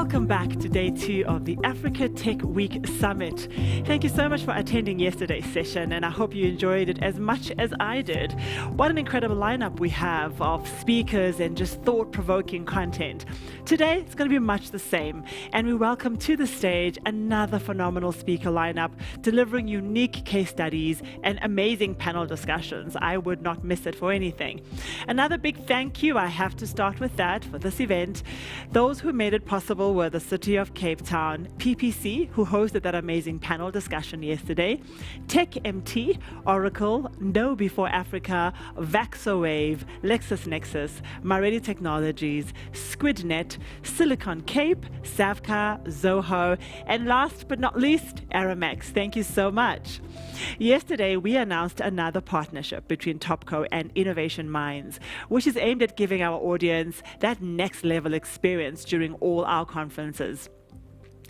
Welcome back to day 2 of the Africa Tech Week Summit. Thank you so much for attending yesterday's session, and I hope you enjoyed it as much as I did. What an incredible lineup we have of speakers and just thought-provoking content. Today, it's going to be much the same, and we welcome to the stage another phenomenal speaker lineup, delivering unique case studies and amazing panel discussions. I would not miss it for anything. Another big thank you, I have to start with that, for this event. Those who made it possible were the City of Cape Town, PPC, who hosted that amazing panel discussion yesterday, TechMT, Oracle, Know Before Africa, VaxoWave, LexisNexis, Maredi Technologies, SquidNet, Silicon Cape, Savka, Zoho, and last but not least, Aramex. Thank you so much. Yesterday, we announced another partnership between Topco and Innovation Minds, which is aimed at giving our audience that next level experience during all our conferences.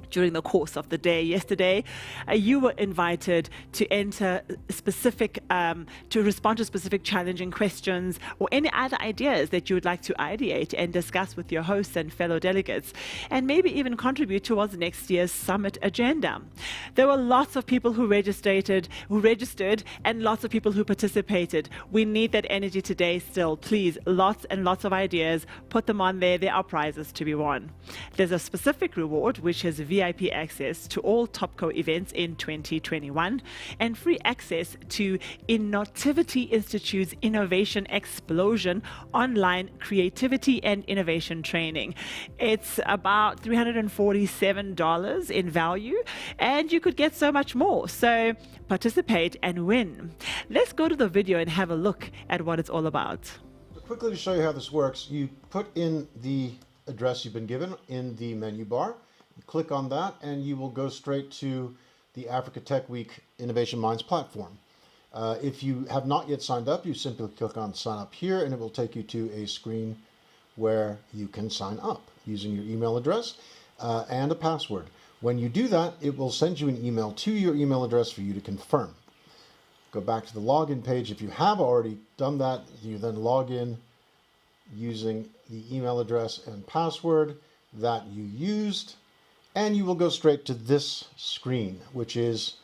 During the course of the day yesterday, you were invited to enter specific, to respond to specific challenging questions or any other ideas that you would like to ideate and discuss with your hosts and fellow delegates, and maybe even contribute towards next year's summit agenda. There were lots of people who registered, and lots of people who participated. We need that energy today still. Please, lots and lots of ideas. Put them on there. There are prizes to be won. There's a specific reward, which is VIP access to all Topco events in 2021 and free access to Innotivity Institute's Innovation Explosion online creativity and innovation training. It's about $347 in value, and you could get so much more. So participate and win. Let's go to the video and have a look at what it's all about. Quickly to show you how this works, you put in the address you've been given in the menu bar. Click on that and you will go straight to the Africa Tech Week Innovation Minds platform. If you have not yet signed up, you simply click on sign up here and it will take you to a screen where you can sign up using your email address and a password. When you do that, it will send you an email to your email address for you to confirm. Go back to the login page. If you have already done that, you then log in using the email address and password that you used. And you will go straight to this screen, which is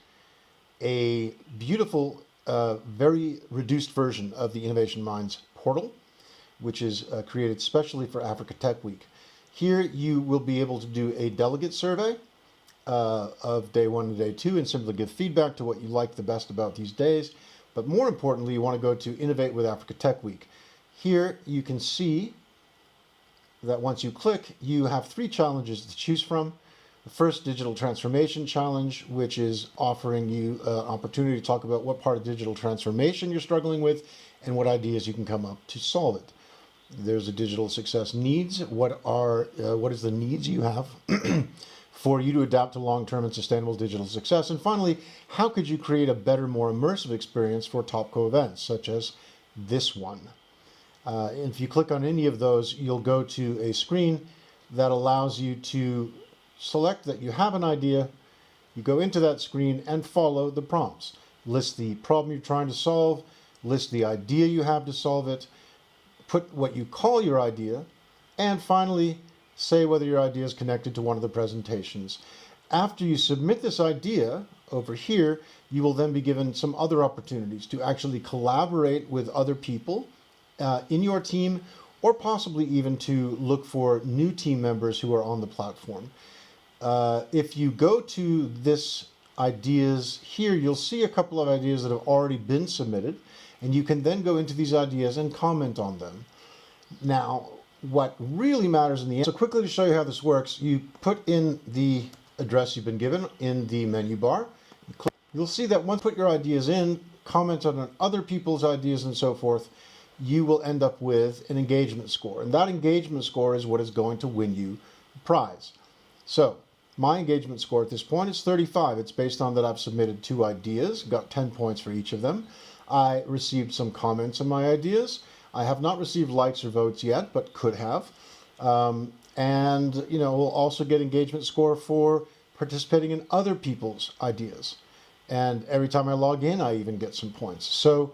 a beautiful, very reduced version of the Innovation Minds portal, which is created specially for Africa Tech Week. Here you will be able to do a delegate survey of day 1 and day 2 and simply give feedback to what you like the best about these days. But more importantly, you want to go to Innovate with Africa Tech Week. Here you can see that once you click, you have 3 challenges to choose from. The first, Digital Transformation Challenge, which is offering you an opportunity to talk about what part of digital transformation you're struggling with and what ideas you can come up to solve it. There's a Digital Success Needs. What is the needs you have for you to adapt to long-term and sustainable digital success? And finally, how could you create a better, more immersive experience for Topco events, such as this one? And if you click on any of those, you'll go to a screen that allows you to select that you have an idea, you go into that screen and follow the prompts. List the problem you're trying to solve, list the idea you have to solve it, put what you call your idea, and finally say whether your idea is connected to one of the presentations. After you submit this idea over here, you will then be given some other opportunities to actually collaborate with other people in your team, or possibly even to look for new team members who are on the platform. If you go to this ideas here, you'll see a couple of ideas that have already been submitted, and you can then go into these ideas and comment on them. Now, what really matters in the end, so quickly to show you how this works, you put in the address you've been given in the menu bar. You'll see that once you put your ideas in, comment on other people's ideas and so forth, you will end up with an engagement score. And that engagement score is what is going to win you the prize. So, my engagement score at this point is 35. It's based on that I've submitted 2 ideas, got 10 points for each of them. I received some comments on my ideas. I have not received likes or votes yet, but could have. And, we'll also get engagement score for participating in other people's ideas. And every time I log in, I even get some points. So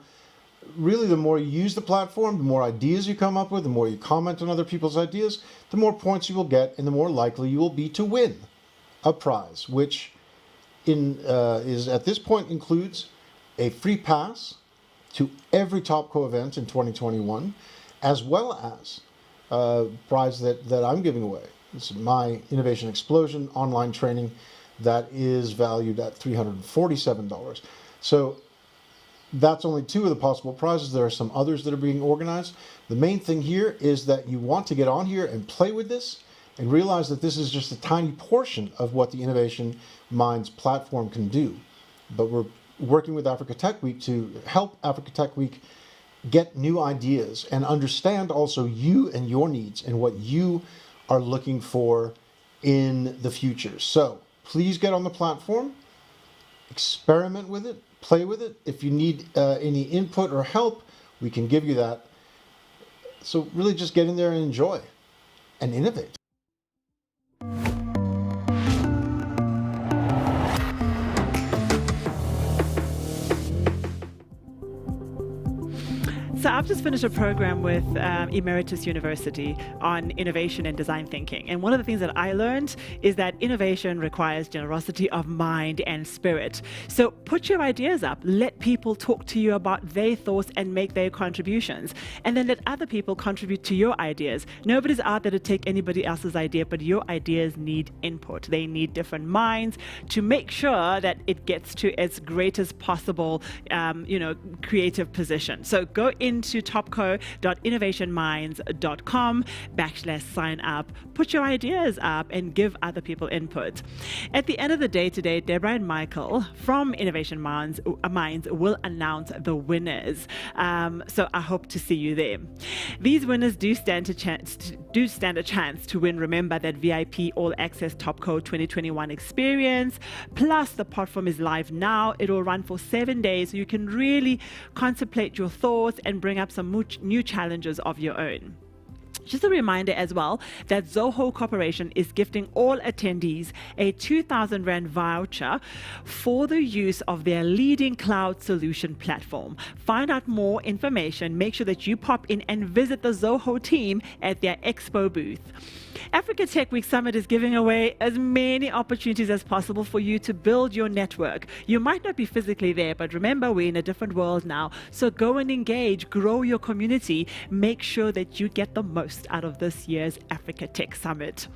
really, the more you use the platform, the more ideas you come up with, the more you comment on other people's ideas, the more points you will get, and the more likely you will be to win a prize, which is at this point includes a free pass to every Topco event in 2021, as well as a prize that I'm giving away. This is my Innovation Explosion online training that is valued at $347. So that's only two of the possible prizes. There are some others that are being organized. The main thing here is that you want to get on here and play with this and realize that this is just a tiny portion of what the Innovation Minds platform can do. But we're working with Africa Tech Week to help Africa Tech Week get new ideas and understand also you and your needs and what you are looking for in the future. So please get on the platform, experiment with it, play with it. If you need any input or help, we can give you that. So really just get in there and enjoy and innovate. So I've just finished a program with Emeritus University on innovation and design thinking. And one of the things that I learned is that innovation requires generosity of mind and spirit. So put your ideas up, let people talk to you about their thoughts and make their contributions. And then let other people contribute to your ideas. Nobody's out there to take anybody else's idea, but your ideas need input. They need different minds to make sure that it gets to its greatest possible, creative position. So go into topco.innovationminds.com/sign up, put your ideas up and give other people input. At the end of the day today, Deborah and Michael from Innovation Minds will announce the winners. So I hope to see you there. These winners do stand a chance to win. Remember that VIP All Access Topco 2021 experience, plus the platform is live now. It will run for 7 days, so you can really contemplate your thoughts and bring up some new challenges of your own. Just a reminder as well that Zoho Corporation is gifting all attendees a 2,000 Rand voucher for the use of their leading cloud solution platform. Find out more information. Make sure that you pop in and visit the Zoho team at their expo booth. Africa Tech Week Summit is giving away as many opportunities as possible for you to build your network. You might not be physically there, but remember, we're in a different world now. So go and engage, grow your community, make sure that you get the most out of this year's Africa Tech Summit.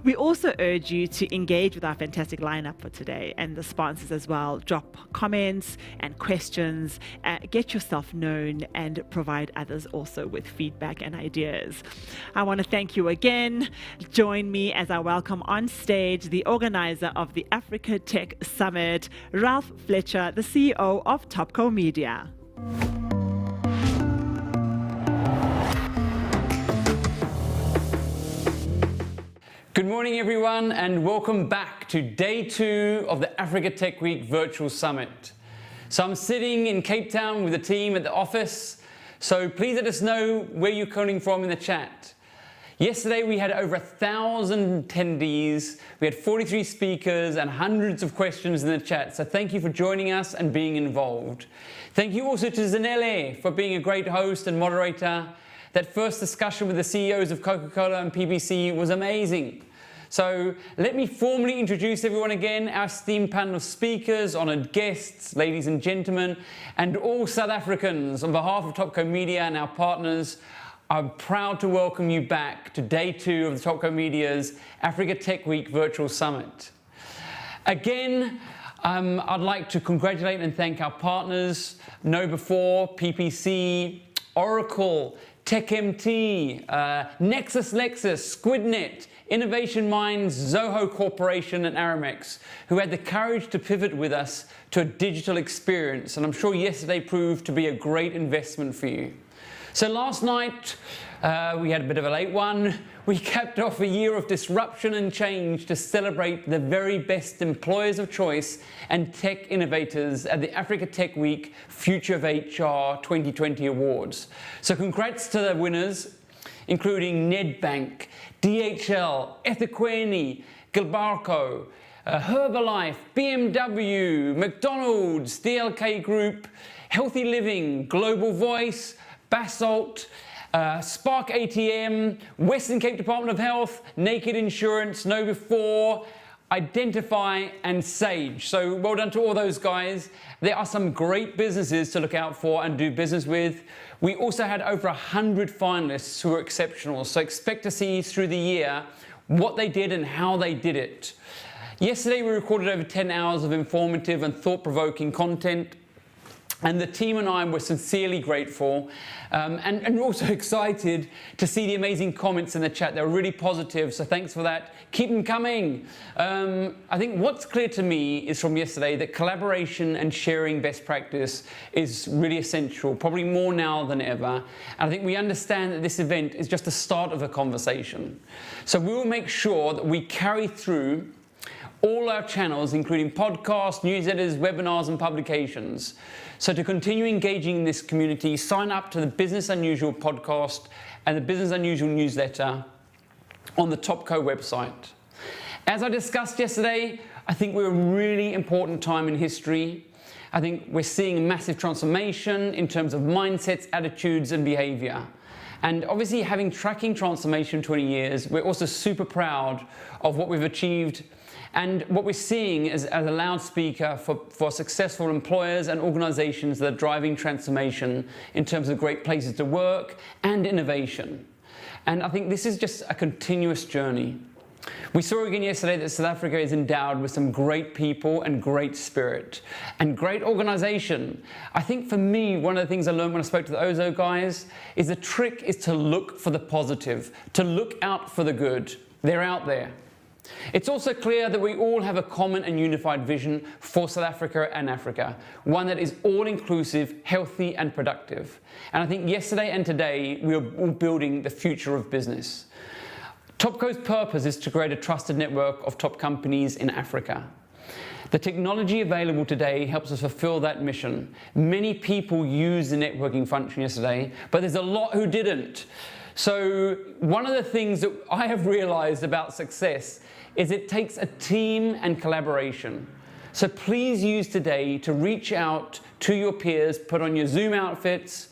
We also urge you to engage with our fantastic lineup for today and the sponsors as well. Drop comments and questions, get yourself known, and provide others also with feedback and ideas. I want to thank you again. Join me as I welcome on stage the organizer of the Africa Tech Summit, Ralph Fletcher, the CEO of Topco Media. Good morning, everyone, and welcome back to day 2 of the Africa Tech Week Virtual Summit. So I'm sitting in Cape Town with the team at the office, so please let us know where you're calling from in the chat. Yesterday we had over 1,000 attendees, we had 43 speakers and hundreds of questions in the chat, so thank you for joining us and being involved. Thank you also to Zanele for being a great host and moderator. That first discussion with the CEOs of Coca-Cola and PPC was amazing. So let me formally introduce everyone again, our esteemed panel of speakers, honoured guests, ladies and gentlemen, and all South Africans. On behalf of Topco Media and our partners, I'm proud to welcome you back to day 2 of the Topco Media's Africa Tech Week Virtual Summit. Again, I'd like to congratulate and thank our partners, KnowBe4, PPC, Oracle, TechMT, Nexus Lexus, Squidnet, Innovation Minds, Zoho Corporation and Aramex, who had the courage to pivot with us to a digital experience. And I'm sure yesterday proved to be a great investment for you. So last night, we had a bit of a late one. We capped off a year of disruption and change to celebrate the very best employers of choice and tech innovators at the Africa Tech Week Future of HR 2020 Awards. So congrats to the winners, including Nedbank, DHL, eThekwini, Gilbarco, Herbalife, BMW, McDonald's, DLK Group, Healthy Living, Global Voice, Basalt, Spark ATM, Western Cape Department of Health, Naked Insurance, Know Before, Identify, and Sage. So well done to all those guys. There are some great businesses to look out for and do business with. We also had over 100 finalists who were exceptional. So expect to see through the year what they did and how they did it. Yesterday we recorded over 10 hours of informative and thought-provoking content. And the team and I were sincerely grateful and also excited to see the amazing comments in the chat. They were really positive, so thanks for that. Keep them coming. I think what's clear to me is from yesterday that collaboration and sharing best practice is really essential, probably more now than ever. And I think we understand that this event is just the start of a conversation. So we will make sure that we carry through all our channels, including podcasts, newsletters, webinars, and publications. So to continue engaging in this community, sign up to the Business Unusual podcast and the Business Unusual newsletter on the Topco website. As I discussed yesterday, I think we're a really important time in history. I think we're seeing a massive transformation in terms of mindsets, attitudes, and behavior. And obviously, having tracking transformation 20 years, we're also super proud of what we've achieved and what we're seeing as a loudspeaker for successful employers and organizations that are driving transformation in terms of great places to work and innovation. And I think this is just a continuous journey. We saw again yesterday that South Africa is endowed with some great people and great spirit and great organization. I think for me, one of the things I learned when I spoke to the Zoho guys is the trick is to look for the positive, to look out for the good. They're out there. It's also clear that we all have a common and unified vision for South Africa and Africa, one that is all-inclusive, healthy and productive. And I think yesterday and today, we are all building the future of business. Topco's purpose is to create a trusted network of top companies in Africa. The technology available today helps us fulfill that mission. Many people used the networking function yesterday, but there's a lot who didn't. So one of the things that I have realized about success is it takes a team and collaboration. So please use today to reach out to your peers, put on your Zoom outfits.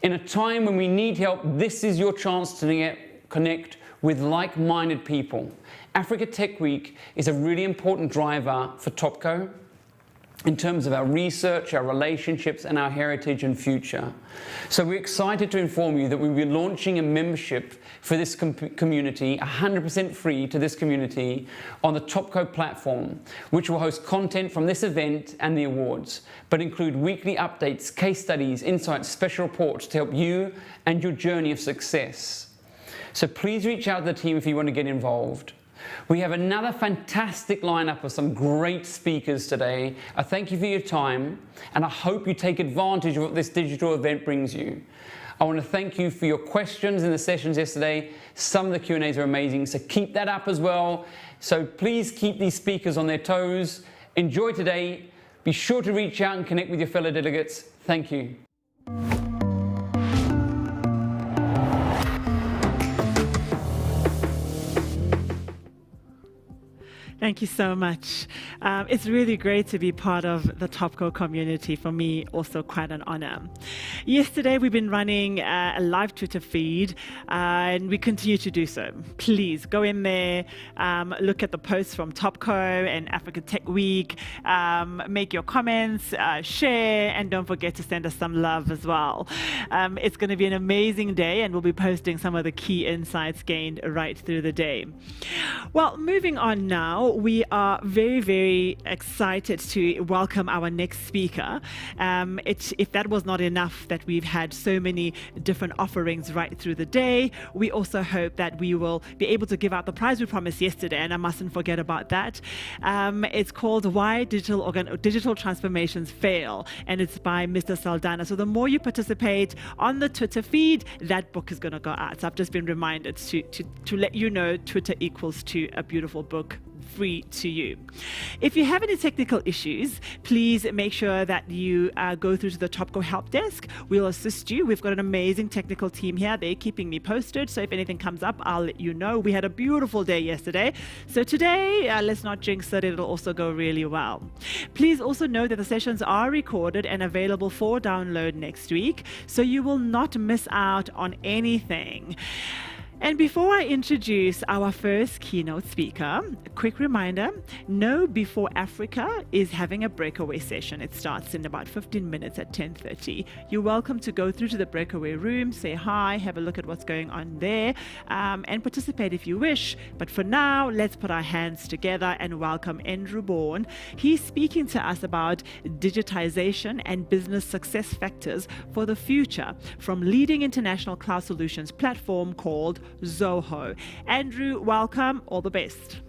In a time when we need help, this is your chance to connect with like-minded people. Africa Tech Week is a really important driver for Topco in terms of our research, our relationships, and our heritage and future. So we're excited to inform you that we'll be launching a membership for this community, 100% free to this community, on the Topco platform, which will host content from this event and the awards, but include weekly updates, case studies, insights, special reports to help you and your journey of success. So please reach out to the team if you want to get involved. We have another fantastic lineup of some great speakers today. I thank you for your time, and I hope you take advantage of what this digital event brings you. I want to thank you for your questions in the sessions yesterday. Some of the Q&As are amazing, so keep that up as well. So please keep these speakers on their toes. Enjoy today. Be sure to reach out and connect with your fellow delegates. Thank you. Thank you so much. It's really great to be part of the Topco community. For me, also quite an honor. Yesterday, we've been running a live Twitter feed, and we continue to do so. Please go in there, look at the posts from Topco and Africa Tech Week, make your comments, share, and don't forget to send us some love as well. It's going to be an amazing day, and we'll be posting some of the key insights gained right through the day. Well, moving on now, we are very, very excited to welcome our next speaker. If that was not enough that we've had so many different offerings right through the day, we also hope that we will be able to give out the prize we promised yesterday, and I mustn't forget about that. It's called Why Digital Transformations Fail, and it's by Mr. Saldana. So the more you participate on the Twitter feed, that book is going to go out. So I've just been reminded to let you know Twitter equals to a beautiful book free to you. If you have any technical issues, please make sure that you go through to the Topco help desk. We'll assist you. We've got an amazing technical team here. They're keeping me posted, so if anything comes up, I'll let you know. We had a beautiful day yesterday, so today, let's not jinx it. It'll also go really well. Please also know that the sessions are recorded and available for download next week, so you will not miss out on anything. And before I introduce our first keynote speaker, a quick reminder, Know Before Africa is having a breakaway session. It starts in about 15 minutes at 10:30. You're welcome to go through to the breakaway room, say hi, have a look at what's going on there, and participate if you wish. But for now, let's put our hands together and welcome Andrew Bourne. He's speaking to us about digitization and business success factors for the future from leading international cloud solutions platform called Zoho. Andrew, welcome. All the best.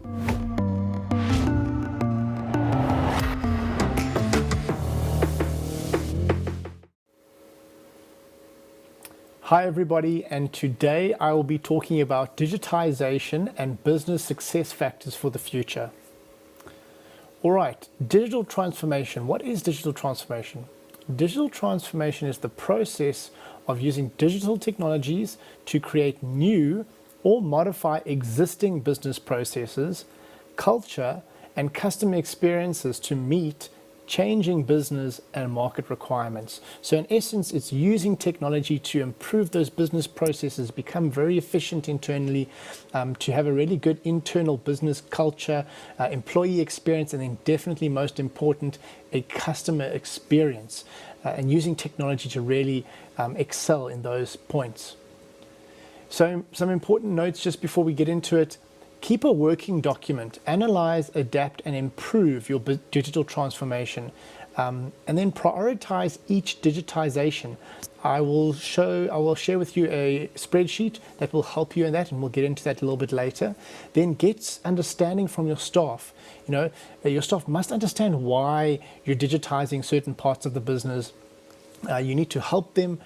Hi everybody, and today I will be talking about digitization and business success factors for the future. All right, digital transformation. What is digital transformation? Digital transformation is the process of using digital technologies to create new or modify existing business processes, culture, and customer experiences to meet changing business and market requirements. So in essence, it's using technology to improve those business processes, become very efficient internally, to have a really good internal business culture, employee experience, and then definitely most important, a customer experience, and using technology to really excel in those points. So some important notes just before we get into it. Keep a working document, analyze, adapt, and improve your digital transformation, and then prioritize each digitization. I will share with you a spreadsheet that will help you in that, and we'll get into that a little bit later. Then get understanding from your staff. You know, your staff must understand why you're digitizing certain parts of the business. You need to help them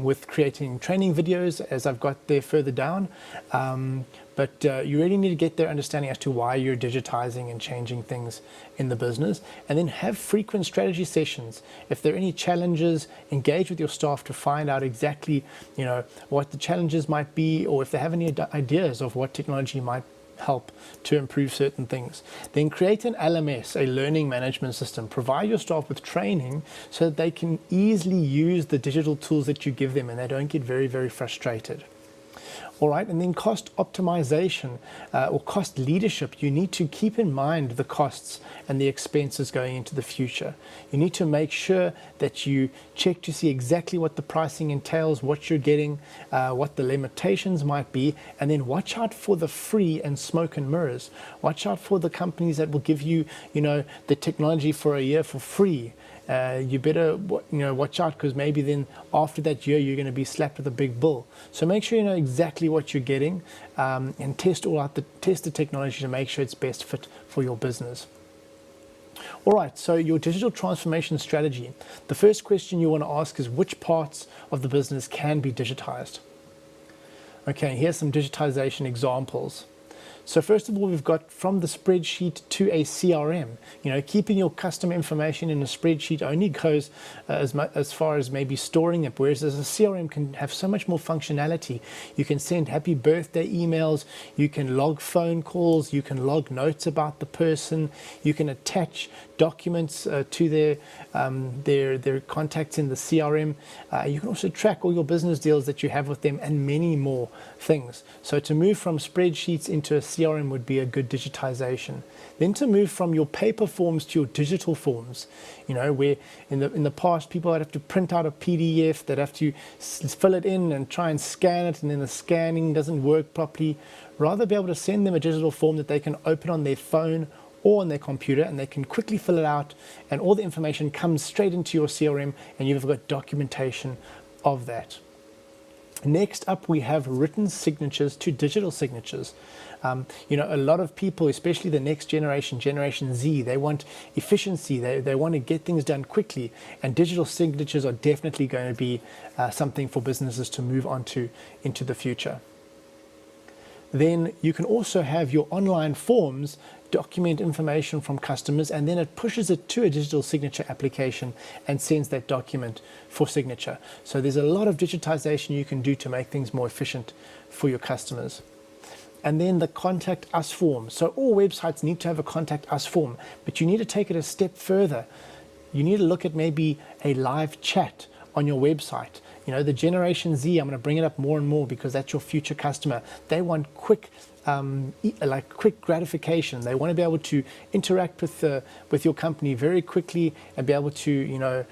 with creating training videos, as I've got there further down. But you really need to get their understanding as to why you're digitizing and changing things in the business. And then have frequent strategy sessions. If there are any challenges, engage with your staff to find out exactly, you know, what the challenges might be, or if they have any ideas of what technology might help to improve certain things. Then create an LMS, a learning management system. Provide your staff with training so that they can easily use the digital tools that you give them and they don't get very, very frustrated. All right, and then cost optimization or cost leadership. You need to keep in mind the costs and the expenses going into the future. You need to make sure that you check to see exactly what the pricing entails, what you're getting, what the limitations might be, and then watch out for the free and smoke and mirrors. Watch out for the companies that will give you, you know, the technology for a year for free. You better, you know, watch out, because maybe then after that year you're going to be slapped with a big bill. So make sure you know exactly what you're getting, and test the technology to make sure it's best fit for your business. All right, so your digital transformation strategy. The first question you want to ask is, which parts of the business can be digitized? Okay, here's some digitization examples. So first of all, we've got from the spreadsheet to a CRM. You know, keeping your customer information in a spreadsheet only goes as far as maybe storing it, whereas a CRM can have so much more functionality. You can send happy birthday emails, you can log phone calls, you can log notes about the person, you can attach documents to their contacts in the CRM. You can also track all your business deals that you have with them and many more things. So to move from spreadsheets into a CRM would be a good digitization. Then to move from your paper forms to your digital forms, you know, where in the past people would have to print out a PDF, they'd have to fill it in and try and scan it, and then the scanning doesn't work properly. Rather be able to send them a digital form that they can open on their phone or on their computer, and they can quickly fill it out, and all the information comes straight into your CRM, and you've got documentation of that. Next up, we have written signatures to digital signatures. You know, a lot of people, especially the next generation, Generation Z, they want efficiency. They want to get things done quickly, and digital signatures are definitely going to be something for businesses to move on to into the future. then you can also have your online forms document information from customers, and then it pushes it to a digital signature application and sends that document for signature. So there's a lot of digitization you can do to make things more efficient for your customers. And then the contact us form. So all websites need to have a contact us form, but you need to take it a step further. You need to look at maybe a live chat on your website. You know, the Generation Z, I'm going to bring it up more and more because that's your future customer. They want quick gratification. They want to be able to interact with your company very quickly and be able to,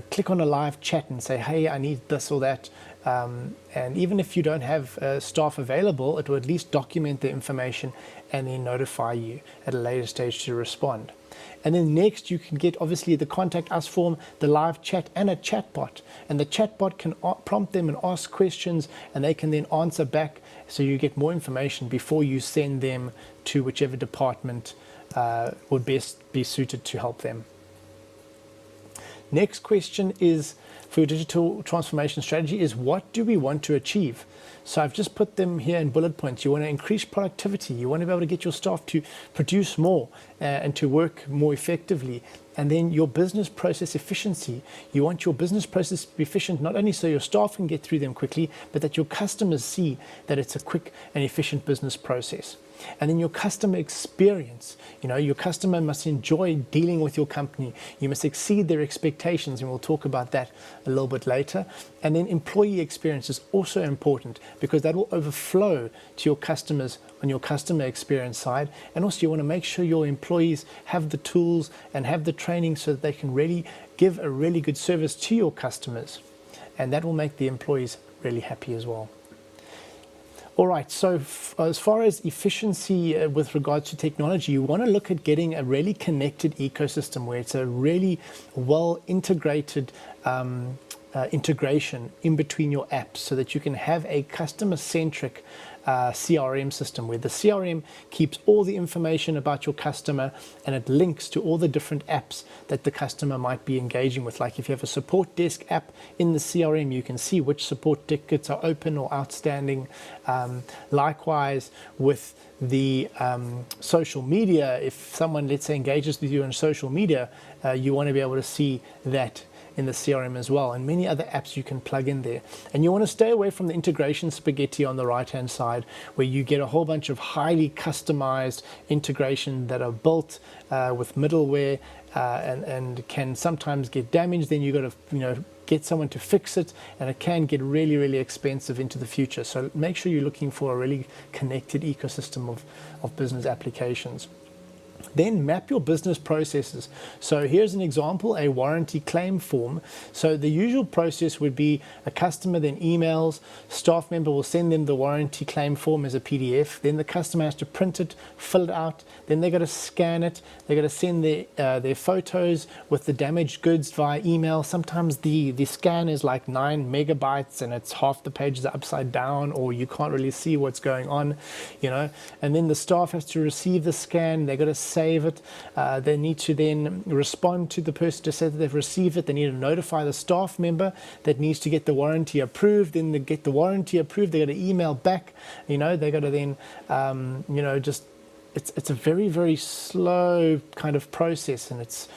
click on a live chat and say, hey, I need this or that. And even if you don't have staff available, it will at least document the information and then notify you at a later stage to respond. And then next you can get obviously the contact us form, the live chat, and a chatbot. And the chatbot can prompt them and ask questions, and they can then answer back, so you get more information before you send them to whichever department would best be suited to help them. Next question is, for your digital transformation strategy, is what do we want to achieve? So I've just put them here in bullet points. You want to increase productivity. You want to be able to get your staff to produce more and to work more effectively. And then your business process efficiency. You want your business process to be efficient, not only so your staff can get through them quickly, but that your customers see that it's a quick and efficient business process. And then your customer experience. You know, your customer must enjoy dealing with your company. You must exceed their expectations, and we'll talk about that a little bit later. And then employee experience is also important because that will overflow to your customers on your customer experience side. And also you want to make sure your employees have the tools and have the training so that they can really give a really good service to your customers. And that will make the employees really happy as well. All right, so as far as efficiency with regards to technology, you want to look at getting a really connected ecosystem where it's a really well integrated integration in between your apps so that you can have a customer-centric CRM system where the CRM keeps all the information about your customer and it links to all the different apps that the customer might be engaging with. Like if you have a support desk app in the CRM, you can see which support tickets are open or outstanding. Likewise with the social media, if someone, let's say, engages with you on social media, you want to be able to see that in the CRM as well, and many other apps you can plug in there. And you want to stay away from the integration spaghetti on the right hand side where you get a whole bunch of highly customized integration that are built with middleware and can sometimes get damaged. Then you got to get someone to fix it, and it can get really, really expensive into the future. So make sure you're looking for a really connected ecosystem of business applications. Then map your business processes. So here's an example, a warranty claim form. So the usual process would be a customer then emails, staff member will send them the warranty claim form as a PDF. Then the customer has to print it, fill it out. Then they got to scan it. They got to send their photos with the damaged goods via email. Sometimes the scan is like 9 megabytes and it's half the pages are upside down, or you can't really see what's going on, And then the staff has to receive the scan. They got to save it. They need to then respond to the person to say that they've received it. They need to notify the staff member that needs to get the warranty approved. Then they get the warranty approved. They got to email back. They got to then, it's a very, very slow kind of process, and it's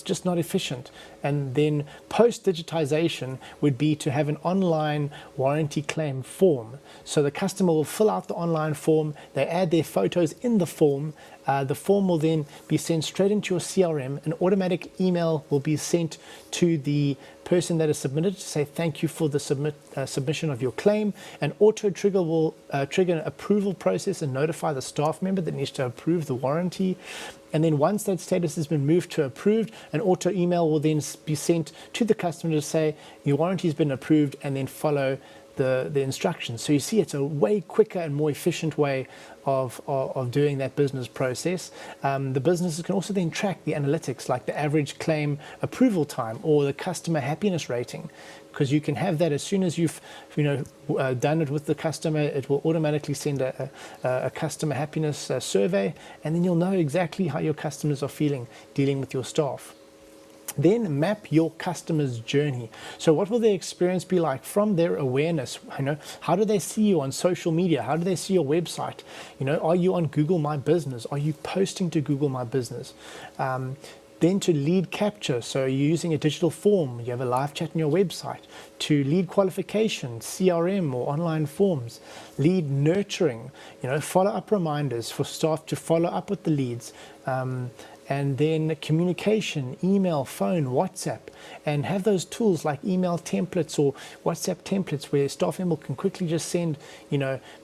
just not efficient. And then post-digitization would be to have an online warranty claim form. So the customer will fill out the online form, they add their photos in the form. The form will then be sent straight into your CRM. An automatic email will be sent to the person that is submitted to say thank you for the submission of your claim. An auto trigger will trigger an approval process and notify the staff member that needs to approve the warranty. And then once that status has been moved to approved, an auto email will then be sent to the customer to say your warranty has been approved, and then follow the instructions. So you see, it's a way quicker and more efficient way of doing that business process. The businesses can also then track the analytics, like the average claim approval time or the customer happiness rating, because you can have that as soon as you've done it with the customer. It will automatically send a customer happiness survey, and then you'll know exactly how your customers are feeling dealing with your staff. Then map your customer's journey. So what will their experience be like from their awareness? How do they see you on social media? How do they see your website? Are you on Google My Business? Are you posting to Google My Business? Then to lead capture, so you're using a digital form, you have a live chat on your website. To lead qualification, CRM or online forms. Lead nurturing, follow-up reminders for staff to follow up with the leads. And then communication, email, phone, WhatsApp, and have those tools like email templates or WhatsApp templates where staff member can quickly just send,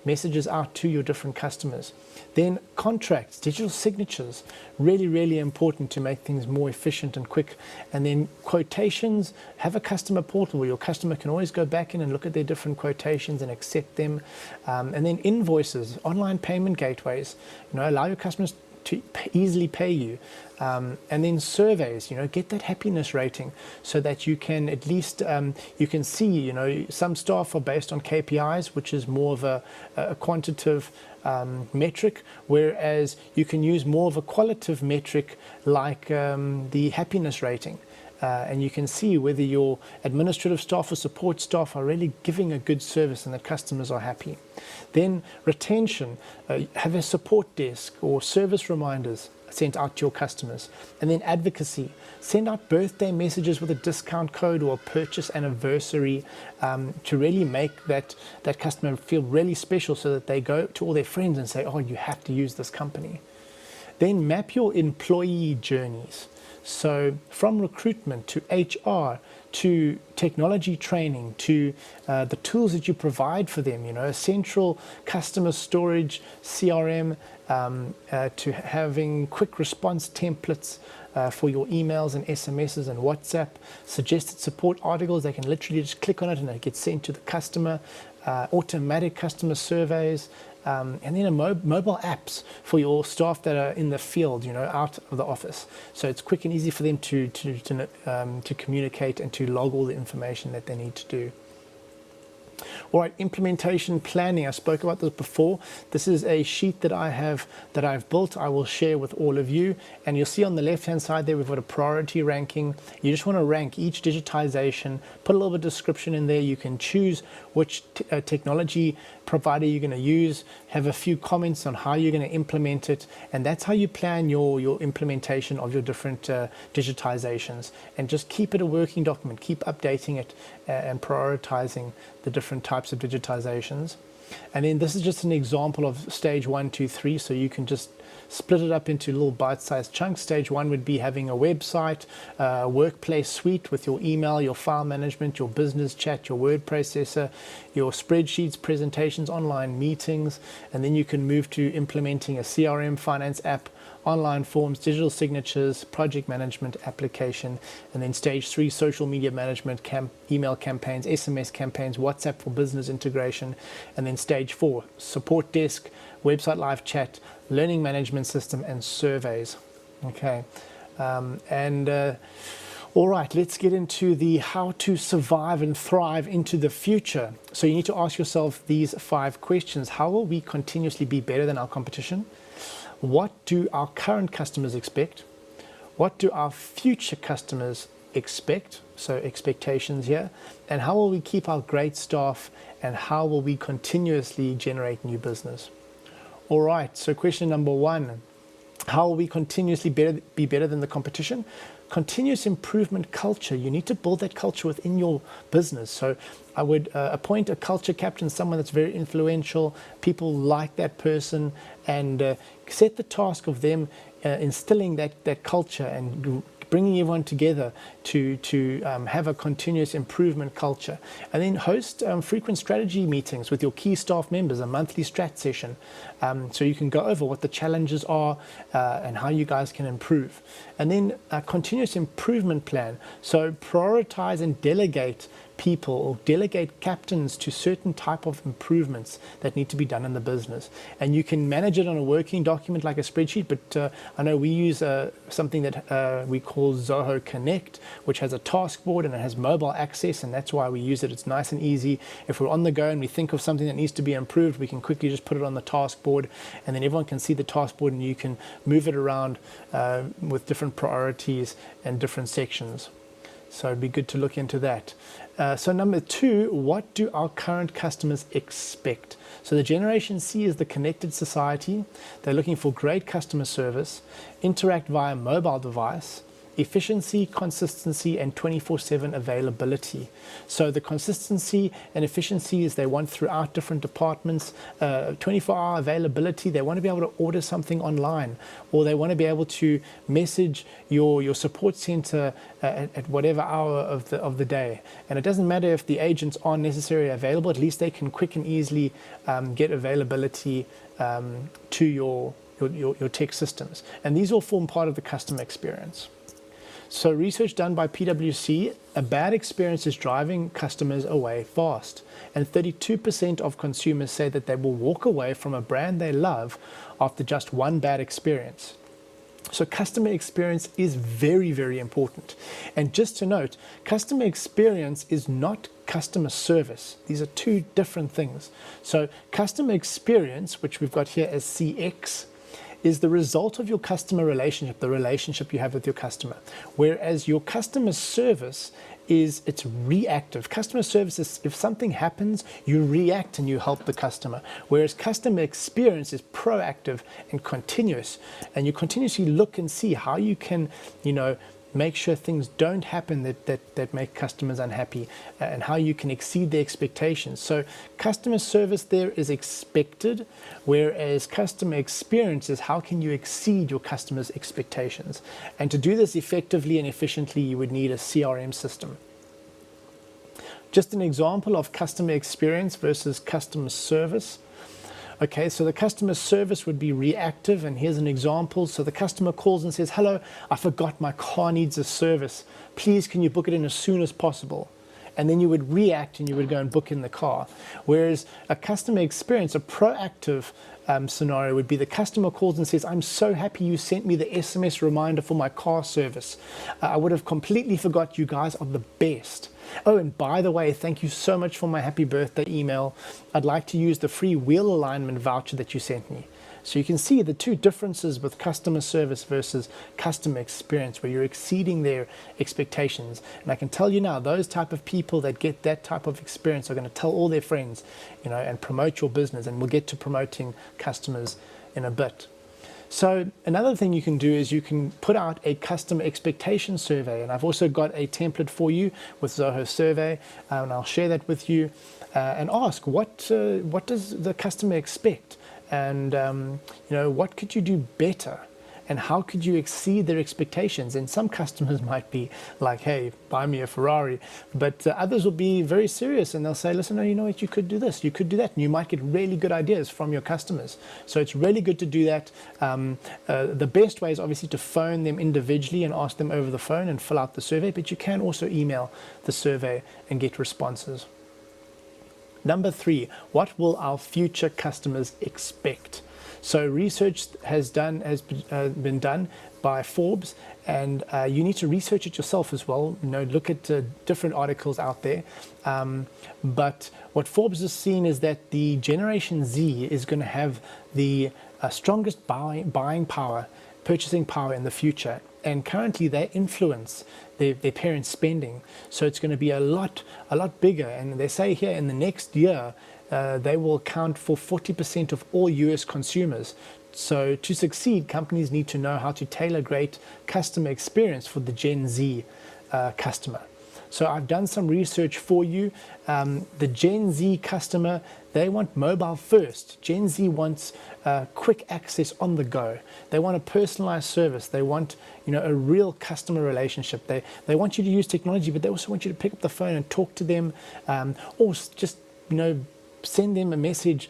messages out to your different customers. Then contracts, digital signatures, really, really important to make things more efficient and quick. And then quotations, have a customer portal where your customer can always go back in and look at their different quotations and accept them. And then invoices, online payment gateways, allow your customers to easily pay you. And then surveys, get that happiness rating so that you can at least, you can see, some staff are based on KPIs, which is more of a quantitative metric, whereas you can use more of a qualitative metric like the happiness rating. And you can see whether your administrative staff or support staff are really giving a good service and that customers are happy. Then retention, have a support desk or service reminders sent out to your customers. And then advocacy, send out birthday messages with a discount code or a purchase anniversary to really make that customer feel really special so that they go to all their friends and say, oh, you have to use this company. Then map your employee journeys. So from recruitment to HR to technology training to the tools that you provide for them, a central customer storage CRM to having quick response templates for your emails and SMSs and WhatsApp, suggested support articles, they can literally just click on it and it gets sent to the customer, automatic customer surveys, and then mobile apps for your staff that are in the field, out of the office. So it's quick and easy for them to communicate and to log all the information that they need to do. All right, implementation planning. I spoke about this before. This is a sheet that I've built. I will share with all of you. And you'll see on the left-hand side there, we've got a priority ranking. You just want to rank each digitization, put a little bit of description in there. You can choose which technology provider you're going to use, have a few comments on how you're going to implement it, and that's how you plan your implementation of your different digitizations. And just keep it a working document, keep updating it and prioritizing the different types of digitizations. And then this is just an example of stage 1, 2, 3, so you can just split it up into little bite-sized chunks. Stage 1 would be having a website, workplace suite with your email, your file management, your business chat, your word processor, your spreadsheets, presentations, online meetings, and then you can move to implementing a CRM finance app, online forms, digital signatures, project management application, and then stage 3, social media management, email campaigns, SMS campaigns, WhatsApp for business integration, and then stage 4, support desk, website live chat, learning management system, and surveys. Okay, all right, let's get into the how to survive and thrive into the future. So you need to ask yourself these 5 questions. How will we continuously be better than our competition? What do our current customers expect? What do our future customers expect? So expectations here. And how will we keep our great staff? And how will we continuously generate new business? All right, so question number 1, how will we continuously be better than the competition? Continuous improvement culture. You need to build that culture within your business. So I would appoint a culture captain, someone that's very influential, people like that person, and set the task of them instilling that culture and bringing everyone together to have a continuous improvement culture. And then host frequent strategy meetings with your key staff members, a monthly strat session, so you can go over what the challenges are and how you guys can improve. And then a continuous improvement plan. So prioritize and delegate people or delegate captains to certain type of improvements that need to be done in the business. And you can manage it on a working document like a spreadsheet, but I know we use something that we call Zoho Connect, which has a task board and it has mobile access, and that's why we use it. It's nice and easy. If we're on the go and we think of something that needs to be improved, we can quickly just put it on the task board, and then everyone can see the task board and you can move it around with different priorities and different sections. So it'd be good to look into that. So number 2, what do our current customers expect? So the Generation C is the connected society. They're looking for great customer service, interact via mobile device, efficiency, consistency, and 24/7 availability. So the consistency and efficiency is they want throughout different departments, 24-hour availability. They want to be able to order something online, or they want to be able to message your support center at whatever hour of the day. And it doesn't matter if the agents aren't necessarily available, at least they can quick and easily get availability to your tech systems. And these all form part of the customer experience. So research done by PwC, a bad experience is driving customers away fast. And 32% of consumers say that they will walk away from a brand they love after just one bad experience. So customer experience is very, very important. And just to note, customer experience is not customer service. These are two different things. So customer experience, which we've got here as CX, is the result of your customer relationship, the relationship you have with your customer. Whereas your customer service it's reactive. Customer service is if something happens, you react and you help the customer. Whereas customer experience is proactive and continuous. And you continuously look and see how you can, make sure things don't happen that make customers unhappy, and how you can exceed their expectations. So customer service there is expected, whereas customer experience is how can you exceed your customers' expectations. And to do this effectively and efficiently, you would need a CRM system. Just an example of customer experience versus customer service. Okay, so the customer service would be reactive, and here's an example. So the customer calls and says, "Hello, I forgot my car needs a service. Please, can you book it in as soon as possible?" And then you would react and you would go and book in the car. Whereas a customer experience, a proactive scenario would be the customer calls and says, "I'm so happy you sent me the SMS reminder for my car service. I would have completely forgot. You guys are the best. Oh, and by the way, thank you so much for my happy birthday email. I'd like to use the free wheel alignment voucher that you sent me." So you can see the two differences with customer service versus customer experience, where you're exceeding their expectations. And I can tell you now, those type of people that get that type of experience are going to tell all their friends, and promote your business. And we'll get to promoting customers in a bit. So another thing you can do is you can put out a customer expectation survey, and I've also got a template for you with Zoho Survey, and I'll share that with you, and ask what does the customer expect, and what could you do better, and how could you exceed their expectations. And some customers might be like, "Hey, buy me a Ferrari," but others will be very serious and they'll say, "Listen, no, you know what, you could do this, you could do that," and you might get really good ideas from your customers. So it's really good to do that. The best way is obviously to phone them individually and ask them over the phone and fill out the survey, but you can also email the survey and get responses. Number 3, what will our future customers expect? So research has been done by Forbes, and you need to research it yourself as well. Look at different articles out there. But what Forbes has seen is that the Generation Z is going to have the strongest buying power, purchasing power in the future. And currently they influence their parents' spending. So it's going to be a lot bigger. And they say here in the next year, they will account for 40% of all US consumers. So to succeed, companies need to know how to tailor great customer experience for the Gen Z customer. So I've done some research for you. The Gen Z customer, they want mobile first. Gen Z wants quick access on the go. They want a personalized service. They want a real customer relationship. They want you to use technology, but they also want you to pick up the phone and talk to them, or just send them a message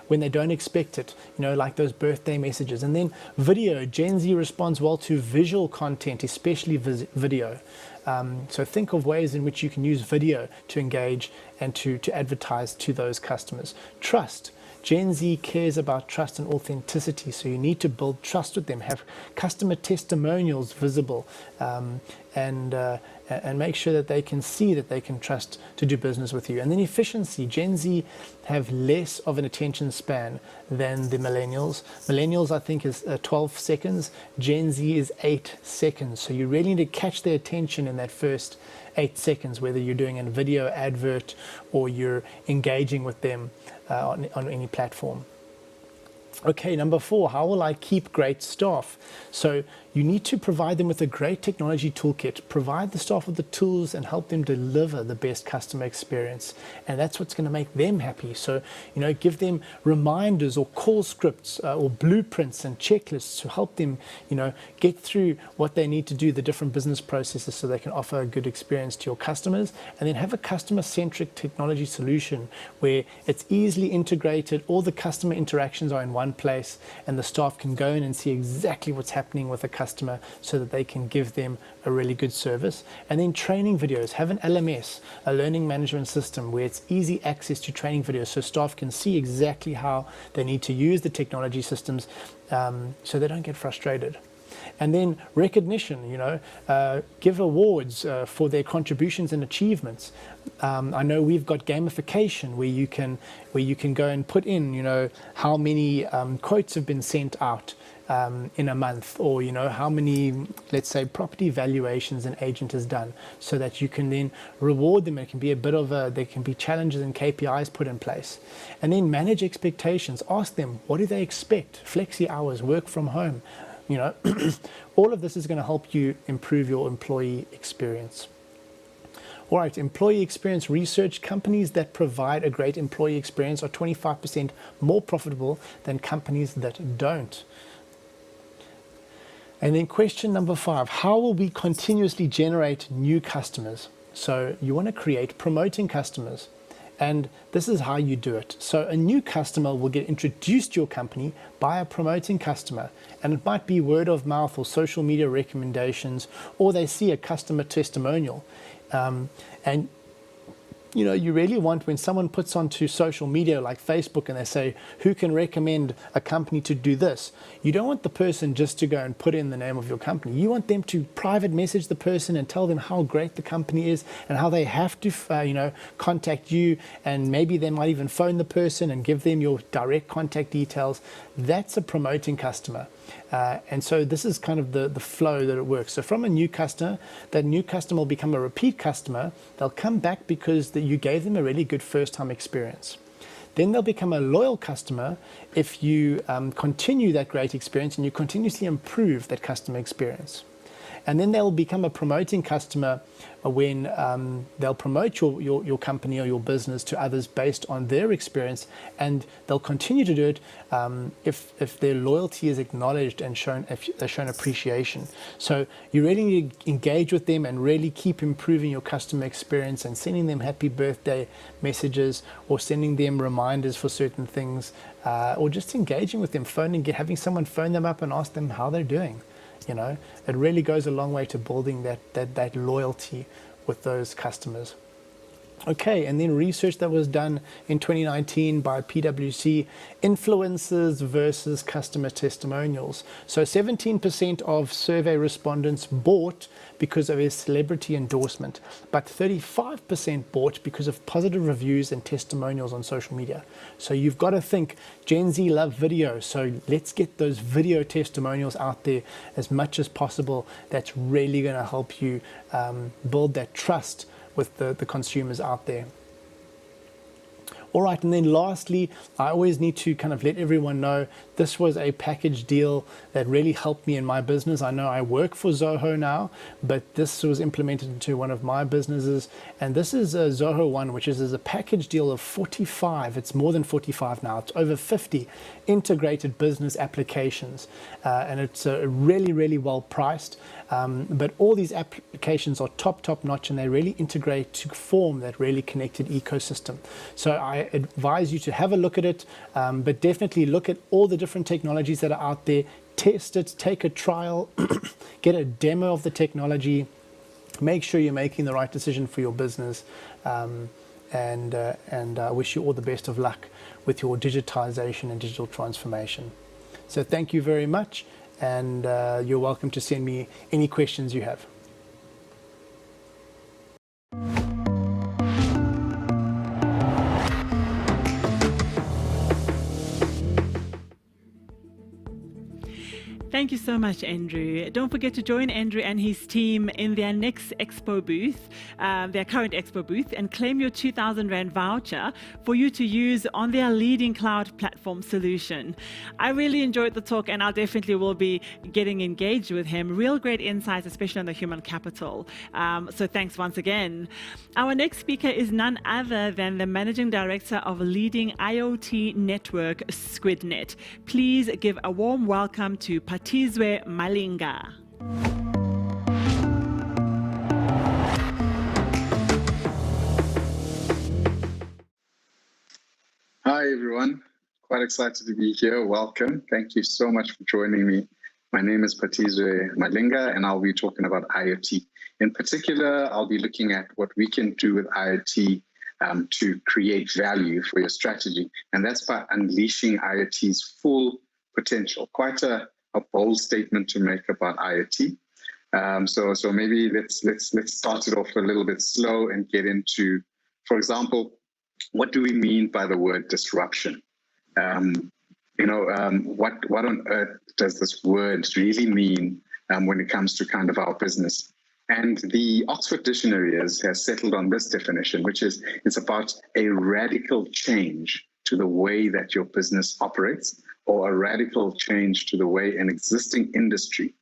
when they don't expect it, like those birthday messages. And then video. Gen Z responds well to visual content, especially video. So think of ways in which you can use video to engage and to advertise to those customers. Trust. Gen Z cares about trust and authenticity, so you need to build trust with them, have customer testimonials visible, and make sure that they can see that they can trust to do business with you. And then efficiency. Gen Z have less of an attention span than the millennials. Millennials, I think, is 12 seconds. Gen Z is 8 seconds. So you really need to catch their attention in that first 8 seconds, whether you're doing a video advert or you're engaging with them on any platform. Okay, number 4, how will I keep great staff? So you need to provide them with a great technology toolkit, provide the staff with the tools and help them deliver the best customer experience. And that's what's going to make them happy. So, give them reminders or call scripts or blueprints and checklists to help them, get through what they need to do, the different business processes, so they can offer a good experience to your customers. And then have a customer-centric technology solution where it's easily integrated, all the customer interactions are in one place, and the staff can go in and see exactly what's happening with the customer so that they can give them a really good service. And then training videos. Have an LMS, a learning management system, where it's easy access to training videos so staff can see exactly how they need to use the technology systems so they don't get frustrated. And then recognition, give awards for their contributions and achievements. I know we've got gamification where you can go and put in, how many quotes have been sent out in a month, or how many, let's say, property valuations an agent has done, so that you can then reward them. It can be there can be challenges and KPIs put in place. And then manage expectations. Ask them, what do they expect? Flexi hours, work from home. All of this is going to help you improve your employee experience. All right, employee experience research. Companies that provide a great employee experience are 25% more profitable than companies that don't. And then question number 5, how will we continuously generate new customers? So you want to create promoting customers. And this is how you do it. So a new customer will get introduced to your company by a promoting customer. And it might be word of mouth or social media recommendations, or they see a customer testimonial. And you really want, when someone puts onto social media like Facebook and they say, who can recommend a company to do this? You don't want the person just to go and put in the name of your company. You want them to private message the person and tell them how great the company is and how they have to, contact you. And maybe they might even phone the person and give them your direct contact details. That's a promoting customer. And so this is kind of the flow that it works. So from a new customer, that new customer will become a repeat customer. They'll come back because you gave them a really good first-time experience. Then they'll become a loyal customer if you continue that great experience and you continuously improve that customer experience. And then they'll become a promoting customer when they'll promote your company or your business to others based on their experience, and they'll continue to do it if their loyalty is acknowledged and if they're shown appreciation. So you really need to engage with them and really keep improving your customer experience and sending them happy birthday messages or sending them reminders for certain things, or just engaging with them, having someone phone them up and ask them how they're doing. It really goes a long way to building that loyalty with those customers. Okay, and then research that was done in 2019 by PwC, influencers versus customer testimonials. So 17% of survey respondents bought because of a celebrity endorsement, but 35% bought because of positive reviews and testimonials on social media. So you've got to think, Gen Z love video, so let's get those video testimonials out there as much as possible. That's really going to help you build that trust with the consumers out there. All right, and then lastly, I always need to kind of let everyone know this was a package deal that really helped me in my business. I know I work for Zoho now, but this was implemented into one of my businesses. And this is a Zoho One, which is a package deal of 45. It's more than 45 now. It's over 50 integrated business applications. And it's really, really well priced. But all these applications are top notch, and they really integrate to form that really connected ecosystem. So I advise you to have a look at it, but definitely look at all the different technologies that are out there, test it, take a trial, get a demo of the technology, make sure you're making the right decision for your business. And I wish you all the best of luck with your digitization and digital transformation. So thank you very much, and you're welcome to send me any questions you have. Thank you so much, Andrew. Don't forget to join Andrew and his team in their next expo booth, their current expo booth, and claim your 2,000 Rand voucher for you to use on their leading cloud platform solution. I really enjoyed the talk, and I definitely will be getting engaged with him. Real great insights, especially on the human capital. So thanks once again. Our next speaker is none other than the Managing Director of leading IoT network, SquidNet. Please give a warm welcome to Patizwe Malinga. Hi, everyone. Quite excited to be here. Welcome. Thank you so much for joining me. My name is Patizwe Malinga, and I'll be talking about IoT. In particular, I'll be looking at what we can do with IoT to create value for your strategy. And that's by unleashing IoT's full potential. Quite a bold statement to make about IoT. So maybe let's start it off a little bit slow and get into, for example, what do we mean by the word disruption? What on earth does this word really mean when it comes to kind of our business? And the Oxford Dictionary has settled on this definition, which is it's about a radical change to the way that your business operates, or a radical change to the way an existing industry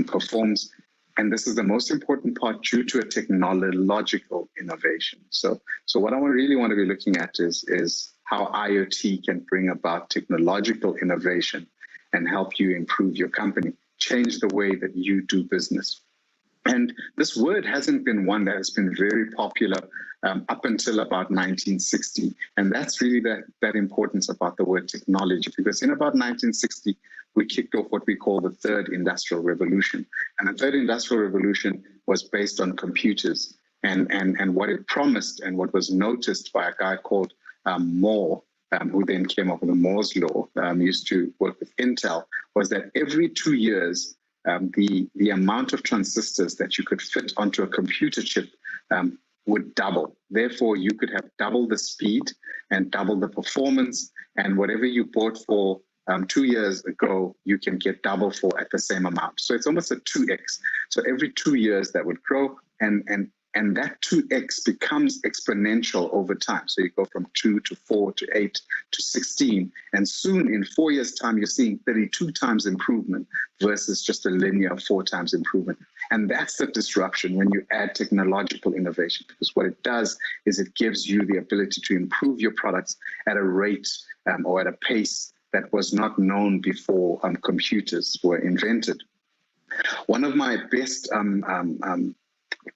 performs. And this is the most important part due to a technological innovation. So what I really want to be looking at is how IoT can bring about technological innovation and help you improve your company, change the way that you do business. And this word hasn't been one that has been very popular up until about 1960. And that's really that importance about the word technology, because in about 1960, we kicked off what we call the third industrial revolution. And the third industrial revolution was based on computers. And what it promised and what was noticed by a guy called Moore, who then came up with the Moore's law, used to work with Intel, was that every 2 years, the amount of transistors that you could fit onto a computer chip would double. Therefore, you could have double the speed and double the performance, and whatever you bought for 2 years ago, you can get double for at the same amount. So it's almost a 2x. So every 2 years that would grow, and that 2x becomes exponential over time. So you go from 2 to 4 to 8 to 16. And soon in 4 years' time, you're seeing 32 times improvement versus just a linear 4 times improvement. And that's the disruption when you add technological innovation, because what it does is it gives you the ability to improve your products at a rate or at a pace that was not known before computers were invented. One of my best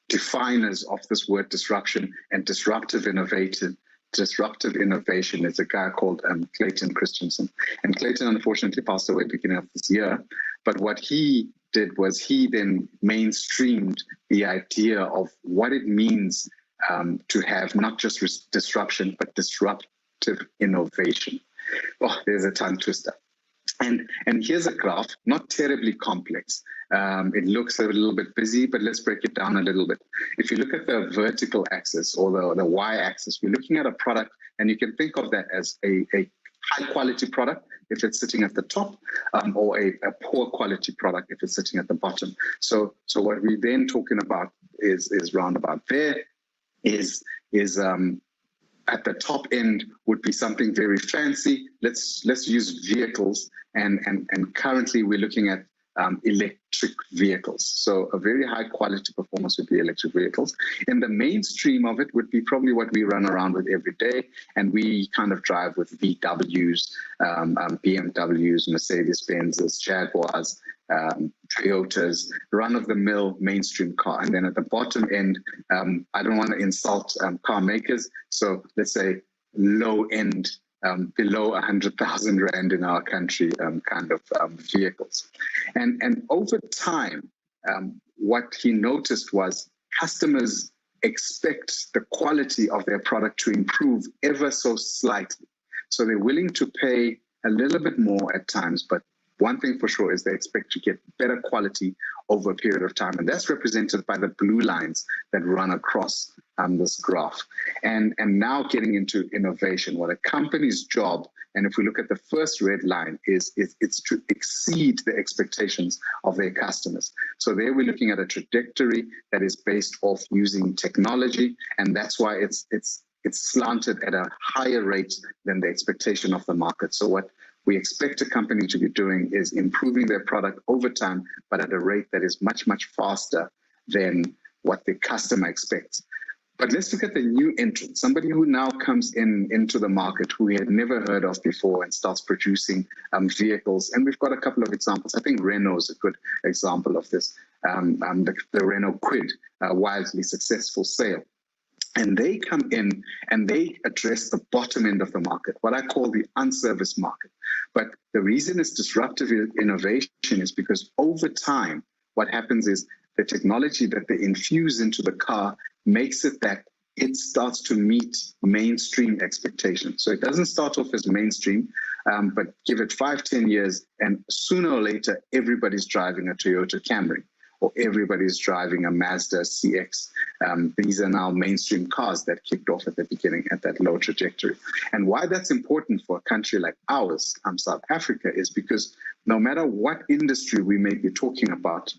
definers of this word disruption and disruptive innovation is a guy called Clayton Christensen. And Clayton unfortunately passed away beginning of this year. But what he did was he then mainstreamed the idea of what it means to have not just disruption, but disruptive innovation. Oh, there's a tongue twister. And here's a graph, not terribly complex. It looks a little bit busy, but let's break it down a little bit. If you look at the vertical axis or the y-axis, we're looking at a product, and you can think of that as a high-quality product if it's sitting at the top, or a poor quality product if it's sitting at the bottom. So what we're then talking about is roundabout there is at the top end would be something very fancy. Let's use vehicles, and currently we're looking at electric vehicles. So a very high quality performance would be electric vehicles. In the mainstream of it would be probably what we run around with every day, and we kind of drive with VWs, BMWs, Mercedes-Benzes, Jaguars, Toyotas, run-of-the-mill mainstream car. And then at the bottom end, I don't want to insult car makers, so let's say low-end, below 100,000 Rand in our country kind of vehicles. And over time, what he noticed was customers expect the quality of their product to improve ever so slightly. So they're willing to pay a little bit more at times, but one thing for sure is they expect to get better quality over a period of time. And that's represented by the blue lines that run across this graph. And now getting into innovation, what a company's job, and if we look at the first red line, it's to exceed the expectations of their customers. So there we're looking at a trajectory that is based off using technology, and that's why it's slanted at a higher rate than the expectation of the market. So what we expect a company to be doing is improving their product over time, but at a rate that is much, much faster than what the customer expects. But let's look at the new entrant, somebody who now comes into the market who we had never heard of before and starts producing vehicles. And we've got a couple of examples. I think Renault is a good example of this. The Renault Kwid, a wildly successful sale. And they come in and they address the bottom end of the market, what I call the unserviced market. But the reason it's disruptive innovation is because over time, what happens is the technology that they infuse into the car makes it that it starts to meet mainstream expectations. So it doesn't start off as mainstream, but give it 5-10 years, and sooner or later, everybody's driving a Toyota Camry, or everybody's driving a Mazda CX. These are now mainstream cars that kicked off at the beginning at that low trajectory. And why that's important for a country like ours, South Africa, is because no matter what industry we may be talking about,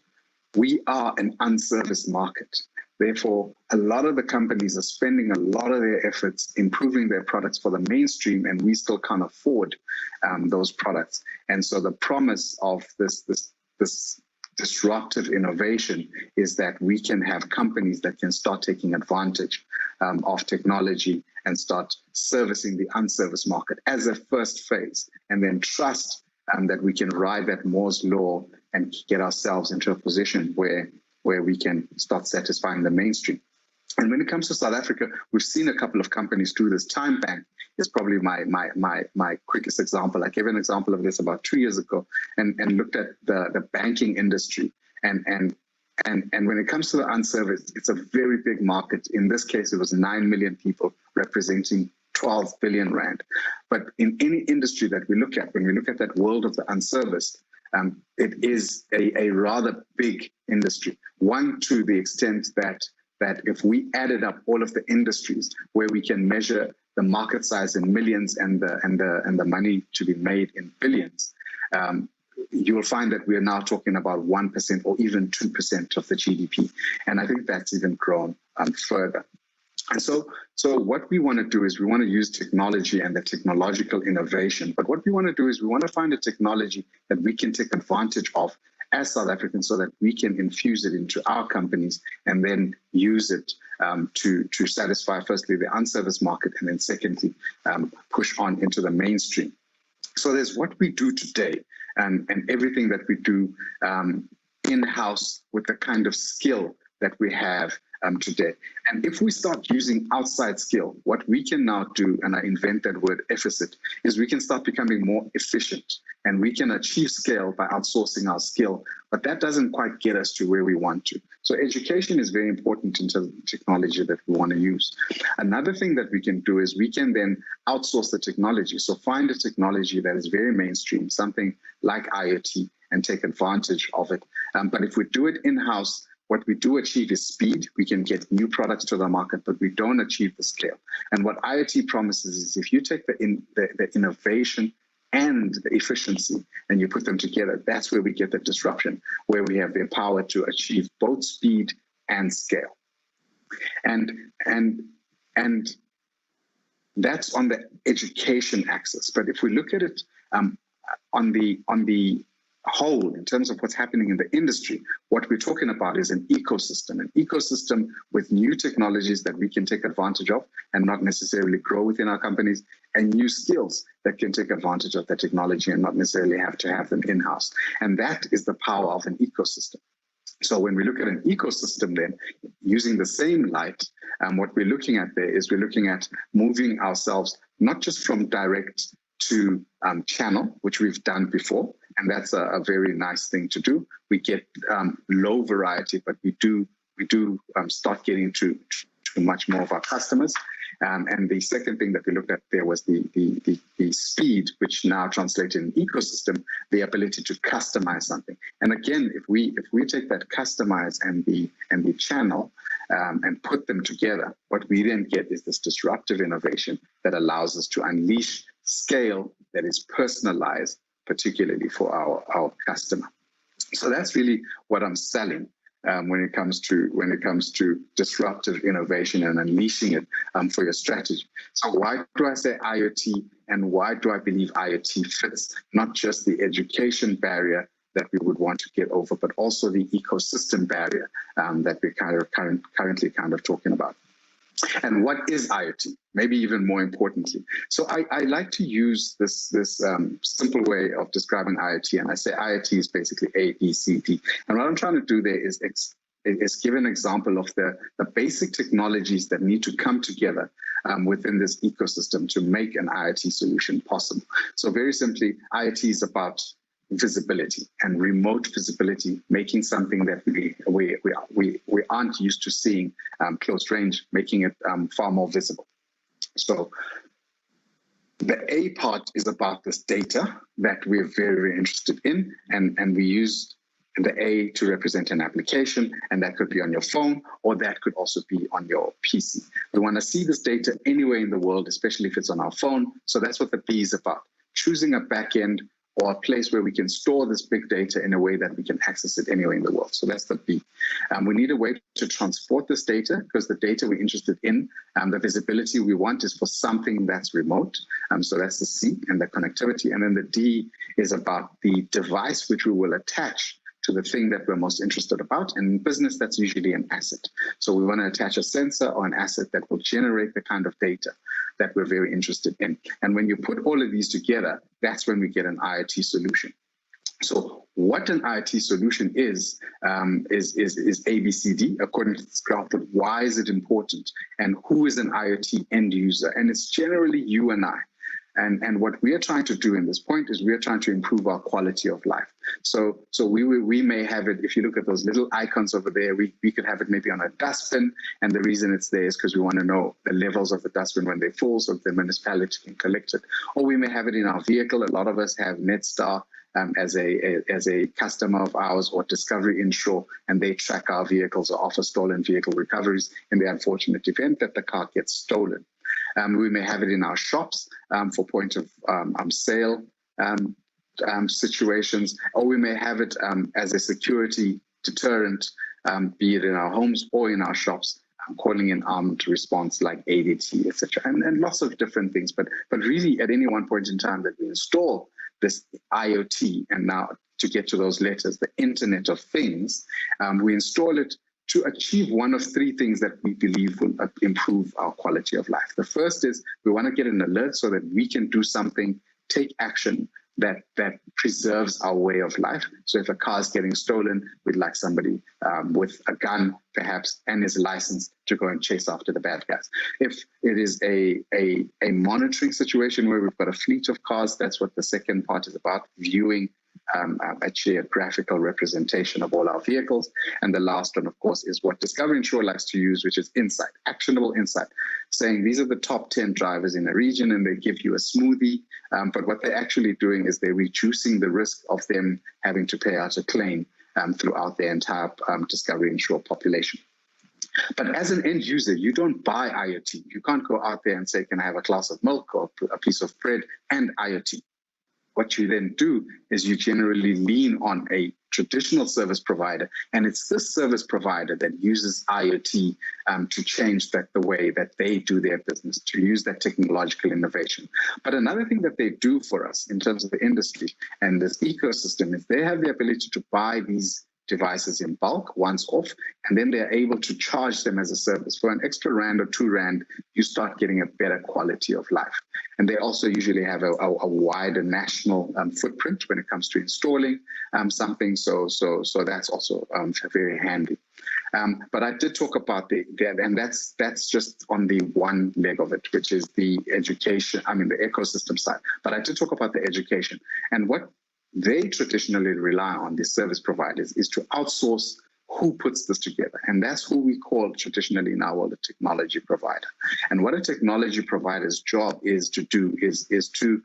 we are an unserviced market. Therefore, a lot of the companies are spending a lot of their efforts improving their products for the mainstream, and we still can't afford those products. And so the promise of this disruptive innovation is that we can have companies that can start taking advantage of technology and start servicing the unserviced market as a first phase, and then trust that we can ride that Moore's law and get ourselves into a position where we can start satisfying the mainstream. And when it comes to South Africa, we've seen a couple of companies do this. Time Bank is probably my quickest example. I gave an example of this about 2 years ago and looked at the banking industry. And when it comes to the unserviced, it's a very big market. In this case, it was 9 million people representing 12 billion rand. But in any industry that we look at, when we look at that world of the unserviced, it is a rather big industry. One, to the extent that if we added up all of the industries where we can measure the market size in millions and the money to be made in billions, you will find that we are now talking about 1% or even 2% of the GDP. And I think that's even grown further. And so what we want to do is we want to use technology and the technological innovation. But what we want to do is we want to find a technology that we can take advantage of as South Africans so that we can infuse it into our companies and then use it to satisfy, firstly, the unserviced market, and then secondly, push on into the mainstream. So there's what we do today and everything that we do in-house with the kind of skill that we have today. And if we start using outside skill, what we can now do, and I invent that word efficient, is we can start becoming more efficient, and we can achieve scale by outsourcing our skill, but that doesn't quite get us to where we want to. So education is very important in terms of technology that we want to use. Another thing that we can do is we can then outsource the technology. So find a technology that is very mainstream, something like IoT, and take advantage of it. But if we do it in-house, what we do achieve is speed. We can get new products to the market, but we don't achieve the scale. And what IoT promises is if you take the innovation and the efficiency and you put them together, that's where we get the disruption, where we have the power to achieve both speed and scale. And that's on the education axis. But if we look at it on the whole, in terms of what's happening in the industry, what we're talking about is an ecosystem with new technologies that we can take advantage of and not necessarily grow within our companies, and new skills that can take advantage of that technology and not necessarily have to have them in-house. And that is the power of an ecosystem. So when we look at an ecosystem, then using the same light, what we're looking at there is we're looking at moving ourselves not just from direct to channel, which we've done before, and that's a very nice thing to do. We get low variety, but we do start getting to much more of our customers. And the second thing that we looked at there was the speed, which now translated in ecosystem, the ability to customize something. And again, if we take that customize and the channel and put them together, what we then get is this disruptive innovation that allows us to unleash scale that is personalized, particularly for our customer. So that's really what I'm selling. When it comes to disruptive innovation and unleashing it for your strategy. So why do I say IoT, and why do I believe IoT fits not just the education barrier that we would want to get over, but also the ecosystem barrier that we're currently talking about. And what is IoT? Maybe even more importantly. So I like to use this simple way of describing IoT, and I say IoT is basically A, B, C, D. And what I'm trying to do there is give an example of the basic technologies that need to come together within this ecosystem to make an IoT solution possible. So very simply, IoT is about visibility and remote visibility, making something that we aren't used to seeing close range, making it far more visible. So the A part is about this data that we're very, very interested in, and we use the A to represent an application, and that could be on your phone, or that could also be on your PC. We want to see this data anywhere in the world, especially if it's on our phone. So that's what the B is about, choosing a backend or a place where we can store this big data in a way that we can access it anywhere in the world. So that's the B. We need a way to transport this data, because the data we're interested in, the visibility we want is for something that's remote. So that's the C, and the connectivity. And then the D is about the device which we will attach to the thing that we're most interested about. And in business, that's usually an asset. So we want to attach a sensor or an asset that will generate the kind of data that we're very interested in. And when you put all of these together, that's when we get an IoT solution. So what an IoT solution is ABCD according to this graph. But why is it important? And who is an IoT end user? And it's generally you and I. And what we are trying to do in this point is we are trying to improve our quality of life. So we may have it, if you look at those little icons over there, we could have it maybe on a dustbin. And the reason it's there is because we want to know the levels of the dustbin when they fall, so the municipality can collect it. Or we may have it in our vehicle. A lot of us have Netstar as a customer of ours, or Discovery Insure, and they track our vehicles or offer stolen vehicle recoveries in the unfortunate event that the car gets stolen. We may have it in our shops for point of sale situations, or we may have it as a security deterrent, be it in our homes or in our shops, calling in armed response like ADT, etc., and lots of different things. But really, at any one point in time that we install this IoT, and now to get to those letters, the Internet of Things, we install it to achieve one of three things that we believe will improve our quality of life. The first is we want to get an alert so that we can do something, take action that preserves our way of life. So if a car is getting stolen, we'd like somebody with a gun, perhaps, and is licensed to go and chase after the bad guys. If it is a monitoring situation where we've got a fleet of cars, that's what the second part is about, viewing actually a graphical representation of all our vehicles. And the last one, of course, is what Discovery Insure likes to use, which is insight, actionable insight, saying these are the top 10 drivers in a region, and they give you a smoothie. But what they're actually doing is they're reducing the risk of them having to pay out a claim throughout their entire Discovery Insure population. But as an end user, you don't buy IoT. You can't go out there and say, can I have a glass of milk or a piece of bread and IoT? What you then do is you generally lean on a traditional service provider, and it's this service provider that uses IoT to change the way that they do their business, to use that technological innovation. But another thing that they do for us in terms of the industry and this ecosystem is they have the ability to buy these devices in bulk, once off, and then they're able to charge them as a service. For an extra rand or 2 rand, you start getting a better quality of life. And they also usually have a wider national footprint when it comes to installing something. So that's also very handy. But I did talk about and that's just on the one leg of it, which is the education, the ecosystem side. But I did talk about the education. And what they traditionally rely on, the service providers, is to outsource who puts this together. And that's who we call traditionally in our world a technology provider. And what a technology provider's job is to do is to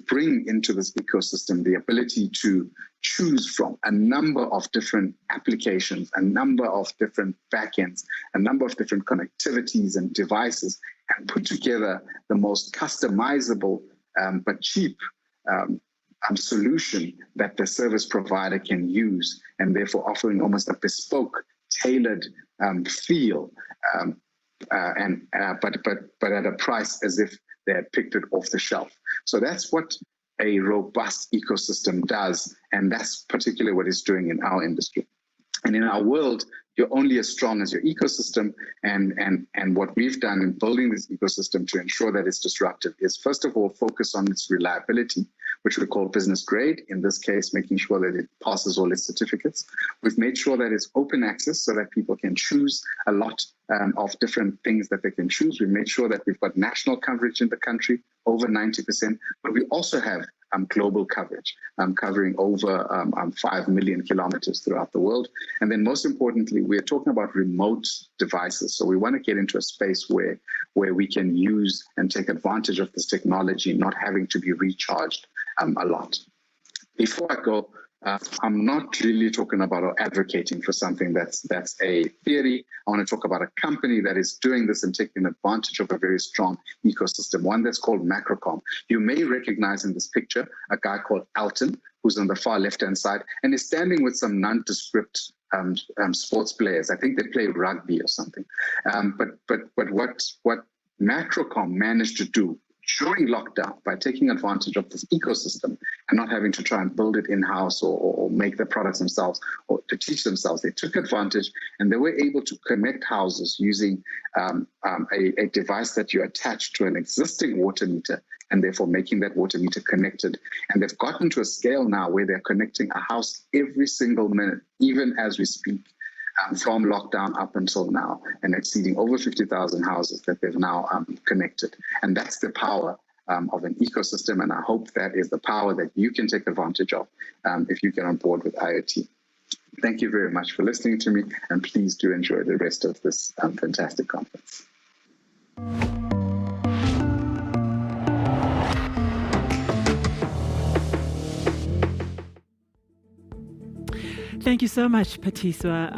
bring into this ecosystem the ability to choose from a number of different applications, a number of different backends, a number of different connectivities and devices, and put together the most customizable but cheap solution that the service provider can use, and therefore offering almost a bespoke, tailored feel, but at a price as if they had picked it off the shelf. So that's what a robust ecosystem does, and that's particularly what it's doing in our industry. And in our world, you're only as strong as your ecosystem, and what we've done in building this ecosystem to ensure that it's disruptive is, first of all, focus on its reliability, which we call business grade, in this case, making sure that it passes all its certificates. We've made sure that it's open access so that people can choose a lot of different things that they can choose. We've made sure that we've got national coverage in the country, over 90%, but we also have global coverage, covering over 5 million kilometers throughout the world. And then most importantly, we're talking about remote devices. So we want to get into a space where we can use and take advantage of this technology, not having to be recharged a lot. Before I go, I'm not really talking about or advocating for something that's a theory. I want to talk about a company that is doing this and taking advantage of a very strong ecosystem, one that's called Macrocom. You may recognize in this picture a guy called Alton, who's on the far left-hand side, and is standing with some nondescript sports players. I think they play rugby or something. But what Macrocom managed to do during lockdown, by taking advantage of this ecosystem and not having to try and build it in-house or make the products themselves or to teach themselves, they took advantage and they were able to connect houses using a device that you attach to an existing water meter, and therefore making that water meter connected. And they've gotten to a scale now where they're connecting a house every single minute, even as we speak. From lockdown up until now, and exceeding over 50,000 houses that they've now connected. And that's the power of an ecosystem, and I hope that is the power that you can take advantage of if you get on board with IoT. Thank you very much for listening to me, and please do enjoy the rest of this fantastic conference. Thank you so much, Patiswa.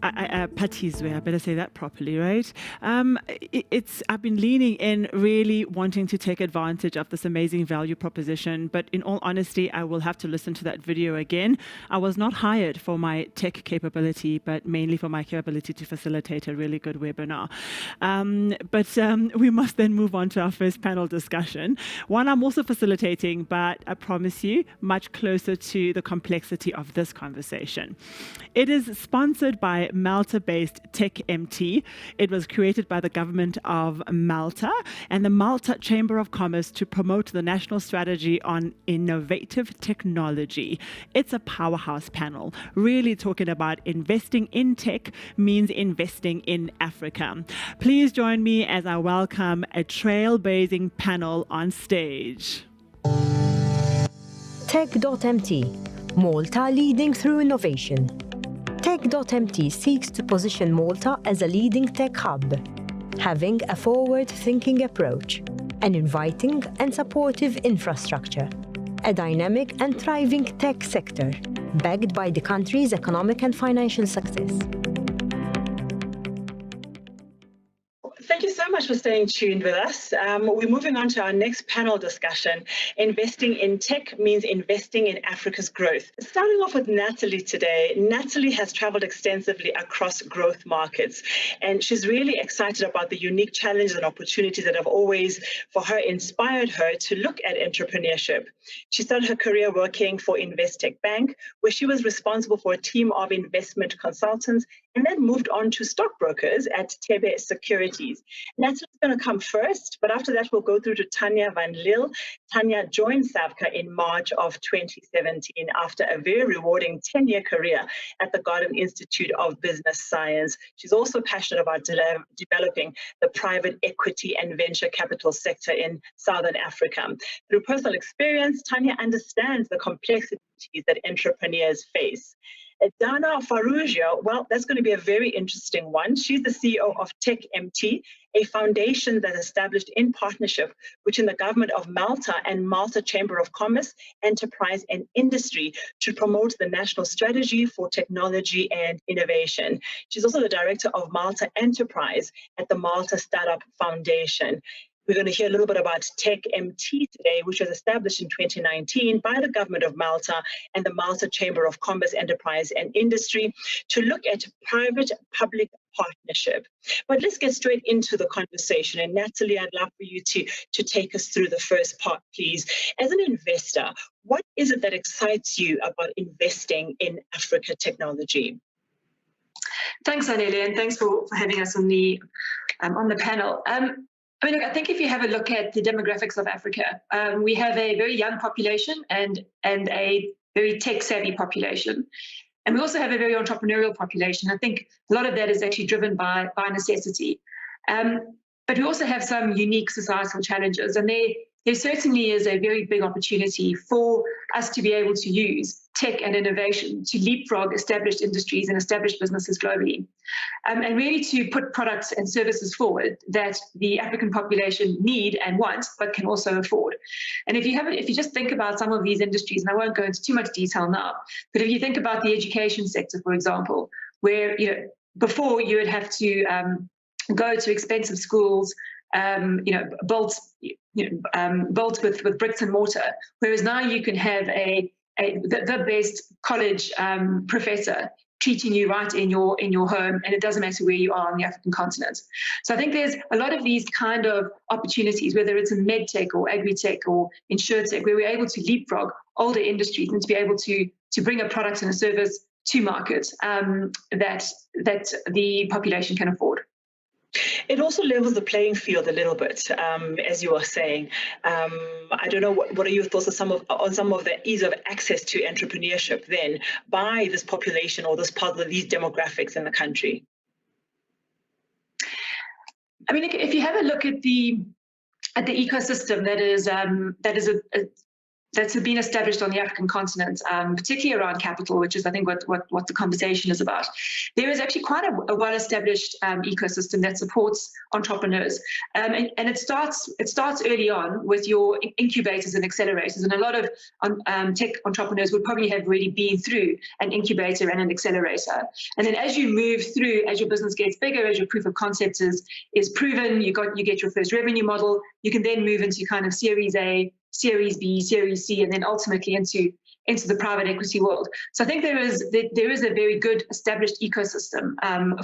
Patiswa, I better say that properly, right? I've been leaning in, really wanting to take advantage of this amazing value proposition, but in all honesty, I will have to listen to that video again. I was not hired for my tech capability, but mainly for my capability to facilitate a really good webinar. But we must then move on to our first panel discussion. One I'm also facilitating, but I promise you, much closer to the complexity of this conversation. It is sponsored by Malta-based TechMT. It was created by the government of Malta and the Malta Chamber of Commerce to promote the national strategy on innovative technology. It's a powerhouse panel, really talking about investing in tech means investing in Africa. Please join me as I welcome a trailblazing panel on stage. Tech.mt, Malta leading through innovation. Tech.mt seeks to position Malta as a leading tech hub, having a forward-thinking approach, an inviting and supportive infrastructure, a dynamic and thriving tech sector, backed by the country's economic and financial success. Thank you so much for staying tuned with us. We're moving on to our next panel discussion. Investing in tech means investing in Africa's growth. Starting off with Natalie today. Natalie has traveled extensively across growth markets, and she's really excited about the unique challenges and opportunities that have always, for her, inspired her to look at entrepreneurship. She started her career working for Investec Bank, where she was responsible for a team of investment consultants and then moved on to stockbrokers at Tebe Securities. Natalie's going to come first, but after that, we'll go through to Tanya van Lille. Tanya joined SAVCA in March of 2017 after a very rewarding 10-year career at the Garden Institute of Business Science. She's also passionate about developing the private equity and venture capital sector in Southern Africa. Through personal experience, Tanya understands the complexities that entrepreneurs face. Dana Farrugia, well, that's going to be a very interesting one. She's the CEO of TechMT, a foundation that established in partnership between the government of Malta and Malta Chamber of Commerce, Enterprise and Industry to promote the national strategy for technology and innovation. She's also the director of Malta Enterprise at the Malta Startup Foundation. We're going to hear a little bit about TechMT today, which was established in 2019 by the government of Malta and the Malta Chamber of Commerce, Enterprise and Industry to look at private-public partnership. But let's get straight into the conversation. And Natalie, I'd love for you to take us through the first part, please. As an investor, what is it that excites you about investing in Africa technology? Thanks, Anele, and thanks for having us on the panel. I mean, look, I think if you have a look at the demographics of Africa, we have a very young population and a very tech-savvy population. And we also have a very entrepreneurial population. I think a lot of that is actually driven by necessity. But we also have some unique societal challenges, and there certainly is a very big opportunity for us to be able to use tech and innovation to leapfrog established industries and established businesses globally, and really to put products and services forward that the African population need and want, but can also afford. And if you just think about some of these industries, and I won't go into too much detail now, but if you think about the education sector, for example, where before you would have to go to expensive schools, built with bricks and mortar, whereas now you can have the best college professor teaching you right in your home, and it doesn't matter where you are on the African continent. So I think there's a lot of these kind of opportunities, whether it's in medtech or agri-tech or insurtech, where we're able to leapfrog older industries and to be able to bring a product and a service to market that the population can afford. It also levels the playing field a little bit, as you are saying. I don't know, what are your thoughts on some of the ease of access to entrepreneurship then by this population or this part of these demographics in the country? I mean, if you have a look at the ecosystem that's been established on the African continent, particularly around capital, which is, I think, what the conversation is about. There is actually quite a well-established ecosystem that supports entrepreneurs, and it starts early on with your incubators and accelerators. And a lot of tech entrepreneurs would probably have really been through an incubator and an accelerator. And then as you move through, as your business gets bigger, as your proof of concept is proven, you get your first revenue model, you can then move into kind of Series A, Series B, Series C, and then ultimately into the private equity world. So I think there is a very good established ecosystem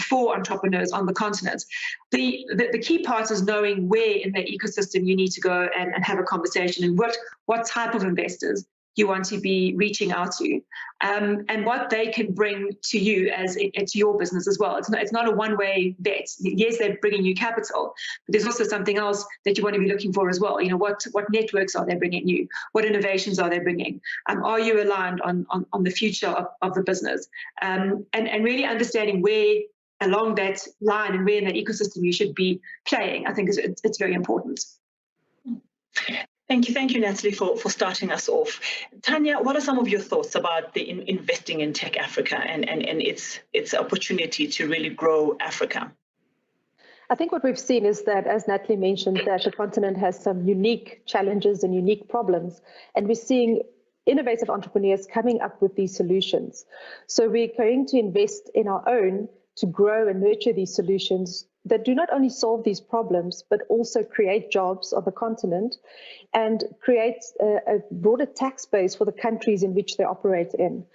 for entrepreneurs on the continent. The key part is knowing where in the ecosystem you need to go and have a conversation, and what type of investors you want to be reaching out to, and what they can bring to you as it's your business as well. It's not a one-way bet. Yes, they're bringing you capital, but there's also something else that you want to be looking for as well. What networks are they bringing you? What innovations are they bringing? Are you aligned on the future of the business? And really understanding where along that line and where in that ecosystem you should be playing, I think it's very important. Thank you, Natalie, for starting us off. Tanya, what are some of your thoughts about the investing in Tech Africa and its opportunity to really grow Africa? I think what we've seen is that, as Natalie mentioned, that the continent has some unique challenges and unique problems, and we're seeing innovative entrepreneurs coming up with these solutions. So we're going to invest in our own to grow and nurture these solutions that do not only solve these problems, but also create jobs on the continent and create a broader tax base for the countries in which they operate in.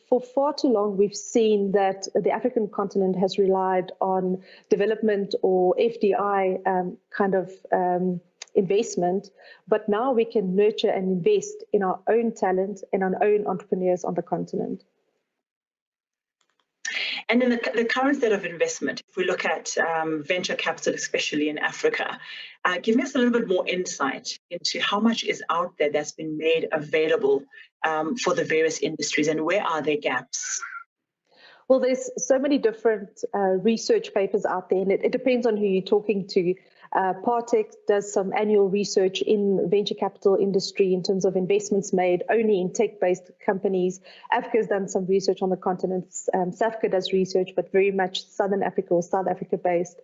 For far too long, we've seen that the African continent has relied on development or FDI investment, but now we can nurture and invest in our own talent and our own entrepreneurs on the continent. And in the current state of investment, if we look at venture capital, especially in Africa, give us a little bit more insight into how much is out there that's been made available for the various industries, and where are there gaps? Well, there's so many different research papers out there, and it depends on who you're talking to. Partech does some annual research in venture capital industry in terms of investments made only in tech-based companies. Africa has done some research on the continent. SAFCA does research, but very much Southern Africa or South Africa based.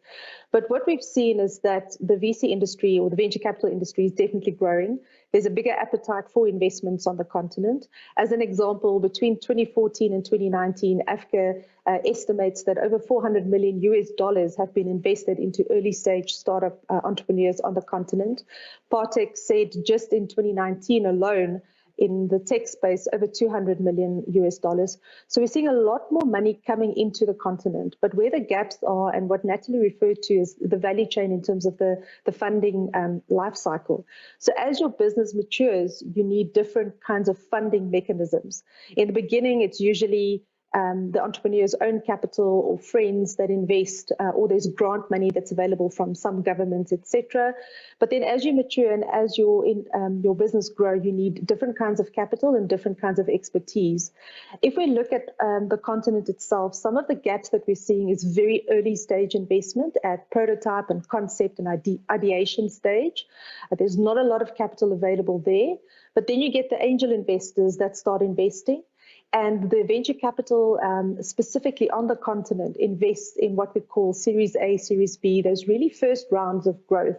But what we've seen is that the VC industry or the venture capital industry is definitely growing. There's a bigger appetite for investments on the continent. As an example, between 2014 and 2019, Africa estimates that over $400 million have been invested into early stage startup entrepreneurs on the continent. Partech said just in 2019 alone, in the tech space, over $200 million. So we're seeing a lot more money coming into the continent. But where the gaps are, and what Natalie referred to, is the value chain in terms of the funding life cycle. So as your business matures, you need different kinds of funding mechanisms. In the beginning, it's usually the entrepreneur's own capital or friends that invest, or there's grant money that's available from some governments, etc. But then as you mature and as your business grow, you need different kinds of capital and different kinds of expertise. If we look at the continent itself, some of the gaps that we're seeing is very early stage investment at prototype and concept and ideation stage. There's not a lot of capital available there, but then you get the angel investors that start investing. And the venture capital, specifically on the continent, invests in what we call Series A, Series B, those really first rounds of growth.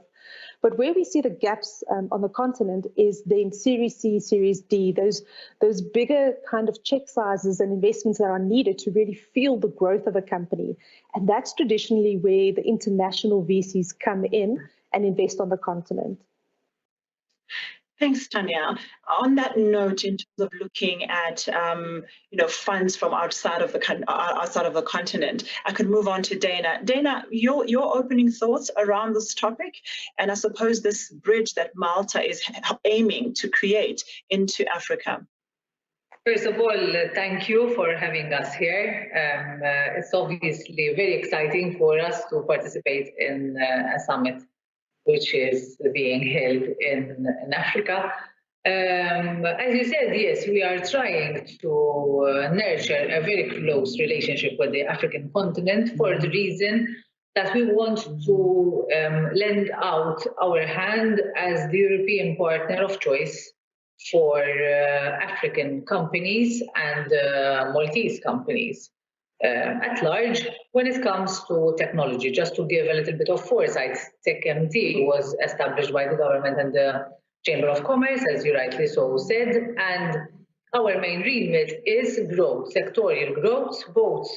But where we see the gaps on the continent is then Series C, Series D, those bigger kind of check sizes and investments that are needed to really fuel the growth of a company. And that's traditionally where the international VCs come in and invest on the continent. Thanks, Tanya. On that note, in terms of looking at funds from outside of the continent, I could move on to Dana. Dana, your opening thoughts around this topic, and I suppose this bridge that Malta is aiming to create into Africa. First of all, thank you for having us here. It's obviously very exciting for us to participate in a summit which is being held in Africa. As you said, yes, we are trying to nurture a very close relationship with the African continent for the reason that we want to lend out our hand as the European partner of choice for African companies and Maltese companies. At large, when it comes to technology, just to give a little bit of foresight, TechMT was established by the government and the Chamber of Commerce, as you rightly so said, and our main remit is growth, sectorial growth, both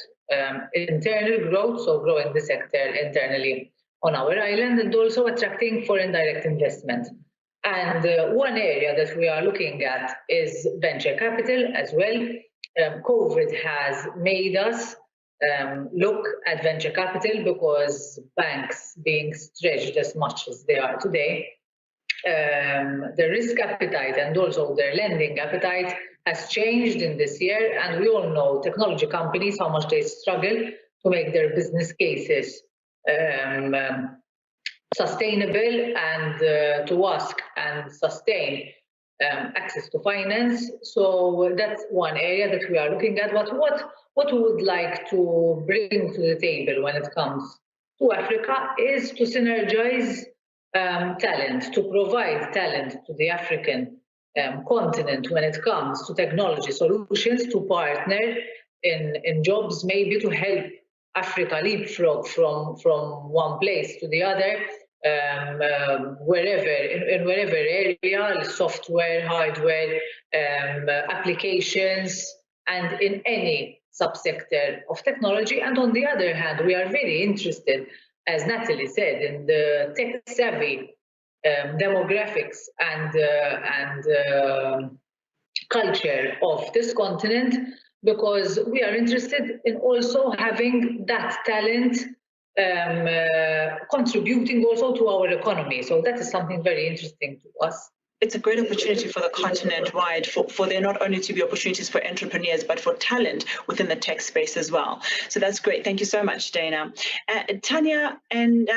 internal growth, so growing the sector internally on our island, and also attracting foreign direct investment. And one area that we are looking at is venture capital as well. COVID has made us look at venture capital because banks being stretched as much as they are today, the risk appetite and also their lending appetite has changed in this year, and we all know technology companies, how much they struggle to make their business cases sustainable and to ask and sustain access to finance. So that's one area that we are looking at. But what we would like to bring to the table when it comes to Africa is to synergize talent, to provide talent to the African continent when it comes to technology solutions, to partner in jobs, maybe to help Africa leapfrog from one place to the other, wherever area, software, hardware, applications, and in any subsector of technology. And on the other hand, we are very interested, as Natalie said, in the tech-savvy demographics and culture of this continent, because we are interested in also having that talent contributing also to our economy. So that is something very interesting to us. it's a great opportunity for the continent-wide for there not only to be opportunities for entrepreneurs, but for talent within the tech space as well. So that's great. Thank you so much, Dana. Tanya, and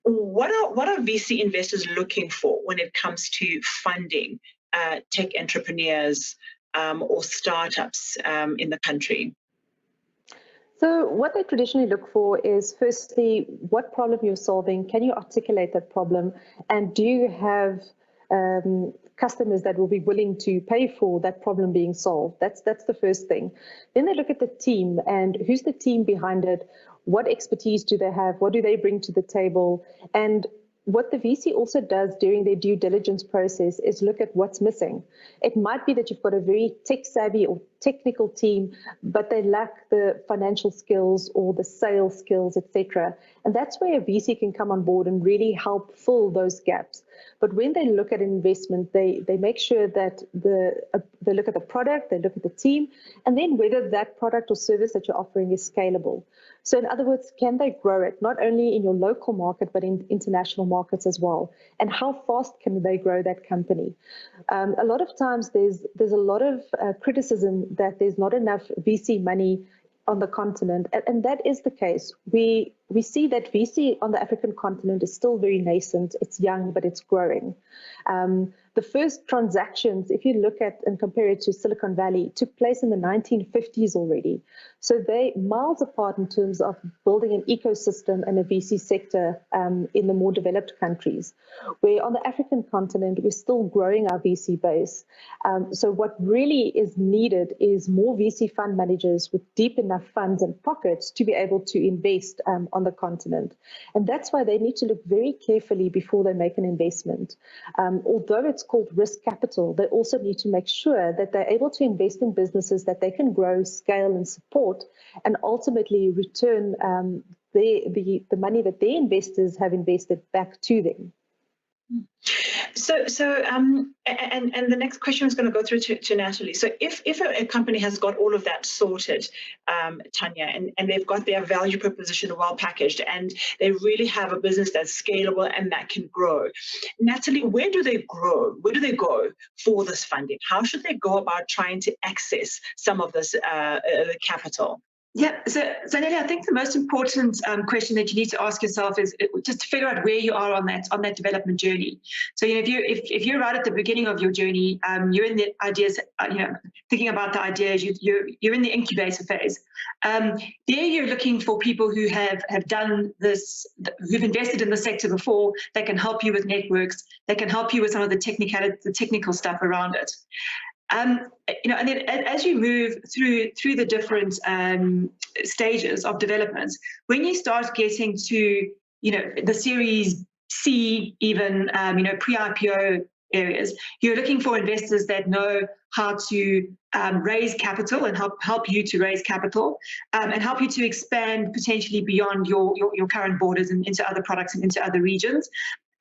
what are VC investors looking for when it comes to funding tech entrepreneurs or startups in the country? So what they traditionally look for is, firstly, what problem you're solving, can you articulate that problem, and do you have customers that will be willing to pay for that problem being solved? That's the first thing. Then they look at the team and who's the team behind it, what expertise do they have, what do they bring to the table, and what the VC also does during their due diligence process is look at what's missing. It might be that you've got a very tech-savvy or technical team, but they lack the financial skills or the sales skills, etc. And that's where a VC can come on board and really help fill those gaps. But when they look at investment, they make sure that they look at the product, they look at the team, and then whether that product or service that you're offering is scalable. So in other words, can they grow it, not only in your local market, but in international markets as well? And how fast can they grow that company? A lot of times there's a lot of criticism that there's not enough VC money on the continent, and that is the case. We see that VC on the African continent is still very nascent. It's young, but it's growing. The first transactions, if you look at and compare it to Silicon Valley, took place in the 1950s already. So they're miles apart in terms of building an ecosystem and a VC sector in the more developed countries. Where on the African continent, we're still growing our VC base. So what really is needed is more VC fund managers with deep enough funds and pockets to be able to invest on the continent. And that's why they need to look very carefully before they make an investment. Although it's called risk capital, they also need to make sure that they're able to invest in businesses that they can grow, scale, and support, and ultimately return the money that their investors have invested back to them. So and the next question is going to go through to Natalie. So if a company has got all of that sorted, Tanya, and they've got their value proposition well packaged, and they really have a business that's scalable and that can grow, Natalie, where do they grow? Where do they go for this funding? How should they go about trying to access some of this capital? Yeah, so Nelly, I think the most important question that you need to ask yourself is just to figure out where you are on that development journey. So if you're right at the beginning of your journey, you're in the ideas, thinking about the ideas, you're in the incubator phase. There you're looking for people who have done this, who've invested in the sector before. They can help you with networks. They can help you with some of the technical stuff around it. And then as you move through the different stages of development, when you start getting to the Series C, even pre-IPO areas, you're looking for investors that know how to raise capital and help you to raise capital and help you to expand potentially beyond your current borders and into other products and into other regions.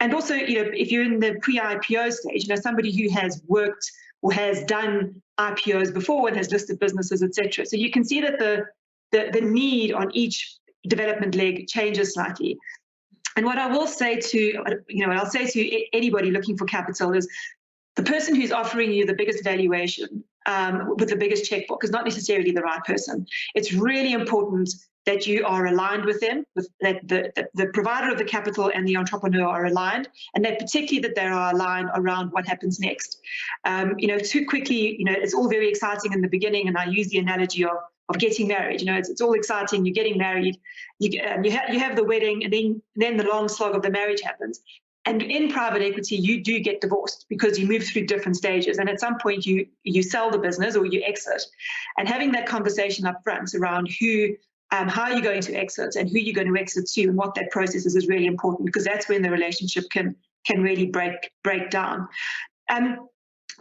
And also, if you're in the pre-IPO stage, somebody who has worked or has done IPOs before and has listed businesses, etc. So you can see that the need on each development leg changes slightly. And what I will say to anybody looking for capital is the person who's offering you the biggest valuation with the biggest checkbook is not necessarily the right person. It's really important that you are aligned with them, that the provider of the capital and the entrepreneur are aligned, and that particularly that they are aligned around what happens next. Too quickly, it's all very exciting in the beginning, and I use the analogy of getting married. It's all exciting. You're getting married, you have the wedding, and then the long slog of the marriage happens. And in private equity, you do get divorced because you move through different stages, and at some point you sell the business or you exit. And having that conversation up front around how you're going to exit and who you're going to exit to and what that process is really important, because that's when the relationship can really break down.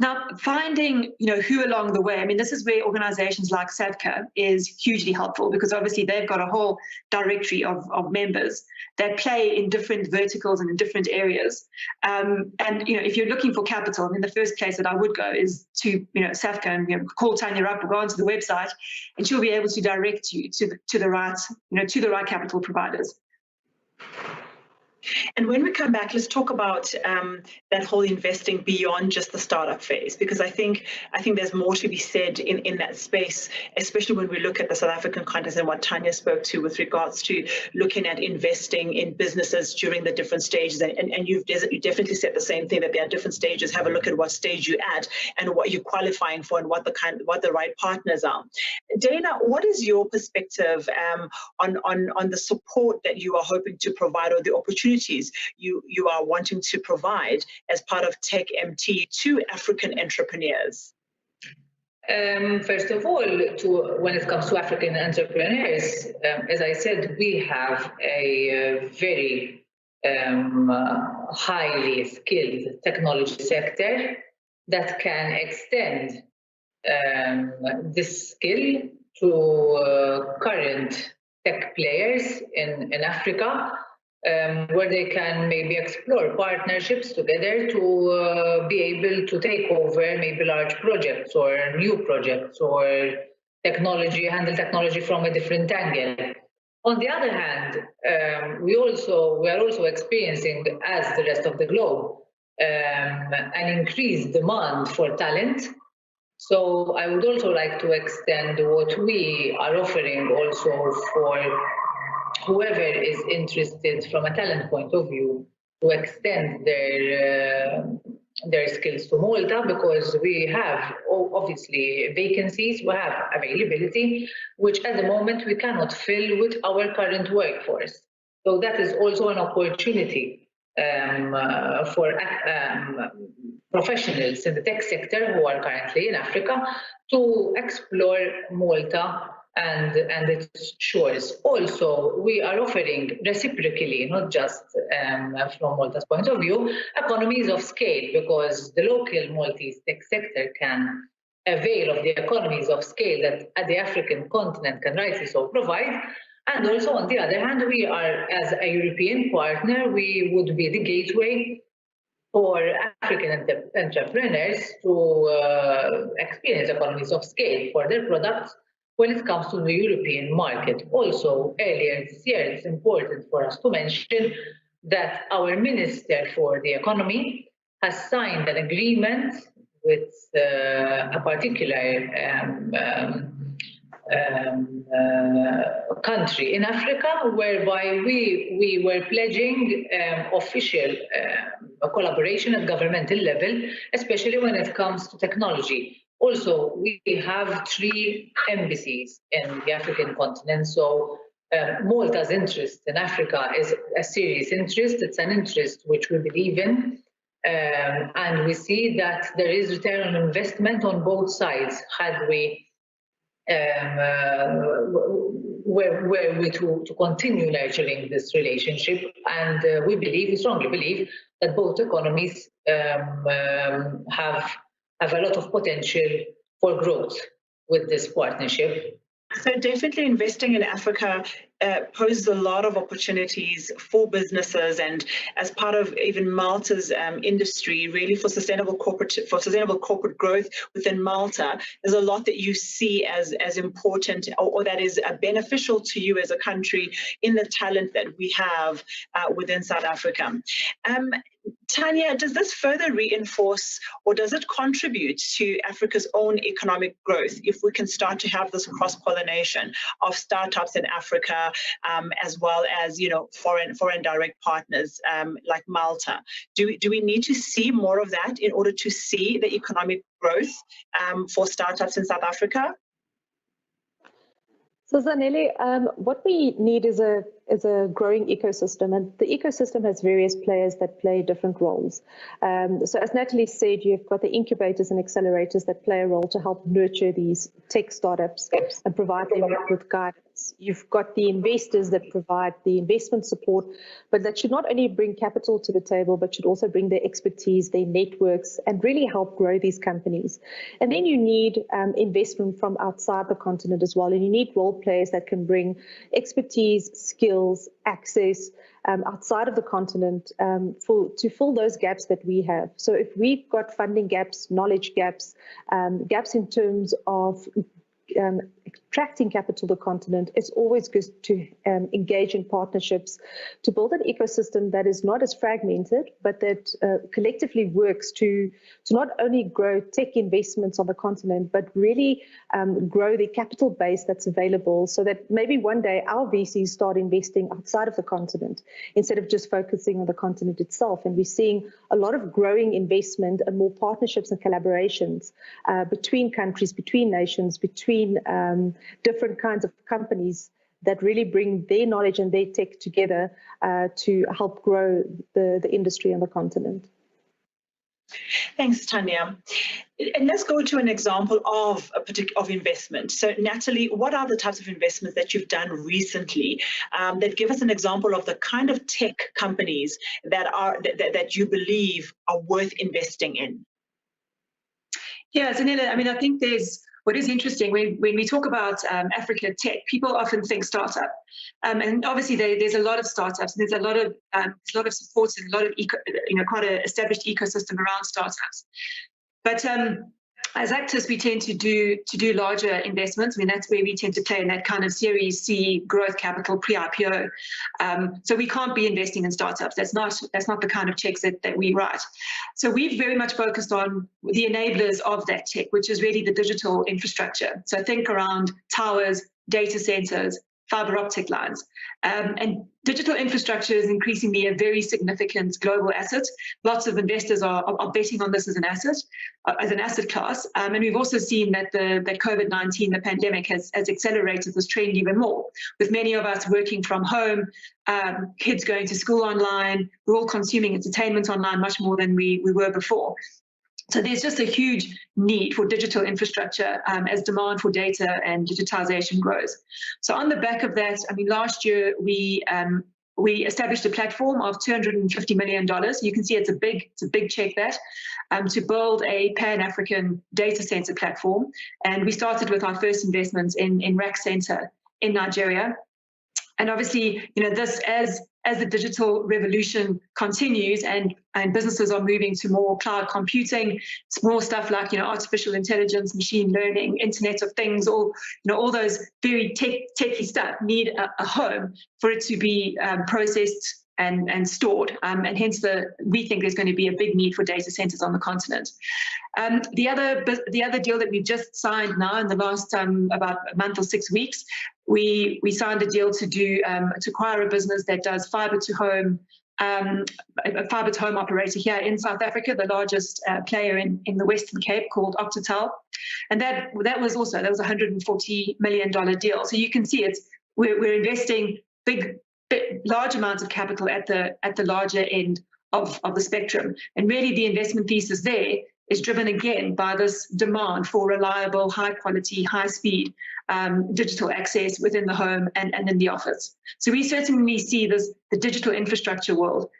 Now, finding who along the way, this is where organizations like SAVCA is hugely helpful, because obviously they've got a whole directory of members that play in different verticals and in different areas. And if you're looking for capital, the first place that I would go is to SAVCA and call Tanya up or go onto the website, and she'll be able to direct you to the right capital providers. And when we come back, let's talk about that whole investing beyond just the startup phase, because I think there's more to be said in that space, especially when we look at the South African context and what Tanya spoke to with regards to looking at investing in businesses during the different stages. And you definitely said the same thing, that there are different stages. Have a look at what stage you're at and what you're qualifying for and what the right partners are. Dana, what is your perspective on the support that you are hoping to provide, or the opportunities you are wanting to provide as part of Tech MT to African entrepreneurs? First of all, when it comes to African entrepreneurs, as I said, we have a very highly skilled technology sector that can extend this skill to current tech players in Africa, where they can maybe explore partnerships together to be able to take over maybe large projects or new projects, or handle technology from a different angle. On the other hand, we are also experiencing, as the rest of the globe, an increased demand for talent. So I would also like to extend what we are offering also for whoever is interested from a talent point of view to extend their skills to Malta, because we have obviously vacancies, we have availability, which at the moment we cannot fill with our current workforce. So that is also an opportunity for professionals in the tech sector who are currently in Africa to explore Malta and its shores. Also, we are offering reciprocally, not just from Malta's point of view, economies of scale, because the local Maltese tech sector can avail of the economies of scale that the African continent can rightly so provide. And also, on the other hand, we are, as a European partner, we would be the gateway for African entrepreneurs to experience economies of scale for their products when it comes to the European market. Also, earlier this year, it's important for us to mention that our Minister for the Economy has signed an agreement with a particular country in Africa, whereby we were pledging official collaboration at governmental level, especially when it comes to technology. Also, we have 3 embassies in the African continent, so Malta's interest in Africa is a serious interest. It's an interest which we believe in, and we see that there is return on investment on both sides. Had we were we to continue nurturing this relationship, and we strongly believe that both economies have a lot of potential for growth with this partnership. So definitely investing in Africa poses a lot of opportunities for businesses, and as part of even Malta's industry, really for sustainable corporate growth within Malta, there's a lot that you see as important, or that is beneficial to you as a country in the talent that we have within South Africa. Tanya, does this further reinforce, or does it contribute to Africa's own economic growth if we can start to have this cross-pollination of startups in Africa, as well as foreign direct partners like Malta? Do we need to see more of that in order to see the economic growth for startups in South Africa? So Zanele, what we need is a growing ecosystem, and the ecosystem has various players that play different roles. So as Natalie said, you've got the incubators and accelerators that play a role to help nurture these tech startups and provide them with guidance. You've got the investors that provide the investment support, but that should not only bring capital to the table, but should also bring their expertise, their networks, and really help grow these companies. And then you need investment from outside the continent as well, and you need role players that can bring expertise, skills, access outside of the continent to fill those gaps that we have. So if we've got funding gaps, knowledge gaps, gaps in terms of attracting capital to the continent, it's always good to engage in partnerships to build an ecosystem that is not as fragmented, but that collectively works to not only grow tech investments on the continent, but really grow the capital base that's available, so that maybe one day our VCs start investing outside of the continent instead of just focusing on the continent itself. And we're seeing a lot of growing investment and more partnerships and collaborations between countries, between nations, between different kinds of companies that really bring their knowledge and their tech together to help grow the industry on the continent. Thanks, Tanya. And let's go to an example of investment. So, Natalie, what are the types of investments that you've done recently that give us an example of the kind of tech companies that you believe are worth investing in? Yeah, Zanele, I mean, I think what is interesting when we talk about Africa tech, people often think startup, and obviously there's a lot of startups. There's a lot of support and a lot of quite an established ecosystem around startups. But as actors, we tend to do larger investments. I mean, that's where we tend to play in that kind of Series C growth capital pre-IPO. So we can't be investing in startups. That's not the kind of checks that we write. So we've very much focused on the enablers of that tech, which is really the digital infrastructure. So think around towers, data centers, fiber optic lines. And digital infrastructure is increasingly a very significant global asset. Lots of investors are betting on this as an asset class. And we've also seen that that COVID-19, the pandemic, has accelerated this trend even more, with many of us working from home, kids going to school online. We're all consuming entertainment online much more than we were before. So there's just a huge need for digital infrastructure as demand for data and digitization grows. So on the back of that, I mean, last year we established a platform of $250 million. You can see it's a big check that to build a Pan-African data center platform. And we started with our first investments in Rack Center in Nigeria. And obviously, this as the digital revolution continues and businesses are moving to more cloud computing, it's more stuff like artificial intelligence, machine learning, Internet of Things, all those very techy stuff need a home for it to be processed and stored, and hence we think there's going to be a big need for data centers on the continent. The other deal that we've just signed now in the last about a month or 6 weeks, we signed a deal to acquire a business that does fiber to home operator here in South Africa, the largest player in the Western Cape, called Optitel, and that was a $140 million deal. So you can see we're investing large amounts of capital at the larger end of the spectrum, and really the investment thesis there is driven again by this demand for reliable, high quality, high speed digital access within the home and in the office. So we certainly see the digital infrastructure world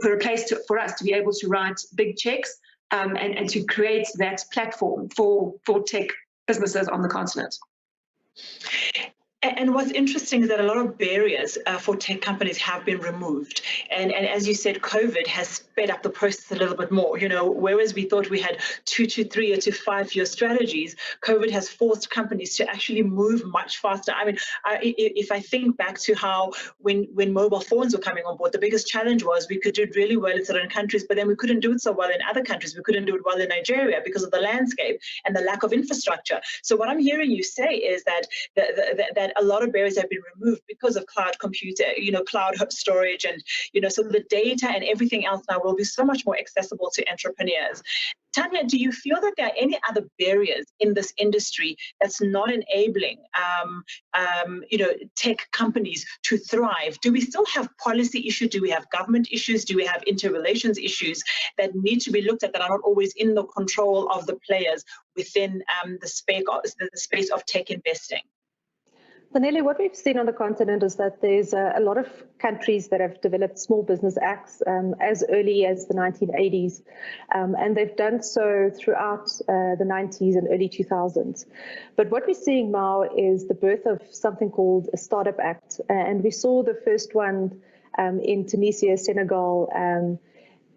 for a place for us to be able to write big checks and to create that platform for tech businesses on the continent. And what's interesting is that a lot of barriers for tech companies have been removed. And as you said, COVID has sped up the process a little bit more. Whereas we thought we had 2 to 3 to 5 year strategies, COVID has forced companies to actually move much faster. I mean, if I think back to how when mobile phones were coming on board, the biggest challenge was we could do it really well in certain countries, but then we couldn't do it so well in other countries. We couldn't do it well in Nigeria because of the landscape and the lack of infrastructure. So what I'm hearing you say is that that a lot of barriers have been removed because of cloud computer, cloud storage, and so the data and everything else now will be so much more accessible to entrepreneurs. Tanya, do you feel that there are any other barriers in this industry that's not enabling, tech companies to thrive? Do we still have policy issues? Do we have government issues? Do we have interrelations issues that need to be looked at that are not always in the control of the players within the space of tech investing? Zanele, what we've seen on the continent is that there's a lot of countries that have developed small business acts as early as the 1980s, and they've done so throughout the 90s and early 2000s. But what we're seeing now is the birth of something called a Startup Act, and we saw the first one in Tunisia, Senegal,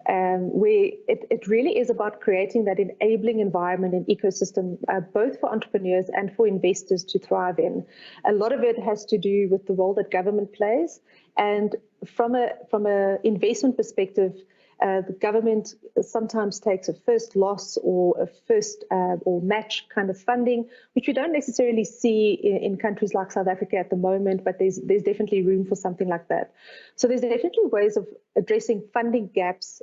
where it really is about creating that enabling environment and ecosystem, both for entrepreneurs and for investors to thrive in. A lot of it has to do with the role that government plays. And from a investment perspective, the government sometimes takes a first loss or a first or match kind of funding, which we don't necessarily see in countries like South Africa at the moment, but there's definitely room for something like that. So there's definitely ways of addressing funding gaps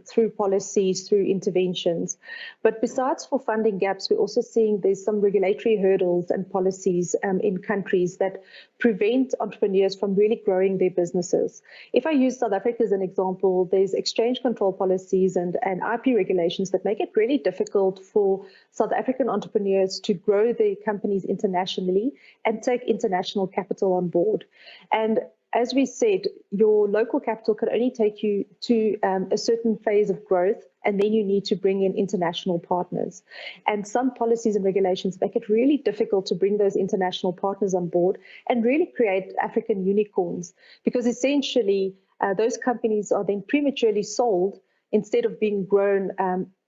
through policies, through interventions. But besides for funding gaps, we're also seeing there's some regulatory hurdles and policies in countries that prevent entrepreneurs from really growing their businesses. If I use South Africa as an example, there's exchange control policies and IP regulations that make it really difficult for South African entrepreneurs to grow their companies internationally and take international capital on board. And as we said, your local capital can only take you to a certain phase of growth, and then you need to bring in international partners. And some policies and regulations make it really difficult to bring those international partners on board and really create African unicorns, because essentially those companies are then prematurely sold instead of being grown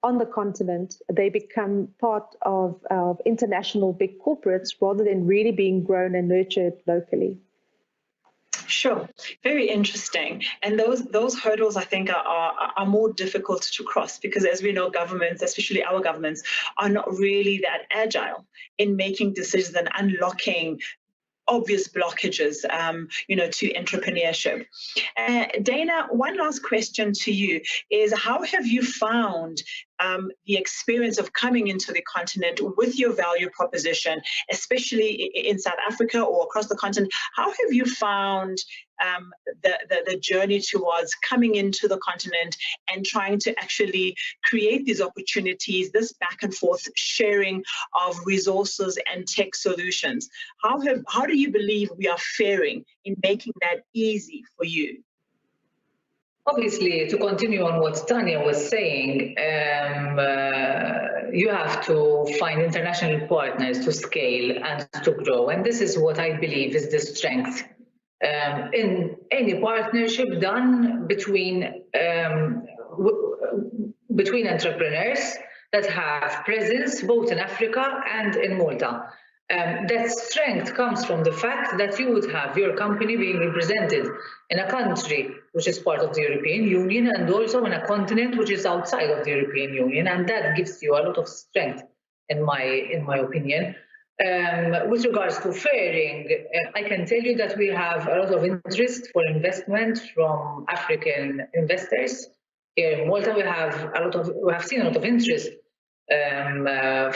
on the continent. They become part of international big corporates rather than really being grown and nurtured locally. Sure, very interesting. And those hurdles, I think, are more difficult to cross because, as we know, governments, especially our governments, are not really that agile in making decisions and unlocking obvious blockages, to entrepreneurship. Dana, one last question to you is, how have you found the experience of coming into the continent with your value proposition, especially in South Africa or across the continent? How have you found the journey towards coming into the continent and trying to actually create these opportunities, this back and forth sharing of resources and tech solutions? How do you believe we are faring in making that easy for you? Obviously, to continue on what Tanya was saying, you have to find international partners to scale and to grow. And this is what I believe is the strength in any partnership done between entrepreneurs that have presence both in Africa and in Malta. That strength comes from the fact that you would have your company being represented in a country which is part of the European Union and also in a continent which is outside of the European Union, and that gives you a lot of strength, in my opinion. With regards to faring, I can tell you that we have a lot of interest for investment from African investors. Here in Malta, we have seen a lot of interest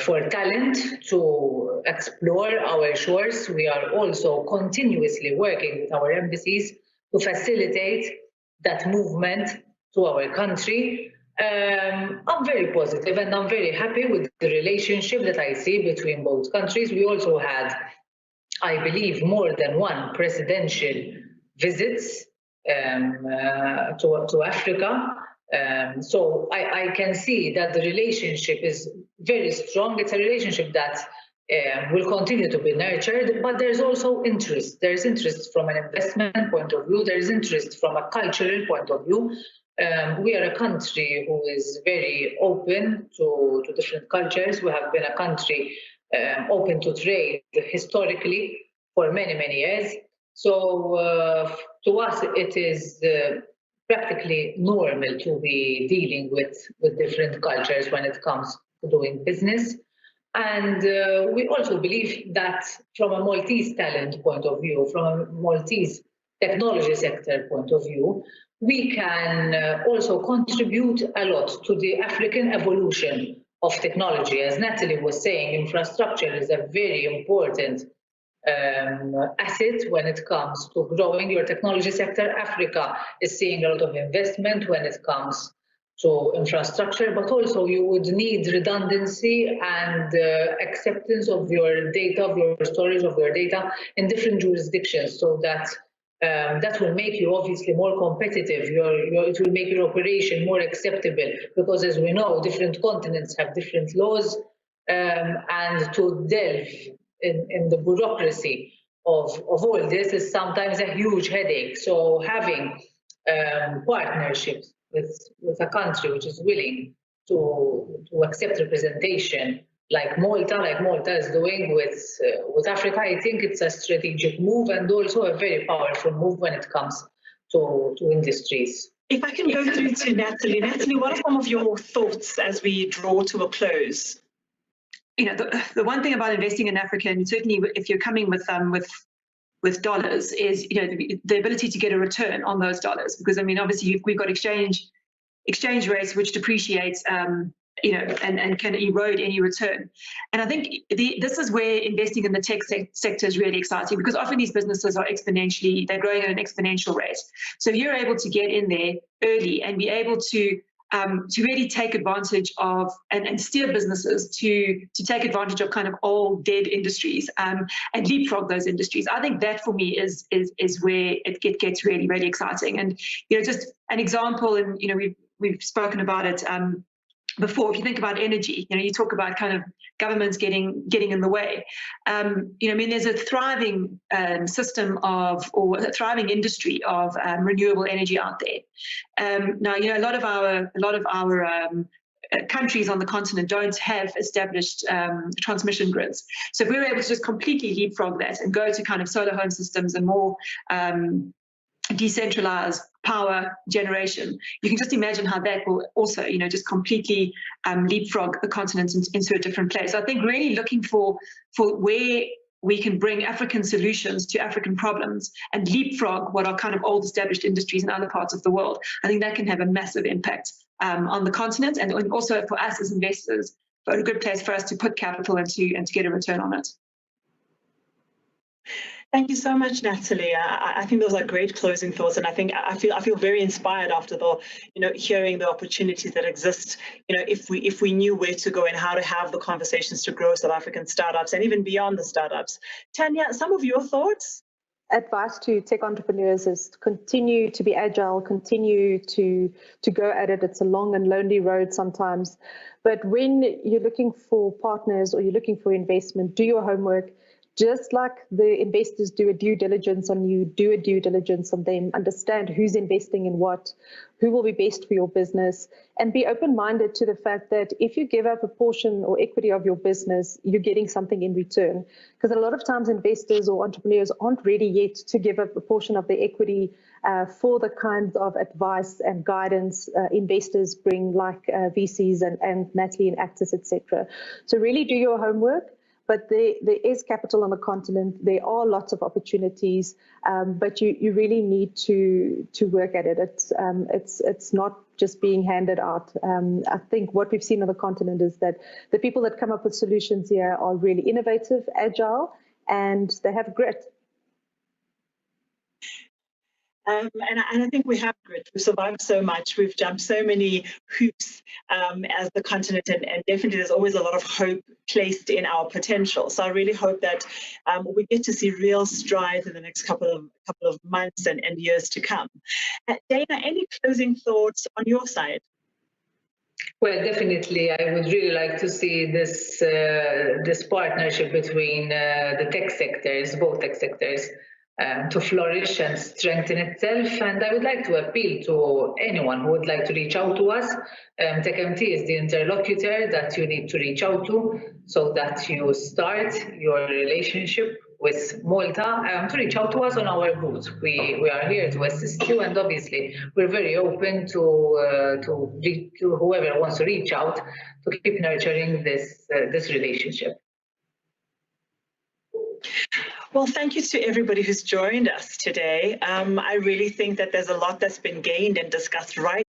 for talent to explore our shores. We are also continuously working with our embassies to facilitate that movement to our country. I'm very positive and I'm very happy with the relationship that I see between both countries. We also had, I believe, more than one presidential visits to Africa. So I can see that the relationship is very strong. It's a relationship that will continue to be nurtured, but there's also interest. There's interest from an investment point of view. There's interest from a cultural point of view. We are a country who is very open to different cultures. We have been a country open to trade historically for many, many years. So to us, it is practically normal to be dealing with different cultures when it comes to doing business. And we also believe that from a Maltese talent point of view, from a Maltese technology sector point of view, we can also contribute a lot to the African evolution of technology. As Natalie was saying, infrastructure is a very important asset when it comes to growing your technology sector. Africa is seeing a lot of investment when it comes to infrastructure, but also you would need redundancy and acceptance of your data, of your storage of your data in different jurisdictions, so that that will make you obviously more competitive. It will make your operation more acceptable, because as we know, different continents have different laws, and to delve in the bureaucracy of all this is sometimes a huge headache. So having partnerships with a country which is willing to accept representation like Malta is doing with Africa, I think it's a strategic move and also a very powerful move when it comes to industries. If I can go through to Natalie. Natalie, what are some of your thoughts as we draw to a close? You know, the one thing about investing in Africa, and certainly if you're coming with dollars, is, you know, the ability to get a return on those dollars. Because I mean, obviously we've got exchange rates which depreciates, you know, and can erode any return. And I think this is where investing in the tech sector is really exciting, because often these businesses are they're growing at an exponential rate. So if you're able to get in there early and be able to really take advantage of and steer businesses to take advantage of kind of old dead industries and leapfrog those industries, I think that for me is where it gets really, really exciting. And, you know, just an example, and, you know, we've spoken about it before. If you think about energy, you know, you talk about kind of governments getting in the way. You know, I mean, there's a thriving system or a thriving industry of renewable energy out there. Now, you know, a lot of our countries on the continent don't have established transmission grids. So if we were able to just completely leapfrog that and go to kind of solar home systems and more decentralized power generation, you can just imagine how that will also, you know, just completely leapfrog the continent into a different place. So I think really looking for where we can bring African solutions to African problems and leapfrog what are kind of old established industries in other parts of the world, I think that can have a massive impact on the continent, and also for us as investors, a good place for us to put capital and to get a return on it. Thank you so much, Natalie. I think those are great closing thoughts, and I think I feel very inspired after hearing the opportunities that exist. You know, if we knew where to go and how to have the conversations to grow South African startups and even beyond the startups. Tanya, some of your thoughts? Advice to tech entrepreneurs is continue to be agile, continue to go at it. It's a long and lonely road sometimes, but when you're looking for partners or you're looking for investment, do your homework. Just like the investors do a due diligence on you, do a due diligence on them, understand who's investing in what, who will be best for your business, and be open-minded to the fact that if you give up a portion or equity of your business, you're getting something in return. Because a lot of times investors or entrepreneurs aren't ready yet to give up a portion of their equity for the kinds of advice and guidance investors bring, like VCs and Natalie and Actis, etc. So really do your homework. But there is capital on the continent. There are lots of opportunities, but you really need to work at it. It's not just being handed out. I think what we've seen on the continent is that the people that come up with solutions here are really innovative, agile, and they have grit. And I think we have grit. We've survived so much. We've jumped so many hoops as the continent, and definitely there's always a lot of hope placed in our potential. So I really hope that we get to see real strides in the next couple of months and years to come. Dana, any closing thoughts on your side? Well, definitely, I would really like to see this partnership between the tech sectors, both tech sectors, to flourish and strengthen itself. And I would like to appeal to anyone who would like to reach out to us. TechMT is the interlocutor that you need to reach out to so that you start your relationship with Malta, to reach out to us on our booth. We are here to assist you, and obviously we're very open to whoever wants to reach out to keep nurturing this relationship. Well, thank you to everybody who's joined us today. I really think that there's a lot that's been gained and discussed right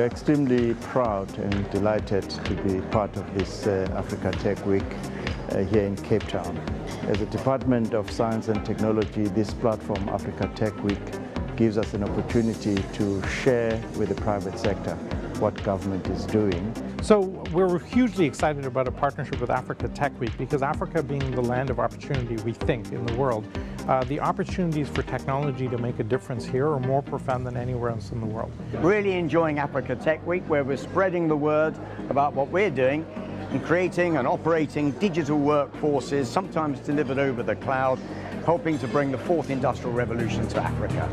are extremely proud and delighted to be part of this Africa Tech Week here in Cape Town. As a Department of Science and Technology, this platform, Africa Tech Week, gives us an opportunity to share with the private sector what government is doing. So we're hugely excited about a partnership with Africa Tech Week because Africa being the land of opportunity, we think, in the world, the opportunities for technology to make a difference here are more profound than anywhere else in the world. Really enjoying Africa Tech Week, where we're spreading the word about what we're doing and creating and operating digital workforces, sometimes delivered over the cloud, helping to bring the fourth industrial revolution to Africa.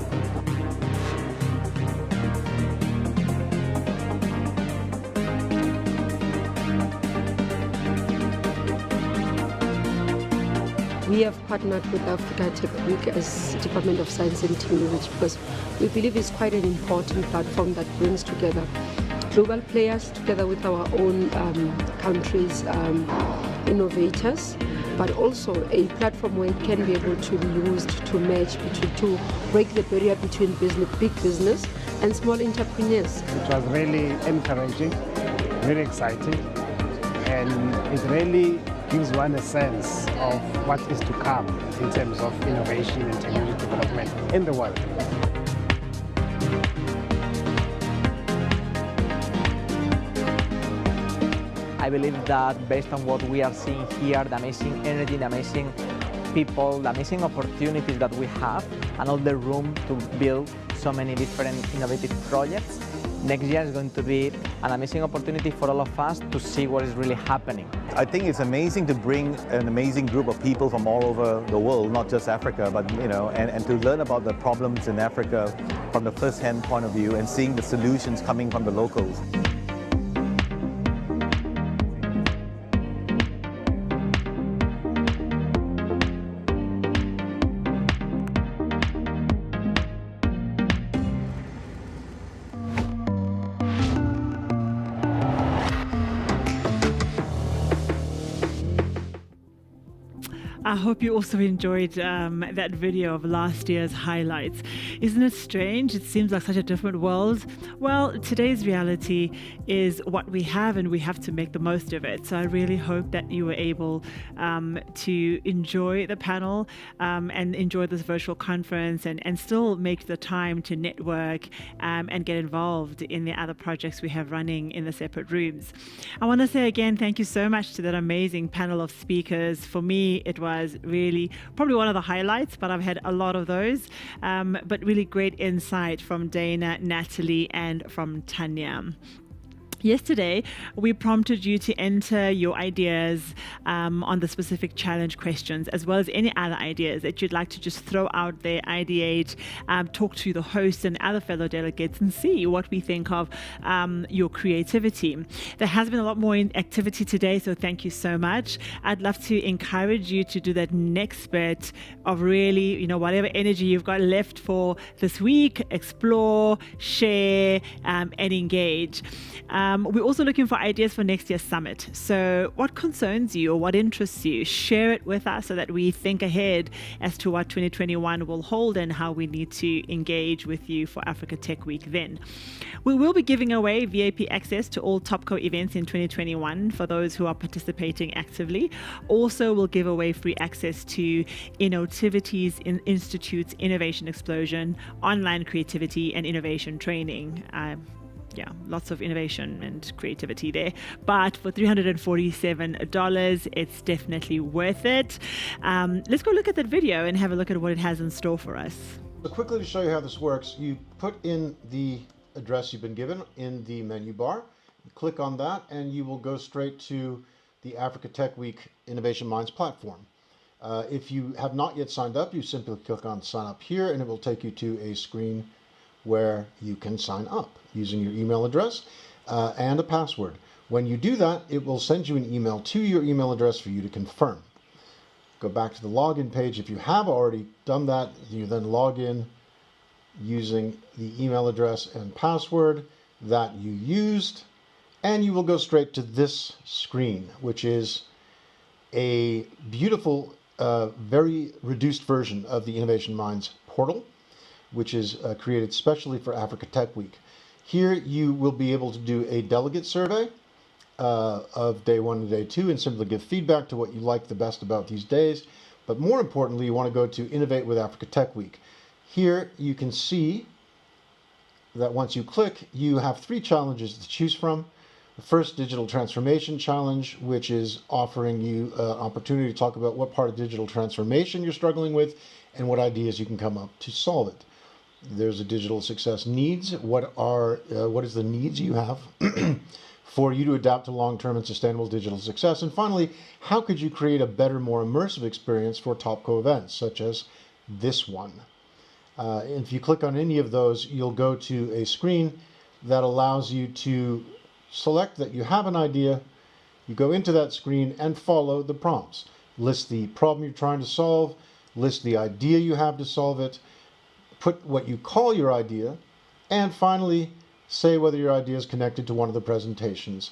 We have partnered with Africa Tech Week as Department of Science and Technology because we believe it's quite an important platform that brings together global players together with our own countries' innovators, but also a platform where it can be able to be used to match, to break the barrier between big business and small entrepreneurs. It was really encouraging, very exciting, and it really gives one a sense of what is to come in terms of innovation and technology development in the world. I believe that based on what we are seeing here, the amazing energy, the amazing people, the amazing opportunities that we have, and all the room to build so many different innovative projects, next year is going to be an amazing opportunity for all of us to see what is really happening. I think it's amazing to bring an amazing group of people from all over the world, not just Africa, but and to learn about the problems in Africa from the first-hand point of view and seeing the solutions coming from the locals. I hope you also enjoyed that video of last year's highlights. Isn't it strange? It seems like such a different world. Well, today's reality is what we have, and we have to make the most of it. So I really hope that you were able to enjoy the panel and enjoy this virtual conference and still make the time to network and get involved in the other projects we have running in the separate rooms. I want to say again, thank you so much to that amazing panel of speakers. For me, it was really probably one of the highlights, but I've had a lot of those. But really great insight from Dana, Natalie, and from Tanya. Yesterday, we prompted you to enter your ideas on the specific challenge questions, as well as any other ideas that you'd like to just throw out there, ideate, talk to the host and other fellow delegates and see what we think of your creativity. There has been a lot more activity today, so thank you so much. I'd love to encourage you to do that next bit of really, whatever energy you've got left for this week, explore, share, and engage. We're also looking for ideas for next year's summit. So what concerns you or what interests you? Share it with us so that we think ahead as to what 2021 will hold and how we need to engage with you for Africa Tech Week then. We will be giving away VIP access to all Topco events in 2021 for those who are participating actively. Also, we'll give away free access to Innotivity's Institute's Innovation Explosion, online creativity and innovation training. Lots of innovation and creativity there. But for $347, it's definitely worth it. Let's go look at that video and have a look at what it has in store for us. So quickly to show you how this works, you put in the address you've been given in the menu bar. You click on that and you will go straight to the Africa Tech Week Innovation Minds platform. If you have not yet signed up, you simply click on sign up here and it will take you to a screen where you can sign up using your email address and a password. When you do that, it will send you an email to your email address for you to confirm. Go back to the login page. If you have already done that, you then log in using the email address and password that you used, and you will go straight to this screen, which is a beautiful, very reduced version of the Innovation Minds portal, which is created specially for Africa Tech Week. Here you will be able to do a delegate survey of day 1 to day 2 and simply give feedback to what you like the best about these days. But more importantly, you want to go to Innovate with Africa Tech Week. Here you can see that once you click, you have 3 challenges to choose from. The first, Digital Transformation Challenge, which is offering you an opportunity to talk about what part of digital transformation you're struggling with and what ideas you can come up to solve it. There's a Digital Success Needs. What is the needs you have for you to adapt to long-term and sustainable digital success? And finally, how could you create a better, more immersive experience for Topco events, such as this one? And if you click on any of those, you'll go to a screen that allows you to select that you have an idea. You go into that screen and follow the prompts. List the problem you're trying to solve, list the idea you have to solve it, put what you call your idea, and finally, say whether your idea is connected to one of the presentations.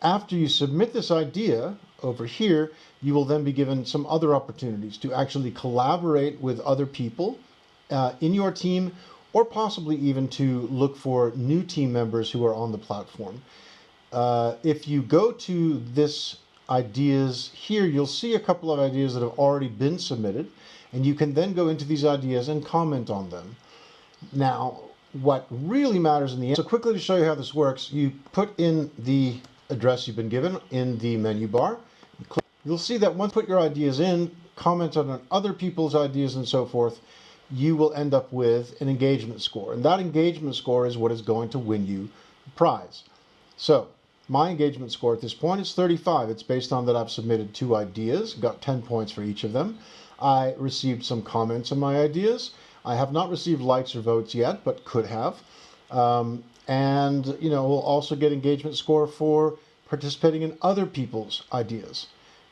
After you submit this idea over here, you will then be given some other opportunities to actually collaborate with other people in your team, or possibly even to look for new team members who are on the platform. If you go to this ideas here, you'll see a couple of ideas that have already been submitted, and you can then go into these ideas and comment on them. Now, what really matters in the end, so quickly to show you how this works, you put in the address you've been given in the menu bar. You'll see that once you put your ideas in, comment on other people's ideas and so forth, you will end up with an engagement score. And that engagement score is what is going to win you the prize. So my engagement score at this point is 35. It's based on that I've submitted 2 ideas, got 10 points for each of them. I received some comments on my ideas. I have not received likes or votes yet, but could have. And we'll also get engagement score for participating in other people's ideas.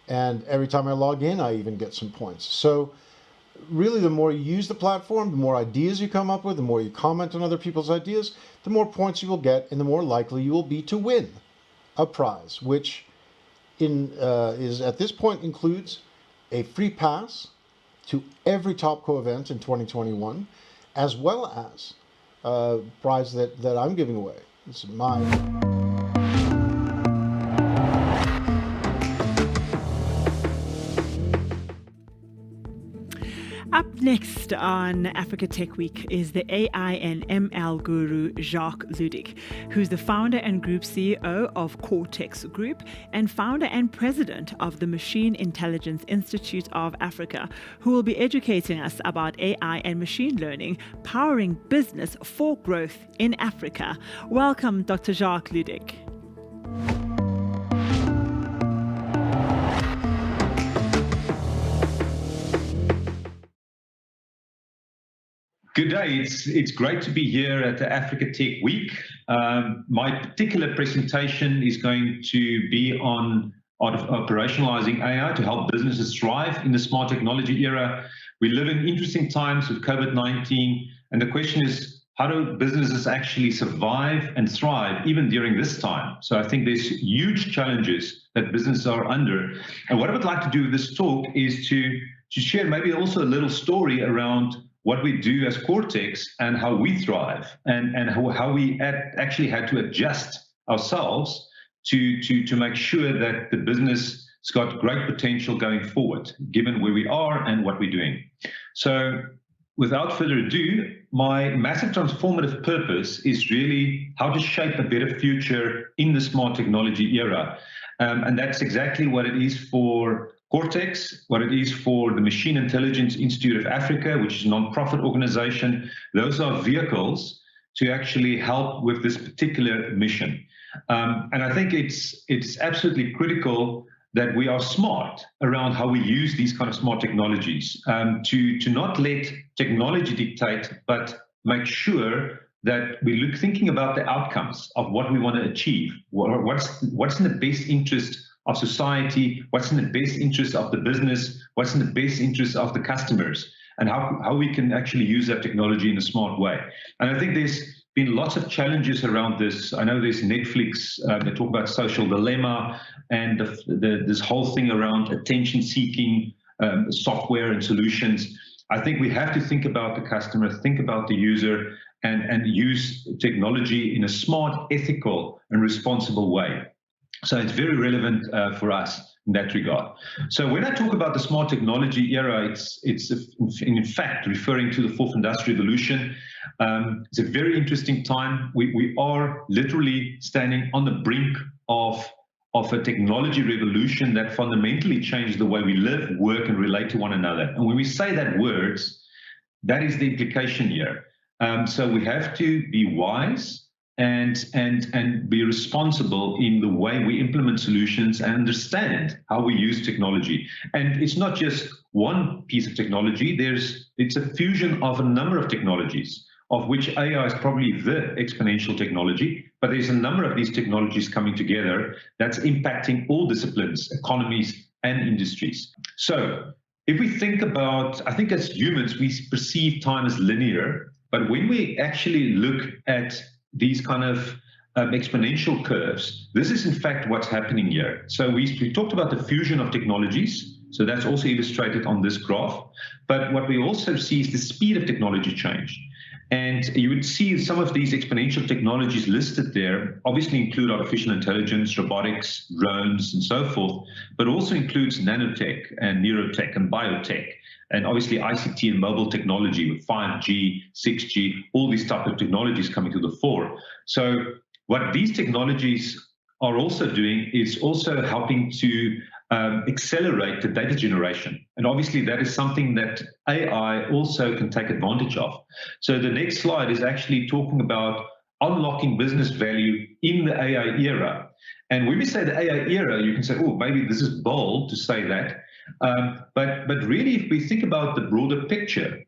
And every time I log in, I even get some points. So really, the more you use the platform, the more ideas you come up with, the more you comment on other people's ideas, the more points you will get, and the more likely you will be to win a prize, which is at this point includes a free pass to every Topco event in 2021, as well as a prize that I'm giving away. This is mine. Up next on Africa Tech Week is the AI and ML guru Jacques Ludic, who's the founder and group CEO of Cortex Group and founder and president of the Machine Intelligence Institute of Africa, who will be educating us about AI and machine learning, powering business for growth in Africa. Welcome, Dr. Jacques Ludic. Good day. It's great to be here at the Africa Tech Week. My particular presentation is going to be on operationalizing AI to help businesses thrive in the smart technology era. We live in interesting times with COVID-19, and the question is, how do businesses actually survive and thrive even during this time? So I think there's huge challenges that businesses are under. And what I would like to do with this talk is to share maybe also a little story around what we do as Cortex and how we thrive, and how we actually had to adjust ourselves to make sure that the business has got great potential going forward, given where we are and what we're doing. So without further ado, my massive transformative purpose is really how to shape a better future in the smart technology era. And that's exactly what it is for Cortex, what it is for the Machine Intelligence Institute of Africa, which is a non-profit organization. Those are vehicles to actually help with this particular mission. And I think it's absolutely critical that we are smart around how we use these kind of smart technologies, to not let technology dictate, but make sure that we thinking about the outcomes of what we want to achieve. What's in the best interest of society, what's in the best interest of the business, what's in the best interest of the customers, and how we can actually use that technology in a smart way. And I think there's been lots of challenges around this. I know there's Netflix, they talk about social dilemma, and this whole thing around attention-seeking software and solutions. I think we have to think about the customer, think about the user, and use technology in a smart, ethical, and responsible way. So it's very relevant for us in that regard. So when I talk about the smart technology era, it's in fact referring to the fourth industrial revolution. It's a very interesting time. We are literally standing on the brink of a technology revolution that fundamentally changed the way we live, work, and relate to one another. And when we say that words, that is the implication here. So we have to be wise and be responsible in the way we implement solutions and understand how we use technology. And it's not just one piece of technology. It's a fusion of a number of technologies, of which AI is probably the exponential technology, but there's a number of these technologies coming together that's impacting all disciplines, economies, and industries. So if we think about, I think as humans, we perceive time as linear, but when we actually look at these kind of exponential curves, this is in fact what's happening here. So we talked about the fusion of technologies, so that's also illustrated on this graph, but what we also see is the speed of technology change. And you would see some of these exponential technologies listed there obviously include artificial intelligence, robotics, drones, and so forth, but also includes nanotech and neurotech and biotech, and obviously ICT and mobile technology with 5G, 6G, all these type of technologies coming to the fore. So what these technologies are also doing is also helping to accelerate the data generation. And obviously that is something that AI also can take advantage of. So the next slide is actually talking about unlocking business value in the AI era. And when we say the AI era, you can say, oh, maybe this is bold to say that. But really, if we think about the broader picture,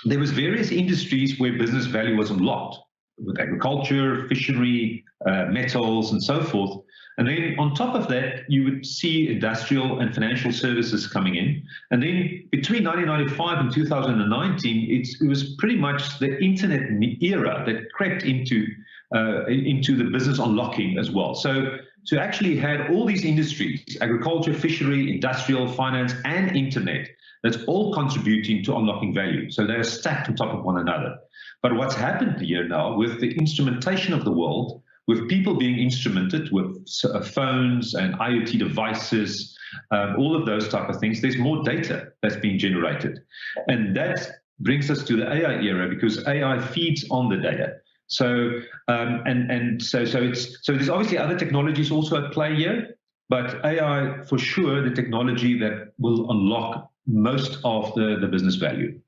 there was various industries where business value was unlocked, with agriculture, fishery, metals, and so forth. And then on top of that, you would see industrial and financial services coming in. And then between 1995 and 2019, it was pretty much the internet era that crept into the business unlocking as well. So to actually had all these industries, agriculture, fishery, industrial, finance, and internet, that's all contributing to unlocking value. So they're stacked on top of one another. But what's happened here now with the instrumentation of the world, with people being instrumented with phones and IoT devices, all of those type of things, there's more data that's being generated. And that brings us to the AI era, because AI feeds on the data. So so there's obviously other technologies also at play here, but AI for sure the technology that will unlock most of the business value.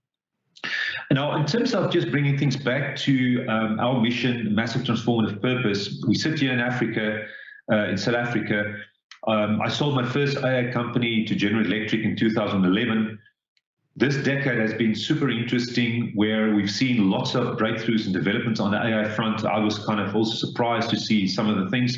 Now, in terms of just bringing things back to our mission, massive transformative purpose, we sit here in Africa, in South Africa. I sold my first AI company to General Electric in 2011. This decade has been super interesting, where we've seen lots of breakthroughs and developments on the AI front. I was kind of also surprised to see some of the things,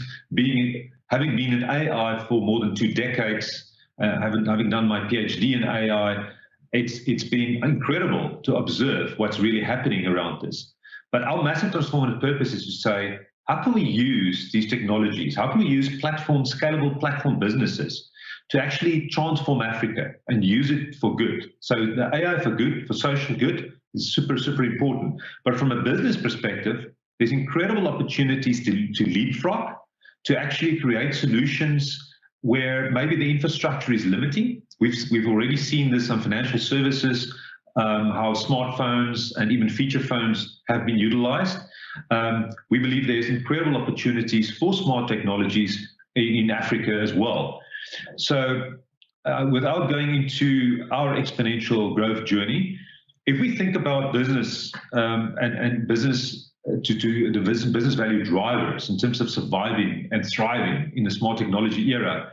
having been in AI for more than 2 decades, having done my PhD in AI. It's been incredible to observe what's really happening around this. But our massive transformative purpose is to say, how can we use these technologies? How can we use scalable platform businesses to actually transform Africa and use it for good? So the AI for good, for social good, is super, super important. But from a business perspective, there's incredible opportunities to leapfrog, to actually create solutions where maybe the infrastructure is limiting. We've already seen this on financial services, how smartphones and even feature phones have been utilized. We believe there's incredible opportunities for smart technologies in Africa as well. So without going into our exponential growth journey, if we think about business and business to the business value drivers in terms of surviving and thriving in the smart technology era,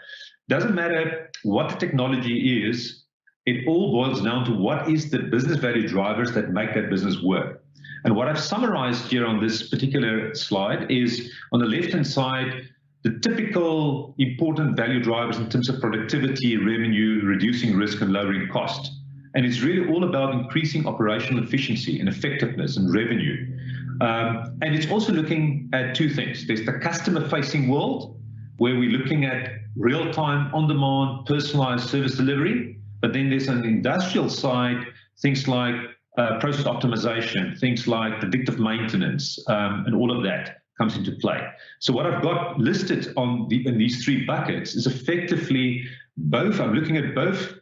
doesn't matter what the technology is, it all boils down to what is the business value drivers that make that business work. And what I've summarized here on this particular slide is, on the left-hand side, the typical important value drivers in terms of productivity, revenue, reducing risk, and lowering cost. And it's really all about increasing operational efficiency and effectiveness and revenue. And it's also looking at 2 things. There's the customer-facing world, where we're looking at real-time, on-demand, personalized service delivery. But then there's an industrial side things like process optimization, things like predictive maintenance, and all of that comes into play. So what I've got listed in these three buckets is effectively both, I'm looking at both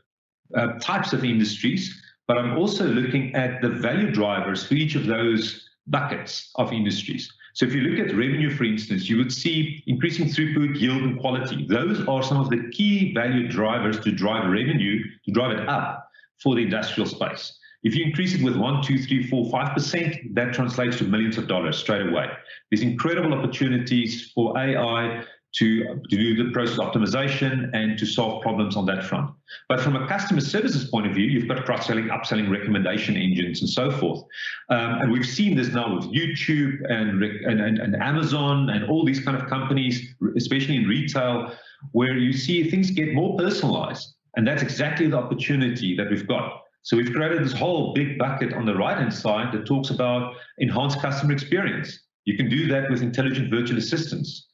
types of industries, but I'm also looking at the value drivers for each of those buckets of industries. So if you look at revenue, for instance, you would see increasing throughput, yield, and quality. Those are some of the key value drivers to drive revenue, to drive it up for the industrial space. If you increase it with 1, 2, 3, 4, 5%, that translates to millions of dollars straight away. There's incredible opportunities for AI to do the process optimization and to solve problems on that front. But from a customer services point of view, you've got cross-selling, upselling, recommendation engines, and so forth. And we've seen this now with YouTube and Amazon and all these kind of companies, especially in retail, where you see things get more personalized. And that's exactly the opportunity that we've got. So we've created this whole big bucket on the right-hand side that talks about enhanced customer experience. You can do that with intelligent virtual assistants.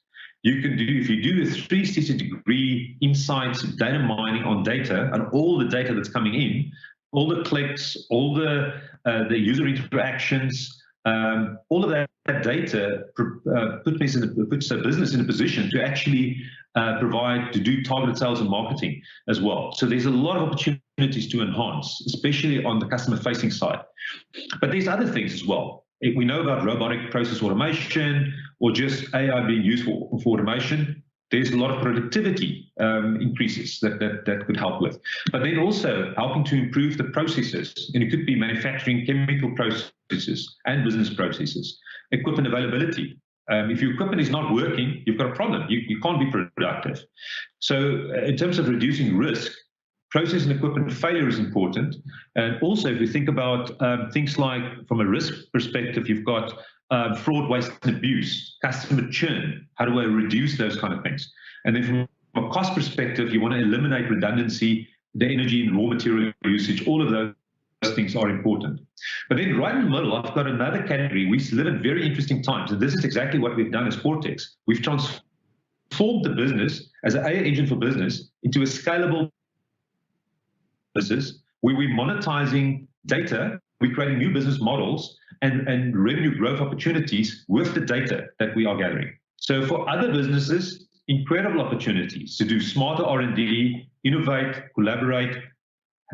You can do, if you do a 360-degree insights, data mining on data and all the data that's coming in, all the clicks, all the user interactions, all of that data puts a business in a position to actually to do targeted sales and marketing as well. So there's a lot of opportunities to enhance, especially on the customer-facing side. But there's other things as well. If we know about robotic process automation or just AI being used for automation, there's a lot of productivity increases that could help with. But then also helping to improve the processes, and it could be manufacturing, chemical processes, and business processes. Equipment availability. If your equipment is not working, you've got a problem. You can't be productive. So in terms of reducing risk, process and equipment failure is important. And also, if you think about things like, from a risk perspective, you've got fraud, waste, and abuse, customer churn. How do I reduce those kind of things? And then from a cost perspective, you want to eliminate redundancy, the energy and raw material usage. All of those things are important. But then right in the middle, I've got another category. We live in very interesting times, and this is exactly what we've done as Cortex. We've transformed the business as an AI engine for business into a scalable business where we're monetizing data, we're creating new business models and revenue growth opportunities with the data that we are gathering. So for other businesses, incredible opportunities to do smarter R&D, innovate, collaborate,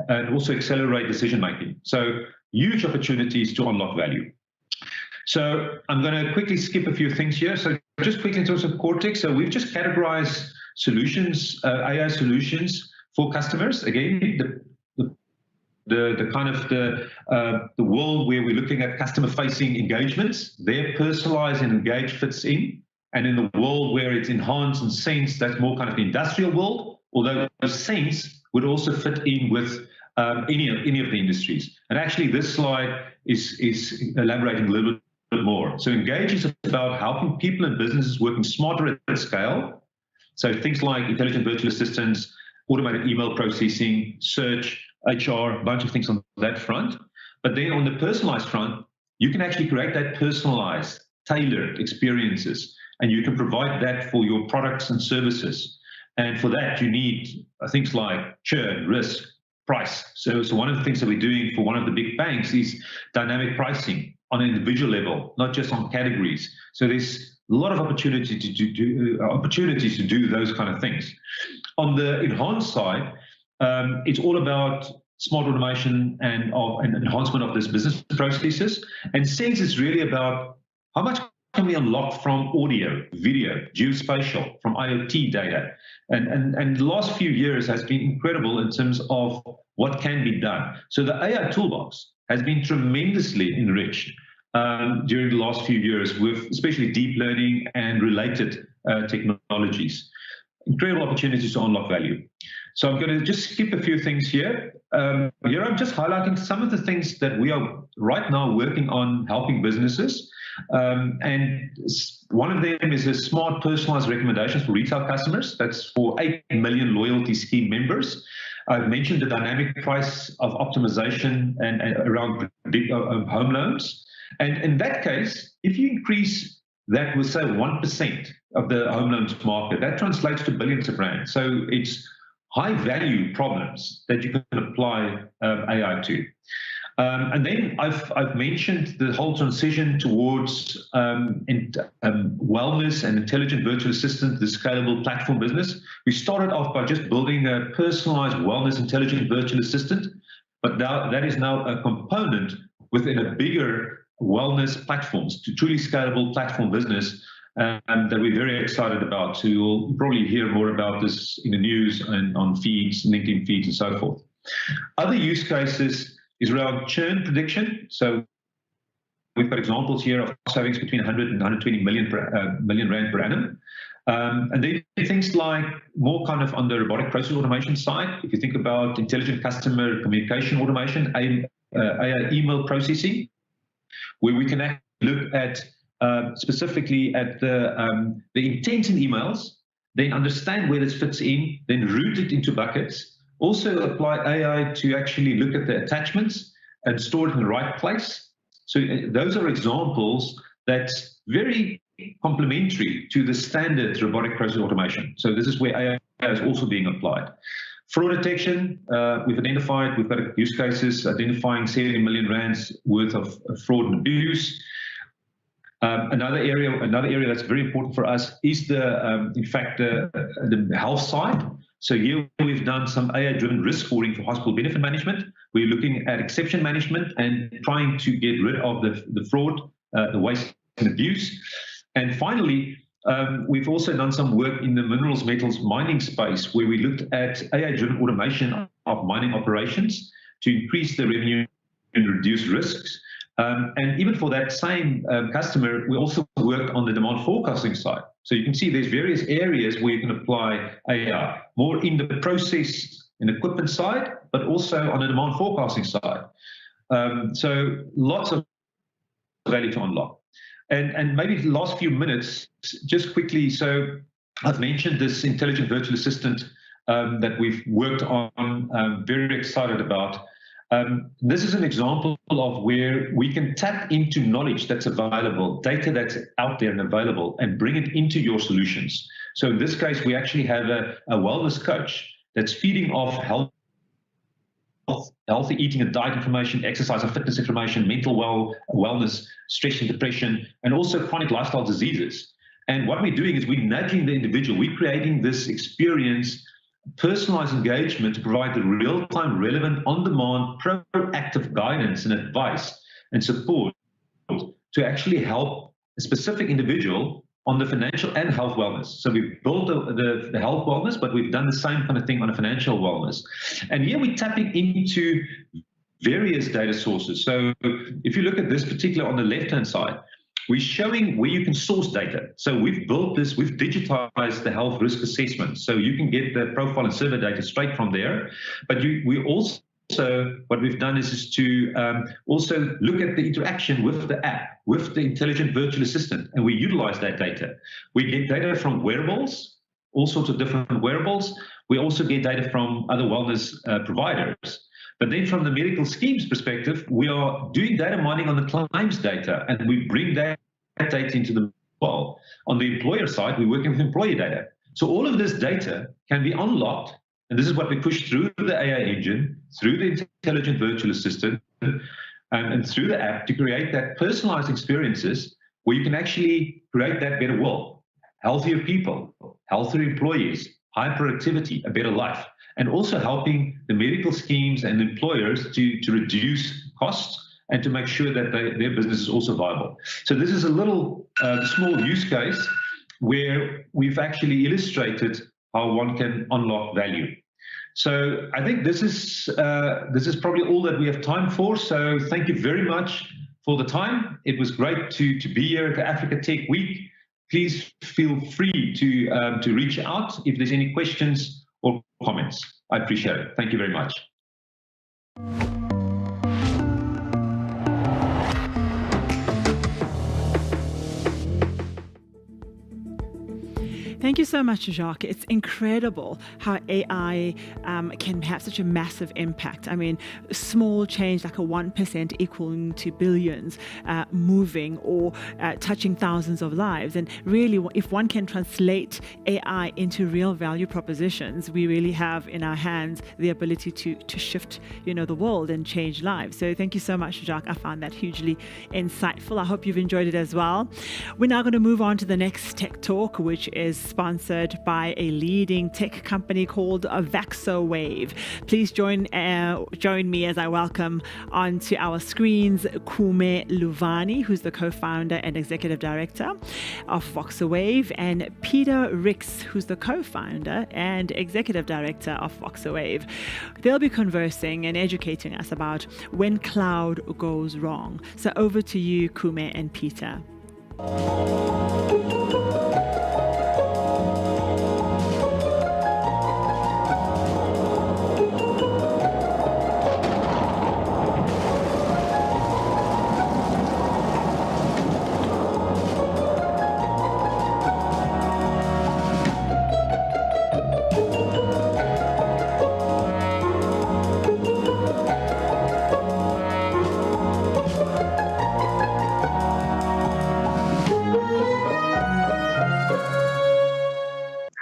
and also accelerate decision-making. So huge opportunities to unlock value. So I'm going to quickly skip a few things here. So just quickly in terms of Cortex, so we've just categorized solutions, AI solutions for customers. Again, the kind of the world where we're looking at customer-facing engagements, their personalized and engaged fits in. And in the world where it's enhanced and sense, that's more kind of the industrial world, although sense would also fit in with any of the industries. And actually, this slide is elaborating a little bit more. So engage is about helping people and businesses working smarter at scale. So things like intelligent virtual assistants, automated email processing, search, HR, a bunch of things on that front. But then on the personalized front, you can actually create that personalized, tailored experiences, and you can provide that for your products and services. And for that, you need things like churn, risk, price. So one of the things that we're doing for one of the big banks is dynamic pricing on an individual level, not just on categories. So there's a lot of opportunities to do those kind of things. On the enhanced side, it's all about smart automation and enhancement of this business processes. And Sense is really about how much can we unlock from audio, video, geospatial, from IoT data. And the last few years has been incredible in terms of what can be done. So the AI toolbox has been tremendously enriched during the last few years with especially deep learning and related technologies. Incredible opportunities to unlock value. So I'm going to just skip a few things here. Here I'm just highlighting some of the things that we are right now working on helping businesses. And one of them is a smart personalized recommendations for retail customers. That's for 8 million loyalty scheme members. I've mentioned the dynamic price of optimization and around big home loans. And in that case, if you increase that with, say, 1% of the home loans market, that translates to billions of rand. So it's high value problems that you can apply AI to. And then I've mentioned the whole transition towards wellness and intelligent virtual assistant, the scalable platform business. We started off by just building a personalized wellness intelligent virtual assistant, but now that is now a component within a bigger wellness platforms, to truly scalable platform business that we're very excited about. So you'll probably hear more about this in the news and on feeds, LinkedIn feeds, and so forth. Other use cases is around churn prediction. So we've got examples here of savings between 100 and 120 million rand per annum. And then things like more kind of on the robotic process automation side. If you think about intelligent customer communication automation, AI email processing, where we can actually look at specifically at the intent in emails, then understand where this fits in, then route it into buckets. Also apply AI to actually look at the attachments and store it in the right place. So those are examples that's very complementary to the standard robotic process automation. So this is where AI is also being applied. Fraud detection, we've got use cases identifying 70 million rands worth of fraud and abuse. Another area that's very important for us is the health side. So here we've done some AI-driven risk scoring for hospital benefit management. We're looking at exception management and trying to get rid of the fraud, the waste and abuse. And finally, we've also done some work in the minerals, metals, mining space, where we looked at AI-driven automation of mining operations to increase the revenue and reduce risks. And even for that same customer, we also worked on the demand forecasting side. So you can see there's various areas where you can apply AI, more in the process and equipment side, but also on the demand forecasting side. So lots of value to unlock. And maybe the last few minutes, just quickly, so I've mentioned this intelligent virtual assistant that we've worked on, very excited about. This is an example of where we can tap into knowledge that's available, data that's out there and available, and bring it into your solutions. So in this case, we actually have a wellness coach that's feeding off healthy eating and diet information, exercise and fitness information, mental wellness, stress and depression, and also chronic lifestyle diseases. And what we're doing is we're nudging the individual. We're creating this experience, personalized engagement to provide the real-time, relevant, on-demand, proactive guidance and advice and support to actually help a specific individual on the financial and health wellness. So we've built the health wellness, but we've done the same kind of thing on a financial wellness. And here we're tapping into various data sources. So if you look at this particular on the left-hand side, we're showing where you can source data. So we've built this, we've digitized the health risk assessment. So you can get the profile and survey data straight from there. But we also, what we've done is to also look at the interaction with the app, with the intelligent virtual assistant, and we utilize that data. We get data from wearables, all sorts of different wearables. We also get data from other wellness providers. But then from the medical schemes perspective, we are doing data mining on the claims data, and we bring that data into the well. On the employer side, we're working with employee data. So all of this data can be unlocked, and this is what we push through the AI engine, through the intelligent virtual assistant, and through the app to create that personalized experiences where you can actually create that better world, healthier people, healthier employees, high productivity, a better life. And also helping the medical schemes and employers to reduce costs and to make sure that their business is also viable. So this is a little small use case where we've actually illustrated how one can unlock value. So I think this is probably all that we have time for. So thank you very much for the time. It was great to be here at the Africa Tech Week. Please feel free to reach out if there's any questions or comments. I appreciate it. Thank you very much. Thank you so much, Jacques. It's incredible how AI can have such a massive impact. I mean, small change like a 1% equaling to billions, moving or touching thousands of lives. And really, if one can translate AI into real value propositions, we really have in our hands the ability to shift, the world and change lives. So thank you so much, Jacques. I found that hugely insightful. I hope you've enjoyed it as well. We're now going to move on to the next Tech Talk, which is sponsored by a leading tech company called VaxoWave. Please join me as I welcome onto our screens Kume Luvani, who's the co-founder and executive director of VaxoWave, and Peter Rix, who's the co-founder and executive director of VaxoWave. They'll be conversing and educating us about when cloud goes wrong. So over to you, Kume and Peter.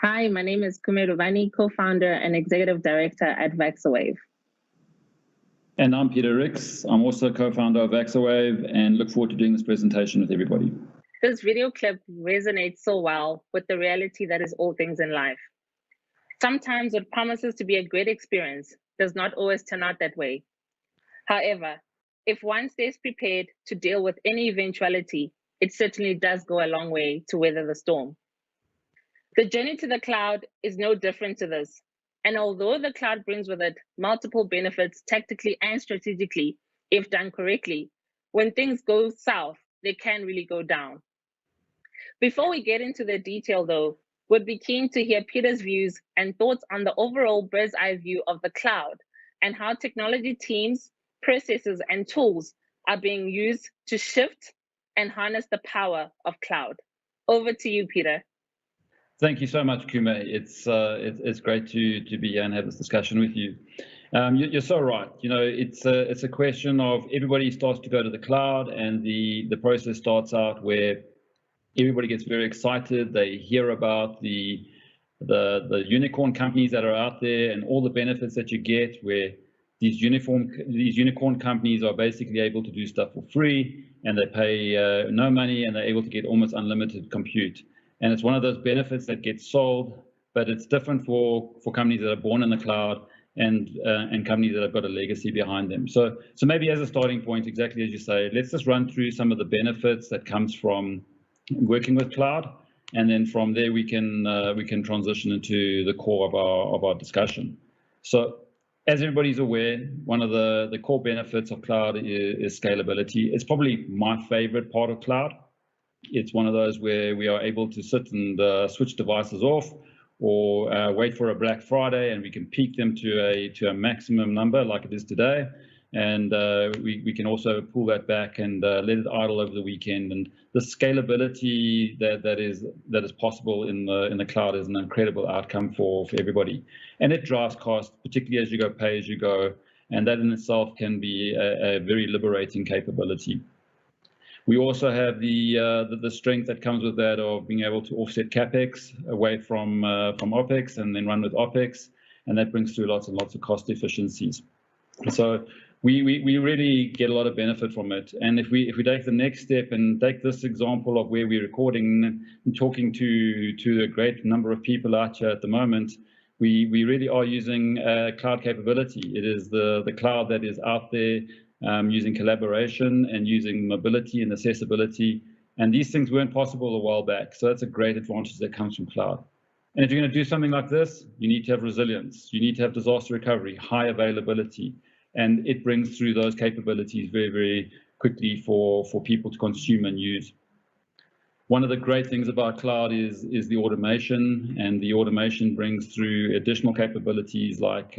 Hi, my name is Kume Luvani, co-founder and executive director at VaxoWave. And I'm Peter Rix. I'm also co-founder of VaxoWave and look forward to doing this presentation with everybody. This video clip resonates so well with the reality that is all things in life. Sometimes what promises to be a great experience does not always turn out that way. However, if one stays prepared to deal with any eventuality, it certainly does go a long way to weather the storm. The journey to the cloud is no different to this. And although the cloud brings with it multiple benefits tactically and strategically, if done correctly, when things go south, they can really go down. Before we get into the detail though, we'd be keen to hear Peter's views and thoughts on the overall bird's eye view of the cloud and how technology teams, processes, and tools are being used to shift and harness the power of cloud. Over to you, Peter. Thank you so much, Kume. It's great to be here and have this discussion with you. You're so right. It's a question of everybody starts to go to the cloud, and the process starts out where everybody gets very excited. They hear about the unicorn companies that are out there and all the benefits that you get, where these unicorn companies are basically able to do stuff for free, and they pay no money, and they're able to get almost unlimited compute. And it's one of those benefits that gets sold, but it's different for companies that are born in the cloud and companies that have got a legacy behind them. So maybe as a starting point, exactly as you say, let's just run through some of the benefits that comes from working with cloud, and then from there we can transition into the core of our discussion. So as everybody's aware, one of the core benefits of cloud is scalability. It's probably my favorite part of cloud. It's one of those where we are able to sit and switch devices off, or wait for a Black Friday, and we can peak them to a maximum number like it is today, and we can also pull that back and let it idle over the weekend. And the scalability that is possible in the cloud is an incredible outcome for everybody, and it drives cost, particularly as you go pay as you go, and that in itself can be a very liberating capability. We also have the strength that comes with that of being able to offset capex away from opex and then run with opex, and that brings through lots and lots of cost efficiencies. So we really get a lot of benefit from it. And if we take the next step and take this example of where we're recording and talking to a great number of people out here at the moment, we really are using cloud capability. It is the cloud that is out there. Using collaboration and using mobility and accessibility. And these things weren't possible a while back. So that's a great advantage that comes from cloud. And if you're going to do something like this, you need to have resilience. You need to have disaster recovery, high availability. And it brings through those capabilities very, very quickly for people to consume and use. One of the great things about cloud is the automation, and the automation brings through additional capabilities like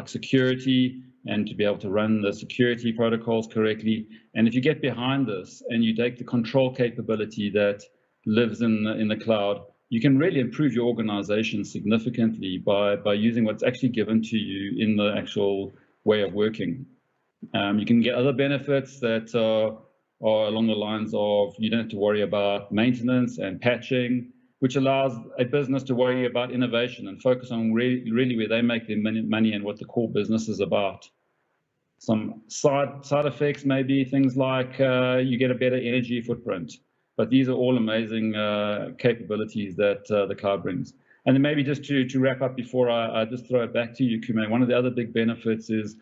security, and to be able to run the security protocols correctly. And if you get behind this and you take the control capability that lives in the cloud, you can really improve your organization significantly by using what's actually given to you in the actual way of working. You can get other benefits that are along the lines of you don't have to worry about maintenance and patching, which allows a business to worry about innovation and focus on really where they make their money and what the core business is about. Some side effects may be things like you get a better energy footprint, but these are all amazing capabilities that the cloud brings. And then maybe just to wrap up before I just throw it back to you, Kume, one of the other big benefits is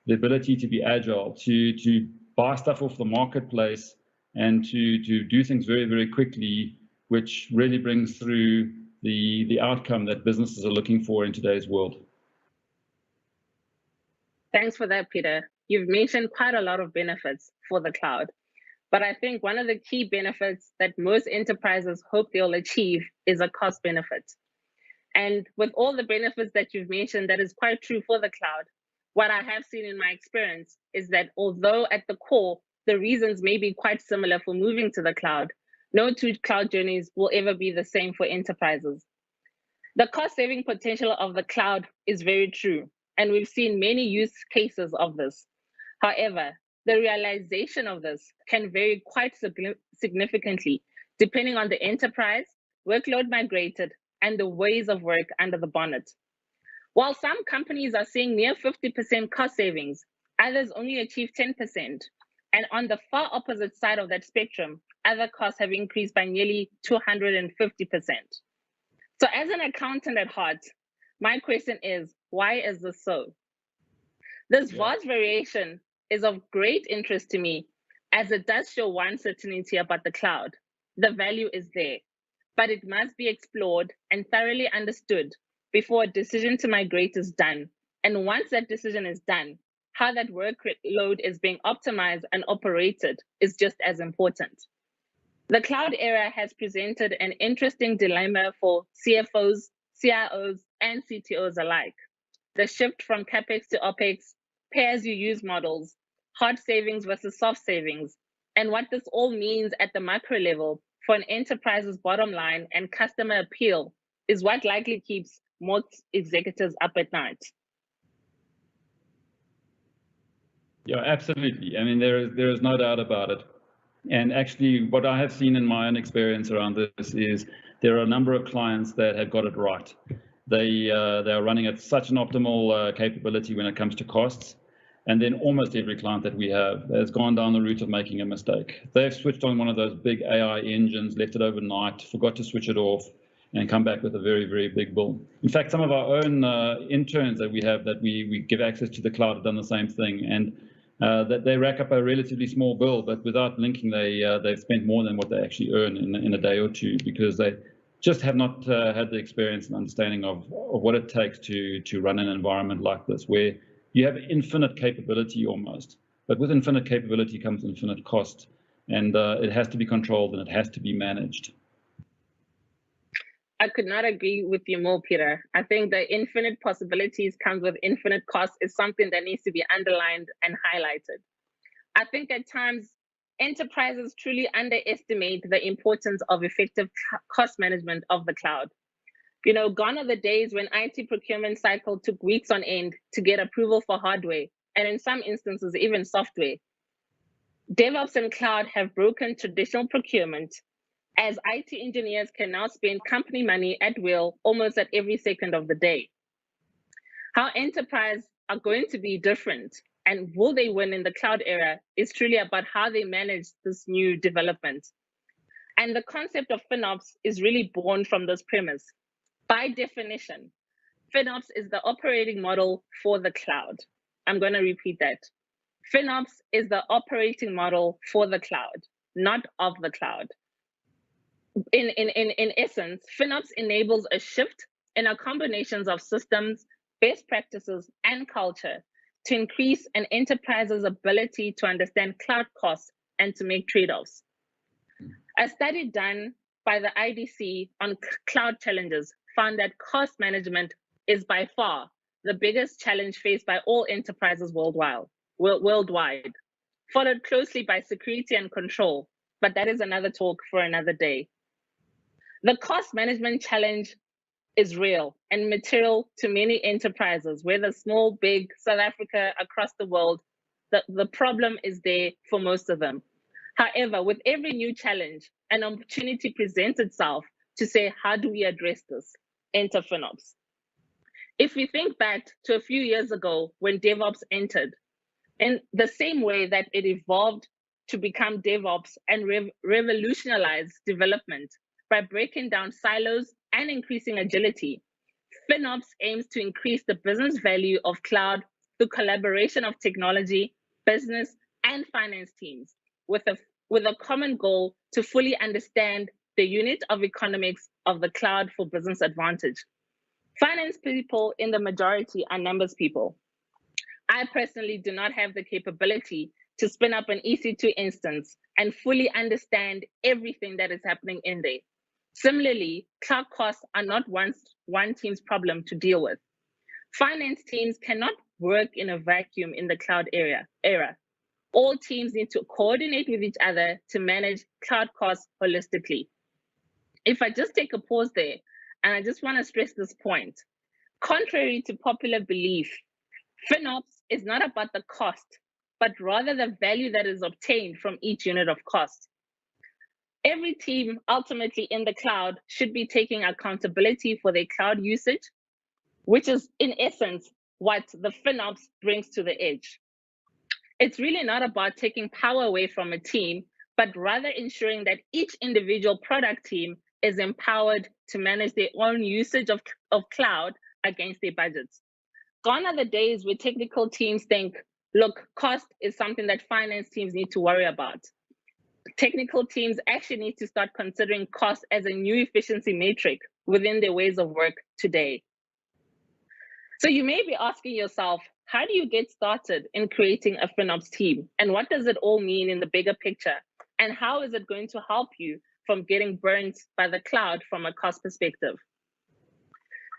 the ability to be agile, to buy stuff off the marketplace and to do things very, very quickly, which really brings through the outcome that businesses are looking for in today's world. Thanks for that, Peter. You've mentioned quite a lot of benefits for the cloud, but I think one of the key benefits that most enterprises hope they'll achieve is a cost benefit. And with all the benefits that you've mentioned, that is quite true for the cloud. What I have seen in my experience is that although at the core, the reasons may be quite similar for moving to the cloud, no two cloud journeys will ever be the same for enterprises. The cost-saving potential of the cloud is very true, and we've seen many use cases of this. However, the realization of this can vary quite significantly depending on the enterprise, workload migrated, and the ways of work under the bonnet. While some companies are seeing near 50% cost savings, others only achieve 10%. And on the far opposite side of that spectrum, other costs have increased by nearly 250%. So as an accountant at heart, my question is, why is this so? This vast variation is of great interest to me, as it does show one certainty about the cloud. The value is there, but it must be explored and thoroughly understood before a decision to migrate is done. And once that decision is done, how that workload is being optimized and operated is just as important. The cloud era has presented an interesting dilemma for CFOs, CIOs, and CTOs alike. The shift from CapEx to OpEx, pay-as-you-use models, hard savings versus soft savings, and what this all means at the macro level for an enterprise's bottom line and customer appeal is what likely keeps most executives up at night. Yeah, absolutely. I mean, there is no doubt about it. And actually, what I have seen in my own experience around this is there are a number of clients that have got it right. They are running at such an optimal capability when it comes to costs. And then almost every client that we have has gone down the route of making a mistake. They've switched on one of those big AI engines, left it overnight, forgot to switch it off, and come back with a very, very big bill. In fact, some of our own interns that we have that we give access to the cloud have done the same thing. And that they rack up a relatively small bill, but without blinking, they've spent more than what they actually earn in a day or two, because they just have not had the experience and understanding of what it takes to run an environment like this, where you have infinite capability almost, but with infinite capability comes infinite cost, and it has to be controlled and it has to be managed. I could not agree with you more, Peter. I think the infinite possibilities comes with infinite cost is something that needs to be underlined and highlighted. I think at times enterprises truly underestimate the importance of effective cost management of the cloud. You know, gone are the days when IT procurement cycle took weeks on end to get approval for hardware, and in some instances, even software. DevOps and cloud have broken traditional procurement, as IT engineers can now spend company money at will almost at every second of the day. How enterprises are going to be different and will they win in the cloud era is truly about how they manage this new development. And the concept of FinOps is really born from this premise. By definition, FinOps is the operating model for the cloud. I'm going to repeat that. FinOps is the operating model for the cloud, not of the cloud. In essence, FinOps enables a shift in our combinations of systems, best practices, and culture to increase an enterprise's ability to understand cloud costs and to make trade-offs. A study done by the IDC on cloud challenges found that cost management is by far the biggest challenge faced by all enterprises worldwide, followed closely by security and control, but that is another talk for another day. The cost management challenge is real and material to many enterprises, whether small, big, South Africa, across the world. The problem is there for most of them. However, with every new challenge, an opportunity presents itself to say, how do we address this? Enter FinOps. If we think back to a few years ago when DevOps entered, in the same way that it evolved to become DevOps and revolutionize development by breaking down silos and increasing agility, FinOps aims to increase the business value of cloud through collaboration of technology, business, and finance teams with a common goal to fully understand the unit of economics of the cloud for business advantage. Finance people in the majority are numbers people. I personally do not have the capability to spin up an EC2 instance and fully understand everything that is happening in there. Similarly, cloud costs are not one team's problem to deal with. Finance teams cannot work in a vacuum in the cloud era. All teams need to coordinate with each other to manage cloud costs holistically. If I just take a pause there, and I just want to stress this point, contrary to popular belief, FinOps is not about the cost, but rather the value that is obtained from each unit of cost. Every team ultimately in the cloud should be taking accountability for their cloud usage, which is in essence what the FinOps brings to the edge. It's really not about taking power away from a team, but rather ensuring that each individual product team is empowered to manage their own usage of cloud against their budgets. Gone are the days where technical teams think, look, cost is something that finance teams need to worry about. Technical teams actually need to start considering cost as a new efficiency metric within their ways of work today. So you may be asking yourself, how do you get started in creating a FinOps team? And what does it all mean in the bigger picture? And how is it going to help you from getting burnt by the cloud from a cost perspective?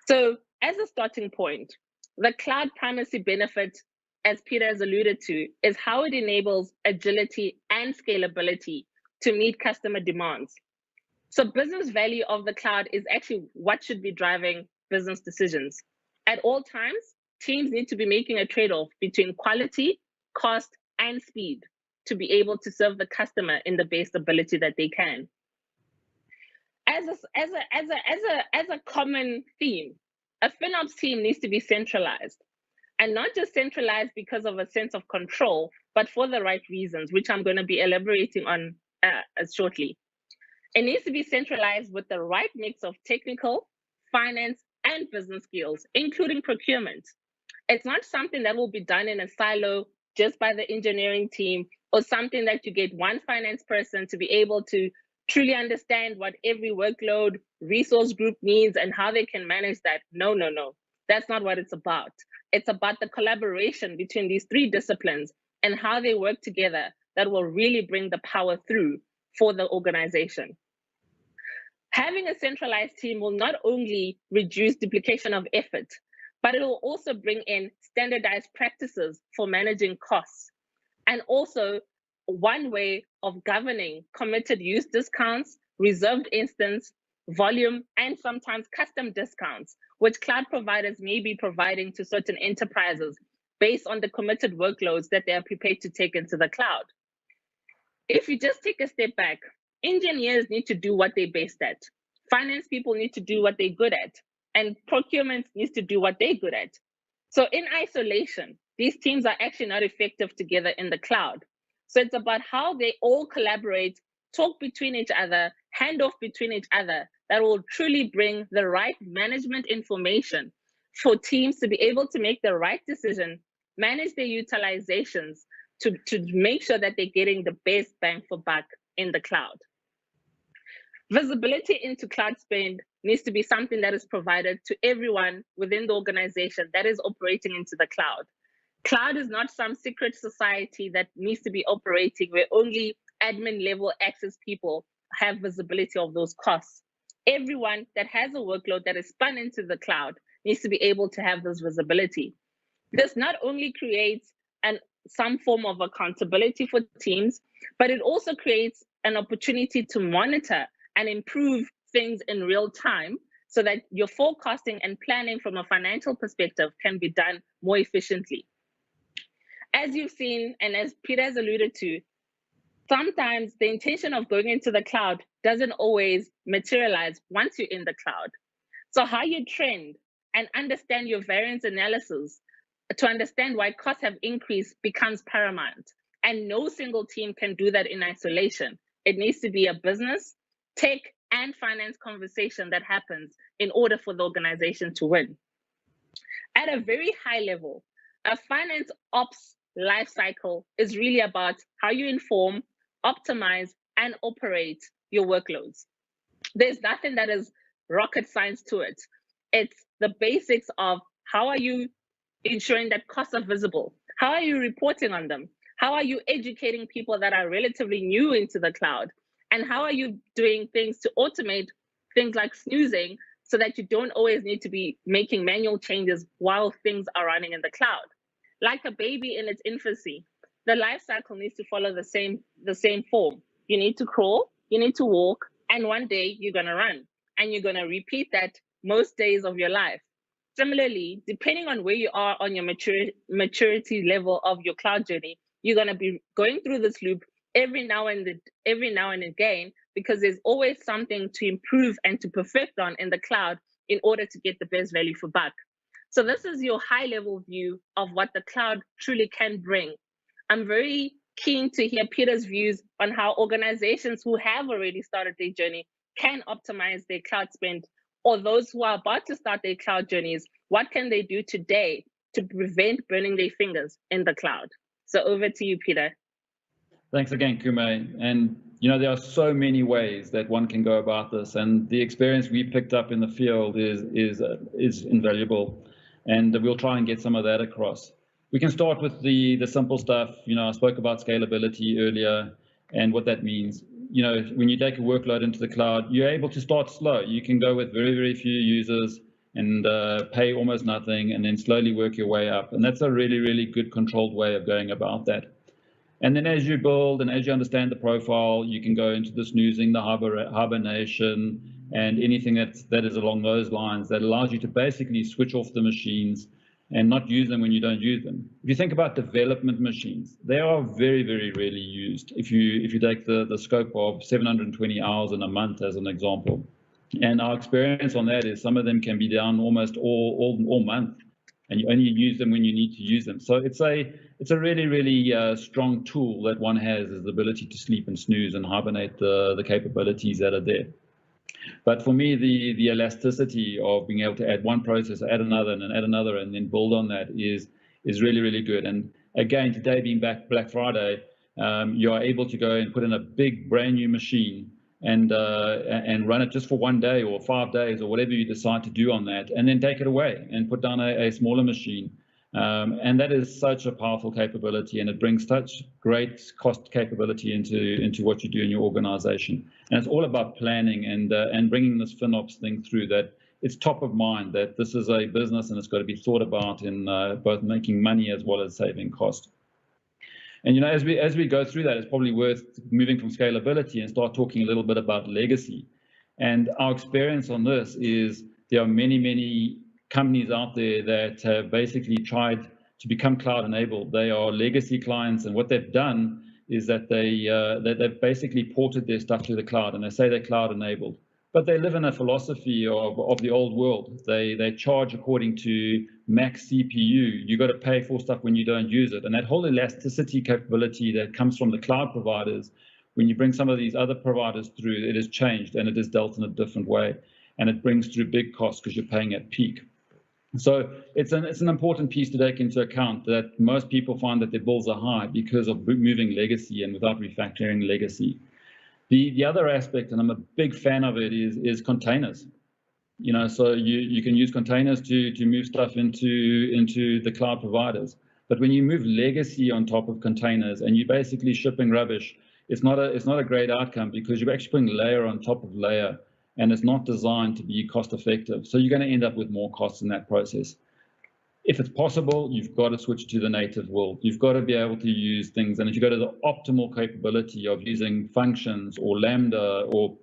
So as a starting point, the cloud primacy benefit, as Peter has alluded to, is how it enables agility and scalability to meet customer demands. So business value of the cloud is actually what should be driving business decisions. At all times, teams need to be making a trade-off between quality, cost, and speed to be able to serve the customer in the best ability that they can. As a common theme, a FinOps team needs to be centralized, and not just centralized because of a sense of control, but for the right reasons, which I'm going to be elaborating on shortly. It needs to be centralized with the right mix of technical, finance, and business skills, including procurement. It's not something that will be done in a silo just by the engineering team, or something that you get one finance person to be able to truly understand what every workload resource group needs and how they can manage that. No. That's not what it's about. It's about the collaboration between these three disciplines and how they work together that will really bring the power through for the organization. Having a centralized team will not only reduce duplication of effort, but it will also bring in standardized practices for managing costs, and also one way of governing committed use discounts, reserved instance, volume, and sometimes custom discounts, which cloud providers may be providing to certain enterprises based on the committed workloads that they are prepared to take into the cloud. If you just take a step back, engineers need to do what they're best at. Finance people need to do what they're good at. And procurement needs to do what they're good at. So in isolation, these teams are actually not effective together in the cloud. So it's about how they all collaborate, talk between each other, hand off between each other, that will truly bring the right management information for teams to be able to make the right decision, manage their utilizations to make sure that they're getting the best bang for buck in the cloud. Visibility into cloud spend needs to be something that is provided to everyone within the organization that is operating into the cloud. Cloud is not some secret society that needs to be operating where only admin level access people have visibility of those costs. Everyone that has a workload that is spun into the cloud needs to be able to have this visibility. This not only creates some form of accountability for teams, but it also creates an opportunity to monitor and improve things in real time so that your forecasting and planning from a financial perspective can be done more efficiently. As you've seen, and as Peter has alluded to, sometimes the intention of going into the cloud doesn't always materialize once you're in the cloud. So how you trend and understand your variance analysis to understand why costs have increased becomes paramount. And no single team can do that in isolation. It needs to be a business, tech, and finance conversation that happens in order for the organization to win. At a very high level, a finance ops lifecycle is really about how you inform, optimize, and operate your workloads. There's nothing that is rocket science to it. It's the basics of how are you ensuring that costs are visible? How are you reporting on them? How are you educating people that are relatively new into the cloud? And how are you doing things to automate things like snoozing so that you don't always need to be making manual changes while things are running in the cloud? Like a baby in its infancy, the life cycle needs to follow the same form. You need to crawl, you need to walk, and one day you're gonna run. And you're gonna repeat that most days of your life. Similarly, depending on where you are on your maturity level of your cloud journey, you're going to be going through this loop every now and again, because there's always something to improve and to perfect on in the cloud in order to get the best value for buck. So this is your high level view of what the cloud truly can bring. I'm very keen to hear Peter's views on how organizations who have already started their journey can optimize their cloud spend, or those who are about to start their cloud journeys, what can they do today to prevent burning their fingers in the cloud? So over to you, Peter. Thanks again, Kume. And there are so many ways that one can go about this, and the experience we picked up in the field is invaluable, and we'll try and get some of that across. We can start with the simple stuff. I spoke about scalability earlier and what that means. When you take a workload into the cloud, you're able to start slow. You can go with very, very few users and pay almost nothing, and then slowly work your way up. And that's a really, really good controlled way of going about that. And then as you build and as you understand the profile, you can go into the snoozing, the hibernation, and anything that is along those lines that allows you to basically switch off the machines and not use them when you don't use them. If you think about development machines, they are very, very rarely used. If you take the scope of 720 hours in a month as an example, and our experience on that is some of them can be down almost all month, and you only use them when you need to use them. So it's a really, really strong tool that one has, is the ability to sleep and snooze and hibernate the capabilities that are there. But for me, the elasticity of being able to add one process, add another, and then build on that is really, really good. And again, today being Black Friday, you are able to go and put in a big brand new machine and run it just for 1 day or 5 days or whatever you decide to do on that, and then take it away and put down a smaller machine. And that is such a powerful capability, and it brings such great cost capability into what you do in your organization. And it's all about planning and bringing this FinOps thing through, that it's top of mind, that this is a business and it's got to be thought about in both making money as well as saving cost. And as we go through that, it's probably worth moving from scalability and start talking a little bit about legacy. And our experience on this is there are many companies out there that have basically tried to become cloud enabled. They are legacy clients, and what they've done is that they've basically ported their stuff to the cloud, and they say they're cloud enabled, but they live in a philosophy of the old world. They charge according to max CPU. You got to pay for stuff when you don't use it, and that whole elasticity capability that comes from the cloud providers, when you bring some of these other providers through, it has changed and it is dealt in a different way, and it brings through big costs because you're paying at peak. So it's an important piece to take into account, that most people find that their bills are high because of moving legacy and without refactoring legacy. The other aspect, and I'm a big fan of it, is containers. So you can use containers to move stuff into the cloud providers. But when you move legacy on top of containers and you're basically shipping rubbish, it's not a great outcome, because you're actually putting layer on top of layer, and it's not designed to be cost effective. So you're going to end up with more costs in that process. If it's possible, you've got to switch to the native world. You've got to be able to use things. And if you go to the optimal capability of using functions or Lambda or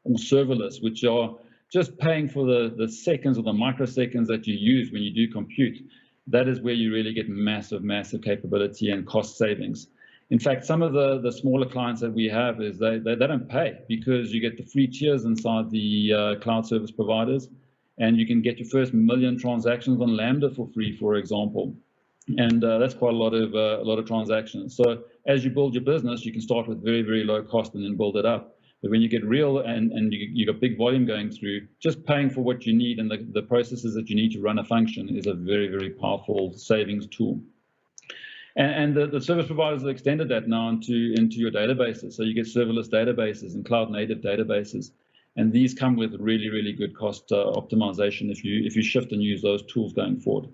or serverless, which are just paying for the seconds or the microseconds that you use when you do compute. That is where you really get massive, massive capability and cost savings. In fact, some of the smaller clients that we have is they don't pay, because you get the free tiers inside the cloud service providers, and you can get your first 1 million transactions on Lambda for free, for example. And that's quite a lot of transactions. So as you build your business, you can start with very, very low cost and then build it up. But when you get real and you got big volume going through, just paying for what you need and the processes that you need to run a function is a very, very powerful savings tool. And the service providers have extended that now into your databases. So you get serverless databases and cloud native databases. And these come with really, really good cost optimization if you shift and use those tools going forward.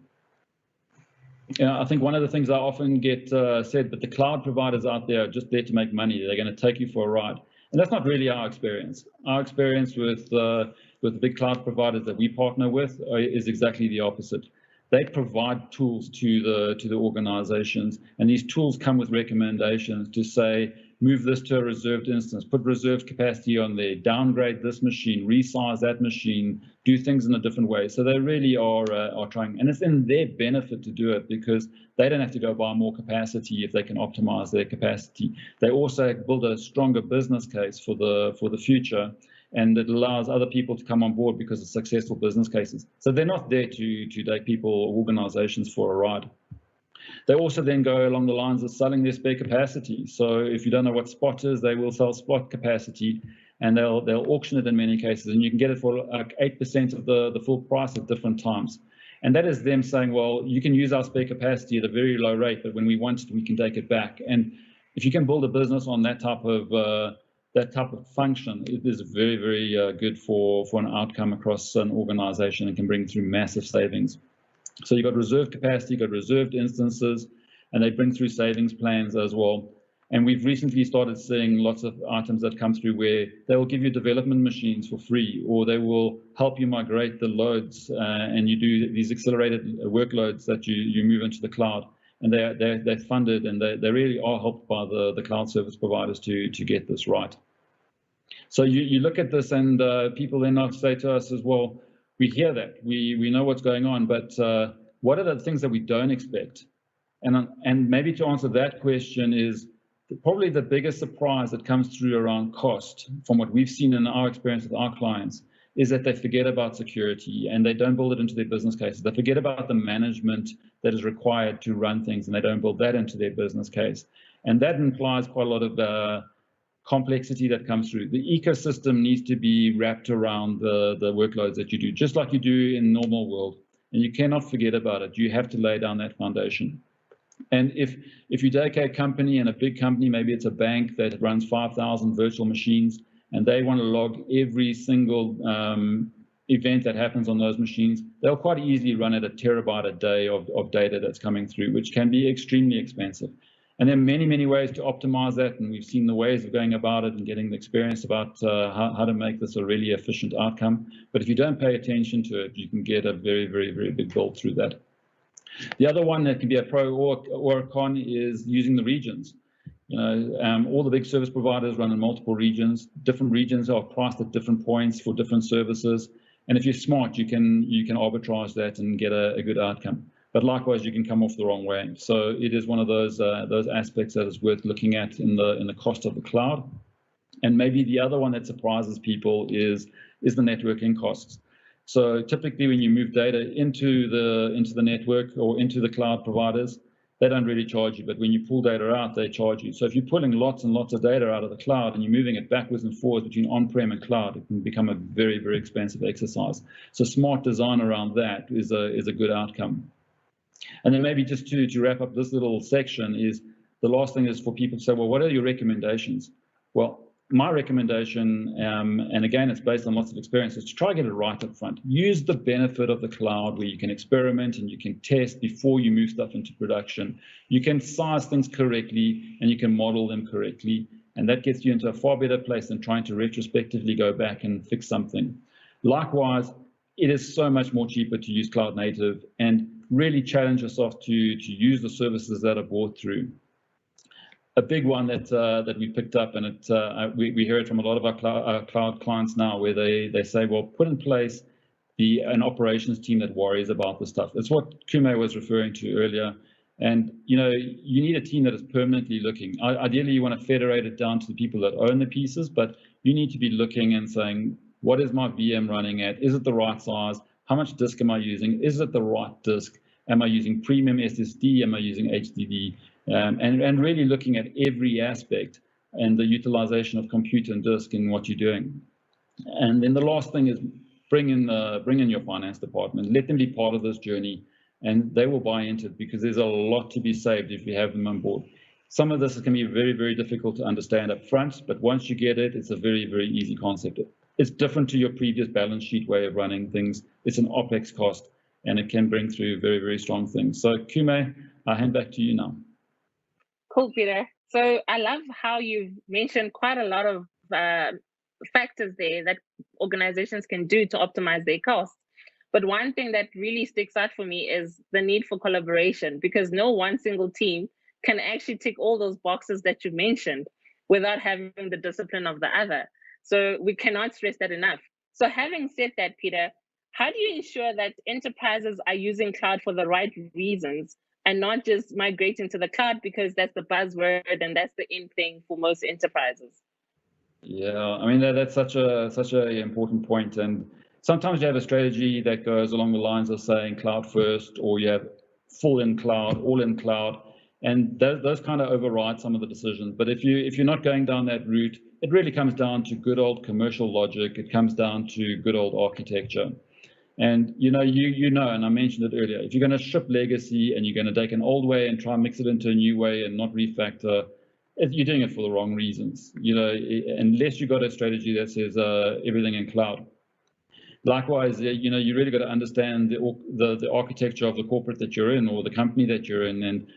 I think one of the things I often get said, but the cloud providers out there are just there to make money. They're going to take you for a ride. And that's not really our experience. Our experience with the big cloud providers that we partner with is exactly the opposite. They provide tools to the organizations, and these tools come with recommendations to say, move this to a reserved instance, put reserved capacity on there, downgrade this machine, resize that machine, do things in a different way. So they really are trying, and it's in their benefit to do it, because they don't have to go buy more capacity if they can optimize their capacity. They also build a stronger business case for the future, and it allows other people to come on board because of successful business cases. So they're not there to take people or organizations for a ride. They also then go along the lines of selling their spare capacity. So if you don't know what spot is, they will sell spot capacity, and they'll auction it in many cases, and you can get it for like 8% of the full price at different times. And that is them saying, well, you can use our spare capacity at a very low rate, but when we want it, we can take it back. And if you can build a business on that type of function, it is very, very good for an outcome across an organization and can bring through massive savings. So you've got reserved capacity, you've got reserved instances, and they bring through savings plans as well. And we've recently started seeing lots of items that come through where they will give you development machines for free, or they will help you migrate the loads, and you do these accelerated workloads that you move into the cloud. And they're funded, and they really are helped by the cloud service providers to get this right. So you look at this, and people then say to us as well, we hear that, we know what's going on, but what are the things that we don't expect? And maybe to answer that question is probably the biggest surprise that comes through around cost, from what we've seen in our experience with our clients, is that they forget about security and they don't build it into their business cases. They forget about the management that is required to run things, and they don't build that into their business case. And that implies quite a lot of complexity that comes through. The ecosystem needs to be wrapped around the workloads that you do, just like you do in normal world. And you cannot forget about it. You have to lay down that foundation. And if you take a company, and a big company, maybe it's a bank that runs 5,000 virtual machines, and they want to log every single event that happens on those machines, they'll quite easily run at a terabyte a day of data that's coming through, which can be extremely expensive. And there are many, many ways to optimize that, and we've seen the ways of going about it and getting the experience about how to make this a really efficient outcome. But if you don't pay attention to it, you can get a very, very, very big bill through that. The other one that can be a pro or a con is using the regions. You know, all the big service providers run in multiple regions. Different regions are priced at different points for different services. And if you're smart, you can arbitrage that and get a good outcome. But likewise, you can come off the wrong way. So it is one of those aspects that is worth looking at in the cost of the cloud. And maybe the other one that surprises people is the networking costs. So typically, when you move data into the network or into the cloud providers, they don't really charge you. But when you pull data out, they charge you. So if you're pulling lots and lots of data out of the cloud and you're moving it backwards and forwards between on-prem and cloud, it can become a very, very expensive exercise. So smart design around that is a good outcome. And then maybe just to wrap up this little section is the last thing is for people to say, well, what are your recommendations? Well, my recommendation, and again, it's based on lots of experience, is to try to get it right up front. Use the benefit of the cloud where you can experiment and you can test before you move stuff into production. You can size things correctly and you can model them correctly. And that gets you into a far better place than trying to retrospectively go back and fix something. Likewise, it is so much more cheaper to use cloud native and really challenge yourself to use the services that are brought through. a big one that we picked up, and we hear it from a lot of our cloud clients now, where they say, well, put in place an operations team that worries about the stuff. That's what Kume was referring to earlier. And you need a team that is permanently looking. Ideally, you want to federate it down to the people that own the pieces, but you need to be looking and saying, what is my VM running at? Is it the right size? How much disk am I using? Is it the right disk? Am I using premium SSD? Am I using HDD? And really looking at every aspect and the utilization of compute and disk in what you're doing. And then the last thing is bring in your finance department. Let them be part of this journey, and they will buy into it, because there's a lot to be saved if you have them on board. Some of this is going to be very, very difficult to understand up front, but once you get it, it's a very, very easy concept. It's different to your previous balance sheet way of running things. It's an OPEX cost, and it can bring through very, very strong things. So Kume, I'll hand back to you now. Cool, Peter. So I love how you've mentioned quite a lot of factors there that organizations can do to optimize their costs. But one thing that really sticks out for me is the need for collaboration, because no one single team can actually tick all those boxes that you mentioned without having the discipline of the other. So we cannot stress that enough. So having said that, Peter, how do you ensure that enterprises are using cloud for the right reasons and not just migrating to the cloud because that's the buzzword and that's the in thing for most enterprises? Yeah, I mean, that's such a important point. And sometimes you have a strategy that goes along the lines of saying cloud first, or you have full in cloud, all in cloud, and those kind of override some of the decisions. But if you're not going down that route, it really comes down to good old commercial logic. It comes down to good old architecture. And and I mentioned it earlier, if you're going to ship legacy and you're going to take an old way and try and mix it into a new way and not refactor, you're doing it for the wrong reasons. Unless you've got a strategy that says everything in cloud. Likewise, you really got to understand the architecture of the corporate that you're in, or the company that you're in, and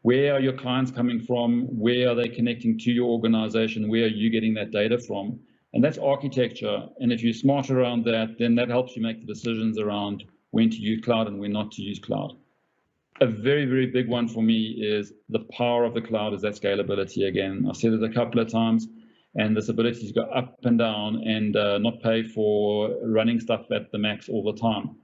where are your clients coming from? Where are they connecting to your organization? Where are you getting that data from? And that's architecture. And if you're smart around that, then that helps you make the decisions around when to use cloud and when not to use cloud. A very, very big one for me is the power of the cloud is that scalability again. I've said it a couple of times, and this ability to go up and down and not pay for running stuff at the max all the time.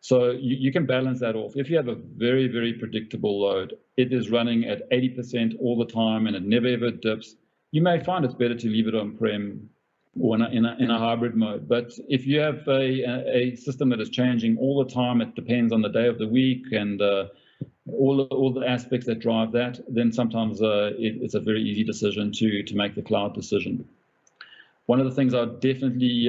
So you can balance that off. If you have a very, very predictable load, it is running at 80% all the time and it never ever dips, you may find it's better to leave it on-prem or in a hybrid mode. But if you have a system that is changing all the time, it depends on the day of the week and all the aspects that drive that, then sometimes it's a very easy decision to make the cloud decision. One of the things I definitely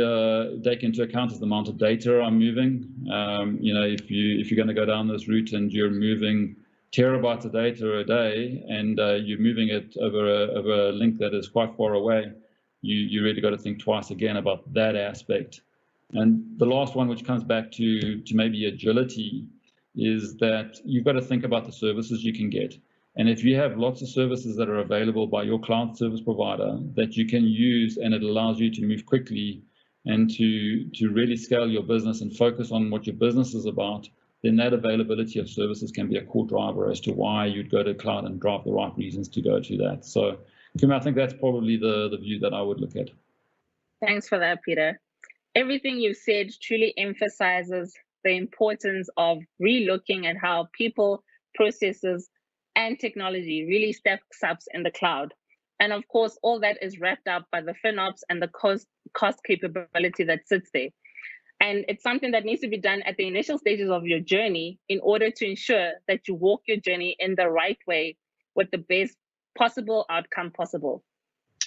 take into account is the amount of data I'm moving. If you're going to go down this route and you're moving terabytes of data a day and you're moving it over a link that is quite far away, you really got to think twice again about that aspect. And the last one, which comes back to maybe agility, is that you've got to think about the services you can get. And if you have lots of services that are available by your cloud service provider that you can use, and it allows you to move quickly and to really scale your business and focus on what your business is about, then that availability of services can be a core driver as to why you'd go to cloud and drive the right reasons to go to that. So, Kim, I think that's probably the view that I would look at. Thanks for that, Peter. Everything you've said truly emphasizes the importance of relooking at how people, processes, and technology really stacks up in the cloud. And of course, all that is wrapped up by the FinOps and the cost capability that sits there. And it's something that needs to be done at the initial stages of your journey in order to ensure that you walk your journey in the right way with the best possible outcome possible.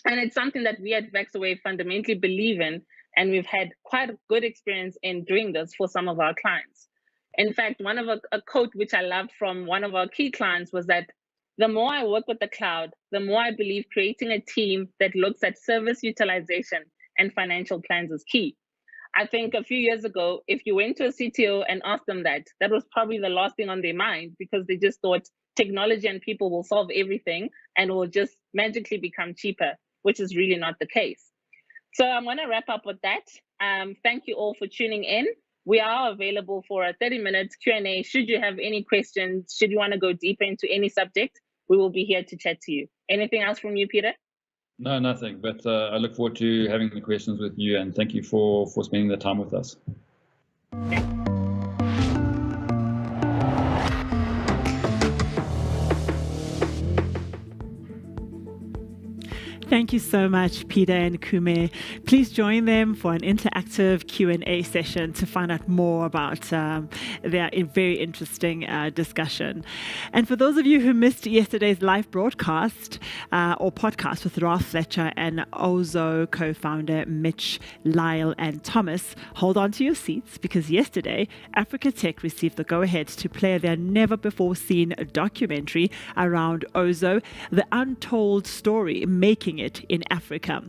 And it's something that we at Vaxaway fundamentally believe in, and we've had quite a good experience in doing this for some of our clients. In fact, one of a quote which I loved from one of our key clients was that the more I work with the cloud, the more I believe creating a team that looks at service utilization and financial plans is key. I think a few years ago, if you went to a CTO and asked them that was probably the last thing on their mind, because they just thought technology and people will solve everything and will just magically become cheaper, which is really not the case. So I'm going to wrap up with that. Thank you all for tuning in. We are available for a 30-minute Q&A. Should you have any questions, should you want to go deeper into any subject, we will be here to chat to you Anything else from you, Peter? No, nothing. But I look forward to having the questions with you, and thank you for spending the time with us. Thank you so much, Peter and Kume. Please join them for an interactive Q&A session to find out more about their very interesting discussion. And for those of you who missed yesterday's live broadcast or podcast with Ross Fletcher and Ozo co-founder Mitch, Lyle and Thomas, hold on to your seats, because yesterday Africa Tech received the go-ahead to play their never-before-seen documentary around Ozo, the untold story making it in Africa.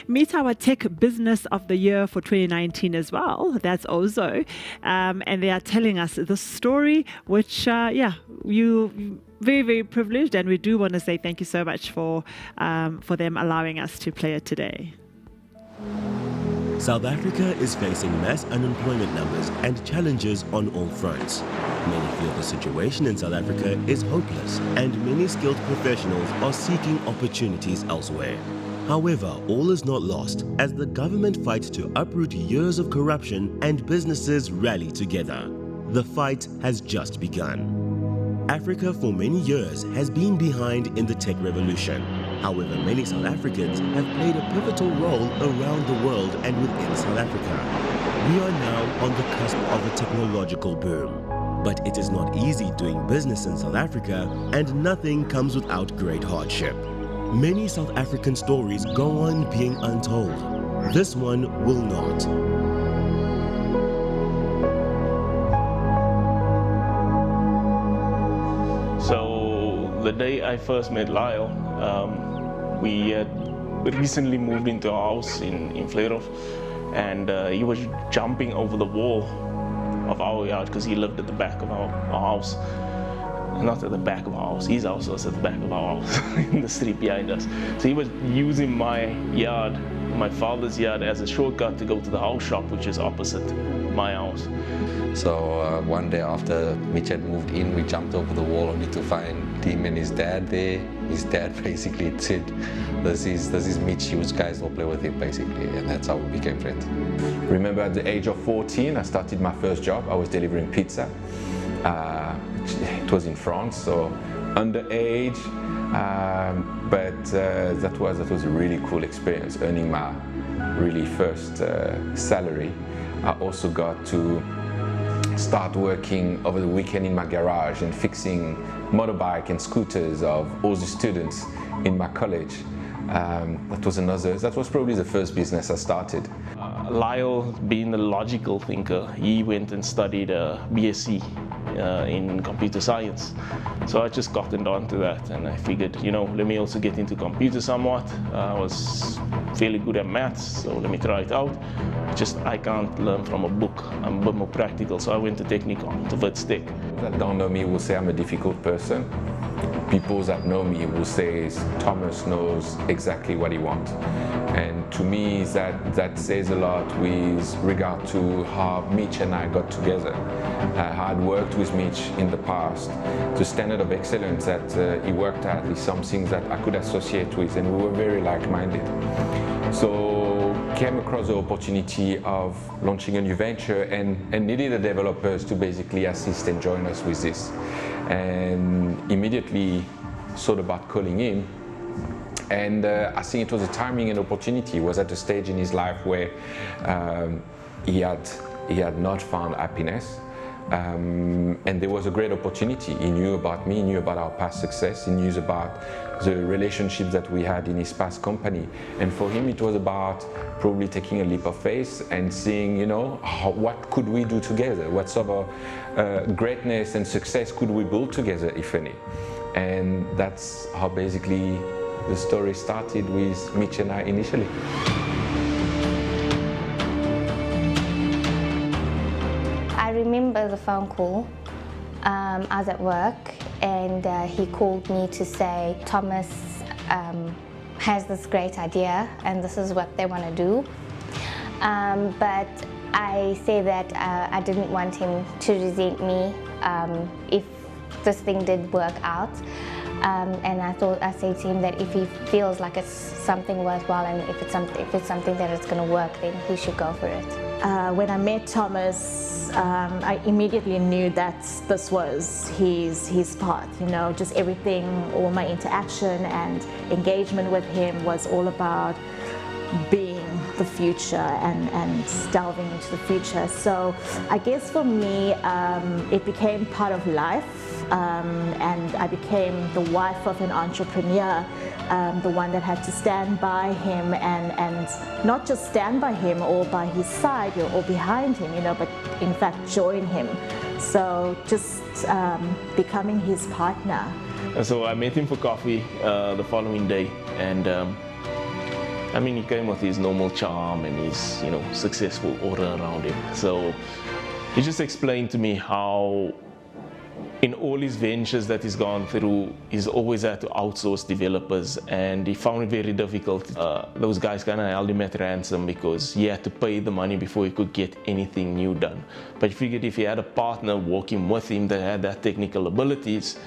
Meet our Tech Business of the Year for 2019 as well. That's Ozo. And they are telling us the story, which, you very, very privileged. And we do want to say thank you so much for them allowing us to play it today. South Africa is facing mass unemployment numbers and challenges on all fronts. Many feel the situation in South Africa is hopeless, and many skilled professionals are seeking opportunities elsewhere. However, all is not lost as the government fights to uproot years of corruption and businesses rally together. The fight has just begun. Africa for many years has been behind in the tech revolution. However, many South Africans have played a pivotal role around the world and within South Africa. We are now on the cusp of a technological boom. But it is not easy doing business in South Africa, and nothing comes without great hardship. Many South African stories go on being untold. This one will not. So the day I first met Lyle, we had recently moved into a house in Vleerhof, and he was jumping over the wall of our yard because he lived at the back of our house. Not at the back of our house, his house was at the back of our house in the street behind us. So he was using my yard, my father's yard, as a shortcut to go to the house shop, which is opposite my house. So one day after Mitch had moved in, we jumped over the wall only to find him and his dad there. His dad basically said, this is Mitch, you guys all play with him basically, and that's how we became friends. Remember at the age of 14, I started my first job. I was delivering pizza. It was in France, so underage, but that was a really cool experience, earning my really first salary. I also got to start working over the weekend in my garage and fixing motorbike and scooters of all the students in my college. That was probably the first business I started. Lyle, being a logical thinker, he went and studied a BSc in computer science. So I just gotten onto that, and I figured, let me also get into computer somewhat. I was fairly good at maths, so let me try it out. I can't learn from a book. I'm a bit more practical, so I went to Technikon, to Witsteek. That don't know me will say I'm a difficult person. People that know me will say Thomas knows exactly what he wants. And to me, that says a lot with regard to how Mitch and I got together. I had worked with Mitch in the past. The standard of excellence that he worked at is something that I could associate with, and we were very like-minded. So came across the opportunity of launching a new venture and needed the developers to basically assist and join us with this. And immediately thought about calling him. And I think it was a timing and opportunity. He was at a stage in his life where he had not found happiness. And there was a great opportunity. He knew about me, he knew about our past success, he knew about the relationships that we had in his past company. And for him, it was about probably taking a leap of faith and seeing, what could we do together? What sort of greatness and success could we build together, if any? And that's how basically the story started with Mitch and I initially. I remember the phone call. I was at work and he called me to say Thomas has this great idea and this is what they want to do. But I say that I didn't want him to resent me if this thing did work out. And I say to him that if he feels like it's something worthwhile and if it's something that is going to work, then he should go for it. When I met Thomas, I immediately knew that this was his path, you know, just everything, all my interaction and engagement with him was all about being the future and delving into the future. So I guess for me, it became part of life, and I became the wife of an entrepreneur, the one that had to stand by him and not just stand by him or by his side or behind him, you know, but in fact join him. So just becoming his partner. So I met him for coffee the following day, and I mean, he came with his normal charm and his, you know, successful aura around him. So he just explained to me how in all his ventures that he's gone through, he's always had to outsource developers, and he found it very difficult. Those guys kind of held him at ransom because he had to pay the money before he could get anything new done. But he figured if he had a partner working with him that had that technical abilities,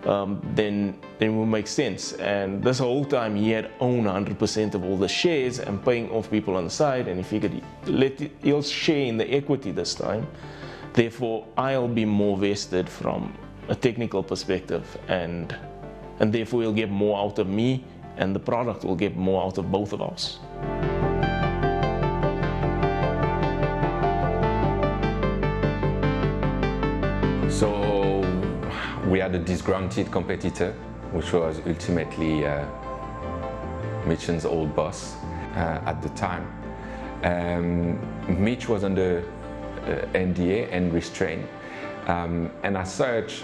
then it would make sense. And this whole time he had owned 100% of all the shares and paying off people on the side, and he figured he'll share in the equity this time. Therefore, I'll be more vested from a technical perspective, and therefore he'll get more out of me, and the product will get more out of both of us. So we had a disgruntled competitor, which was ultimately Mitch's old boss at the time. Mitch was under NDA and restraint, and as such,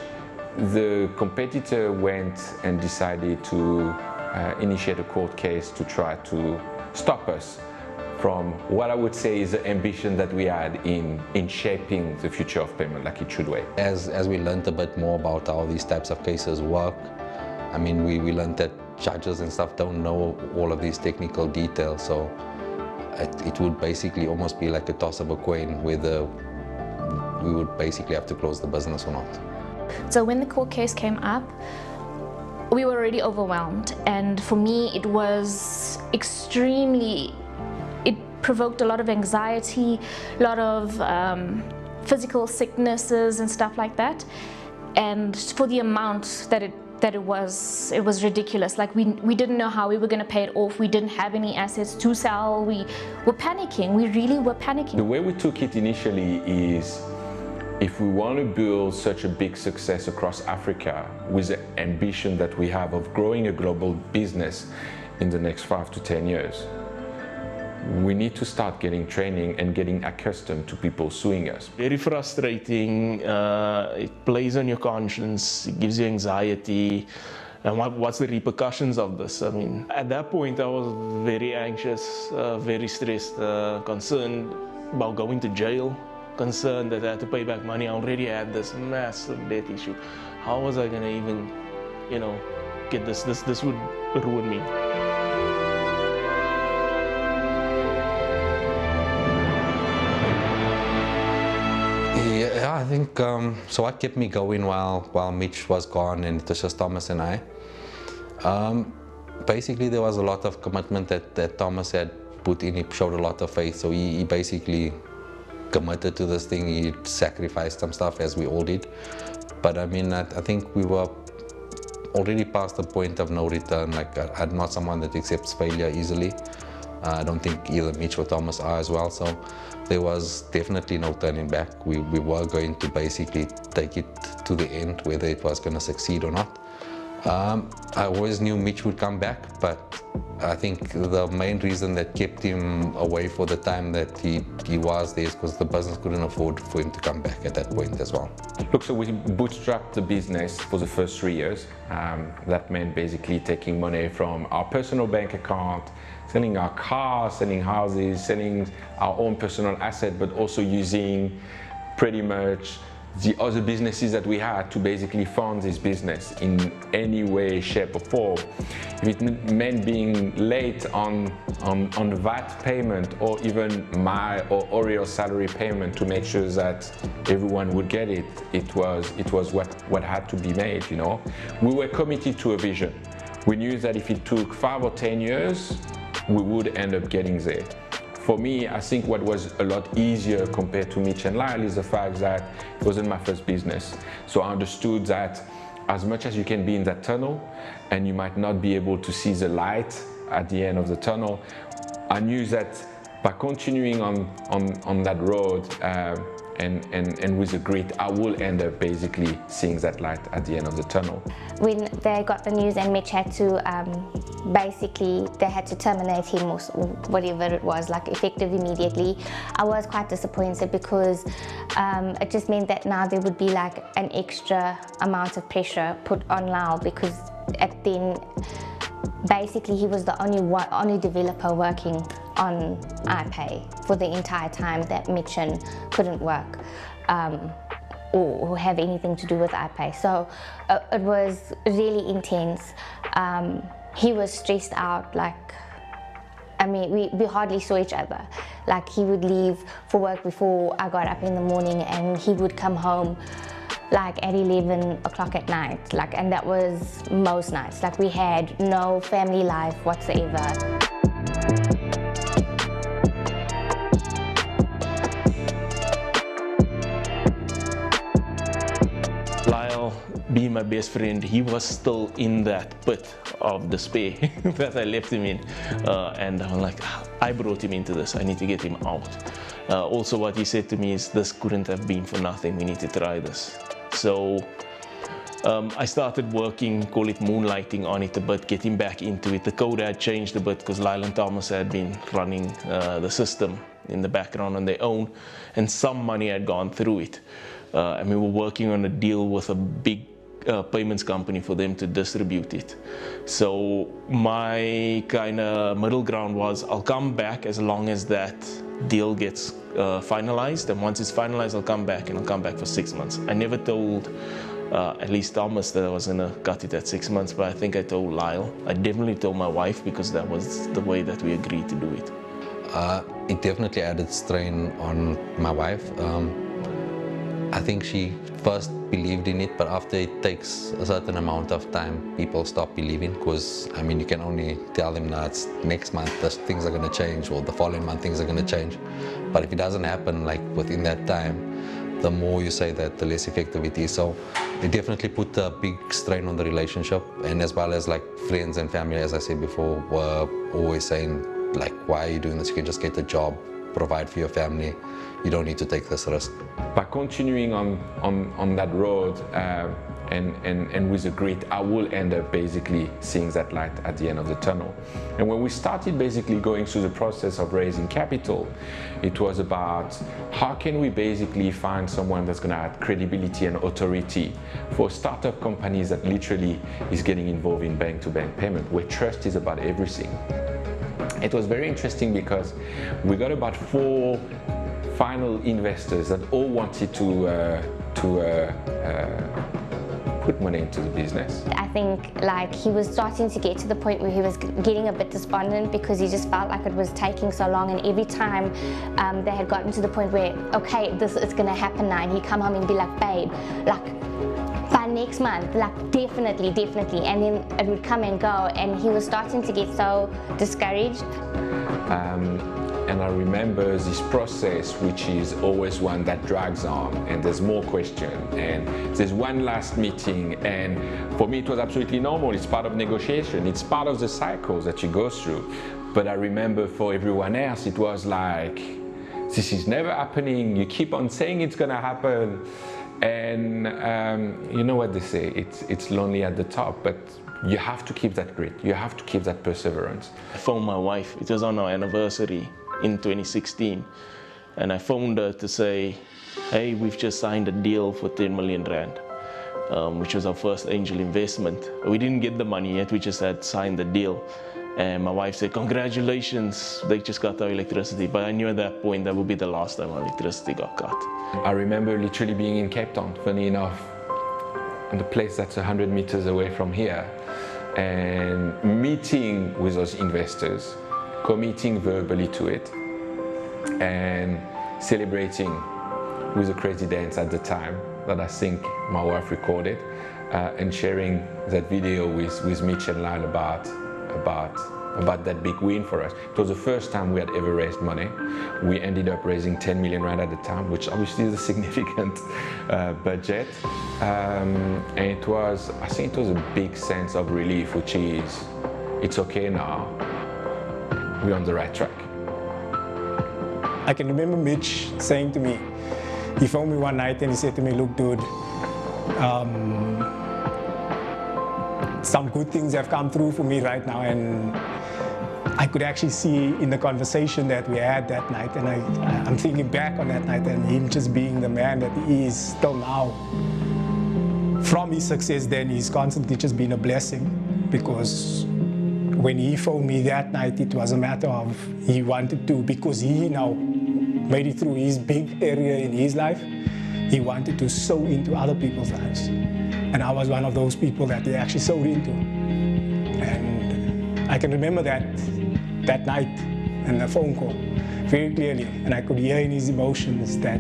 the competitor went and decided to initiate a court case to try to stop us from what I would say is the ambition that we had in shaping the future of payment like it should be. As we learned a bit more about how these types of cases work, I mean, we learned that judges and stuff don't know all of these technical details, so it would basically almost be like a toss of a coin whether we would basically have to close the business or not. So when the court case came up, we were already overwhelmed, and for me it was it provoked a lot of anxiety, a lot of physical sicknesses and stuff like that. And for the amount that it was ridiculous. Like we didn't know how we were going to pay it off. We didn't have any assets to sell. We were panicking. We really were panicking. The way we took it initially is, if we want to build such a big success across Africa with the ambition that we have of growing a global business in the next 5 to 10 years, we need to start getting training and getting accustomed to people suing us. Very frustrating, it plays on your conscience, it gives you anxiety, and what's the repercussions of this? I mean, at that point I was very anxious, very stressed, concerned about going to jail, concerned that I had to pay back money. I already had this massive debt issue. How was I gonna even, you know, get this? This would ruin me. Yeah, I think so. What kept me going while Mitch was gone and it was just Thomas and I. Basically, there was a lot of commitment that Thomas had put in. He showed a lot of faith, so he basically committed to this thing. He sacrificed some stuff, as we all did. But I mean, I think we were already past the point of no return. Like, I'm not someone that accepts failure easily. I don't think either Mitch or Thomas are as well. So there was definitely no turning back. We were going to basically take it to the end, whether it was going to succeed or not. I always knew Mitch would come back, but I think the main reason that kept him away for the time that he was there is because the business couldn't afford for him to come back at that point as well. Look, so we bootstrapped the business for the first 3 years. That meant basically taking money from our personal bank account, selling our cars, selling houses, selling our own personal asset, but also using pretty much the other businesses that we had to basically fund this business in any way, shape or form. If it meant being late on VAT payment, or even my or Orio's salary payment to make sure that everyone would get it, it was what had to be made, you know. We were committed to a vision. We knew that if it took 5 or 10 years, we would end up getting there. For me, I think what was a lot easier compared to Mitch and Lyle is the fact that it wasn't my first business. So I understood that as much as you can be in that tunnel and you might not be able to see the light at the end of the tunnel, I knew that by continuing on that road and with the grit, I will end up basically seeing that light at the end of the tunnel. When they got the news and Mitch had to, basically they had to terminate him or whatever it was, like effective immediately, I was quite disappointed because it just meant that now there would be like an extra amount of pressure put on Lyle, because then basically he was the only developer working on iPay for the entire time that Mitchen couldn't work or have anything to do with iPay. So it was really intense. He was stressed out, like, I mean, we hardly saw each other. Like, he would leave for work before I got up in the morning, and he would come home like at 11 o'clock at night, like, and that was most nights. Like, we had no family life whatsoever. Lyle, being my best friend, he was still in that pit of despair that I left him in, and I'm like, I brought him into this, I need to get him out. Also what he said to me is, this couldn't have been for nothing, we need to try this. So I started working, call it moonlighting on it a bit, getting back into it. The code had changed a bit because Lyle and Thomas had been running the system in the background on their own, and some money had gone through it. And we were working on a deal with a big payments company for them to distribute it. So my kind of middle ground was, I'll come back as long as that deal gets finalized, and once it's finalized I'll come back, and I'll come back for 6 months. I never told at least Thomas that I was gonna cut it at 6 months, but I think I told Lyle. I definitely told my wife, because that was the way that we agreed to do it. It definitely added strain on my wife. I think she first believed in it, but after it takes a certain amount of time, people stop believing, because, I mean, you can only tell them that next month things are going to change, or the following month things are going to change. But if it doesn't happen like within that time, the more you say that, the less effective it is. So it definitely put a big strain on the relationship, and as well as like friends and family, as I said before, were always saying, like, why are you doing this? You can just get a job, provide for your family. You don't need to take this risk. By continuing on that road and with the grit, I will end up basically seeing that light at the end of the tunnel. And when we started basically going through the process of raising capital, it was about how can we basically find someone that's going to add credibility and authority for startup companies that literally is getting involved in bank-to-bank payment, where trust is about everything. It was very interesting because we got about 4 final investors that all wanted to put money into the business. I think like he was starting to get to the point where he was getting a bit despondent, because he just felt like it was taking so long, and every time they had gotten to the point where, okay, this is going to happen now, and he'd come home and be like, babe, like, by next month, like, definitely, and then it would come and go, and he was starting to get so discouraged. And I remember this process, which is always one that drags on, and there's more questions, and there's one last meeting, and for me it was absolutely normal. It's part of negotiation, it's part of the cycles that you go through. But I remember for everyone else, it was like, this is never happening, you keep on saying it's gonna happen, and you know what they say, it's lonely at the top, but you have to keep that grit, you have to keep that perseverance. I phoned my wife, it was on our anniversary in 2016, and I phoned her to say, hey, we've just signed a deal for 10 million rand, which was our first angel investment. We didn't get the money yet, we just had signed the deal. And my wife said, congratulations, they just got our electricity. But I knew at that point that would be the last time our electricity got cut. I remember literally being in Cape Town, funny enough, in the place that's 100 meters away from here, and meeting with those investors, committing verbally to it, and celebrating with a crazy dance at the time that I think my wife recorded, and sharing that video with Mitch and Lyle about that big win for us. It was the first time we had ever raised money. We ended up raising 10 million rand at the time, which obviously is a significant budget. And it was, I think it was a big sense of relief, which is, it's okay now, we're on the right track. I can remember Mitch saying to me, he phoned me one night and he said to me, look dude, some good things have come through for me right now, and I could actually see in the conversation that we had that night, and I'm thinking back on that night and him just being the man that he is still now. From his success then, he's constantly just been a blessing, because when he phoned me that night, it was a matter of he wanted to, because he now made it through his big area in his life, he wanted to sow into other people's lives. And I was one of those people that he actually sowed into. And I can remember that night and the phone call very clearly. And I could hear in his emotions that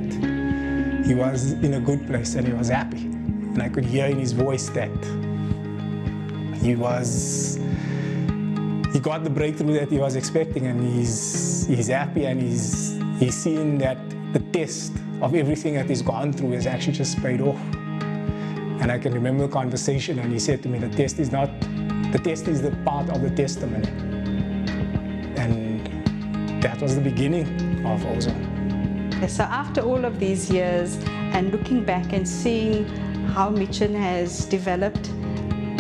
he was in a good place and he was happy. And I could hear in his voice that he got the breakthrough that he was expecting, and he's happy, and he's seen that the test of everything that he's gone through has actually just paid off. And I can remember the conversation, and he said to me, the test is the part of the testimony. And that was the beginning of Ozo. So after all of these years, and looking back and seeing how Mitchen has developed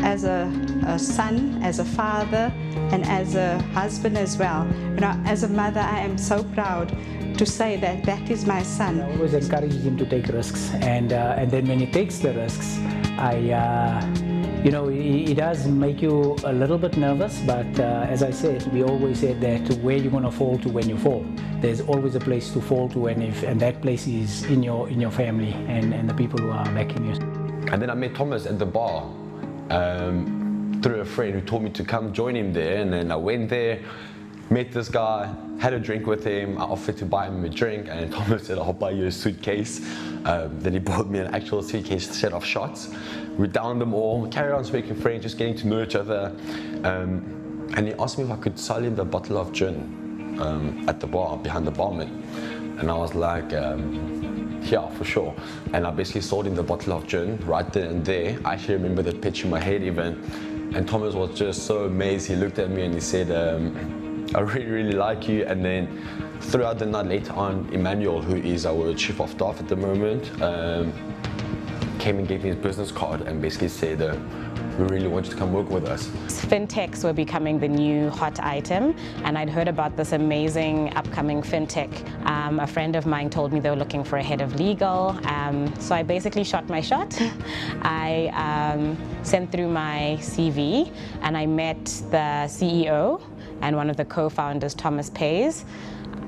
as a son, as a father, and as a husband as well. You know, as a mother, I am so proud to say that that is my son. I always encourage him to take risks, and then when he takes the risks, you know, it does make you a little bit nervous, but as I said, we always said that where you're going to fall to when you fall. There's always a place to fall to, and that place is in your family and the people who are backing you. And then I met Thomas at the bar through a friend who told me to come join him there, and then I went there, met this guy, had a drink with him. I offered to buy him a drink, and Thomas said, I'll buy you a suitcase. Then he bought me an actual suitcase set of shots. We downed them all, carried on speaking French, just getting to know each other. And he asked me if I could sell him the bottle of gin at the bar, behind the barman. And I was like, yeah, for sure. And I basically sold him the bottle of gin right then and there. I actually remember the pitch in my head even. And Thomas was just so amazed. He looked at me and he said, I really, really like you. And then throughout the night later on, Emmanuel, who is our chief of staff at the moment, came and gave me his business card and basically said, we really want you to come work with us. Fintechs were becoming the new hot item, and I'd heard about this amazing upcoming fintech. A friend of mine told me they were looking for a head of legal, so I basically shot my shot. I sent through my CV, and I met the CEO and one of the co-founders, Thomas Pays.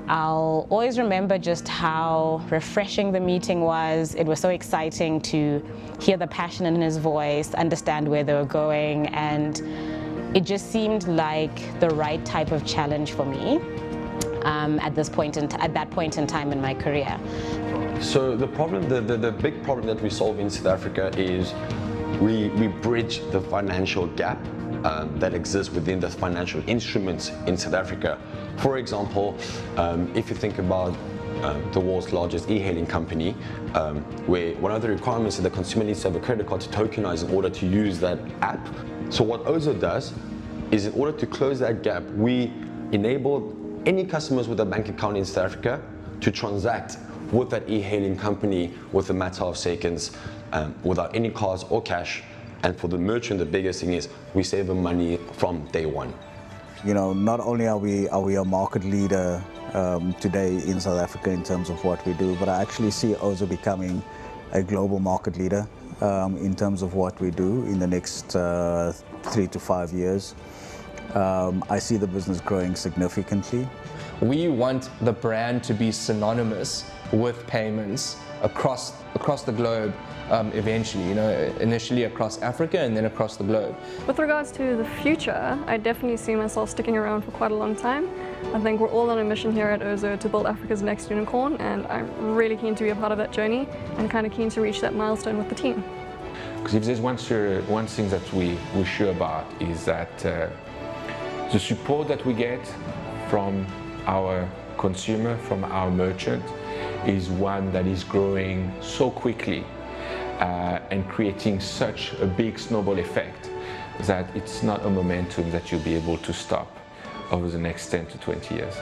I'll always remember just how refreshing the meeting was. It was so exciting to hear the passion in his voice, understand where they were going, and it just seemed like the right type of challenge for me at that point in time in my career. So the problem, the big problem that we solve in South Africa is we bridge the financial gap that exists within the financial instruments in South Africa. For example, if you think about the world's largest e-hailing company, where one of the requirements is the consumer needs to have a credit card to tokenize in order to use that app. So what Ozo does is, in order to close that gap, we enable any customers with a bank account in South Africa to transact with that e-hailing company with a matter of seconds, without any cards or cash. And for the merchant, the biggest thing is we save them money from day one. You know, not only are we a market leader today in South Africa in terms of what we do, but I actually see Ozo becoming a global market leader in terms of what we do in the next 3 to 5 years. I see the business growing significantly. We want the brand to be synonymous with payments across the globe, eventually, initially across Africa and then across the globe. With regards to the future, I definitely see myself sticking around for quite a long time. I think we're all on a mission here at Ozo to build Africa's next unicorn, and I'm really keen to be a part of that journey and kind of keen to reach that milestone with the team. Because if there's one thing that we're sure about is that the support that we get from our consumer, from our merchant, is one that is growing so quickly and creating such a big snowball effect that it's not a momentum that you'll be able to stop over the next 10 to 20 years.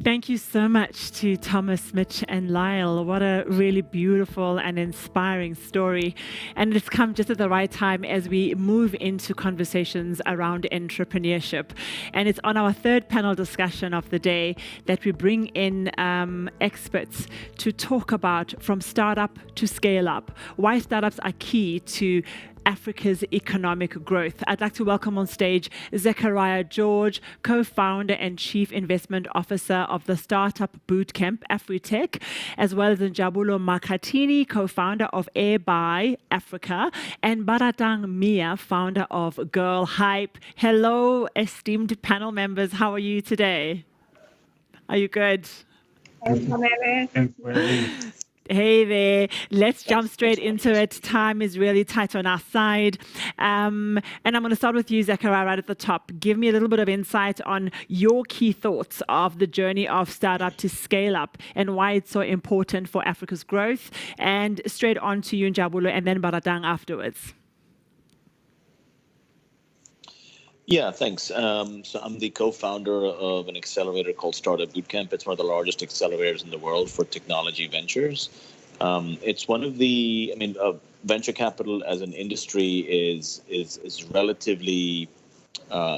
Thank you so much to Thomas, Mitch, and Lyle. What a really beautiful and inspiring story. And it's come just at the right time as we move into conversations around entrepreneurship. And it's on our third panel discussion of the day that we bring in experts to talk about from startup to scale up, why startups are key to Africa's economic growth. I'd like to welcome on stage Zechariah George, co-founder and chief investment officer of the startup bootcamp AfriTech, as well as Njabulo Makhathini, co-founder of Airbuy Africa, and Baratang Mia, founder of Girl Hype. Hello, esteemed panel members. How are you today? Are you good? Hey there, let's jump straight into it. Time is really tight on our side. And I'm going to start with you, Zechariah, right at the top. Give me a little bit of insight on your key thoughts of the journey of startup to scale up and why it's so important for Africa's growth. And straight on to you, Njabulo, and then Baratang afterwards. Yeah, thanks. So I'm the co-founder of an accelerator called Startup Bootcamp. It's one of the largest accelerators in the world for technology ventures. It's one of the, venture capital as an industry is relatively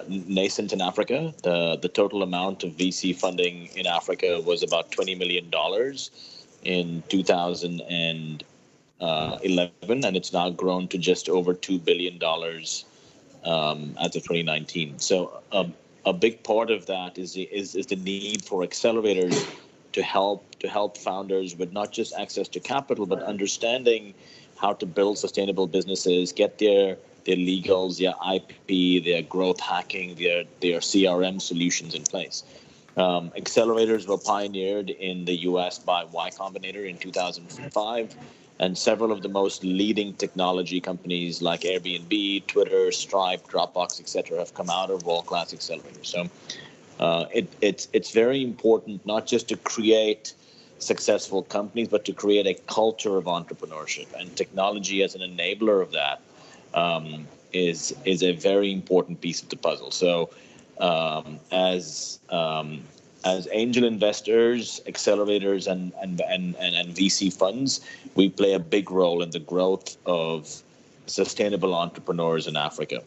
nascent in Africa. The total amount of VC funding in Africa was about $20 million in 2011, and it's now grown to just over $2 billion as of 2019. So a big part of that is the need for accelerators to help founders with not just access to capital, but understanding how to build sustainable businesses, get their legals, their IP, their growth hacking, their CRM solutions in place. Accelerators were pioneered in the US by Y Combinator in 2005. And several of the most leading technology companies like Airbnb, Twitter, Stripe, Dropbox, etc., have come out of world-class accelerators. So it's very important not just to create successful companies, but to create a culture of entrepreneurship. And technology as an enabler of that is a very important piece of the puzzle. So as angel investors, accelerators, and VC funds, we play a big role in the growth of sustainable entrepreneurs in Africa.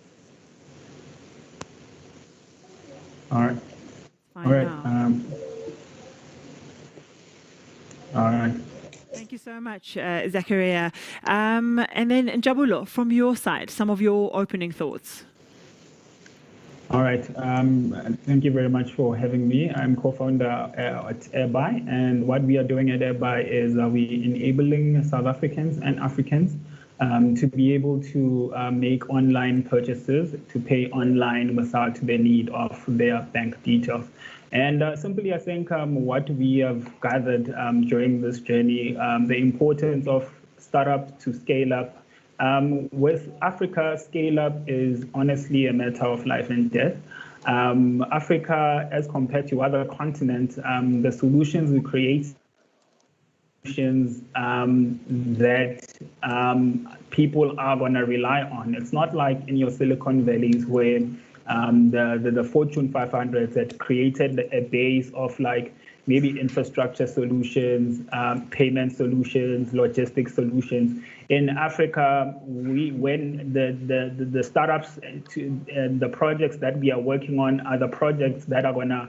All right. All right. All right. Thank you so much, Zechariah. And then Njabulo, from your side, some of your opening thoughts. All right. Thank you very much for having me. I'm co-founder at Airbuy, and what we are doing at Airbuy is we enabling South Africans and Africans to be able to make online purchases, to pay online without the need of their bank details. And simply, I think what we have gathered during this journey, the importance of startup to scale up. With Africa, scale up is honestly a matter of life and death. Africa, as compared to other continents, the solutions we create that people are going to rely on. It's not like in your Silicon Valleys where the Fortune 500 that created a base of like maybe infrastructure solutions, payment solutions, logistics solutions. In Africa, when the startups, the projects that we are working on are the projects that are going to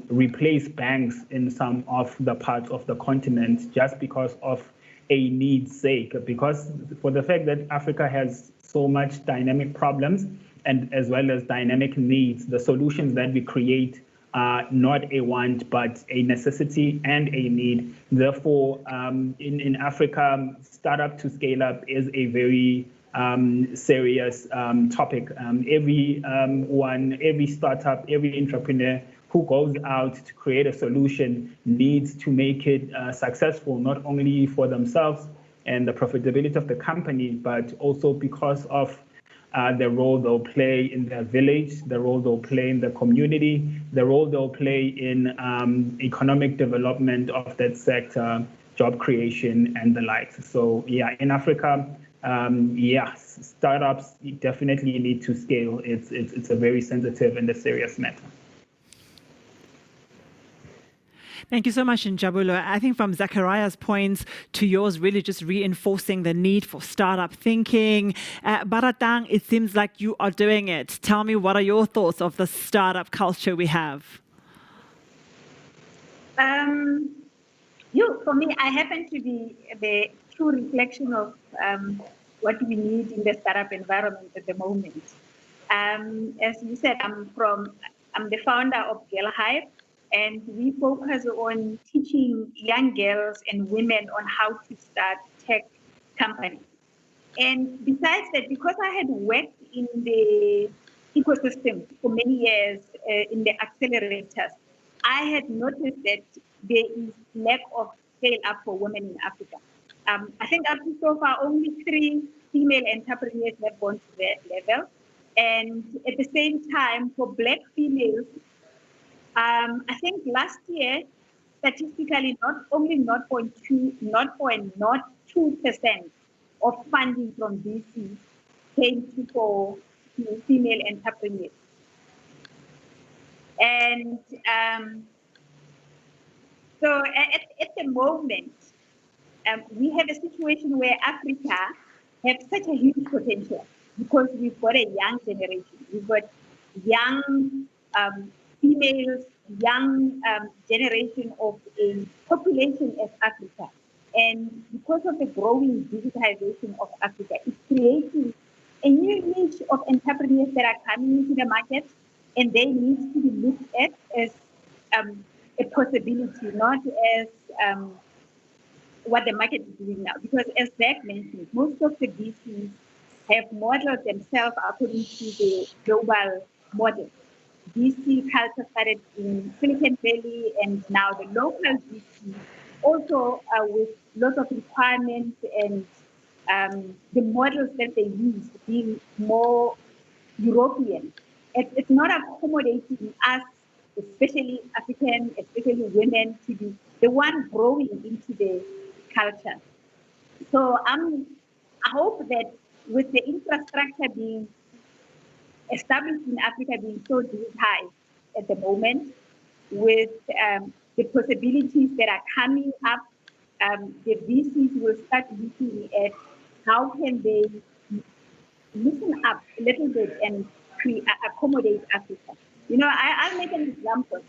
replace banks in some of the parts of the continent just because of a need's sake, because for the fact that Africa has so much dynamic problems and as well as dynamic needs, the solutions that we create are not a want, but a necessity and a need. Therefore, in Africa, startup to scale up is a very serious topic. Every startup, every entrepreneur who goes out to create a solution needs to make it successful, not only for themselves and the profitability of the company, but also because of the role they'll play in their village, the role they'll play in the community, the role they'll play in economic development of that sector, job creation, and the like. So yeah, in Africa, startups definitely need to scale. It's a very sensitive and a serious matter. Thank you so much, Njabulo. I think from Zachariah's points to yours, really just reinforcing the need for startup thinking. Baratang, it seems like you are doing it. Tell me, what are your thoughts of the startup culture we have? For me, I happen to be the true reflection of what we need in the startup environment at the moment. As you said, I'm the founder of Girl Hive, and we focus on teaching young girls and women on how to start tech companies. And besides that, because I had worked in the ecosystem for many years in the accelerators, I had noticed that there is lack of scale up for women in Africa. I think up to so far, only 3 female entrepreneurs have gone to that level. And at the same time, for Black females, I think last year, statistically, not only 0.02% of funding from VC came to female entrepreneurs. And so at the moment, we have a situation where Africa has such a huge potential because we've got a young generation. We've got young females, young generation of population of Africa. And because of the growing digitization of Africa, it's creating a new niche of entrepreneurs that are coming into the market, and they need to be looked at as a possibility, not as what the market is doing now. Because as Zach mentioned, most of the VCs have modeled themselves according to the global model. VC culture started in Silicon Valley, and now the local VC also with lots of requirements and the models that they use being more European. It's not accommodating us, especially African, especially women, to be the one growing into the culture. So I hope that with the infrastructure being established in Africa being so high at the moment, with the possibilities that are coming up, the VCs will start looking at how can they loosen up a little bit and accommodate Africa. You know, I'll make an example.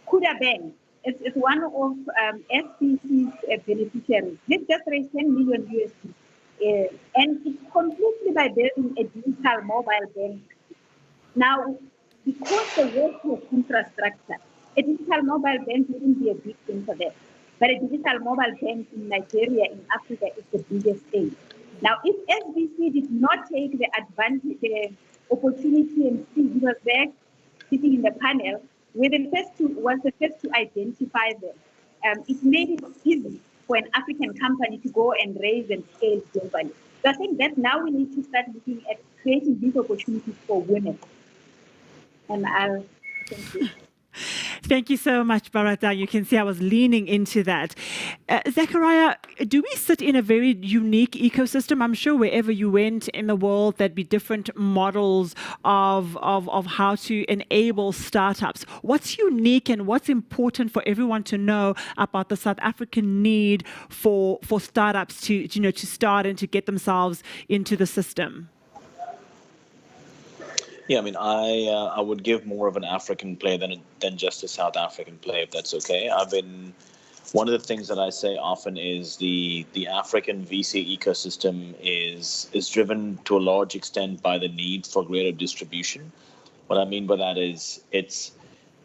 Kuda Bank is one of SBC's beneficiaries. This just raised 10 million USD, and it's completely by building a digital mobile bank. Now, because the work of infrastructure, a digital mobile bank wouldn't be a big thing for them. But a digital mobile bank in Nigeria, in Africa, is the biggest thing. Now, if SBC did not take the advantage, the opportunity, and see, he was there sitting in the panel, was the first to identify them. It made it easy for an African company to go and raise and scale globally. So I think that now we need to start looking at creating these opportunities for women. And I'll thank you. Thank you so much, Barata. You can see I was leaning into that. Zachariah, do we sit in a very unique ecosystem? I'm sure wherever you went in the world, there'd be different models of how to enable startups. What's unique and what's important for everyone to know about the South African need for startups to start and to get themselves into the system? Yeah, I mean, I would give more of an African play than just a South African play, if that's okay. One of the things that I say often is the African VC ecosystem is driven to a large extent by the need for greater distribution. What I mean by that is it's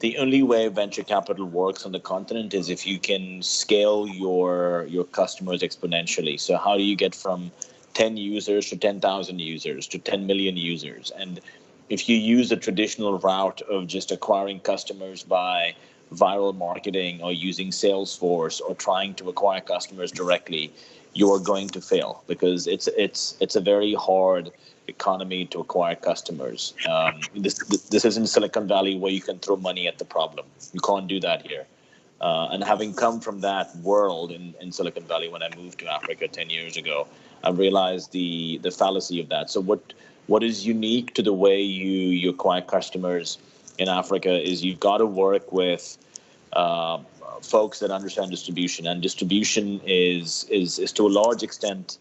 the only way venture capital works on the continent is if you can scale your customers exponentially. So how do you get from 10 users to 10,000 users to 10 million users? And if you use the traditional route of just acquiring customers by viral marketing or using Salesforce or trying to acquire customers directly, you are going to fail because it's a very hard economy to acquire customers. This isn't Silicon Valley where you can throw money at the problem. You can't do that here. And having come from that world in Silicon Valley when I moved to Africa 10 years ago, I realized the fallacy of that. So what is unique to the way you acquire customers in Africa is you've got to work with folks that understand distribution, and distribution is to a large extent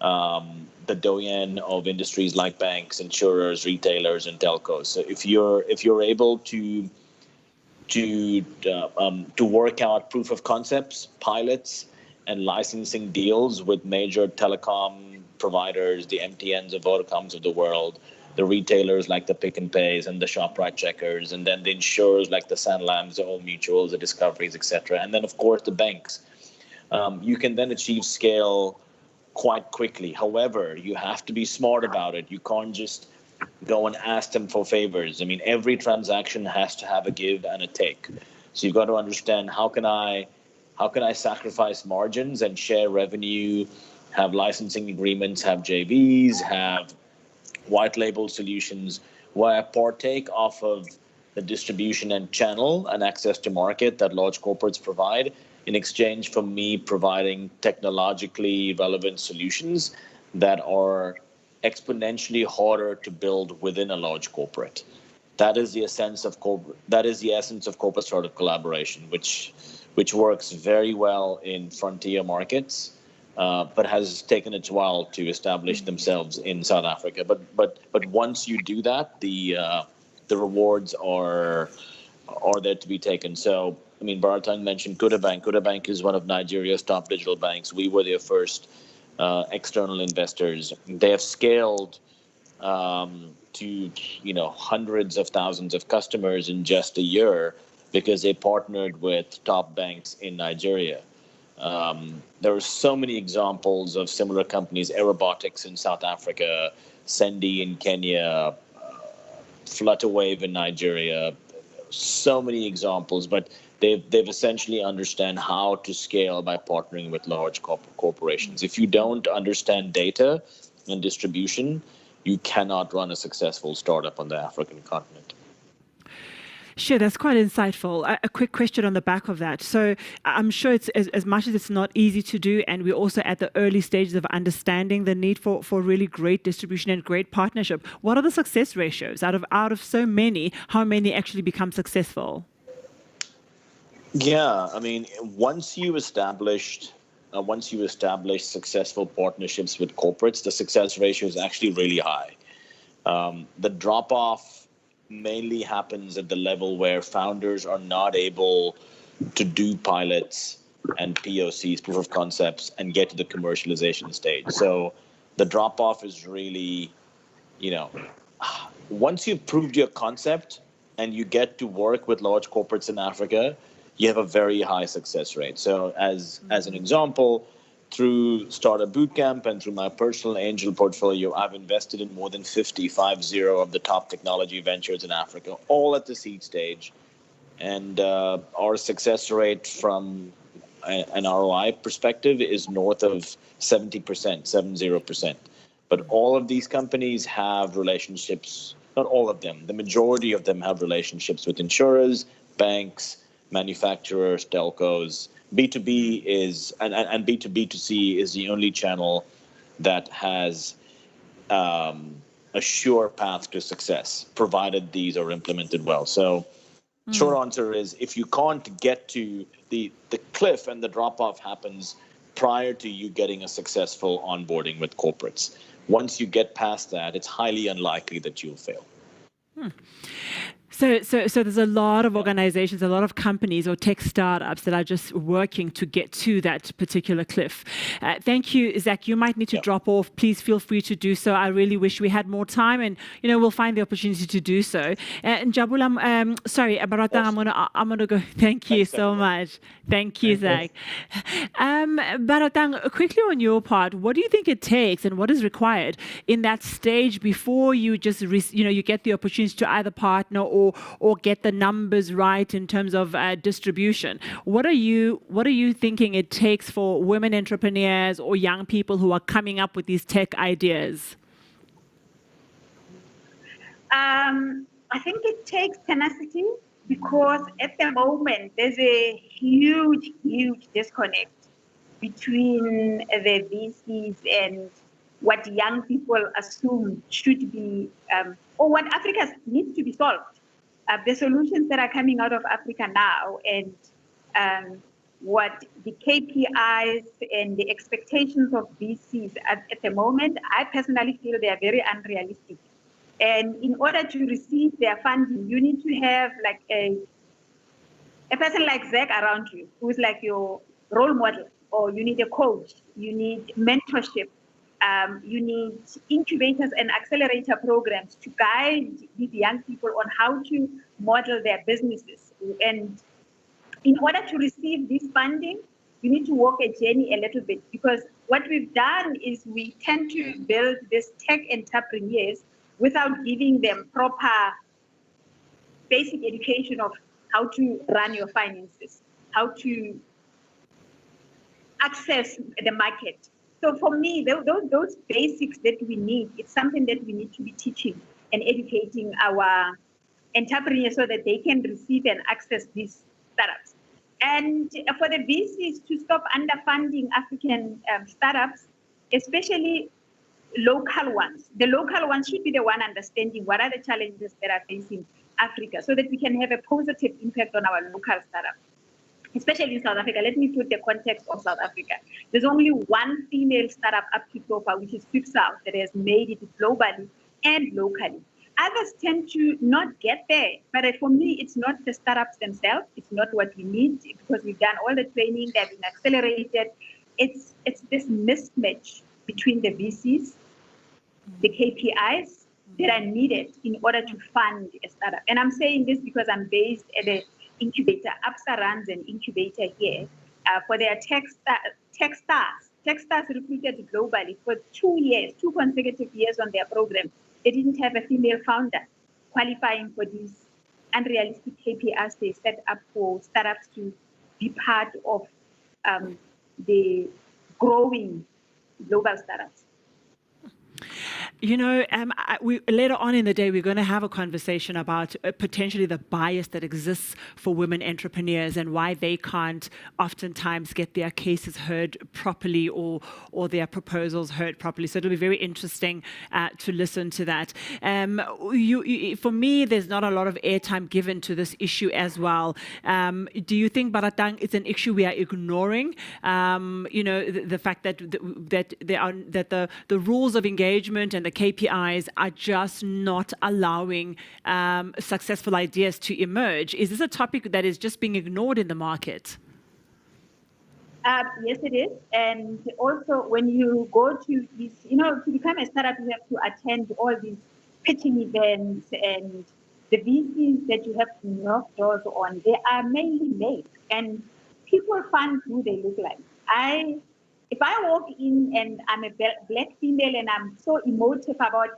the doyen of industries like banks, insurers, retailers, and telcos. So if you're able to work out proof of concepts, pilots, and licensing deals with major telecom providers, the MTNs and Vodacoms of the world, the retailers like the Pick and Pays and the ShopRite Checkers, and then the insurers like the Sanlams, the Old Mutuals, the Discoveries, etc. And then, of course, the banks. You can then achieve scale quite quickly. However, you have to be smart about it. You can't just go and ask them for favors. I mean, every transaction has to have a give and a take. So you've got to understand how can I sacrifice margins and share revenue, have licensing agreements, have JVs, have white label solutions where I partake off of the distribution and channel and access to market that large corporates provide in exchange for me providing technologically relevant solutions that are exponentially harder to build within a large corporate. That is the essence of corporate startup collaboration, which works very well in frontier markets, but has taken its while to establish themselves in South Africa. But once you do that, the rewards are there to be taken. So, I mean, Baratang mentioned Kuda Bank. Kuda Bank is one of Nigeria's top digital banks. We were their first external investors. They have scaled to hundreds of thousands of customers in just a year because they partnered with top banks in Nigeria. There are so many examples of similar companies, Aerobotics in South Africa, Sendi in Kenya, Flutterwave in Nigeria, so many examples, but they've essentially understand how to scale by partnering with large corporations. If you don't understand data and distribution, you cannot run a successful startup on the African continent. Sure, that's quite insightful. A quick question on the back of that. So I'm sure it's as much as it's not easy to do, and we're also at the early stages of understanding the need for really great distribution and great partnership. What are the success ratios out of so many? How many actually become successful? Yeah, I mean, once you establish successful partnerships with corporates, the success ratio is actually really high. The drop-off mainly happens at the level where founders are not able to do pilots and POCs, proof of concepts, and get to the commercialization stage. So the drop-off is really, once you've proved your concept, and you get to work with large corporates in Africa, you have a very high success rate. So as an example, through Startup Bootcamp and through my personal angel portfolio, I've invested in more than 50 of the top technology ventures in Africa, all at the seed stage. And our success rate from an ROI perspective is north of 70%, 70%. But all of these companies have relationships, not all of them, the majority of them have relationships with insurers, banks, manufacturers, telcos. B2B is, and B2B2C is the only channel that has a sure path to success, provided these are implemented well. So short answer is, if you can't get to the cliff and the drop-off happens prior to you getting a successful onboarding with corporates. Once you get past that, it's highly unlikely that you'll fail. So there's a lot of organizations, a lot of companies or tech startups that are just working to get to that particular cliff. Thank you, Zach. You might need to drop off. Please feel free to do so. I really wish we had more time, and we'll find the opportunity to do so. And Jabula, Baratang, I'm gonna go. Thank you so much. Thank you, Zach. Baratang, quickly on your part, what do you think it takes, and what is required in that stage before you just you get the opportunity to either partner or get the numbers right in terms of distribution? What are you thinking it takes for women entrepreneurs or young people who are coming up with these tech ideas? I think it takes tenacity, because at the moment there's a huge disconnect between the VCs and what young people assume should be, or what Africa needs to be solved. The solutions that are coming out of Africa now, and what the KPIs and the expectations of VCs at the moment, I personally feel they are very unrealistic. And in order to receive their funding, you need to have like a person like Zach around you, who is like your role model, or you need a coach, you need mentorship. You need incubators and accelerator programs to guide these young people on how to model their businesses. And in order to receive this funding, you need to walk a journey a little bit, because what we've done is we tend to build these tech entrepreneurs without giving them proper basic education of how to run your finances, how to access the market. So for me, those basics that we need, it's something that we need to be teaching and educating our entrepreneurs so that they can receive and access these startups. And for the VCs to stop underfunding African startups, especially local ones, the local ones should be the one understanding what are the challenges that are facing Africa, so that we can have a positive impact on our local startups. Especially in South Africa. Let me put the context of South Africa. There's only one female startup up to so far, which is South, that has made it globally and locally. Others tend to not get there, but for me, it's not the startups themselves. It's not what we need, because we've done all the training, they've been accelerated. It's this mismatch between the VCs, the KPIs that are needed in order to fund a startup. And I'm saying this because I'm based at the incubator. ABSA runs an incubator here for their tech stars. Tech stars recruited globally for 2 consecutive years on their program. They didn't have a female founder qualifying for these unrealistic KPIs they set up for startups to be part of the growing global startups. Later on in the day, we're going to have a conversation about potentially the bias that exists for women entrepreneurs and why they can't oftentimes get their cases heard properly or their proposals heard properly. So it'll be very interesting to listen to that. For me, there's not a lot of airtime given to this issue as well. Do you think, Baratang, it's an issue we are ignoring? The fact that the rules of engagement and the KPIs are just not allowing successful ideas to emerge. Is this a topic that is just being ignored in the market? Yes, it is. And also, when you go to these, to become a startup, you have to attend all these pitching events and the VCs that you have to knock doors on, they are mainly males, and people find who they look like. If I walk in and I'm a black female and I'm so emotive about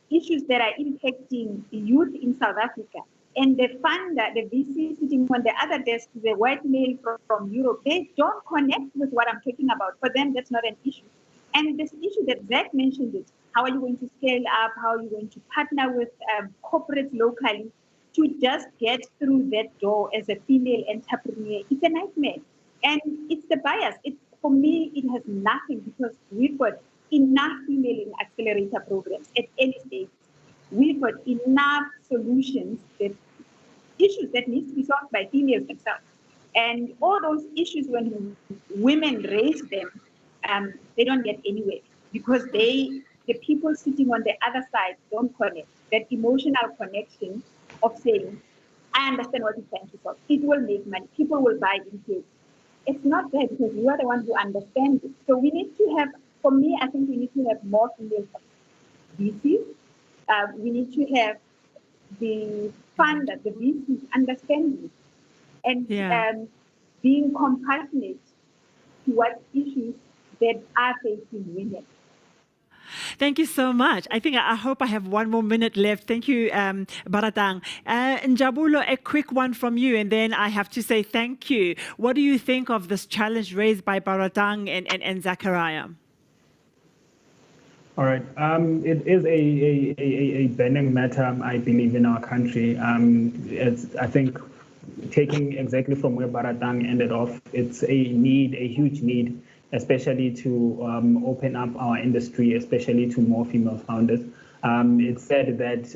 issues that are impacting youth in South Africa, and the funder, the VC sitting on the other desk is a white male from Europe, they don't connect with what I'm talking about. For them, that's not an issue. And this issue that Zach mentioned it, how are you going to scale up? How are you going to partner with corporates locally to just get through that door as a female entrepreneur? It's a nightmare. And it's the bias. For me, it has nothing, because we've got enough female in accelerator programs at any stage. We've got enough solutions, that issues that need to be solved by females themselves. And all those issues, when women raise them, they don't get anywhere, because the people sitting on the other side don't connect. That emotional connection of saying, I understand what you're trying to solve. It will make money. People will buy into it. It's not there, because you are the one who understands it. So we need to have, for me, I think we need to have more female VCs. We need to have the funder, the VCs, understanding and being compassionate towards issues that are facing women. Thank you so much. I hope I have 1 more minute left. Thank you, Baratang. Njabulo, a quick one from you, and then I have to say thank you. What do you think of this challenge raised by Baratang and Zachariah? All right. It is a burning matter, I believe, in our country. I think, taking exactly from where Baratang ended off, it's a huge need, especially to open up our industry, especially to more female founders. It's said that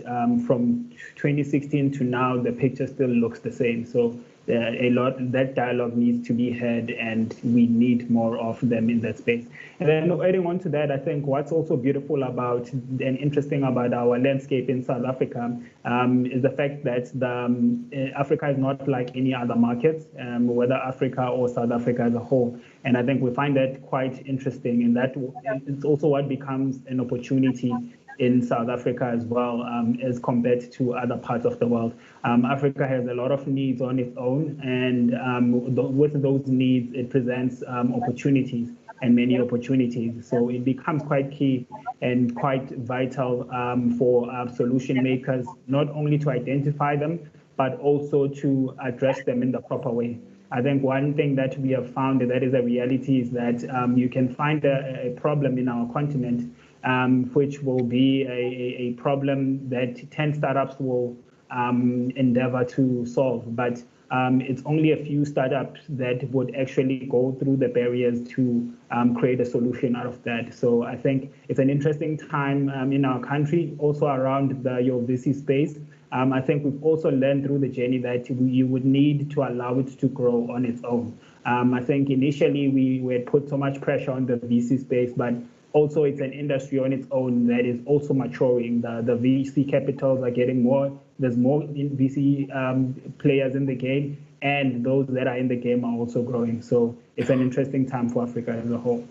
from 2016 to now, the picture still looks the same. So that dialogue needs to be had, and we need more of them in that space. And then adding on to that, I think what's also beautiful about and interesting about our landscape in South Africa is the fact that Africa is not like any other market, whether Africa or South Africa as a whole. And I think we find that quite interesting, and that it's also what becomes an opportunity in South Africa as well, as compared to other parts of the world. Africa has a lot of needs on its own, and with those needs, it presents opportunities, and many opportunities. So it becomes quite key and quite vital for solution makers, not only to identify them, but also to address them in the proper way. I think one thing that we have found that is a reality is that you can find a problem in our continent, which will be a problem that 10 startups will endeavor to solve. But it's only a few startups that would actually go through the barriers to create a solution out of that. So I think it's an interesting time in our country, also around your VC space. I think we've also learned through the journey that you would need to allow it to grow on its own. I think initially we had put so much pressure on the VC space, but also it's an industry on its own that is also maturing. The VC capitals are getting more. There's more VC players in the game, and those that are in the game are also growing. So it's an interesting time for Africa as a whole.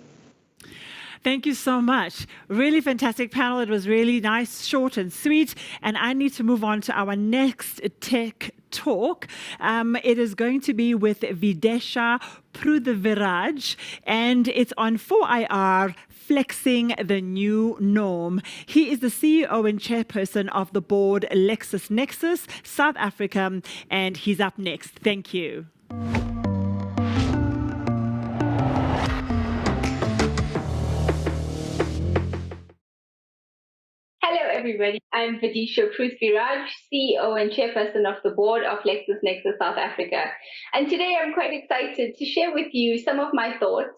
Thank you so much. Really fantastic panel. It was really nice, short and sweet. And I need to move on to our next tech talk. It is going to be with Videsha Prudhaviraj, and it's on 4IR, Flexing the New Norm. He is the CEO and chairperson of the board LexisNexis South Africa, and he's up next. Thank you. Hello, everybody. I'm Videsha Prudhaviraj, CEO and chairperson of the board of LexisNexis South Africa. And today I'm quite excited to share with you some of my thoughts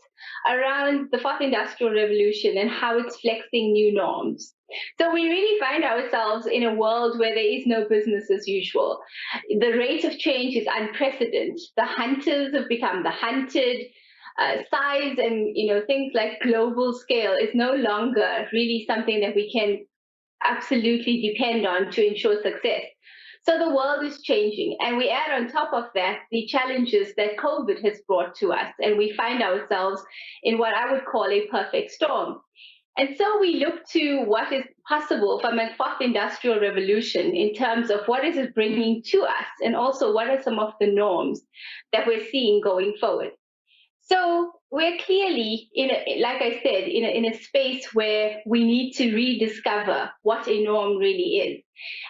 around the fourth industrial revolution and how it's flexing new norms. So we really find ourselves in a world where there is no business as usual. The rate of change is unprecedented. The hunters have become the hunted. Size and things like global scale is no longer really something that we can absolutely depend on to ensure success. So the world is changing, and we add on top of that the challenges that COVID has brought to us, and we find ourselves in what I would call a perfect storm. And so we look to what is possible from a fourth industrial revolution in terms of what is it bringing to us, and also what are some of the norms that we're seeing going forward. So we're clearly, like I said, in a space where we need to rediscover what a norm really is.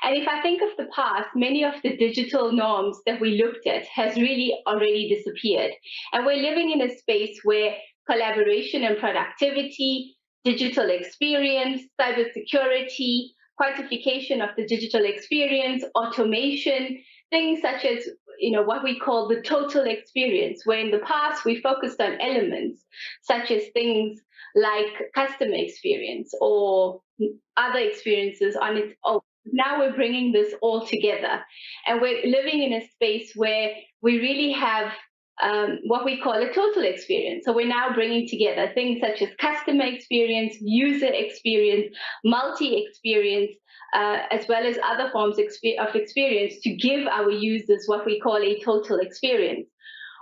And if I think of the past, many of the digital norms that we looked at has really already disappeared. And we're living in a space where collaboration and productivity, digital experience, cybersecurity, quantification of the digital experience, automation, things such as what we call the total experience, where in the past we focused on elements such as things like customer experience or other experiences on its own. Now we're bringing this all together, and we're living in a space where we really have what we call a total experience. So we're now bringing together things such as customer experience, user experience, multi-experience, as well as other forms of experience to give our users what we call a total experience.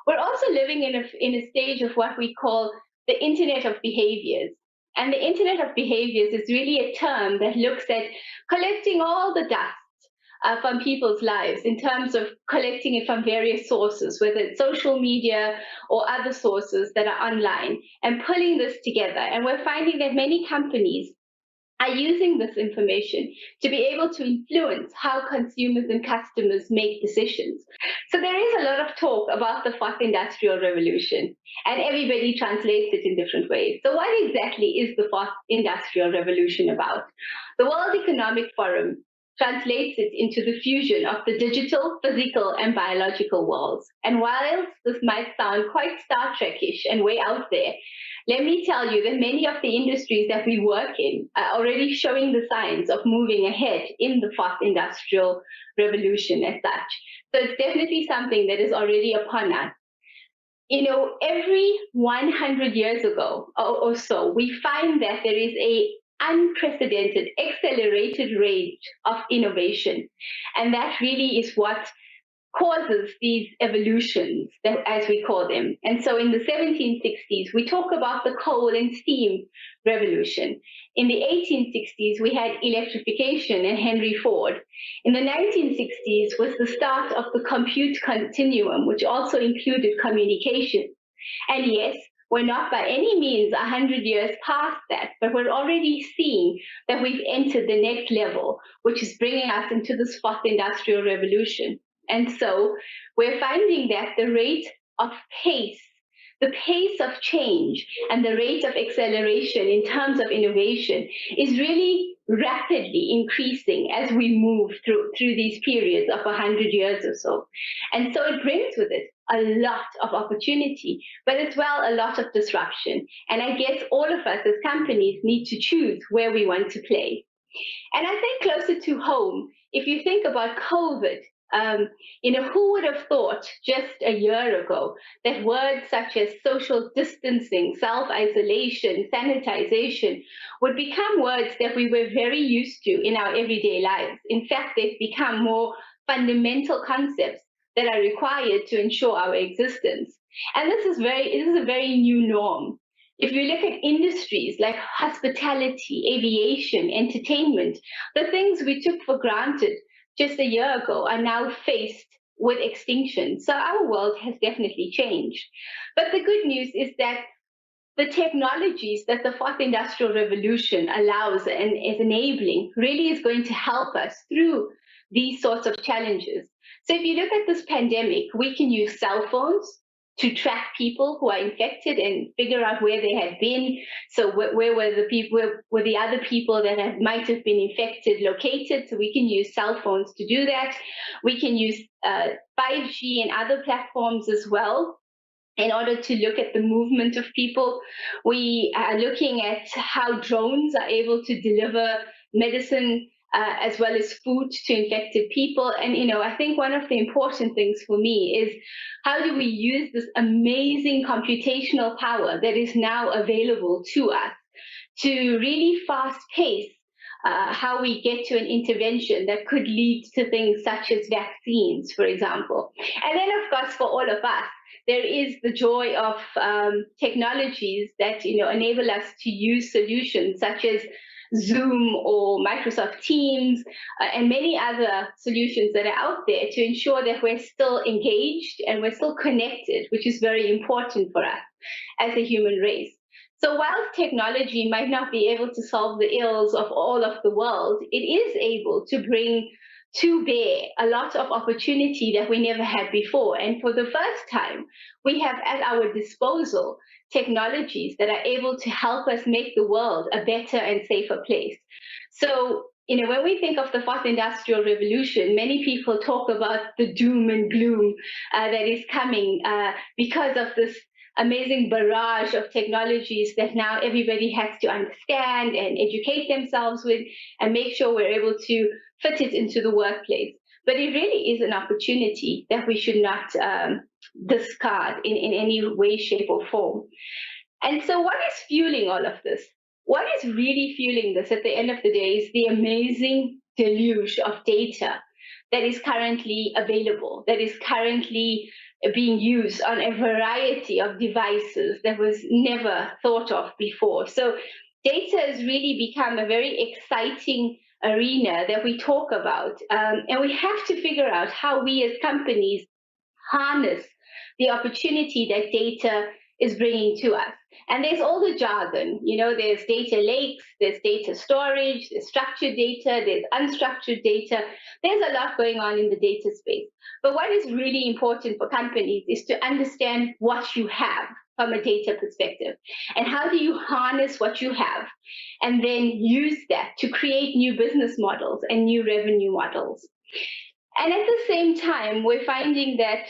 We're also living in a stage of what we call the Internet of Behaviors. And the Internet of Behaviors is really a term that looks at collecting all the dust from people's lives in terms of collecting it from various sources, whether it's social media or other sources that are online, and pulling this together. And we're finding that many companies are using this information to be able to influence how consumers and customers make decisions. So there is a lot of talk about the fourth industrial revolution, and everybody translates it in different ways. So what exactly is the fourth industrial revolution about? The World Economic Forum translates it into the fusion of the digital, physical, and biological worlds. And while this might sound quite Star Trek-ish and way out there, let me tell you that many of the industries that we work in are already showing the signs of moving ahead in the fourth industrial revolution as such. So it's definitely something that is already upon us. Every 100 years ago or so, we find that there is a unprecedented, accelerated rate of innovation. And that really is what causes these evolutions, as we call them. And so in the 1760s, we talk about the coal and steam revolution. In the 1860s, we had electrification and Henry Ford. In the 1960s was the start of the compute continuum, which also included communication. And yes, we're not by any means 100 years past that, but we're already seeing that we've entered the next level, which is bringing us into this fourth industrial revolution. And so we're finding that the rate of pace, the pace of change, and the rate of acceleration in terms of innovation is really rapidly increasing as we move through these periods of 100 years or so. And so it brings with it a lot of opportunity, but as well a lot of disruption. And I guess all of us as companies need to choose where we want to play. And I think closer to home, if you think about COVID, who would have thought just a year ago that words such as social distancing, self-isolation, sanitization would become words that we were very used to in our everyday lives. In fact, they've become more fundamental concepts that are required to ensure our existence. And this is a very new norm. If you look at industries like hospitality, aviation, entertainment, the things we took for granted just a year ago are now faced with extinction. So our world has definitely changed. But the good news is that the technologies that the fourth industrial revolution allows and is enabling really is going to help us through these sorts of challenges. So if you look at this pandemic, we can use cell phones to track people who are infected and figure out where they have been. So where were the people, where were the other people that might have been infected located? So we can use cell phones to do that. We can use 5G and other platforms as well in order to look at the movement of people. We are looking at how drones are able to deliver medicine as well as food to infected people. And, I think one of the important things for me is how do we use this amazing computational power that is now available to us to really fast pace how we get to an intervention that could lead to things such as vaccines, for example. And then, of course, for all of us, there is the joy of technologies that enable us to use solutions such as Zoom or Microsoft Teams and many other solutions that are out there to ensure that we're still engaged and we're still connected, which is very important for us as a human race. So whilst technology might not be able to solve the ills of all of the world, it is able to bring to bear a lot of opportunity that we never had before. And for the first time, we have at our disposal technologies that are able to help us make the world a better and safer place. So, when we think of the fourth industrial revolution, many people talk about the doom and gloom that is coming because of this amazing barrage of technologies that now everybody has to understand and educate themselves with and make sure we're able to fit it into the workplace. But it really is an opportunity that we should not discard in any way, shape, or form. And so what is fueling all of this? What is really fueling this at the end of the day is the amazing deluge of data that is currently available, that is currently being used on a variety of devices that was never thought of before. So data has really become a very exciting arena that we talk about. And we have to figure out how we as companies harness the opportunity that data is bringing to us. And there's all the jargon, there's data lakes, there's data storage, there's structured data, there's unstructured data. There's a lot going on in the data space. But what is really important for companies is to understand what you have from a data perspective. And how do you harness what you have and then use that to create new business models and new revenue models. And at the same time, we're finding that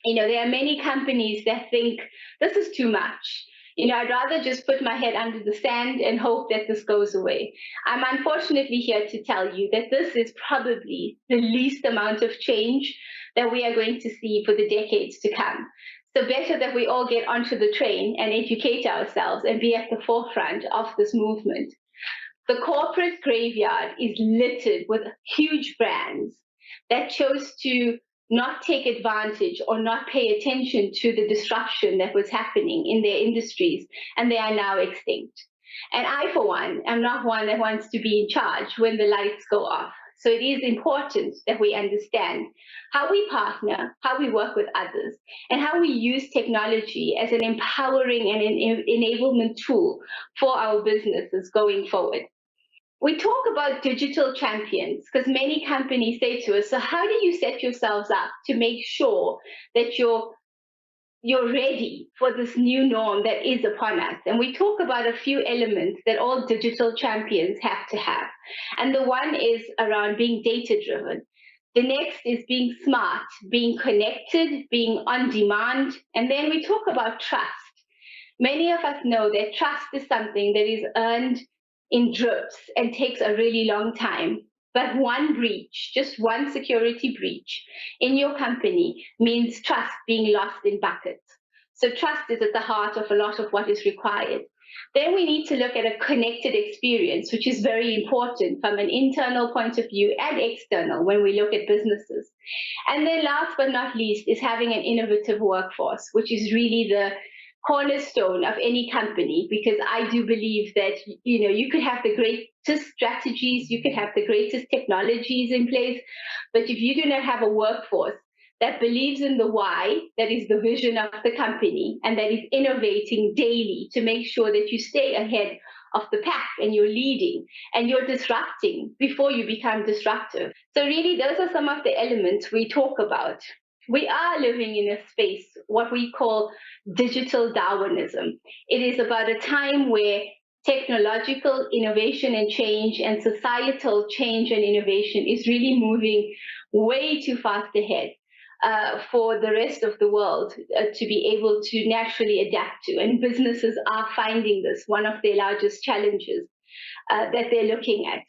there are many companies that think this is too much. I'd rather just put my head under the sand and hope that this goes away. I'm unfortunately here to tell you that this is probably the least amount of change that we are going to see for the decades to come. So better that we all get onto the train and educate ourselves and be at the forefront of this movement. The corporate graveyard is littered with huge brands that chose to not take advantage or not pay attention to the disruption that was happening in their industries, and they are now extinct. And I, for one, am not one that wants to be in charge when the lights go off. So it is important that we understand how we partner, how we work with others, and how we use technology as an empowering and an enablement tool for our businesses going forward. We talk about digital champions because many companies say to us, so how do you set yourselves up to make sure that you're ready for this new norm that is upon us? And we talk about a few elements that all digital champions have to have. And the one is around being data-driven. The next is being smart, being connected, being on demand. And then we talk about trust. Many of us know that trust is something that is earned in drips and takes a really long time. But one breach, just one security breach in your company means trust being lost in buckets. So trust is at the heart of a lot of what is required. Then we need to look at a connected experience, which is very important from an internal point of view and external when we look at businesses. And then last but not least is having an innovative workforce, which is really the cornerstone of any company, because I do believe that you could have the greatest strategies, you could have the greatest technologies in place, but if you do not have a workforce that believes in the why, that is the vision of the company, and that is innovating daily to make sure that you stay ahead of the pack and you're leading and you're disrupting before you become disruptive. So really those are some of the elements we talk about. We are living in a space, what we call digital Darwinism. It is about a time where technological innovation and change and societal change and innovation is really moving way too fast ahead for the rest of the world to be able to naturally adapt to. And businesses are finding this one of their largest challenges that they're looking at.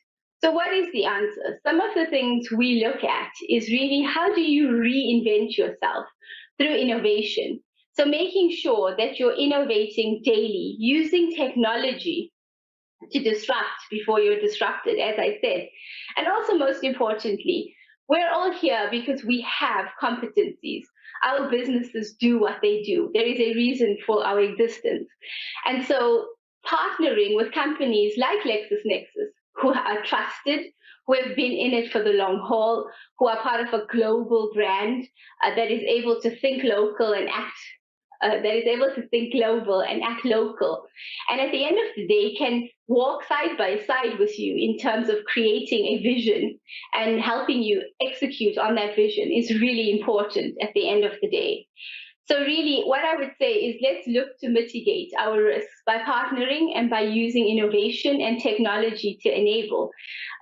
So what is the answer? Some of the things we look at is really how do you reinvent yourself through innovation? So making sure that you're innovating daily, using technology to disrupt before you're disrupted, as I said. And also, most importantly, we're all here because we have competencies. Our businesses do what they do. There is a reason for our existence. And so partnering with companies like LexisNexis, who are trusted, who have been in it for the long haul, who are part of a global brand that is able to think local and act that is able to think global and act local. And at the end of the day, can walk side by side with you in terms of creating a vision and helping you execute on that vision is really important at the end of the day. So really, what I would say is let's look to mitigate our risks by partnering and by using innovation and technology to enable.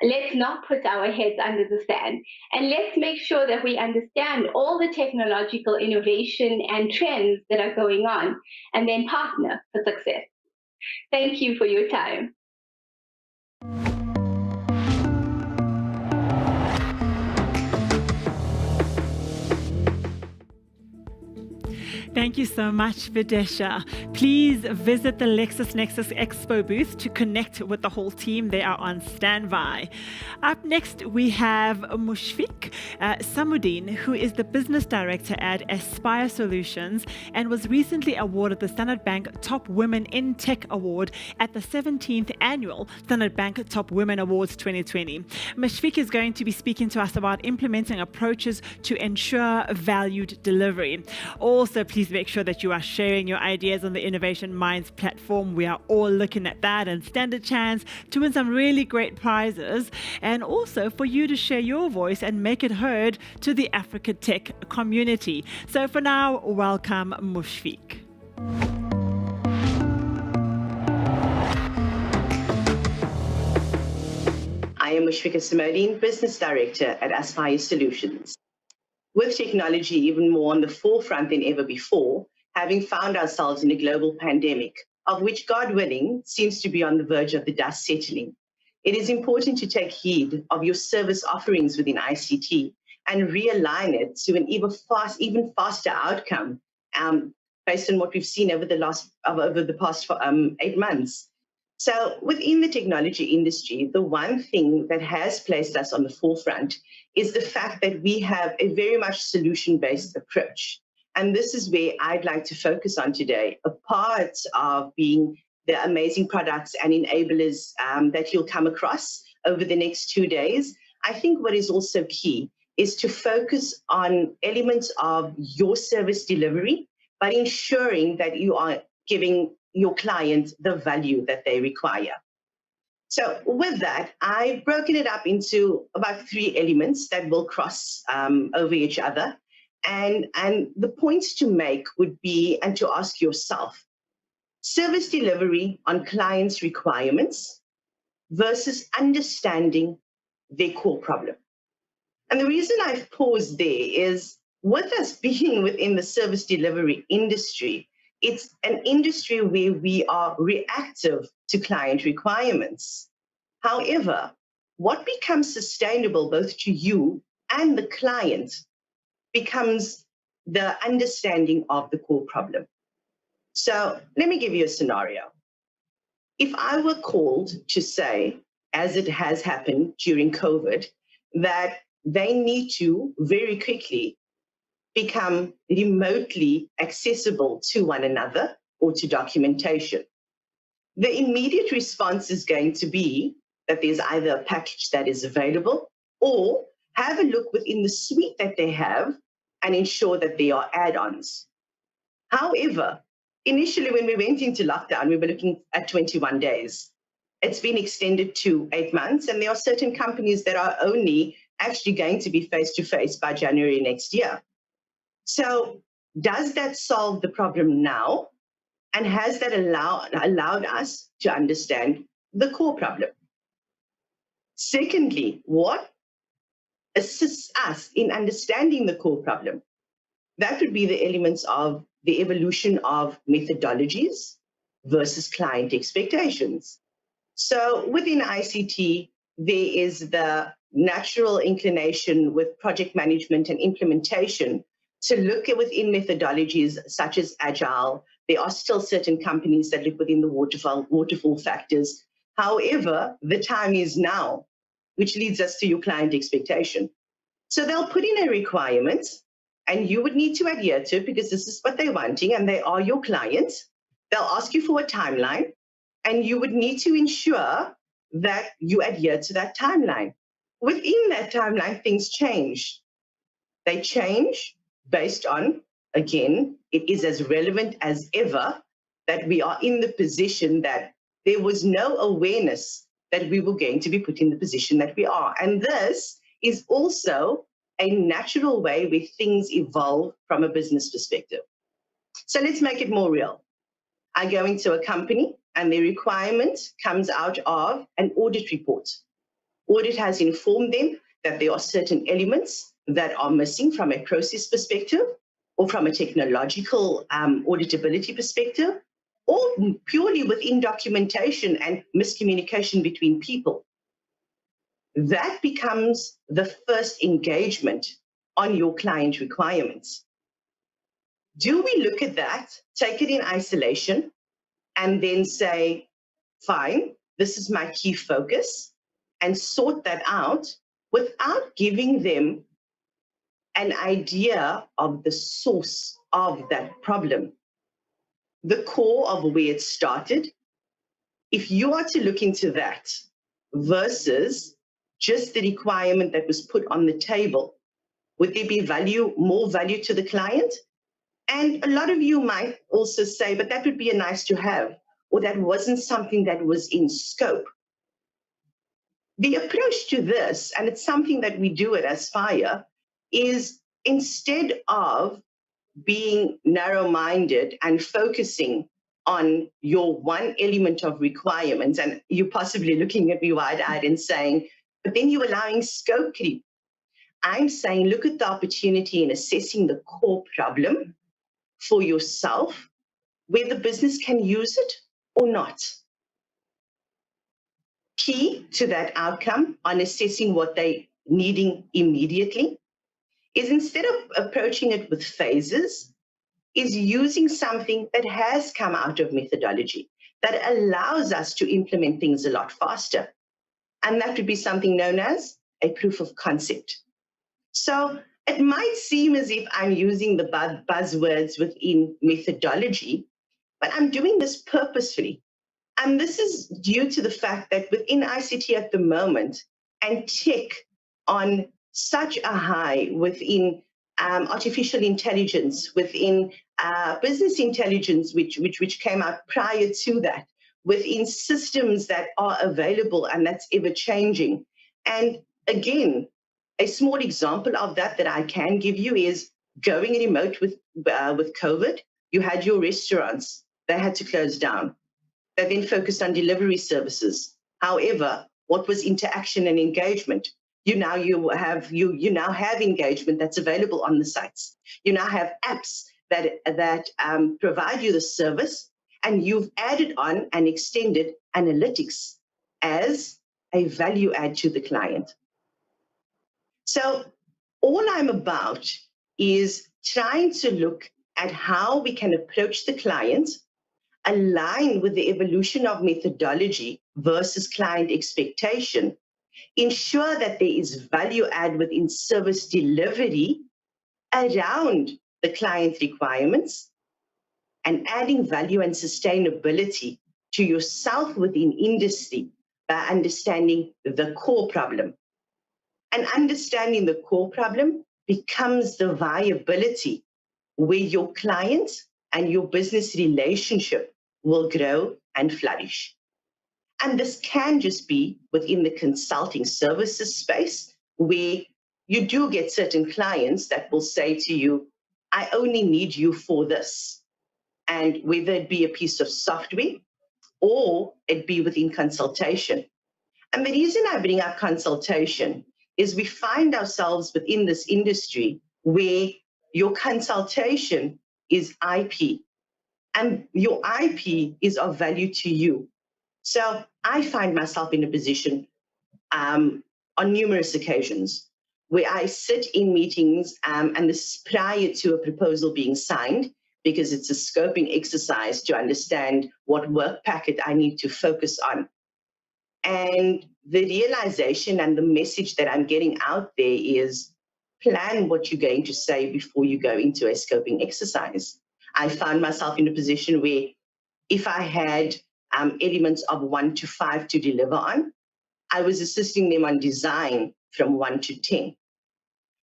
Let's not put our heads under the sand. And let's make sure that we understand all the technological innovation and trends that are going on, and then partner for success. Thank you for your time. Thank you so much, Videsha. Please visit the LexisNexis Expo booth to connect with the whole team. They are on standby. Up next, we have Mushfiq Samudin, who is the business director at Aspire Solutions and was recently awarded the Standard Bank Top Women in Tech Award at the 17th Annual Standard Bank Top Women Awards 2020. Mushfiq is going to be speaking to us about implementing approaches to ensure valued delivery. Also, please make sure that you are sharing your ideas on the Innovation Minds platform. We are all looking at that and stand a chance to win some really great prizes, and also for you to share your voice and make it heard to the Africa Tech community. So for now, welcome Mushfiq. I am Mushfiq Samudin, Business Director at Aspire Solutions. With technology even more on the forefront than ever before, having found ourselves in a global pandemic, of which, God willing, seems to be on the verge of the dust settling, it is important to take heed of your service offerings within ICT and realign it to an even faster outcome based on what we've seen over the past 8 months. So within the technology industry, the one thing that has placed us on the forefront is the fact that we have a very much solution-based approach. And this is where I'd like to focus on today, a part of being the amazing products and enablers that you'll come across over the next 2 days. I think what is also key is to focus on elements of your service delivery, but ensuring that you are giving your client the value that they require. So with that, I've broken it up into about 3 elements that will cross over each other. And the points to make would be, and to ask yourself, service delivery on clients' requirements versus understanding their core problem. And the reason I've paused there is, with us being within the service delivery industry, it's an industry where we are reactive to client requirements. However, what becomes sustainable both to you and the client becomes the understanding of the core problem. So let me give you a scenario. If I were called to say, as it has happened during COVID, that they need to very quickly become remotely accessible to one another or to documentation, the immediate response is going to be that there's either a package that is available, or have a look within the suite that they have and ensure that there are add-ons. However, initially when we went into lockdown, we were looking at 21 days. It's been extended to 8 months, and there are certain companies that are only actually going to be face-to-face by January next year. So does that solve the problem now? And has that allowed us to understand the core problem? Secondly, what assists us in understanding the core problem? That would be the elements of the evolution of methodologies versus client expectations. So within ICT, there is the natural inclination with project management and implementation to look at within methodologies such as Agile. There are still certain companies that look within the waterfall factors. However, the time is now, which leads us to your client expectation. So they'll put in a requirement and you would need to adhere to it because this is what they're wanting and they are your clients. They'll ask you for a timeline and you would need to ensure that you adhere to that timeline. Within that timeline, things change. They change based on, again, it is as relevant as ever that we are in the position that there was no awareness that we were going to be put in the position that we are. And this is also a natural way where things evolve from a business perspective. So let's make it more real. I go into a company and the requirement comes out of an audit report. Audit has informed them that there are certain elements that are missing from a process perspective or from a technological auditability perspective, or purely within documentation and miscommunication between people. That becomes the first engagement on your client requirements. Do we look at that, take it in isolation, and then say, fine, this is my key focus, and sort that out without giving them an idea of the source of that problem, the core of where it started? If you are to look into that versus just the requirement that was put on the table, would there be more value to the client? And a lot of you might also say, but that would be a nice to have, or that wasn't something that was in scope. The approach to this, and it's something that we do at Aspire, is instead of being narrow-minded and focusing on your one element of requirements, and you possibly looking at me wide-eyed and saying, but then you're allowing scope creep. I'm saying, look at the opportunity in assessing the core problem for yourself, where the business can use it or not. Key to that outcome on assessing what they're needing immediately is, instead of approaching it with phases, is using something that has come out of methodology that allows us to implement things a lot faster. And that would be something known as a proof of concept. So it might seem as if I'm using the buzzwords within methodology, but I'm doing this purposefully. And this is due to the fact that within ICT at the moment, and tech on such a high within artificial intelligence, within business intelligence, which came out prior to that, within systems that are available and that's ever changing. And again, a small example of that I can give you is going remote with COVID. You had your restaurants, they had to close down. They then focused on delivery services. However, what was interaction and engagement? You now have engagement that's available on the sites. You now have apps that provide you the service, and you've added on and extended analytics as a value add to the client. So all I'm about is trying to look at how we can approach the client, align with the evolution of methodology versus client expectation, ensure that there is value add within service delivery around the client requirements, and adding value and sustainability to yourself within industry by understanding the core problem. And understanding the core problem becomes the viability where your client and your business relationship will grow and flourish. And this can just be within the consulting services space, where you do get certain clients that will say to you, I only need you for this. And whether it be a piece of software or it be within consultation. And the reason I bring up consultation is we find ourselves within this industry where your consultation is IP, and your IP is of value to you. So I find myself in a position on numerous occasions where I sit in meetings, and this is prior to a proposal being signed, because it's a scoping exercise to understand what work packet I need to focus on. And the realization and the message that I'm getting out there is plan what you're going to say before you go into a scoping exercise. I found myself in a position where if I had elements of 1 to 5 to deliver on, I was assisting them on design from 1 to 10.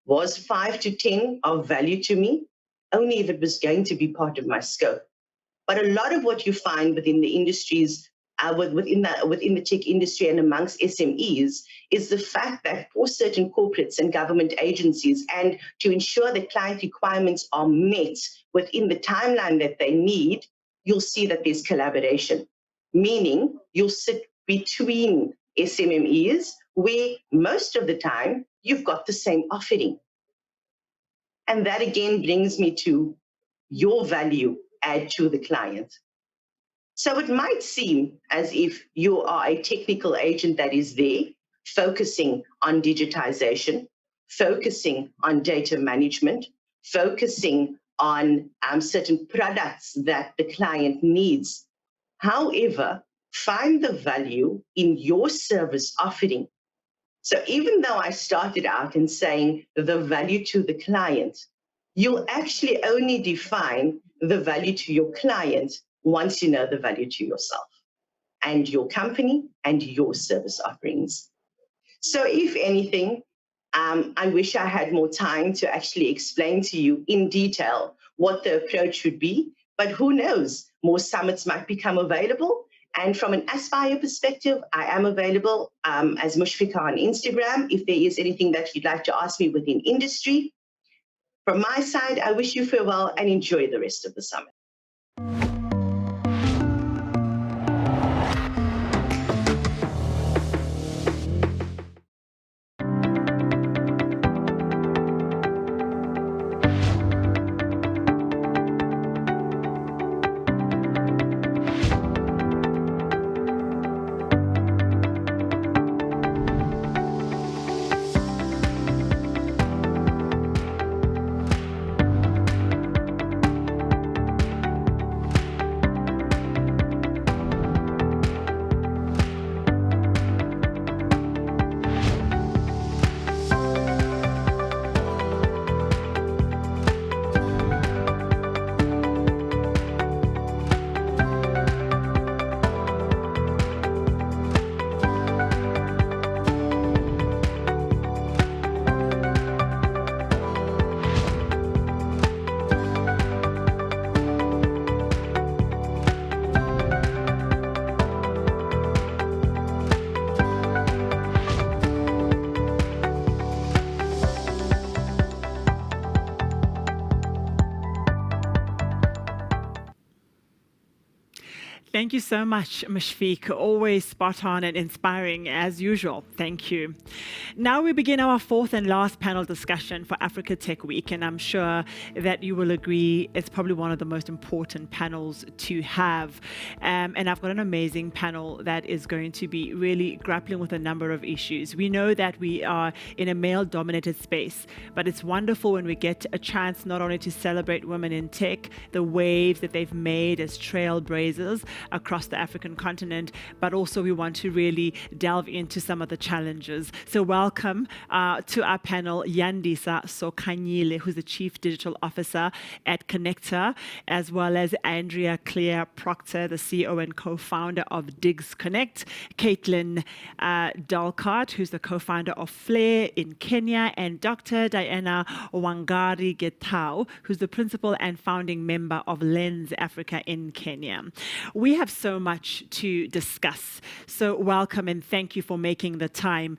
Was 5 to 10 of value to me? Only if it was going to be part of my scope. But a lot of what you find within the industries, within the tech industry and amongst SMEs, is the fact that for certain corporates and government agencies, and to ensure that client requirements are met within the timeline that they need, you'll see that there's collaboration, meaning you'll sit between SMMEs where most of the time you've got the same offering. And that again brings me to your value add to the client. So it might seem as if you are a technical agent that is there, focusing on digitization, focusing on data management, focusing on certain products that the client needs. However, find the value in your service offering. So even though I started out in saying the value to the client, you'll actually only define the value to your client once you know the value to yourself and your company and your service offerings. So if anything, I wish I had more time to actually explain to you in detail what the approach would be, but who knows, more summits might become available. And from an Aspire perspective, I am available as Mushfiqa on Instagram if there is anything that you'd like to ask me within industry. From my side, I wish you farewell and enjoy the rest of the summit. Thank you so much, Mushfiq. Always spot on and inspiring as usual. Thank you. Now we begin our fourth and last panel discussion for Africa Tech Week, and I'm sure that you will agree it's probably one of the most important panels to have. And I've got an amazing panel that is going to be really grappling with a number of issues. We know that we are in a male-dominated space, but it's wonderful when we get a chance not only to celebrate women in tech, the waves that they've made as trailblazers across the African continent, but also we want to really delve into some of the challenges. So welcome to our panel, Yandisa Sokanyile, who's the Chief Digital Officer at Connector, as well as Andrea Claire Proctor, the CEO and co-founder of Digs Connect, Caitlin Dalcart, who's the co-founder of Flair in Kenya, and Dr. Diana Wangari Getao, who's the principal and founding member of Lens Africa in Kenya. We have so much to discuss. So welcome and thank you for making the time.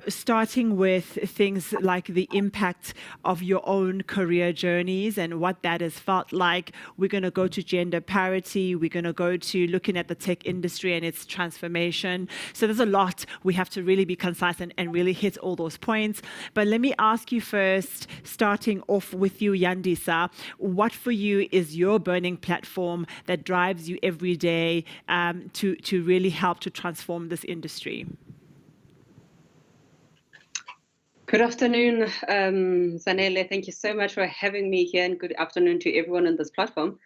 Starting with things like the impact of your own career journeys and what that has felt like. We're going to go to gender parity. We're going to go to looking at the tech industry and its transformation. So there's a lot. We have to really be concise and really hit all those points. But let me ask you first, starting off with you, Yandisa, what for you is your burning platform that drives you every day to really help to transform this industry? Good afternoon, Zanele. Thank you so much for having me here, and good afternoon to everyone on this platform.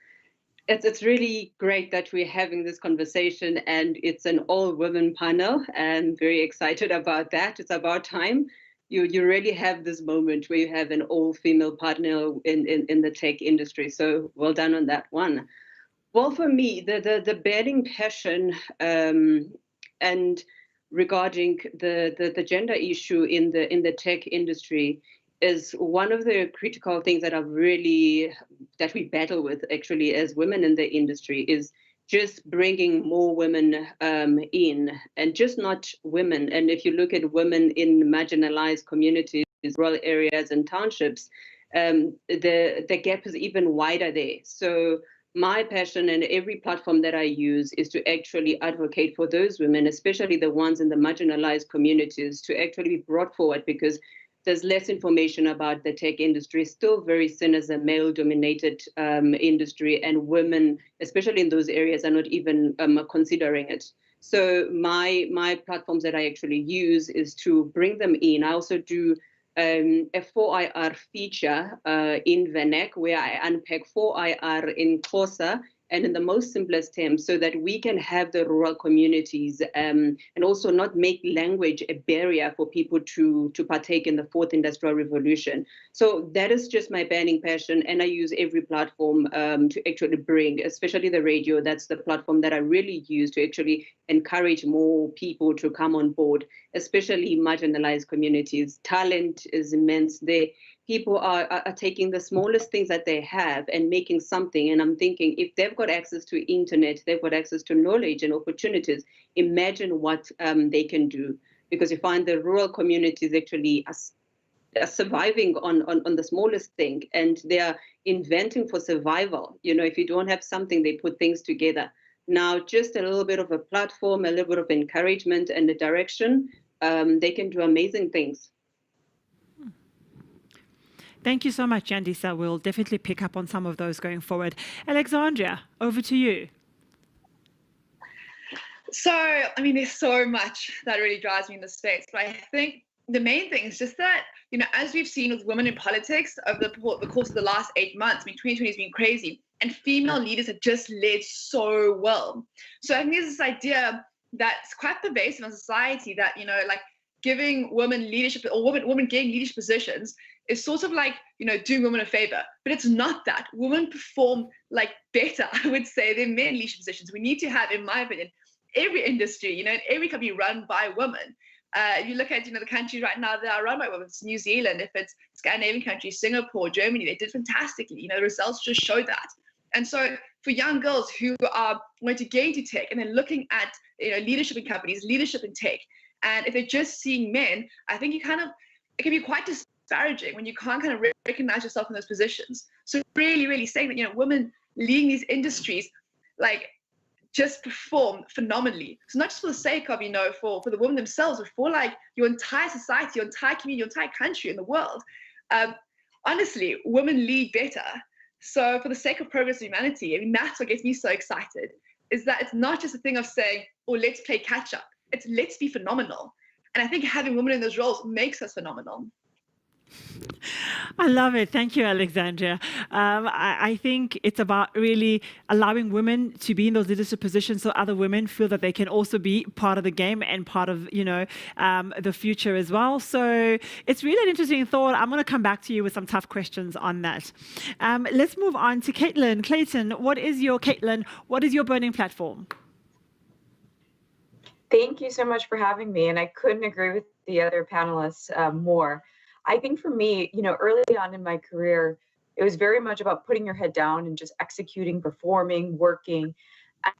It's really great that we're having this conversation, and it's an all-women panel. I'm very excited about that. It's about time. You really have this moment where you have an all-female panel in the tech industry. So well done on that one. Well, for me, the burning passion and regarding the gender issue in the tech industry is one of the critical things that we battle with actually as women in the industry, is just bringing more women in, and just not women. And if you look at women in marginalized communities, rural areas and townships, the gap is even wider there. So my passion and every platform that I use is to actually advocate for those women, especially the ones in the marginalized communities, to actually be brought forward, because there's less information about the tech industry. It's still very seen as a male-dominated industry, and women, especially in those areas, are not even considering it. So my platforms that I actually use is to bring them in. I also do a 4IR feature in Vanek, where I unpack 4IR in Xhosa and in the most simplest terms, so that we can have the rural communities and also not make language a barrier for people to partake in the fourth industrial revolution. So that is just my burning passion, and I use every platform to actually bring, especially the radio. That's the platform that I really use to actually encourage more people to come on board, especially marginalized communities. Talent is immense there. People are taking the smallest things that they have and making something. And I'm thinking, if they've got access to internet, they've got access to knowledge and opportunities, imagine what they can do. Because you find the rural communities actually are surviving on the smallest thing, and they are inventing for survival. You know, if you don't have something, they put things together. Now, just a little bit of a platform, a little bit of encouragement and a direction, they can do amazing things. Thank you so much, Yandisa. We'll definitely pick up on some of those going forward. Alexandria, over to you. So, I mean, there's so much that really drives me in the space, but I think the main thing is just that, you know, as we've seen with women in politics over the course of the last 8 months, I mean, 2020 has been crazy, and female leaders have just led so well. So I think there's this idea that's quite pervasive in society that, you know, like giving women leadership, or women getting leadership positions, is sort of like, you know, doing women a favor. But it's not that. Women perform like better, I would say, than men in leadership positions. We need to have, in my opinion, every industry, you know, every company run by women. If you look at, you know, the countries right now that are run by women, it's New Zealand, if it's Scandinavian countries, Singapore, Germany, they did fantastically. You know, the results just show that. And so for young girls who are going to get into tech and then looking at, you know, leadership in companies, leadership in tech, and if they're just seeing men, I think it can be quite disparaging when you can't kind of recognize yourself in those positions. So really, really saying that, you know, women leading these industries, like, just perform phenomenally. So not just for the sake of, you know, for the women themselves, but for like your entire society, your entire community, your entire country and the world. Honestly, women lead better. So for the sake of progress in humanity, I mean, that's what gets me so excited, is that it's not just a thing of saying, oh, let's play catch up. It's let's be phenomenal. And I think having women in those roles makes us phenomenal. I love it. Thank you, Alexandria. I think it's about really allowing women to be in those leadership positions so other women feel that they can also be part of the game and part of, you know, the future as well. So it's really an interesting thought. I'm going to come back to you with some tough questions on that. Let's move on to Caitlin. Clayton, what is your burning platform? Thank you so much for having me. And I couldn't agree with the other panelists more. I think for me, you know, early on in my career, it was very much about putting your head down and just executing, performing, working.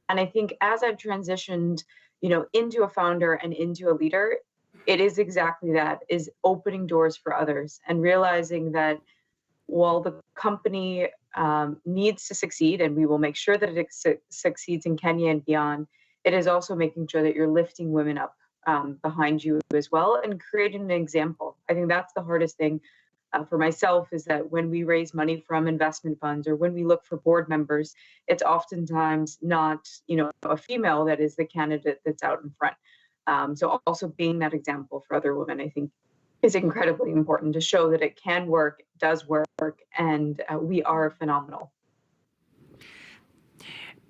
And I think as I've transitioned, you know, into a founder and into a leader, it is exactly that, is opening doors for others and realizing that while the company needs to succeed, and we will make sure that it succeeds in Kenya and beyond, it is also making sure that you're lifting women up behind you as well and creating an example. I think that's the hardest thing for myself, is that when we raise money from investment funds or when we look for board members, it's oftentimes not, you know, a female that is the candidate that's out in front. So also being that example for other women, I think, is incredibly important to show that it can work, does work, and we are phenomenal.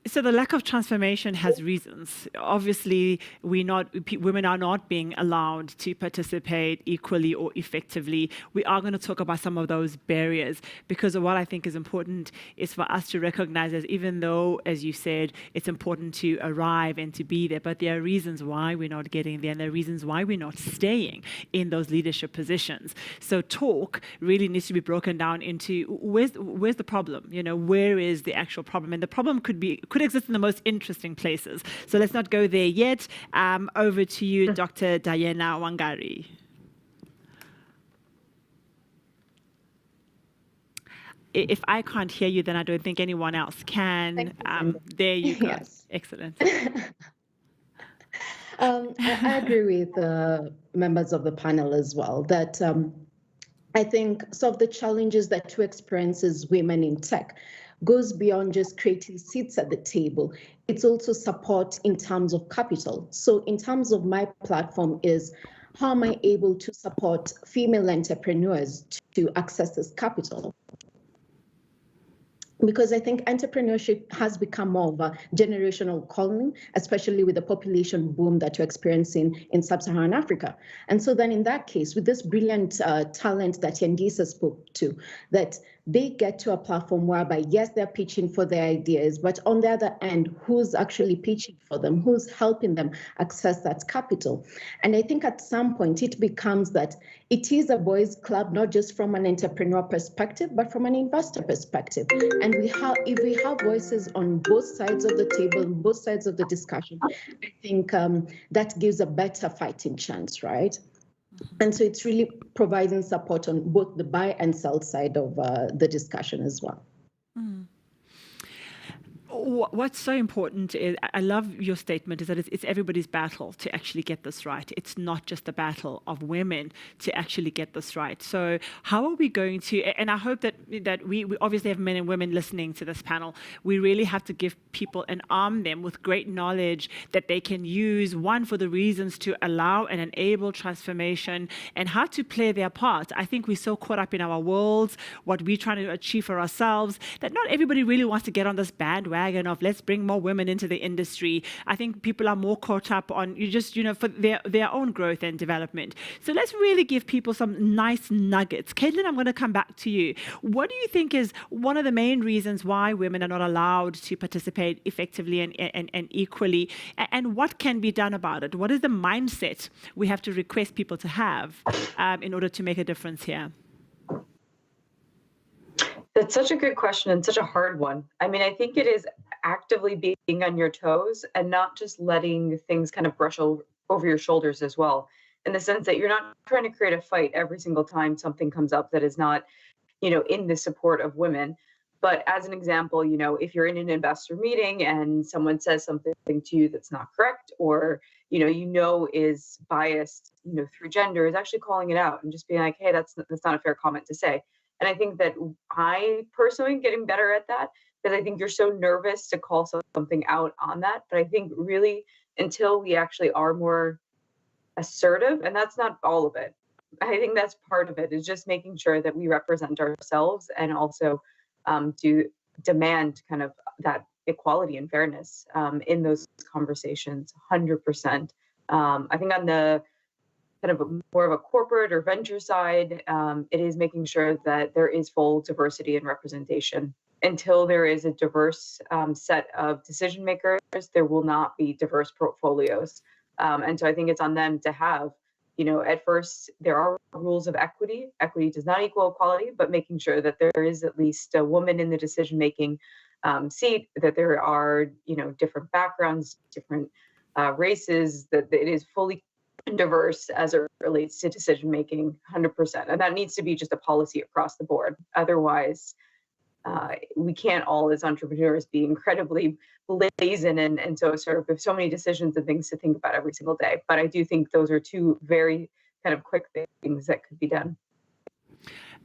So the lack of transformation has reasons. Obviously, women are not being allowed to participate equally or effectively. We are going to talk about some of those barriers, because what I think is important is for us to recognize that even though, as you said, it's important to arrive and to be there, but there are reasons why we're not getting there, and there are reasons why we're not staying in those leadership positions. So talk really needs to be broken down into where's the problem? Where is the actual problem? And the problem could exist in the most interesting places. So let's not go there yet. Over to you, Dr. Diana Wangari. If I can't hear you, then I don't think anyone else can. There you go. Yes. Excellent. I agree with the members of the panel as well that I think some of the challenges that we experience as women in tech goes beyond just creating seats at the table. It's also support in terms of capital. So in terms of my platform is, how am I able to support female entrepreneurs to access this capital? Because I think entrepreneurship has become more of a generational calling, especially with the population boom that you're experiencing in sub-Saharan Africa. And so then in that case, with this brilliant talent that Yandisa spoke to, that they get to a platform whereby, yes, they're pitching for their ideas, but on the other end, who's actually pitching for them? Who's helping them access that capital? And I think at some point it becomes that it is a boys' club, not just from an entrepreneur perspective, but from an investor perspective. And if we have voices on both sides of the table, both sides of the discussion, I think that gives a better fighting chance, right? And so it's really providing support on both the buy and sell side of the discussion as well. What's so important is, I love your statement, is that it's everybody's battle to actually get this right. It's not just the battle of women to actually get this right. So how are we going to, and I hope that we obviously have men and women listening to this panel, we really have to give people and arm them with great knowledge that they can use, one, for the reasons to allow and enable transformation, and how to play their part. I think we're so caught up in our worlds, what we're trying to achieve for ourselves, that not everybody really wants to get on this bandwagon of let's bring more women into the industry. I think people are more caught up on for their own growth and development. So let's really give people some nice nuggets. Caitlin, I'm going to come back to you. What do you think is one of the main reasons why women are not allowed to participate effectively and equally? And what can be done about it? What is the mindset we have to request people to have in order to make a difference here? That's such a good question and such a hard one. I mean, I think it is actively being on your toes and not just letting things kind of brush over your shoulders as well, in the sense that you're not trying to create a fight every single time something comes up that is not, in the support of women. But as an example, if you're in an investor meeting and someone says something to you that's not correct, or, is biased, through gender, is actually calling it out and just being like, hey, that's not a fair comment to say. And I think that I personally am getting better at that, because I think you're so nervous to call something out on that. But I think really until we actually are more assertive, and that's not all of it, I think that's part of it, is just making sure that we represent ourselves and also do demand kind of that equality and fairness in those conversations, 100%. I think on the kind of more of a corporate or venture side, it is making sure that there is full diversity and representation. Until there is a diverse set of decision makers, there will not be diverse portfolios. And so I think it's on them to have, at first there are rules of equity. Equity does not equal equality, but making sure that there is at least a woman in the decision-making seat, that there are, different backgrounds, different races, that it is fully diverse as it relates to decision making, 100%. And that needs to be just a policy across the board. Otherwise, we can't all as entrepreneurs be incredibly brazen and so sort of have so many decisions and things to think about every single day. But I do think those are two very kind of quick things that could be done.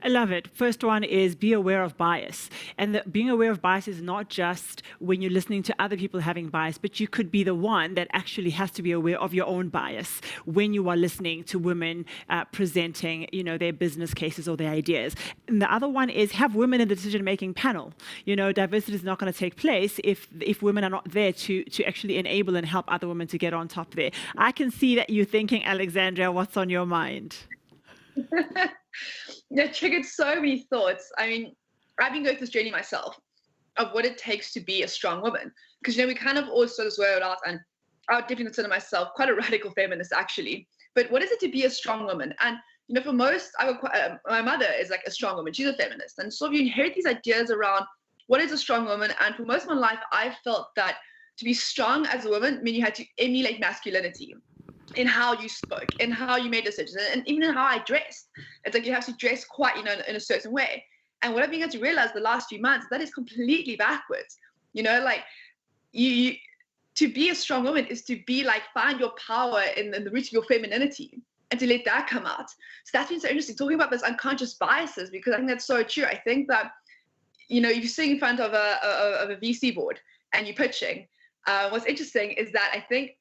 I love it. First one is be aware of bias. And being aware of bias is not just when you're listening to other people having bias, but you could be the one that actually has to be aware of your own bias when you are listening to women presenting, their business cases or their ideas. And the other one is have women in the decision-making panel. Diversity is not going to take place if women are not there to actually enable and help other women to get on top there. I can see that you're thinking, Alexandria, what's on your mind? That triggered so many thoughts. I mean, I've been going through this journey myself of what it takes to be a strong woman. Because, we kind of all sort of word out, and I would definitely consider myself quite a radical feminist, actually. But what is it to be a strong woman? And, for most, my mother is like a strong woman. She's a feminist. And so you inherit these ideas around what is a strong woman. And for most of my life, I felt that to be strong as a woman meant you had to emulate masculinity in how you spoke, in how you made decisions, and even in how I dressed. It's like you have to dress quite, in a certain way. And what I've been able to realize the last few months, that is completely backwards. You to be a strong woman is to be like, find your power in the root of your femininity and to let that come out. So that's been so interesting, talking about those unconscious biases, because I think that's so true. I think that, you're sitting in front of a VC board and you're pitching. What's interesting is that I think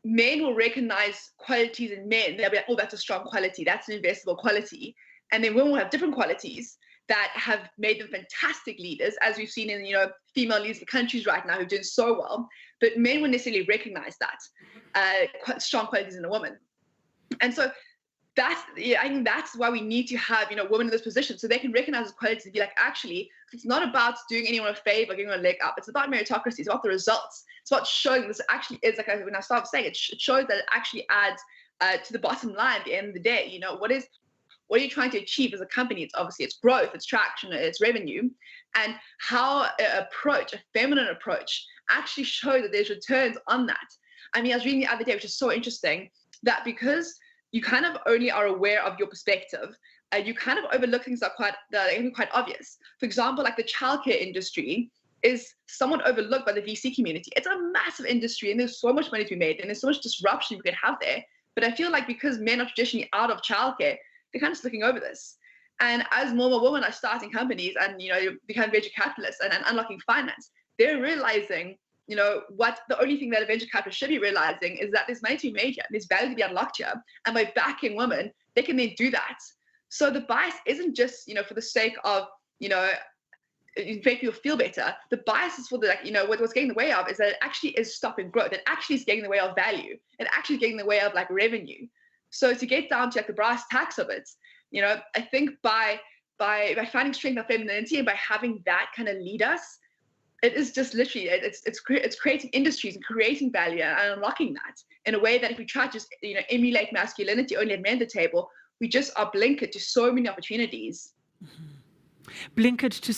men will recognize qualities in men. They'll be like, oh, that's a strong quality. That's an investable quality. And then women will have different qualities that have made them fantastic leaders, as we've seen in, female leaders in countries right now who are doing so well. But men wouldn't necessarily recognize that, strong qualities in a woman. And so I think that's why we need to have, women in this position, so they can recognize those qualities and be like, actually, it's not about doing anyone a favor, giving them a leg up. It's about meritocracy. It's about the results. It's about showing this actually is, like when I started saying it, shows that it actually adds to the bottom line at the end of the day. What are you trying to achieve as a company? It's obviously it's growth, it's traction, it's revenue, and how a feminine approach actually shows that there's returns on that. I mean, I was reading the other day, which is so interesting, that because you kind of only are aware of your perspective, you kind of overlook things that can be quite obvious. For example, like the childcare industry is somewhat overlooked by the VC community. It's a massive industry and there's so much money to be made and there's so much disruption we could have there. But I feel like because men are traditionally out of childcare, they're kind of looking over this. And as more and more women are starting companies and, become venture capitalists and unlocking finance, they're realizing, what the only thing that a venture capitalist should be realizing is that there's money to be made here, there's value to be unlocked here. And by backing women, they can then do that. So the bias isn't just, for the sake of, make people feel better. The bias is for what's getting in the way of is that it actually is stopping growth. It actually is getting in the way of value. It actually is getting in the way of like revenue. So to get down to like the brass tacks of it, I think by finding strength of femininity and by having that kind of lead us, it is just literally it's creating industries and creating value and unlocking that in a way that if we try to just emulate masculinity only at men at the table, we just are blinkered to so many opportunities. Mm-hmm. Blinkered to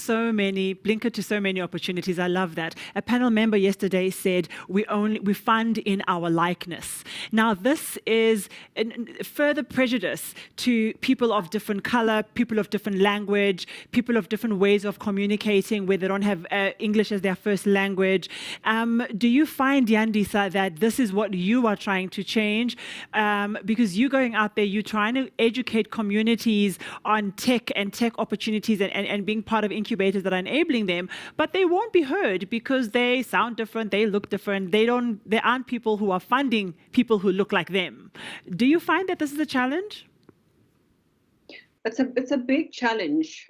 so many opportunities. I love that. A panel member yesterday said we fund in our likeness. Now this is further prejudice to people of different color, people of different language, people of different ways of communicating where they don't have English as their first language. Do you find, Yandisa, that this is what you are trying to change? Because you're going out there, you're trying to educate communities on tech and tech opportunities and being part of incubators that are enabling them, but they won't be heard because they sound different, they look different, there aren't people who are funding people who look like them. Do you find that this is a challenge? It's a big challenge.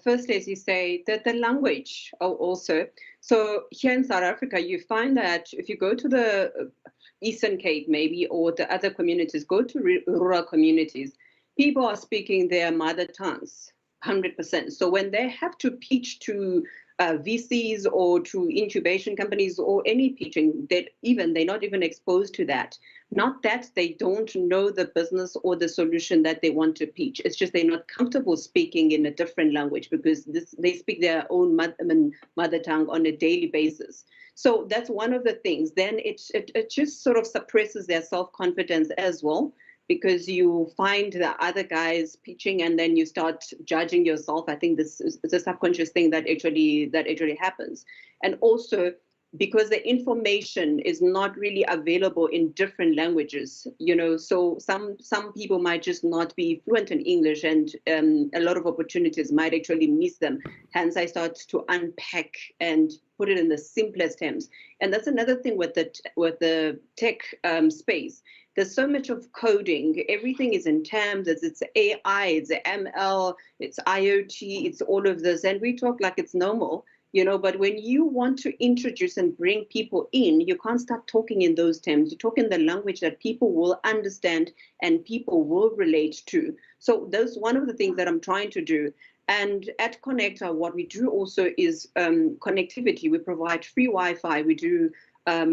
Firstly, as you say, the language also. So here in South Africa, you find that if you go to the Eastern Cape maybe, or the other communities, go to rural communities, people are speaking their mother tongues. 100%. So when they have to pitch to VCs or to incubation companies or any pitching, they're not even exposed to that. Not that they don't know the business or the solution that they want to pitch. It's just they're not comfortable speaking in a different language because they speak their own mother tongue on a daily basis. So that's one of the things. Then it just sort of suppresses their self-confidence as well, because you find the other guys pitching and then you start judging yourself. I think this is a subconscious thing that actually happens. And also because the information is not really available in different languages, so some people might just not be fluent in English, and a lot of opportunities might actually miss them. Hence, I start to unpack and put it in the simplest terms. And that's another thing with the tech space. There's so much of coding. Everything is in terms. It's AI, it's ML, it's IoT, it's all of this, and we talk like it's normal. But when you want to introduce and bring people in, you can't start talking in those terms. You talk in the language that people will understand and people will relate to. So that's one of the things that I'm trying to do. And at Connector, what we do also is connectivity. We provide free Wi-Fi. We do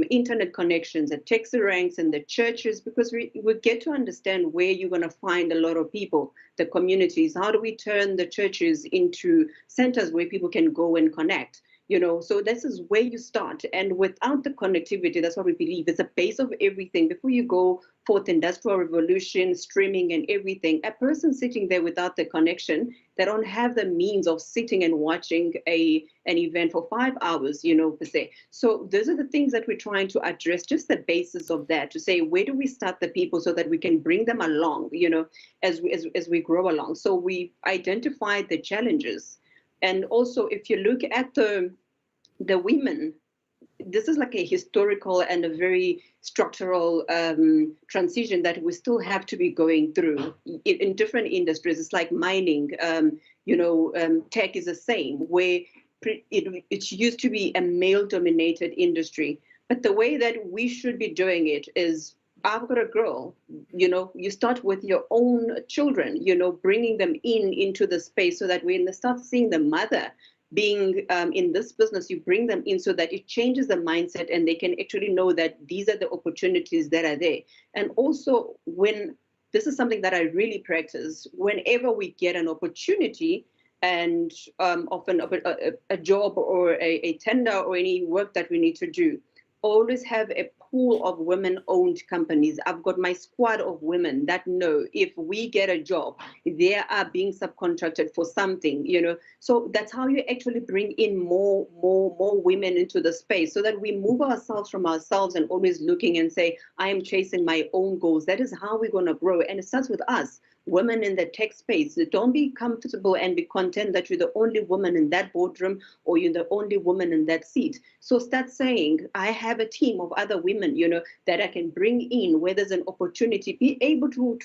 internet connections at taxi ranks and the churches, because we get to understand where you're going to find a lot of people, the communities. How do we turn the churches into centers where people can go and connect? So this is where you start. And without the connectivity, that's what we believe, it's a base of everything. Before you go fourth industrial revolution, streaming and everything, a person sitting there without the connection, they don't have the means of sitting and watching an event for 5 hours, per se. So those are the things that we're trying to address, just the basis of that, to say, where do we start the people so that we can bring them along, as we grow along. So we identified the challenges. And also, if you look at the women, this is like a historical and a very structural transition that we still have to be going through in different industries. It's like mining, tech is the same, where it used to be a male-dominated industry. But the way that we should be doing it is, I've got a girl, you start with your own children, bringing them into the space, so that when they start seeing the mother being in this business, you bring them in so that it changes the mindset and they can actually know that these are the opportunities that are there. And also, this is something that I really practice, whenever we get an opportunity, and often a job or a tender or any work that we need to do, always have a pool of women-owned companies. I've got my squad of women that know if we get a job, they are being subcontracted for something, So that's how you actually bring in more women into the space, so that we move ourselves from ourselves and always looking and say, I am chasing my own goals. That is how we're going to grow. And it starts with us. Women in the tech space, don't be comfortable and be content that you're the only woman in that boardroom or you're the only woman in that seat. So start saying, I have a team of other women, that I can bring in where there's an opportunity, be able to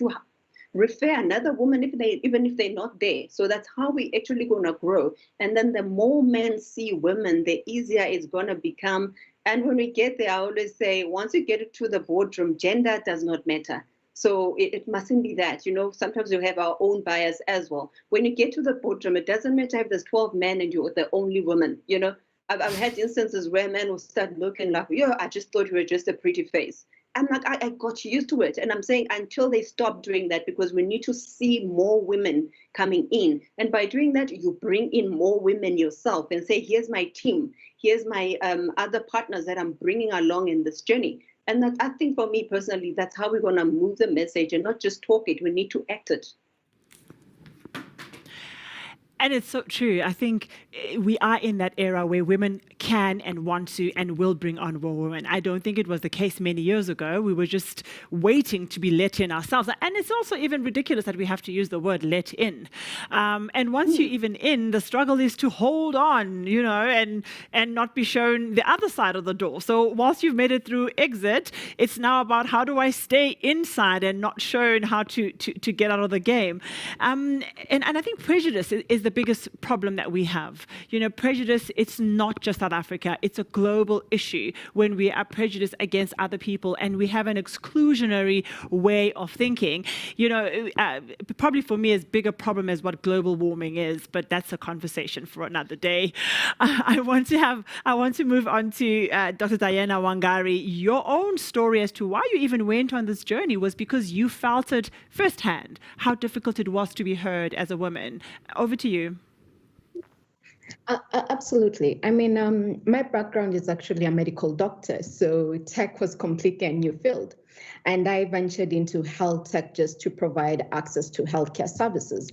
refer another woman even if they're not there. So that's how we actually going to grow. And then the more men see women, the easier it's going to become. And when we get there, I always say, once you get to the boardroom, gender does not matter. So it mustn't be that, sometimes we have our own bias as well. When you get to the boardroom, it doesn't matter if there's 12 men and you're the only woman, I've had instances where men will start looking like, I just thought you were just a pretty face. I'm like, I got used to it. And I'm saying until they stop doing that, because we need to see more women coming in. And by doing that, you bring in more women yourself and say, here's my team. Here's my other partners that I'm bringing along in this journey. And that, I think for me personally, that's how we're going to move the message and not just talk it. We need to act it. And it's so true. I think we are in that era where women can and want to and will bring on more women. I don't think it was the case many years ago. We were just waiting to be let in ourselves. And it's also even ridiculous that we have to use the word let in. And once you're even in, the struggle is to hold on, and not be shown the other side of the door. So whilst you've made it through exit, it's now about how do I stay inside and not shown how to get out of the game. And I think prejudice is the biggest problem that we have. Prejudice, it's not just South Africa, it's a global issue when we are prejudiced against other people and we have an exclusionary way of thinking. Probably for me, as big a problem as what global warming is, but that's a conversation for another day. I want to move on to Dr. Diana Wangari. Your own story as to why you even went on this journey was because you felt it firsthand, how difficult it was to be heard as a woman. Over to you. Absolutely. I mean, my background is actually a medical doctor, so tech was completely a new field. And I ventured into health tech just to provide access to healthcare services.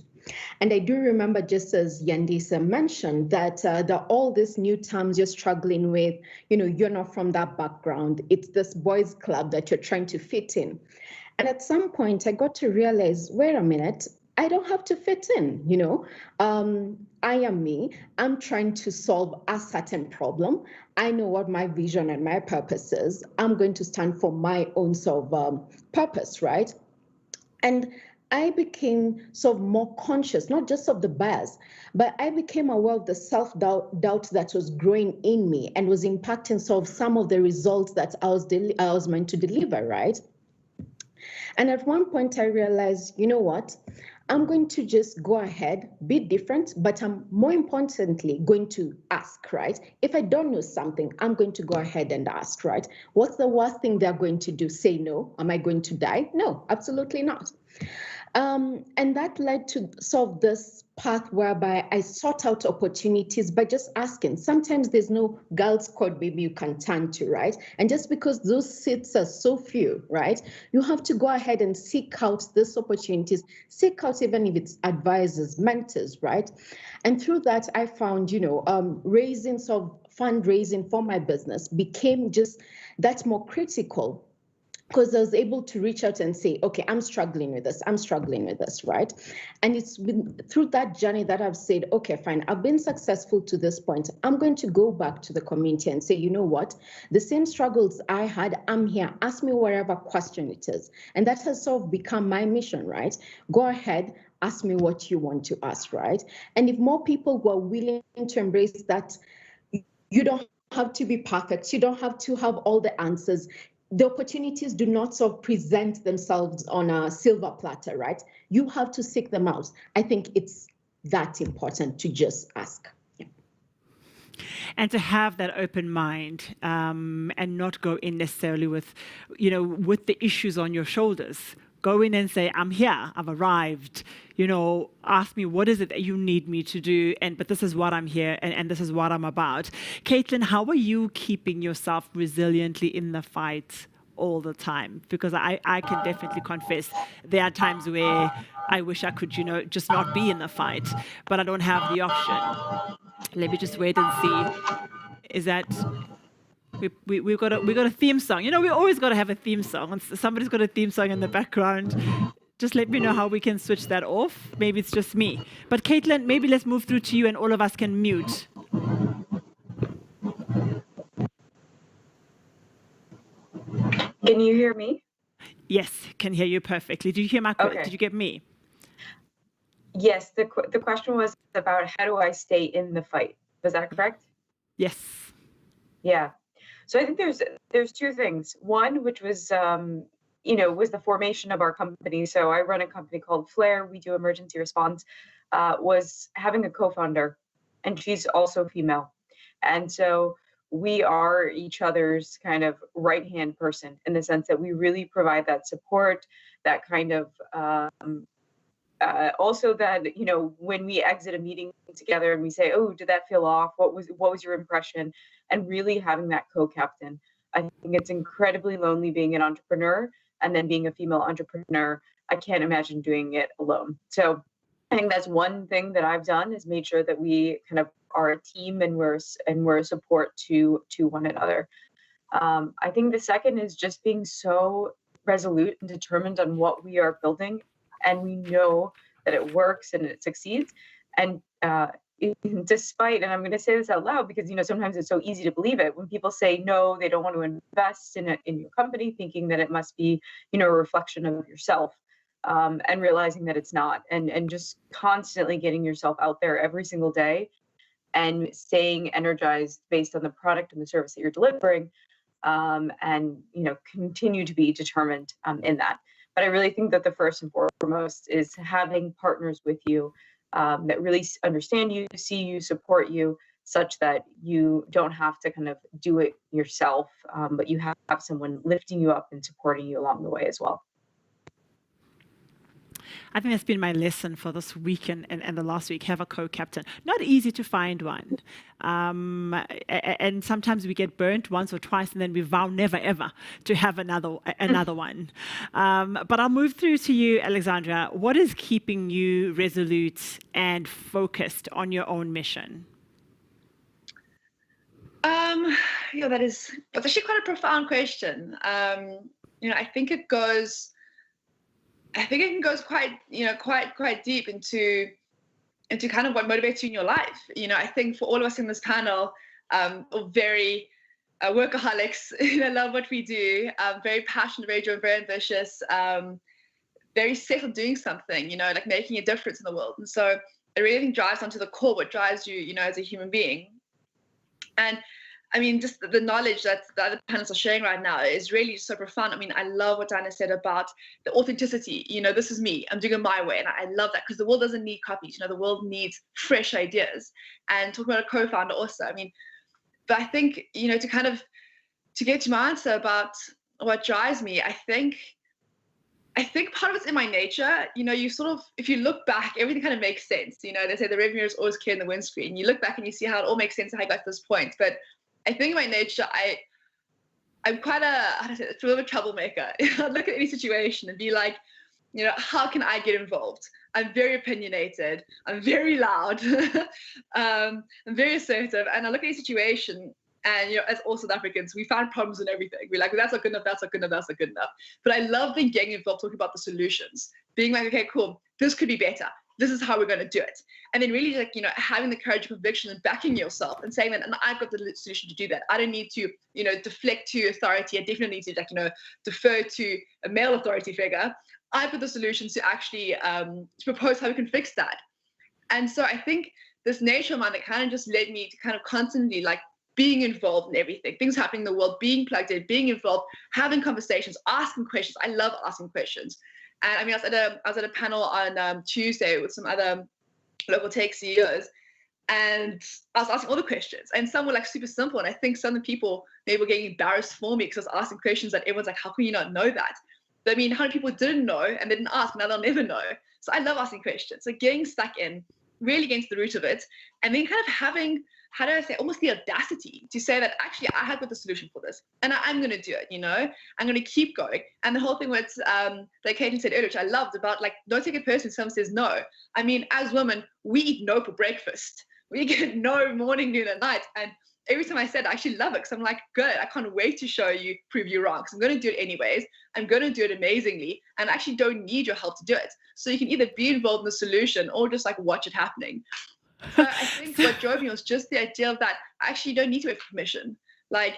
And I do remember, just as Yandisa mentioned, that all these new terms you're struggling with, you're not from that background. It's this boys' club that you're trying to fit in. And at some point, I got to realize, wait a minute, I don't have to fit in, I am me. I'm trying to solve a certain problem. I know what my vision and my purpose is. I'm going to stand for my own sort of purpose, right? And I became sort of more conscious, not just of the bias, but I became aware of the self-doubt that was growing in me and was impacting sort of some of the results that I was meant to deliver, right? And at one point I realized, you know what? I'm going to just go ahead, be different, but I'm more importantly going to ask, right? If I don't know something, I'm going to go ahead and ask, right? What's the worst thing they're going to do? Say no? Am I going to die? No, absolutely not. And that led to sort of this path whereby I sought out opportunities by just asking. Sometimes there's no girls' code maybe you can turn to, right? And just because those seats are so few, right? You have to go ahead and seek out these opportunities, seek out even if it's advisors, mentors, right? And through that, I found, raising sort of fundraising for my business became just that more critical, because I was able to reach out and say, okay, I'm struggling with this, right? And it's been through that journey that I've said, okay, fine, I've been successful to this point. I'm going to go back to the community and say, you know what? The same struggles I had, I'm here. Ask me whatever question it is. And that has sort of become my mission, right? Go ahead, ask me what you want to ask, right? And if more people were willing to embrace that, you don't have to be perfect. You don't have to have all the answers. The opportunities do not sort of present themselves on a silver platter, right? You have to seek them out. I think it's that important to just ask. Yeah. And to have that open mind and not go in necessarily with, with the issues on your shoulders. Go in and say, I'm here, I've arrived, ask me what is it that you need me to do, but this is what I'm here and this is what I'm about. Caitlin, how are you keeping yourself resiliently in the fight all the time? Because I can definitely confess there are times where I wish I could, just not be in the fight, but I don't have the option. Let me just wait and see. Is that... We've got a theme song. We always got to have a theme song. Somebody's got a theme song in the background. Just let me know how we can switch that off. Maybe it's just me. But Caitlin, maybe let's move through to you and all of us can mute. Can you hear me? Yes, can hear you perfectly. Did you hear my question? Okay. Did you get me? Yes, the question was about how do I stay in the fight? Was that correct? Yes. Yeah. So I think there's two things. One, which was, was the formation of our company. So I run a company called Flare. We do emergency response. Was having a co-founder, and she's also female, and so we are each other's kind of right-hand person in the sense that we really provide that support, that kind of. Also that, when we exit a meeting together and we say, oh, did that feel off? What was your impression? And really having that co-captain. I think it's incredibly lonely being an entrepreneur and then being a female entrepreneur. I can't imagine doing it alone. So I think that's one thing that I've done is made sure that we kind of are a team and we're a support to one another. I think the second is just being so resolute and determined on what we are building. And we know that it works and it succeeds. And despite, and I'm going to say this out loud because, sometimes it's so easy to believe it. When people say no, they don't want to invest in your company, thinking that it must be, a reflection of yourself, and realizing that it's not. And just constantly getting yourself out there every single day and staying energized based on the product and the service that you're delivering, and, continue to be determined in that. But I really think that the first and foremost is having partners with you that really understand you, see you, support you, such that you don't have to kind of do it yourself, but you have someone lifting you up and supporting you along the way as well. I think that's been my lesson for this week and the last week. Have a co-captain. Not easy to find one. And sometimes we get burnt once or twice and then we vow never ever to have another one. But I'll move through to you, Alexandra. What is keeping you resolute and focused on your own mission? That's actually quite a profound question. I think it goes quite deep into kind of what motivates you in your life. I think for all of us in this panel, are very workaholics, love what we do, very passionate, very driven, very ambitious, very set on doing something, like making a difference in the world. And so it really, I think, drives onto the core what drives you, as a human being. And I mean, just the knowledge that the other panelists are sharing right now is really so profound. I mean, I love what Diana said about the authenticity. This is me. I'm doing it my way. And I love that because the world doesn't need copies. The world needs fresh ideas. And talking about a co-founder also, I mean, but I think, to get to my answer about what drives me, I think part of it's in my nature. You sort of, if you look back, everything kind of makes sense. They say the rearview is always clear in the windscreen. You look back and you see how it all makes sense and how I got to this point. But I think in my nature, I'm quite a little bit of a troublemaker. I look at any situation and be like, how can I get involved? I'm very opinionated. I'm very loud. I'm very assertive. And I look at any situation and, as all South Africans, we find problems in everything. We're like, well, that's not good enough, that's not good enough, that's not good enough. But I love being getting involved, talking about the solutions, being like, okay, cool, this could be better. This is how we're going to do it. And then really having the courage and conviction and backing yourself and saying that, and I've got the solution to do that. I don't need to, deflect to authority. I definitely need to defer to a male authority figure. I've got the solutions to actually to propose how we can fix that. And so I think this nature of mine that kind of just led me to kind of constantly being involved in everything, things happening in the world, being plugged in, being involved, having conversations, asking questions. I love asking questions. And I mean, I was at a panel on Tuesday with some other local tech CEOs, and I was asking all the questions, and some were super simple. And I think some of the people maybe were getting embarrassed for me because I was asking questions that everyone's like, how can you not know that? But I mean, how many people didn't know and they didn't ask, and now they'll never know. So I love asking questions. So getting stuck in, really getting to the root of it, and then kind of having, how do I say, almost the audacity to say that actually I have got the solution for this and I'm going to do it, I'm going to keep going. And the whole thing with that Caitlin said earlier, which I loved about don't take it personally if someone says no. I mean, as women, we eat no for breakfast. We get no morning, noon and night. And every time I said it, I actually love it because I'm like, good, I can't wait to prove you wrong because I'm going to do it anyways. I'm going to do it amazingly and I actually don't need your help to do it. So you can either be involved in the solution or just watch it happening. So I think what drove me was just the idea of that I actually don't need to wait for permission. The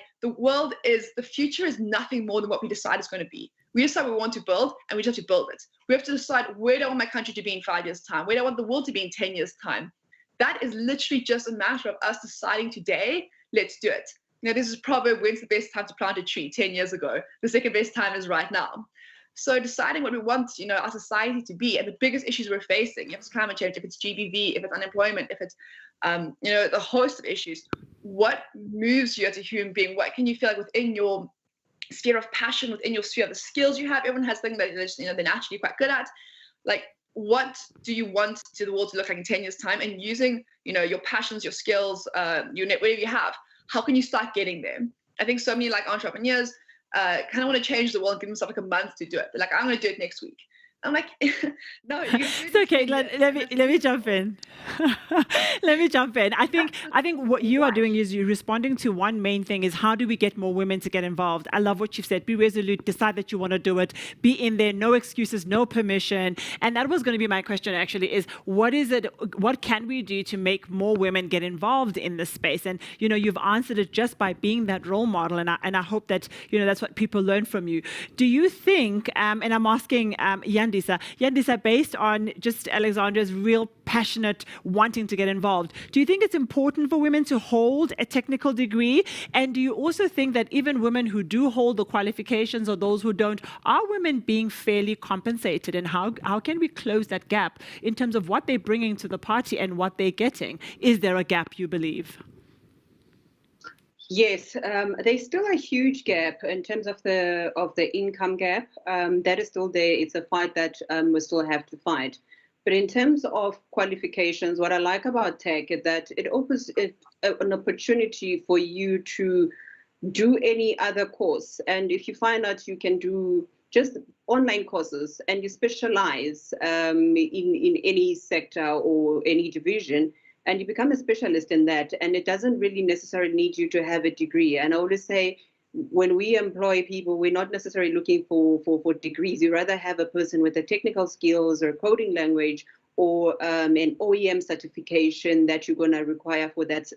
future is nothing more than what we decide it's going to be. We decide what we want to build and we just have to build it. We have to decide where do I want my country to be in 5 years' time? Where do I want the world to be in 10 years' time? That is literally just a matter of us deciding today, let's do it. This is probably when's the best time to plant a tree 10 years ago. The second best time is right now. So deciding what we want, our society to be, and the biggest issues we're facing, if it's climate change, if it's GBV, if it's unemployment, if it's, the host of issues, what moves you as a human being? What can you feel like within your sphere of passion, within your sphere of the skills you have? Everyone has things that they're naturally quite good at. What do you want to the world to look like in 10 years' time? And using, your passions, your skills, your net, whatever you have, how can you start getting there? I think so many entrepreneurs kind of want to change the world and give themselves a month to do it. They're like, I'm going to do it next week. I'm like, no, you can do it. It's okay. Let me jump in. Let me jump in. I think what you are doing is you're responding to one main thing is how do we get more women to get involved? I love what you've said. Be resolute. Decide that you want to do it. Be in there. No excuses. No permission. And that was going to be my question actually is what can we do to make more women get involved in this space? And you've answered it just by being that role model. And I hope that that's what people learn from you. Do you think? And I'm asking Yandisa, based on just Alexandra's real passionate wanting to get involved, do you think it's important for women to hold a technical degree? And do you also think that even women who do hold the qualifications or those who don't, are women being fairly compensated? And how can we close that gap in terms of what they're bringing to the party and what they're getting? Is there a gap, you believe? Yes, there's still a huge gap in terms of the income gap. That is still there. It's a fight that we still have to fight. But in terms of qualifications, what I like about tech is that it offers an opportunity for you to do any other course. And if you find out you can do just online courses and you specialize in any sector or any division, and you become a specialist in that, and it doesn't really necessarily need you to have a degree. And I always say, when we employ people, we're not necessarily looking for degrees. You rather have a person with the technical skills or coding language or an OEM certification that you're going to require for that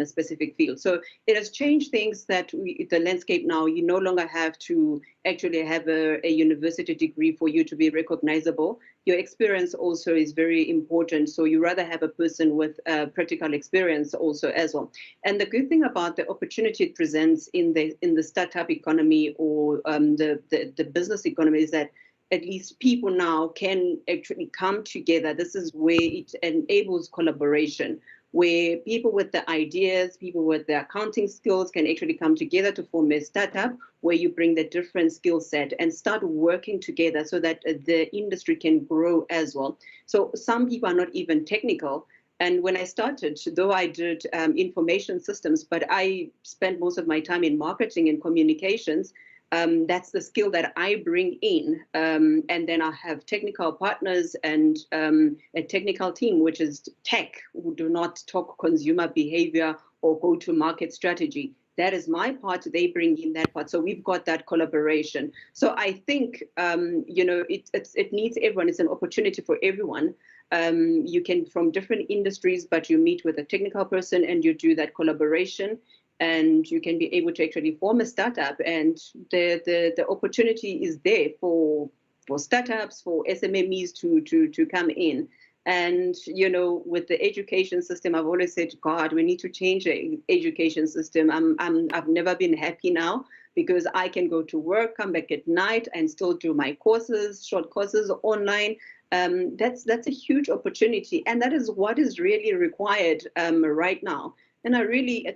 specific field. So it has changed things that the landscape now, you no longer have to actually have a university degree for you to be recognizable. Your experience also is very important. So you rather have a person with practical experience also as well. And the good thing about the opportunity it presents in the startup economy or the business economy is that at least people now can actually come together. This is where it enables collaboration, where people with the ideas, people with the accounting skills can actually come together to form a startup where you bring the different skill set and start working together so that the industry can grow as well. So some people are not even technical. And when I started, though I did information systems, but I spent most of my time in marketing and communications. That's the skill that I bring in. And then I have technical partners and a technical team, which is tech, who do not talk consumer behavior or go to market strategy. That is my part. They bring in that part. So we've got that collaboration. So I think, it needs everyone. It's an opportunity for everyone. You can from different industries, but you meet with a technical person and you do that collaboration. And you can be able to actually form a startup, and the opportunity is there for startups, for SMMEs to come in. And with the education system, I've always said, God, we need to change the education system. I've never been happy now because I can go to work, come back at night, and still do my courses, short courses online. That's a huge opportunity, and that is what is really required right now. And I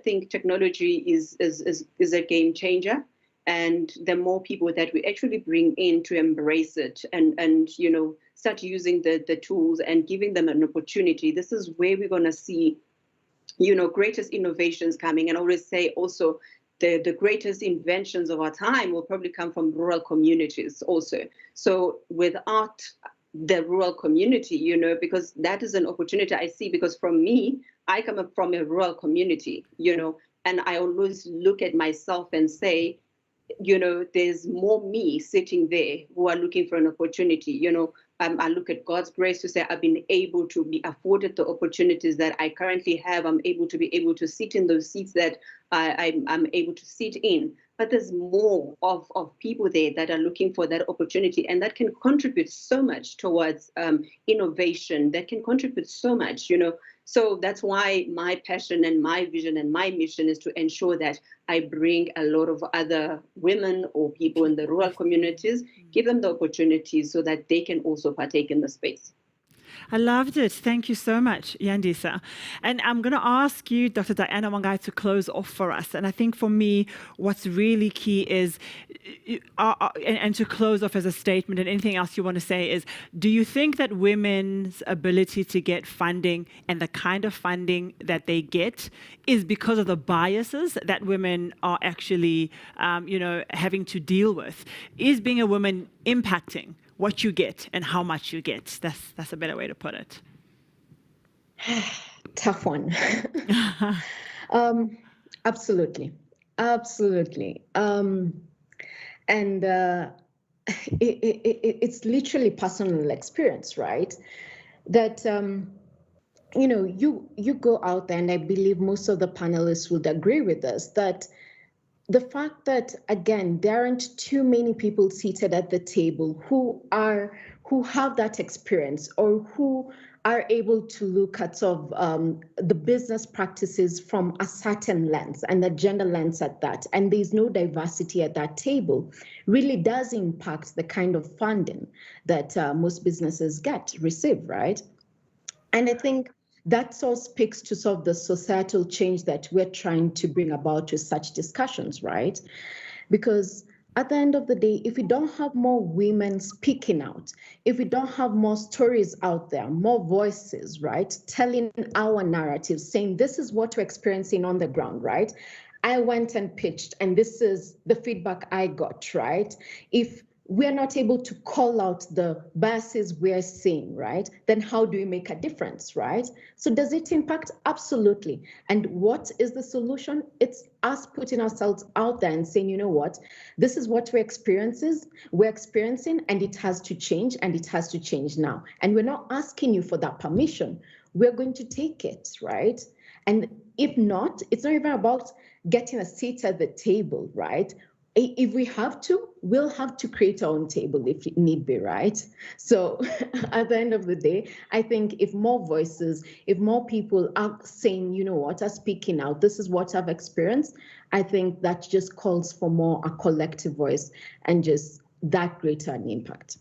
think technology is a game changer, and the more people that we actually bring in to embrace it and start using the tools and giving them an opportunity, this is where we're going to see greatest innovations coming. And I always say also the greatest inventions of our time will probably come from rural communities also. So without the rural community, because that is an opportunity I see, because from me, I come up from a rural community, and I always look at myself and say, there's more me sitting there who are looking for an opportunity. I look at God's grace to say I've been able to be afforded the opportunities that I currently have. I'm able to sit in those seats that I'm able to sit in. But there's more of people there that are looking for that opportunity, and that can contribute so much towards innovation, that can contribute so much, So that's why my passion and my vision and my mission is to ensure that I bring a lot of other women or people in the rural communities, give them the opportunities so that they can also partake in the space. I loved it. Thank you so much, Yandisa. And I'm going to ask you, Dr. Diana Wangai, to close off for us. And I think for me, what's really key is, and to close off as a statement and anything else you want to say is, do you think that women's ability to get funding and the kind of funding that they get is because of the biases that women are actually, having to deal with? Is being a woman impacting what you get and how much you get? That's a better way to put it. Tough one. Absolutely. And it's literally personal experience, right? That you go out there, and I believe most of the panelists would agree with us that the fact that, again, there aren't too many people seated at the table who have that experience or who are able to look at sort of the business practices from a certain lens and a gender lens at that, and there's no diversity at that table, really does impact the kind of funding that most businesses receive, right? And I think That all speaks to sort of the societal change that we're trying to bring about with such discussions, right? Because at the end of the day, if we don't have more women speaking out, if we don't have more stories out there, more voices, right, telling our narratives, saying this is what we're experiencing on the ground, right? I went and pitched, and this is the feedback I got, right? If we're not able to call out the biases we're seeing, right? Then how do we make a difference, right? So does it impact? Absolutely. And what is the solution? It's us putting ourselves out there and saying, you know what, this is what we're experiencing, and it has to change, and it has to change now. And we're not asking you for that permission. We're going to take it, right? And if not, it's not even about getting a seat at the table, right? If we have to, we'll have to create our own table if need be, right? So at the end of the day, I think if more voices, if more people are saying, you know what, are speaking out, this is what I've experienced, I think that just calls for more a collective voice and just that greater an impact.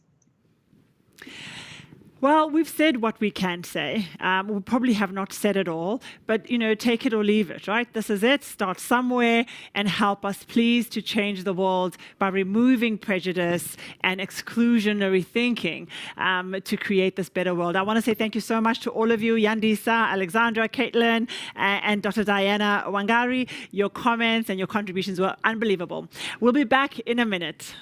Well, we've said what we can say. We probably have not said it all, but, you know, take it or leave it, right? This is it. Start somewhere and help us, please, to change the world by removing prejudice and exclusionary thinking to create this better world. I want to say thank you so much to all of you, Yandisa, Alexandra, Caitlin, and Dr. Diana Wangari. Your comments and your contributions were unbelievable. We'll be back in a minute.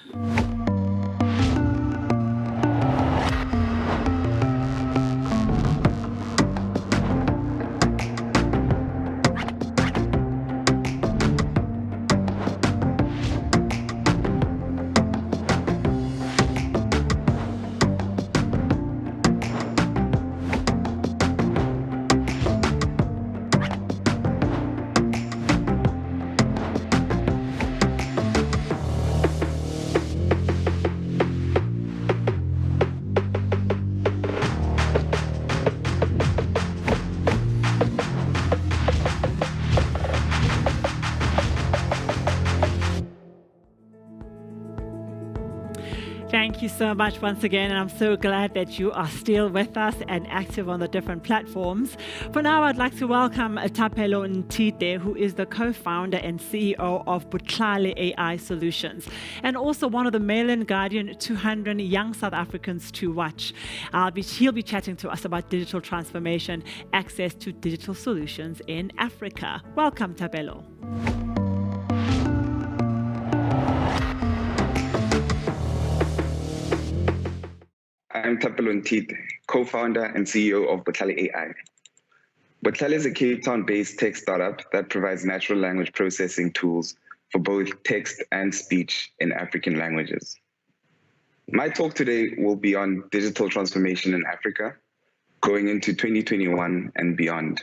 Thank you so much once again, and I'm so glad that you are still with us and active on the different platforms. For now, I'd like to welcome Thapelo Ntite, who is the co-founder and CEO of Botlhale AI Solutions, and also one of the Mail and Guardian 200 Young South Africans to Watch. He'll be chatting to us about digital transformation, access to digital solutions in Africa. Welcome, Thapelo. I'm Thapelo Ntite, co-founder and CEO of Botlhale AI. Botlhale is a Cape Town-based tech startup that provides natural language processing tools for both text and speech in African languages. My talk today will be on digital transformation in Africa, going into 2021 and beyond.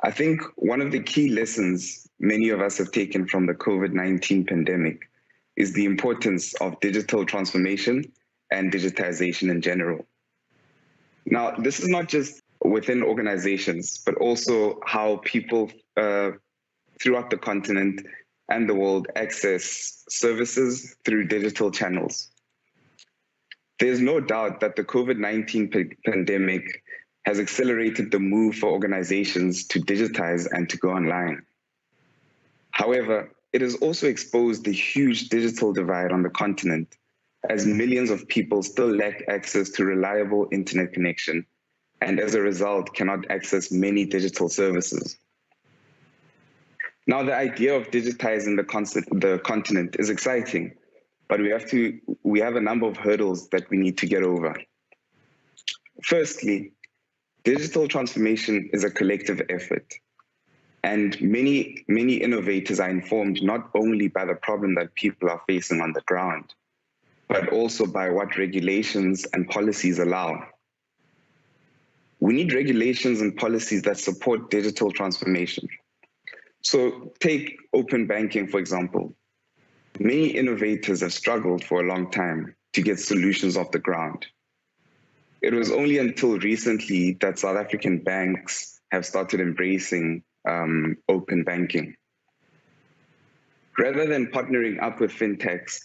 I think one of the key lessons many of us have taken from the COVID-19 pandemic is the importance of digital transformation and digitization in general. Now, this is not just within organizations, but also how people throughout the continent and the world access services through digital channels. There's no doubt that the COVID-19 pandemic has accelerated the move for organizations to digitize and to go online. However, it has also exposed the huge digital divide on the continent, as millions of people still lack access to reliable internet connection, and as a result cannot access many digital services. Now, the idea of digitizing the continent is exciting, but we have a number of hurdles that we need to get over. Firstly, digital transformation is a collective effort, and many innovators are informed not only by the problem that people are facing on the ground, but also by what regulations and policies allow. We need regulations and policies that support digital transformation. So take open banking, for example. Many innovators have struggled for a long time to get solutions off the ground. It was only until recently that South African banks have started embracing open banking. Rather than partnering up with fintechs,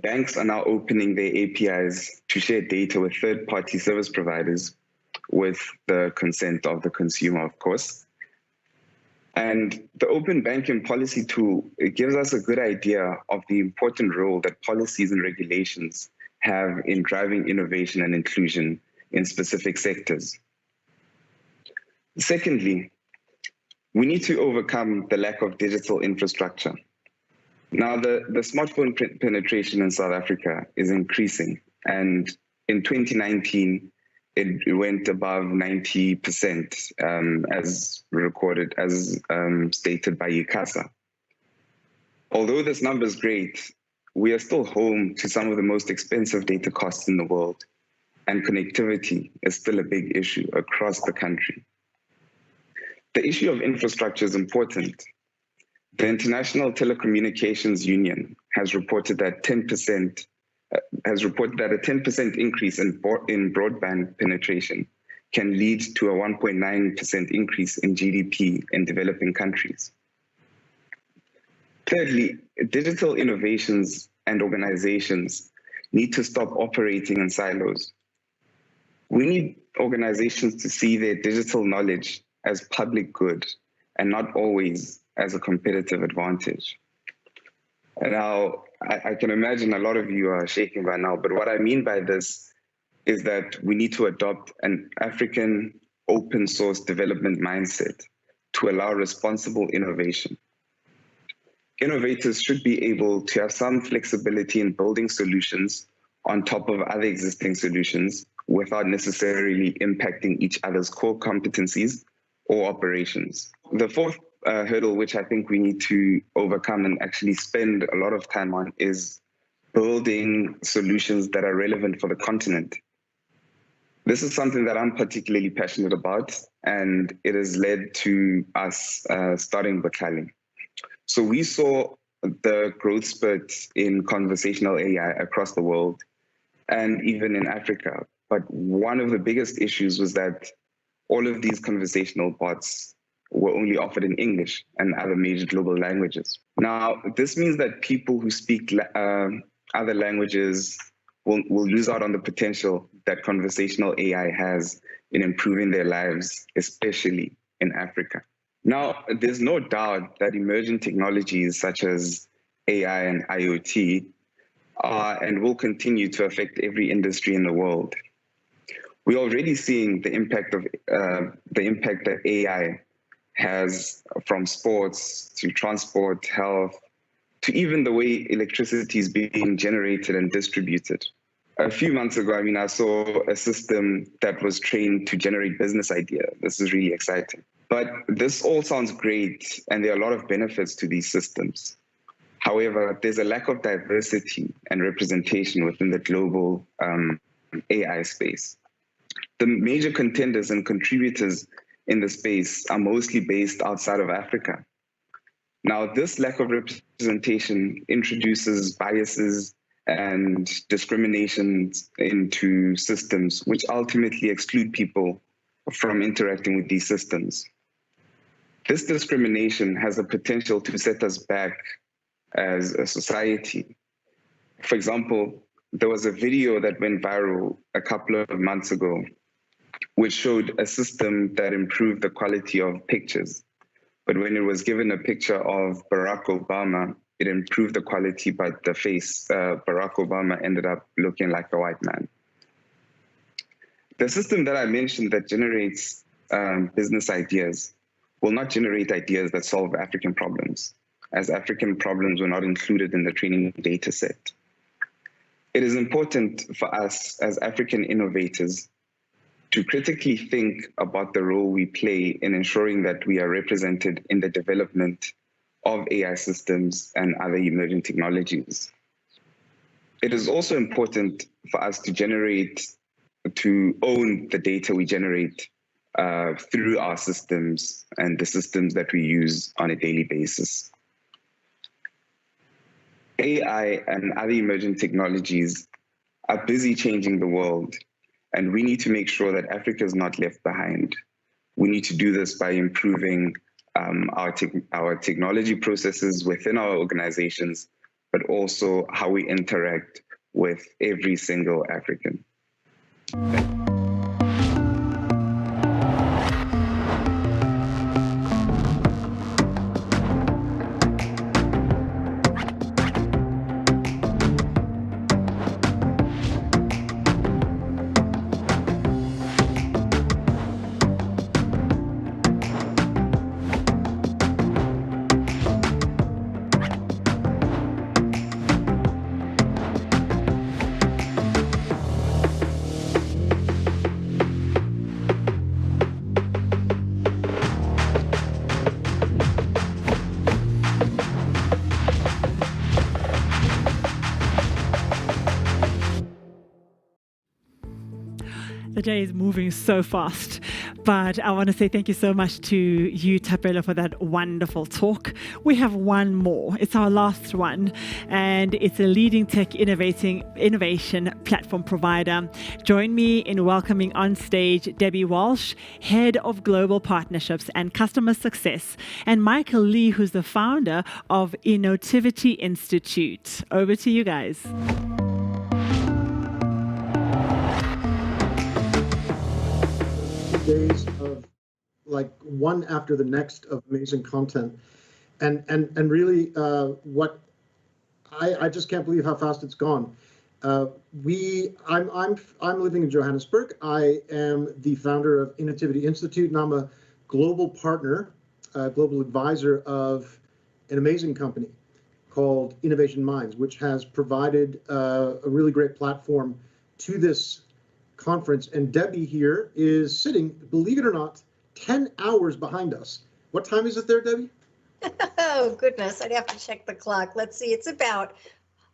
banks are now opening their APIs to share data with third-party service providers with the consent of the consumer, of course. And the open banking policy tool, it gives us a good idea of the important role that policies and regulations have in driving innovation and inclusion in specific sectors. Secondly, we need to overcome the lack of digital infrastructure. Now, the smartphone penetration in South Africa is increasing, and in 2019, it went above 90%, as recorded, as stated by ICASA. Although this number is great, we are still home to some of the most expensive data costs in the world, and connectivity is still a big issue across the country. The issue of infrastructure is important. The International Telecommunications Union has reported that a 10% increase in broadband penetration can lead to a 1.9% increase in GDP in developing countries. Thirdly, digital innovations and organizations need to stop operating in silos. We need organizations to see their digital knowledge as public good and not always as a competitive advantage. And now, I can imagine a lot of you are shaking by now, but what I mean by this is that we need to adopt an African open source development mindset to allow responsible innovation. Innovators should be able to have some flexibility in building solutions on top of other existing solutions without necessarily impacting each other's core competencies or operations. The fourth hurdle, which I think we need to overcome and actually spend a lot of time on, is building solutions that are relevant for the continent. This is something that I'm particularly passionate about, and it has led to us starting Botlhale. So we saw the growth spurt in conversational AI across the world and even in Africa. But one of the biggest issues was that all of these conversational bots were only offered in English and other major global languages. Now, this means that people who speak other languages will lose out on the potential that conversational AI has in improving their lives, especially in Africa. Now, there's no doubt that emerging technologies such as AI and IoT are and will continue to affect every industry in the world. We're already seeing the impact that AI has, from sports to transport, health, to even the way electricity is being generated and distributed. A few months ago, I saw a system that was trained to generate business ideas. This is really exciting. But this all sounds great, and there are a lot of benefits to these systems. However, there's a lack of diversity and representation within the global AI space. The major contenders and contributors in the space are mostly based outside of Africa. Now, this lack of representation introduces biases and discriminations into systems, which ultimately exclude people from interacting with these systems. This discrimination has the potential to set us back as a society. For example, there was a video that went viral a couple of months ago, which showed a system that improved the quality of pictures. But when it was given a picture of Barack Obama, it improved the quality, but the face, Barack Obama, ended up looking like a white man. The system that I mentioned that generates business ideas will not generate ideas that solve African problems, as African problems were not included in the training data set. It is important for us as African innovators to critically think about the role we play in ensuring that we are represented in the development of AI systems and other emerging technologies. It is also important for us to own the data we generate through our systems and the systems that we use on a daily basis. AI and other emerging technologies are busy changing the world, and we need to make sure that Africa is not left behind. We need to do this by improving our technology processes within our organizations, but also how we interact with every single African. The day is moving so fast, but I want to say thank you so much to you, Thapelo, for that wonderful talk. We have one more. It's our last one, and it's a leading tech innovation platform provider. Join me in welcoming on stage Debbie Walsh, Head of Global Partnerships and Customer Success, and Michael Lee, who's the founder of Innotivity Institute. Over to you guys. Days of like one after the next of amazing content, and really what I just can't believe how fast it's gone. I'm living in Johannesburg. I am the founder of Innotivity Institute, and I'm a global partner, global advisor of an amazing company called Innovation Minds, which has provided a really great platform to this conference. And Debbie here is sitting, believe it or not, 10 hours behind us. What time is it there, Debbie? Oh, goodness. I'd have to check the clock. Let's see. It's about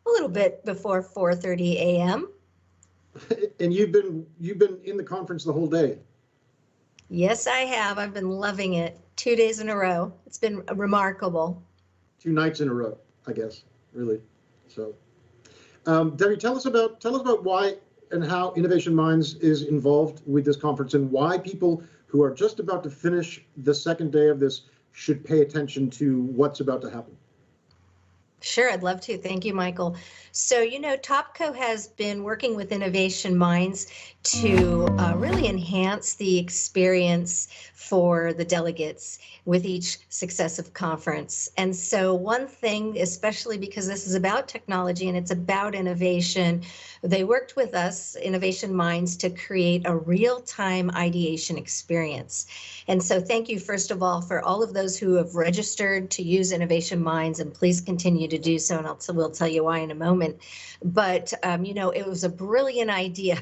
a little bit before 4:30 a.m. And you've been in the conference the whole day. Yes, I have. I've been loving it. 2 days in a row. It's been remarkable. 2 nights in a row, I guess, really. So, Debbie, tell us about why and how Innovation Minds is involved with this conference, and why people who are just about to finish the second day of this should pay attention to what's about to happen. Sure, I'd love to. Thank you, Michael. So, Topco has been working with Innovation Minds to really enhance the experience for the delegates with each successive conference. And so one thing, especially because this is about technology and it's about innovation, they worked with us, Innovation Minds, to create a real-time ideation experience. And so thank you, first of all, for all of those who have registered to use Innovation Minds, and please continue to do so, and we'll tell you why in a moment. But, it was a brilliant idea,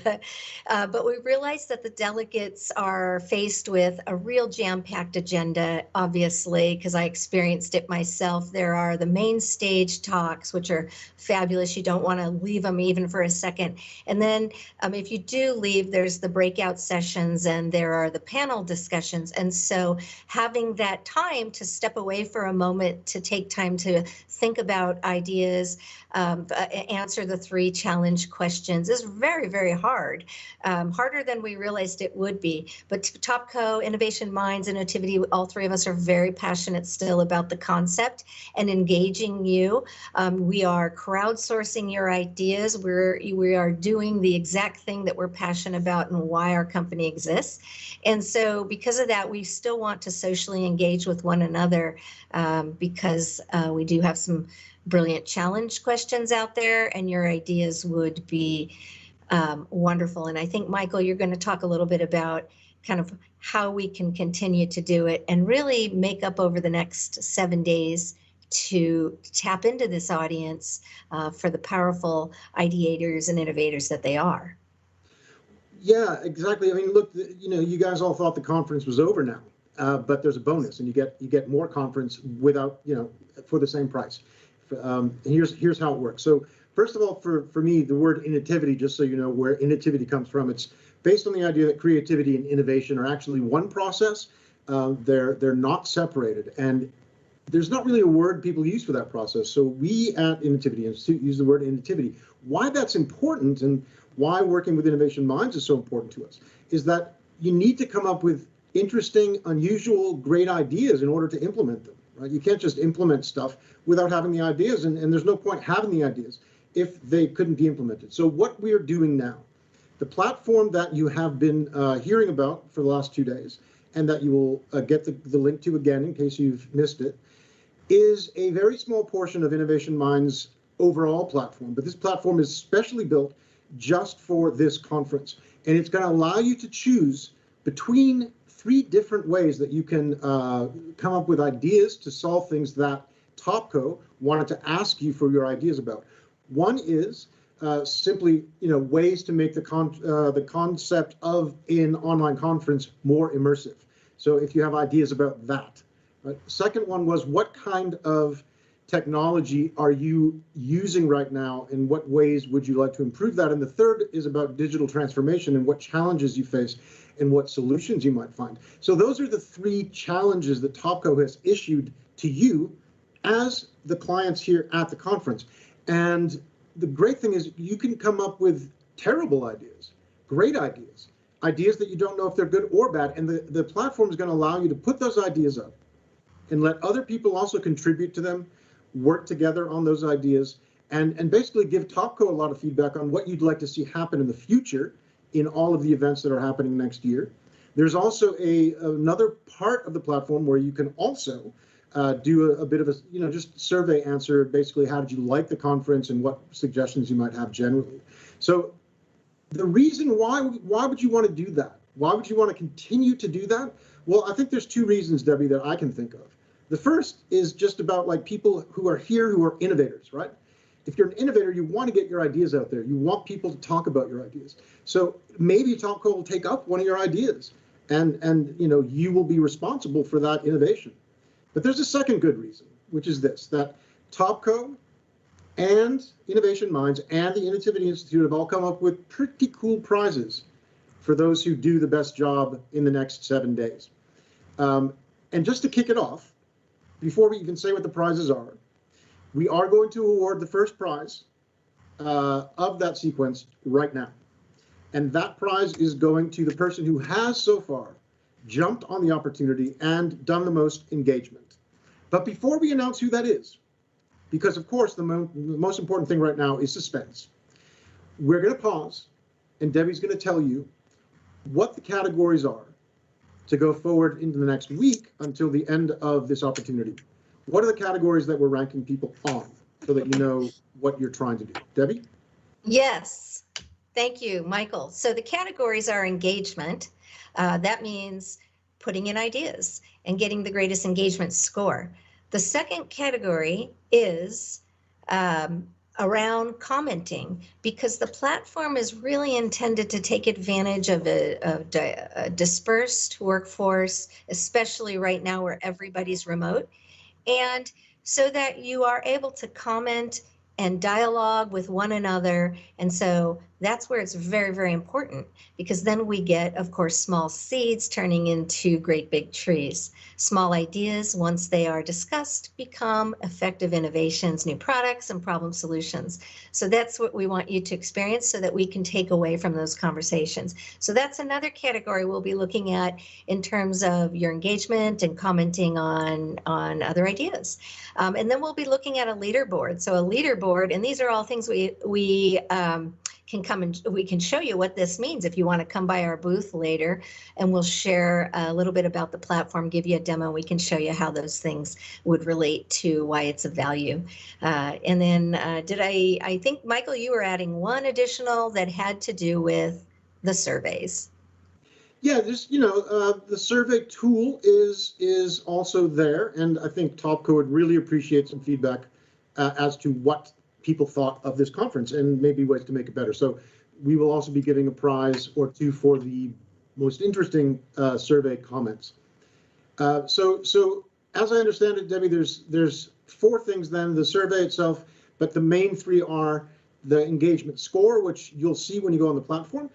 but we realized that the delegates are faced with a real jam-packed agenda, obviously, because I experienced it myself. There are the main stage talks, which are fabulous. You don't want to leave them even for a second. And then if you do leave, there's the breakout sessions and there are the panel discussions. And so having that time to step away for a moment, to take time to think about ideas, answer the 3 challenge questions is very, very hard, harder than we realized it would be. But Topco, Innovation Minds, and Innotivity, all 3 of us are very passionate still about the concept and engaging you. We are crowdsourcing your ideas. We are doing the exact thing that we're passionate about and why our company exists. And so because of that, we still want to socially engage with one another, because we do have some brilliant challenge questions out there, and your ideas would be wonderful. And I think, Michael, you're going to talk a little bit about kind of how we can continue to do it and really make up over the next 7 days to tap into this audience for the powerful ideators and innovators that they are. Yeah, exactly. I mean, look, you guys all thought the conference was over now, but there's a bonus, and you get more conference without, for the same price. And here's how it works. So first of all, for me, the word innotivity, just so you know where innotivity comes from, it's based on the idea that creativity and innovation are actually one process. They're not separated, and there's not really a word people use for that process. So we at Innotivity Institute use the word innotivity. Why that's important and why working with Innovation Minds is so important to us is that you need to come up with interesting, unusual, great ideas in order to implement them. Right? You can't just implement stuff without having the ideas, and there's no point having the ideas if they couldn't be implemented. So what we are doing now, the platform that you have been hearing about for the last 2 days, and that you will get the link to again in case you've missed it, is a very small portion of Innovation Minds' overall platform. But this platform is specially built just for this conference, and it's going to allow you to choose between 3 different ways that you can come up with ideas to solve things that Topco wanted to ask you for your ideas about. One is simply, ways to make the concept of an online conference more immersive. So if you have ideas about that. Right? Second one was what kind of technology are you using right now? In what ways would you like to improve that? And the third is about digital transformation and what challenges you face and what solutions you might find. So those are the three challenges that Topco has issued to you as the clients here at the conference. And the great thing is you can come up with terrible ideas, great ideas, ideas that you don't know if they're good or bad. And the platform is going to allow you to put those ideas up and let other people also contribute to them, work together on those ideas, and basically give Topco a lot of feedback on what you'd like to see happen in the future in all of the events that are happening next year. There's also another part of the platform where you can also do a bit of a, just survey answer, basically how did you like the conference and what suggestions you might have generally. So the reason why would you want to do that? Why would you want to continue to do that? Well, I think there's two reasons, Debbie, that I can think of. The first is just about like people who are here who are innovators, right? If you're an innovator, you want to get your ideas out there. You want people to talk about your ideas. So maybe Topco will take up one of your ideas and you will be responsible for that innovation. But there's a second good reason, which is this, that Topco and Innovation Minds and the Innovativity Institute have all come up with pretty cool prizes for those who do the best job in the next 7 days. And just to kick it off, before we even say what the prizes are, we are going to award the first prize of that sequence right now. And that prize is going to the person who has so far jumped on the opportunity and done the most engagement. But before we announce who that is, because of course the most important thing right now is suspense, we're going to pause and Debbie's going to tell you what the categories are to go forward into the next week until the end of this opportunity. What are the categories that we're ranking people on so that you know what you're trying to do? Debbie? Yes, thank you, Michael. So the categories are engagement. That means putting in ideas and getting the greatest engagement score. The second category is around commenting, because the platform is really intended to take advantage of a dispersed workforce, especially right now where everybody's remote, and so that you are able to comment and dialogue with one another. And so that's where it's very, very important, because then we get, of course, small seeds turning into great big trees. Small ideas, once they are discussed, become effective innovations, new products, and problem solutions. So that's what we want you to experience so that we can take away from those conversations. So that's another category we'll be looking at in terms of your engagement and commenting on other ideas. And then we'll be looking at a leaderboard. So a leaderboard, and these are all things we can come and we can show you what this means if you want to come by our booth later, and we'll share a little bit about the platform, give you a demo. We can show you how those things would relate to why it's of value. And then I think, Michael, you were adding one additional that had to do with the surveys. Yeah, there's, the survey tool is also there, and I think Topco would really appreciate some feedback as to what people thought of this conference and maybe ways to make it better. So we will also be giving a prize or two for the most interesting survey comments. So as I understand it, Debbie, there's four things then: the survey itself, but the main three are the engagement score, which you'll see when you go on the platform.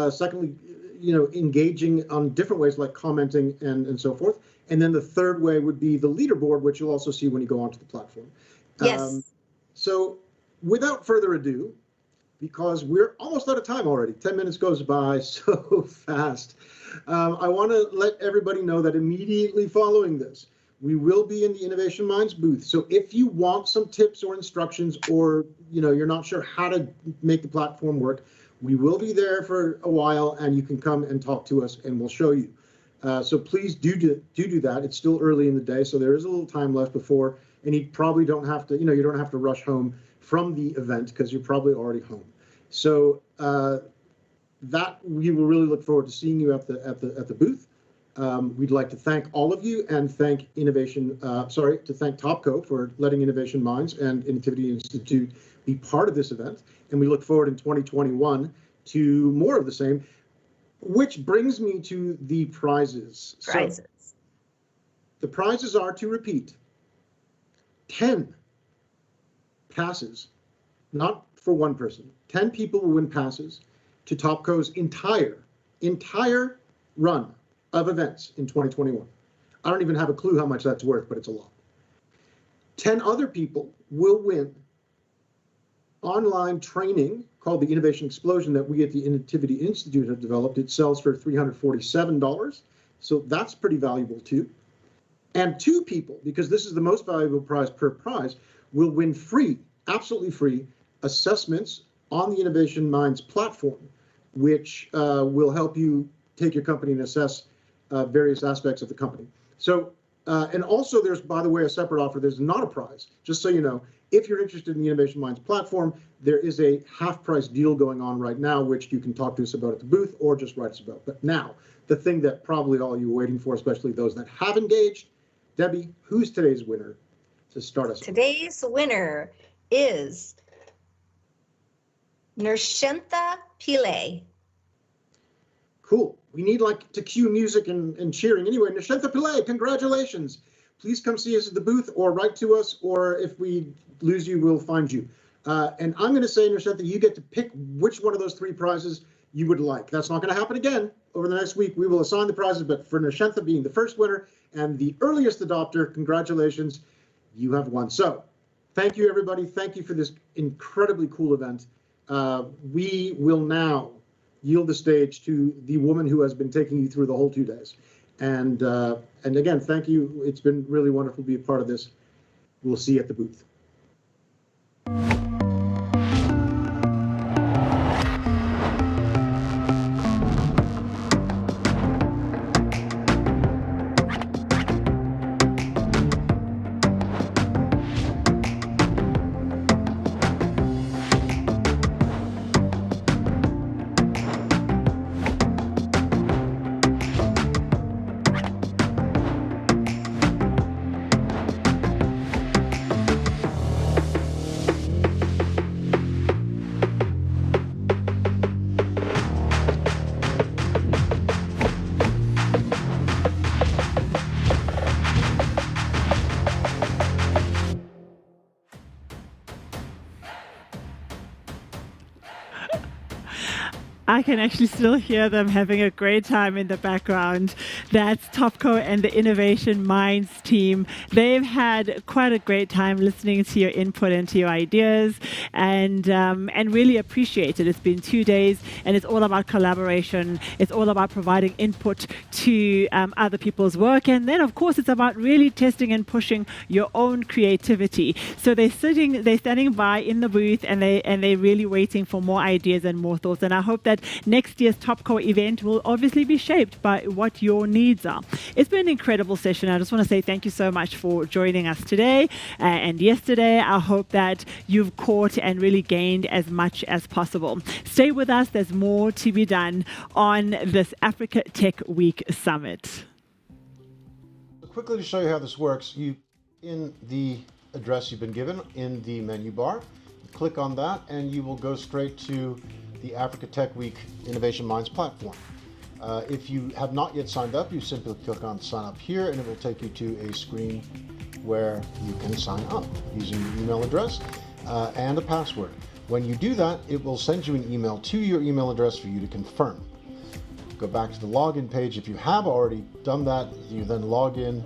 Secondly, engaging on different ways like commenting and so forth. And then the third way would be the leaderboard, which you'll also see when you go onto the platform. Yes. So without further ado, because we're almost out of time already, 10 minutes goes by so fast, I want to let everybody know that immediately following this, we will be in the Innovation Minds booth. So if you want some tips or instructions, or you're not sure how to make the platform work, we will be there for a while, and you can come and talk to us, and we'll show you. So please do that. It's still early in the day, so there is a little time left before, and you probably don't have to, you don't have to rush home from the event because you're probably already home. So that we will really look forward to seeing you at the booth. We'd like to thank all of you and thank thank Topco for letting Innovation Minds and Innovativity Institute be part of this event. And we look forward in 2021 to more of the same, which brings me to the prizes. So, the prizes are, to repeat, 10 passes, not for one person, 10 people will win passes to Topco's entire run of events in 2021. I don't even have a clue how much that's worth, but it's a lot. 10 other people will win online training called the Innovation Explosion that we at the Innovativity Institute have developed. It sells for $347, so that's pretty valuable too. And 2 people, because this is the most valuable prize per prize, will win free, absolutely free, assessments on the Innovation Minds platform, which will help you take your company and assess various aspects of the company. So, and also there's, by the way, a separate offer. There's not a prize, just so you know. If you're interested in the Innovation Minds platform, there is a half-price deal going on right now, which you can talk to us about at the booth or just write us about. But now, the thing that probably all you are waiting for, especially those that have engaged, Debbie, who's today's winner to start us? Today's winner is Nershentha Pillay. Cool. We need like to cue music and cheering. Anyway, Nershentha Pillay, congratulations. Please come see us at the booth or write to us, or if we lose you, we'll find you. And I'm going to say, Nershentha, you get to pick which one of those 3 prizes you would like. That's not going to happen again. Over the next week, we will assign the prizes, but for Nershentha being the first winner and the earliest adopter, congratulations, you have won. So thank you, everybody. Thank you for this incredibly cool event. We will now yield the stage to the woman who has been taking you through the whole 2 days. And again, thank you. It's been really wonderful to be a part of this. We'll see you at the booth. I can actually still hear them having a great time in the background. That's Topco and the Innovation Minds team. They've had quite a great time listening to your input and to your ideas, and really appreciate it. It's been 2 days, and it's all about collaboration. It's all about providing input to other people's work, and then of course it's about really testing and pushing your own creativity. So they're standing by in the booth, and they're really waiting for more ideas and more thoughts. And I hope that next year's Topco event will obviously be shaped by what your needs are. It's been an incredible session. I just want to say thank you so much for joining us today and yesterday. I hope that you've caught and really gained as much as possible. Stay with us. There's more to be done on this Africa Tech Week Summit. Quickly to show you how this works, you in the address you've been given in the menu bar, click on that and you will go straight to the Africa Tech Week Innovation Minds platform. If you have not yet signed up, you simply click on sign up here and it will take you to a screen where you can sign up using your email address and a password. When you do that, it will send you an email to your email address for you to confirm. Go back to the login page. If you have already done that, you then log in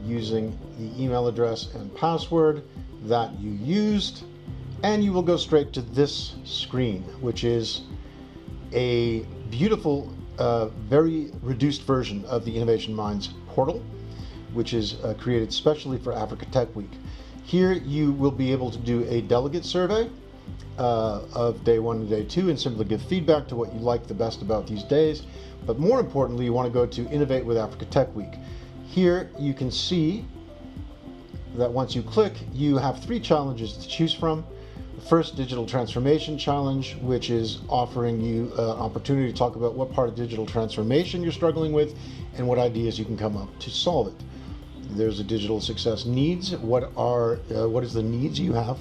using the email address and password that you used, and you will go straight to this screen, which is a beautiful, very reduced version of the Innovation Minds portal, which is created specially for Africa Tech Week. Here you will be able to do a delegate survey of day 1 and day 2 and simply give feedback to what you like the best about these days. But more importantly, you want to go to Innovate with Africa Tech Week. Here you can see that once you click, you have 3 challenges to choose from. The first, Digital Transformation Challenge, which is offering you an opportunity to talk about what part of digital transformation you're struggling with and what ideas you can come up to solve it. There's a Digital Success Needs. What is the needs you have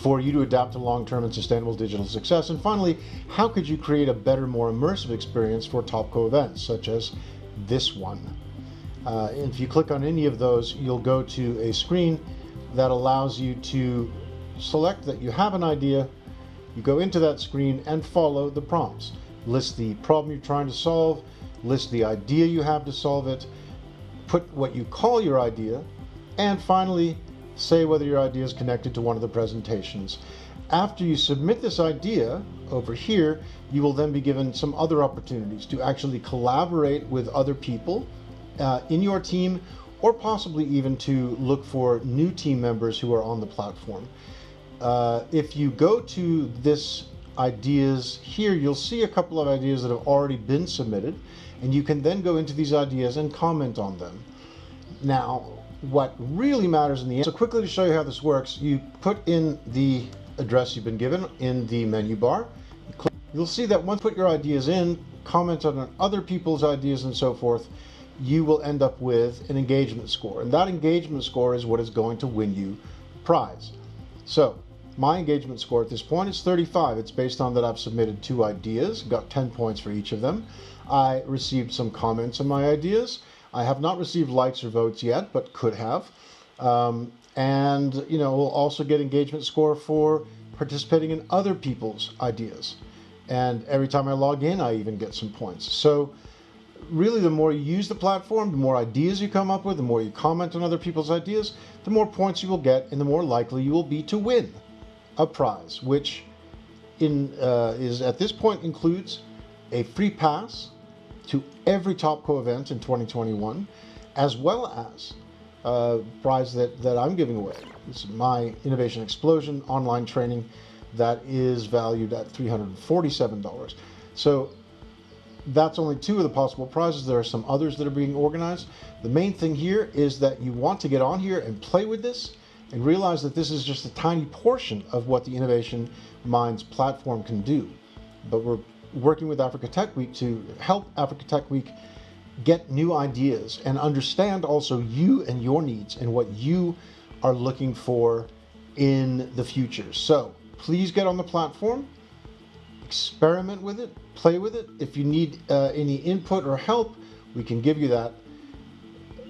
for you to adapt to long-term and sustainable digital success? And finally, how could you create a better, more immersive experience for Topco events, such as this one? If you click on any of those, you'll go to a screen that allows you to select that you have an idea. You go into that screen and follow the prompts. List the problem you're trying to solve, list the idea you have to solve it, put what you call your idea, and finally say whether your idea is connected to one of the presentations. After you submit this idea over here, you will then be given some other opportunities to actually collaborate with other people in your team, or possibly even to look for new team members who are on the platform. If you go to this ideas here, you'll see a couple of ideas that have already been submitted, and you can then go into these ideas and comment on them. Now, what really matters in the end, so quickly to show you how this works, you put in the address you've been given in the menu bar. You'll see that once you put your ideas in, comment on other people's ideas and so forth, you will end up with an engagement score. And that engagement score is what is going to win you the prize. So my engagement score at this point is 35. It's based on that I've submitted 2 ideas, got 10 points for each of them. I received some comments on my ideas. I have not received likes or votes yet, but could have. And we'll also get engagement score for participating in other people's ideas. And every time I log in, I even get some points. So really, the more you use the platform, the more ideas you come up with, the more you comment on other people's ideas, the more points you will get, and the more likely you will be to win a prize, which is at this point includes a free pass to every TopCo event in 2021, as well as a prize that I'm giving away. This is my Innovation Explosion online training that is valued at $347. So that's only 2 of the possible prizes. There are some others that are being organized. The main thing here is that you want to get on here and play with this and realize that this is just a tiny portion of what the Innovation Minds platform can do. But we're working with Africa Tech Week to help Africa Tech Week get new ideas and understand also you and your needs and what you are looking for in the future. So please get on the platform, experiment with it, play with it. If you need any input or help, we can give you that.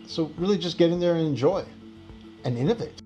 So really just get in there and enjoy and innovate.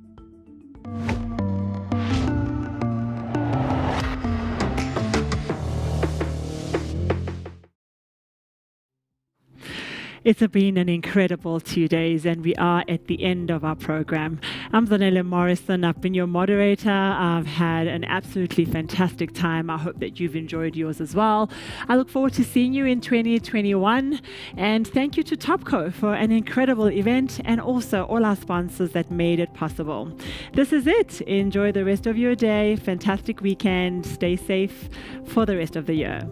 It's been an incredible 2 days, and we are at the end of our program. I'm Zanele Morrison. I've been your moderator. I've had an absolutely fantastic time. I hope that you've enjoyed yours as well. I look forward to seeing you in 2021. And thank you to TopCo for an incredible event, and also all our sponsors that made it possible. This is it. Enjoy the rest of your day. Fantastic weekend. Stay safe for the rest of the year.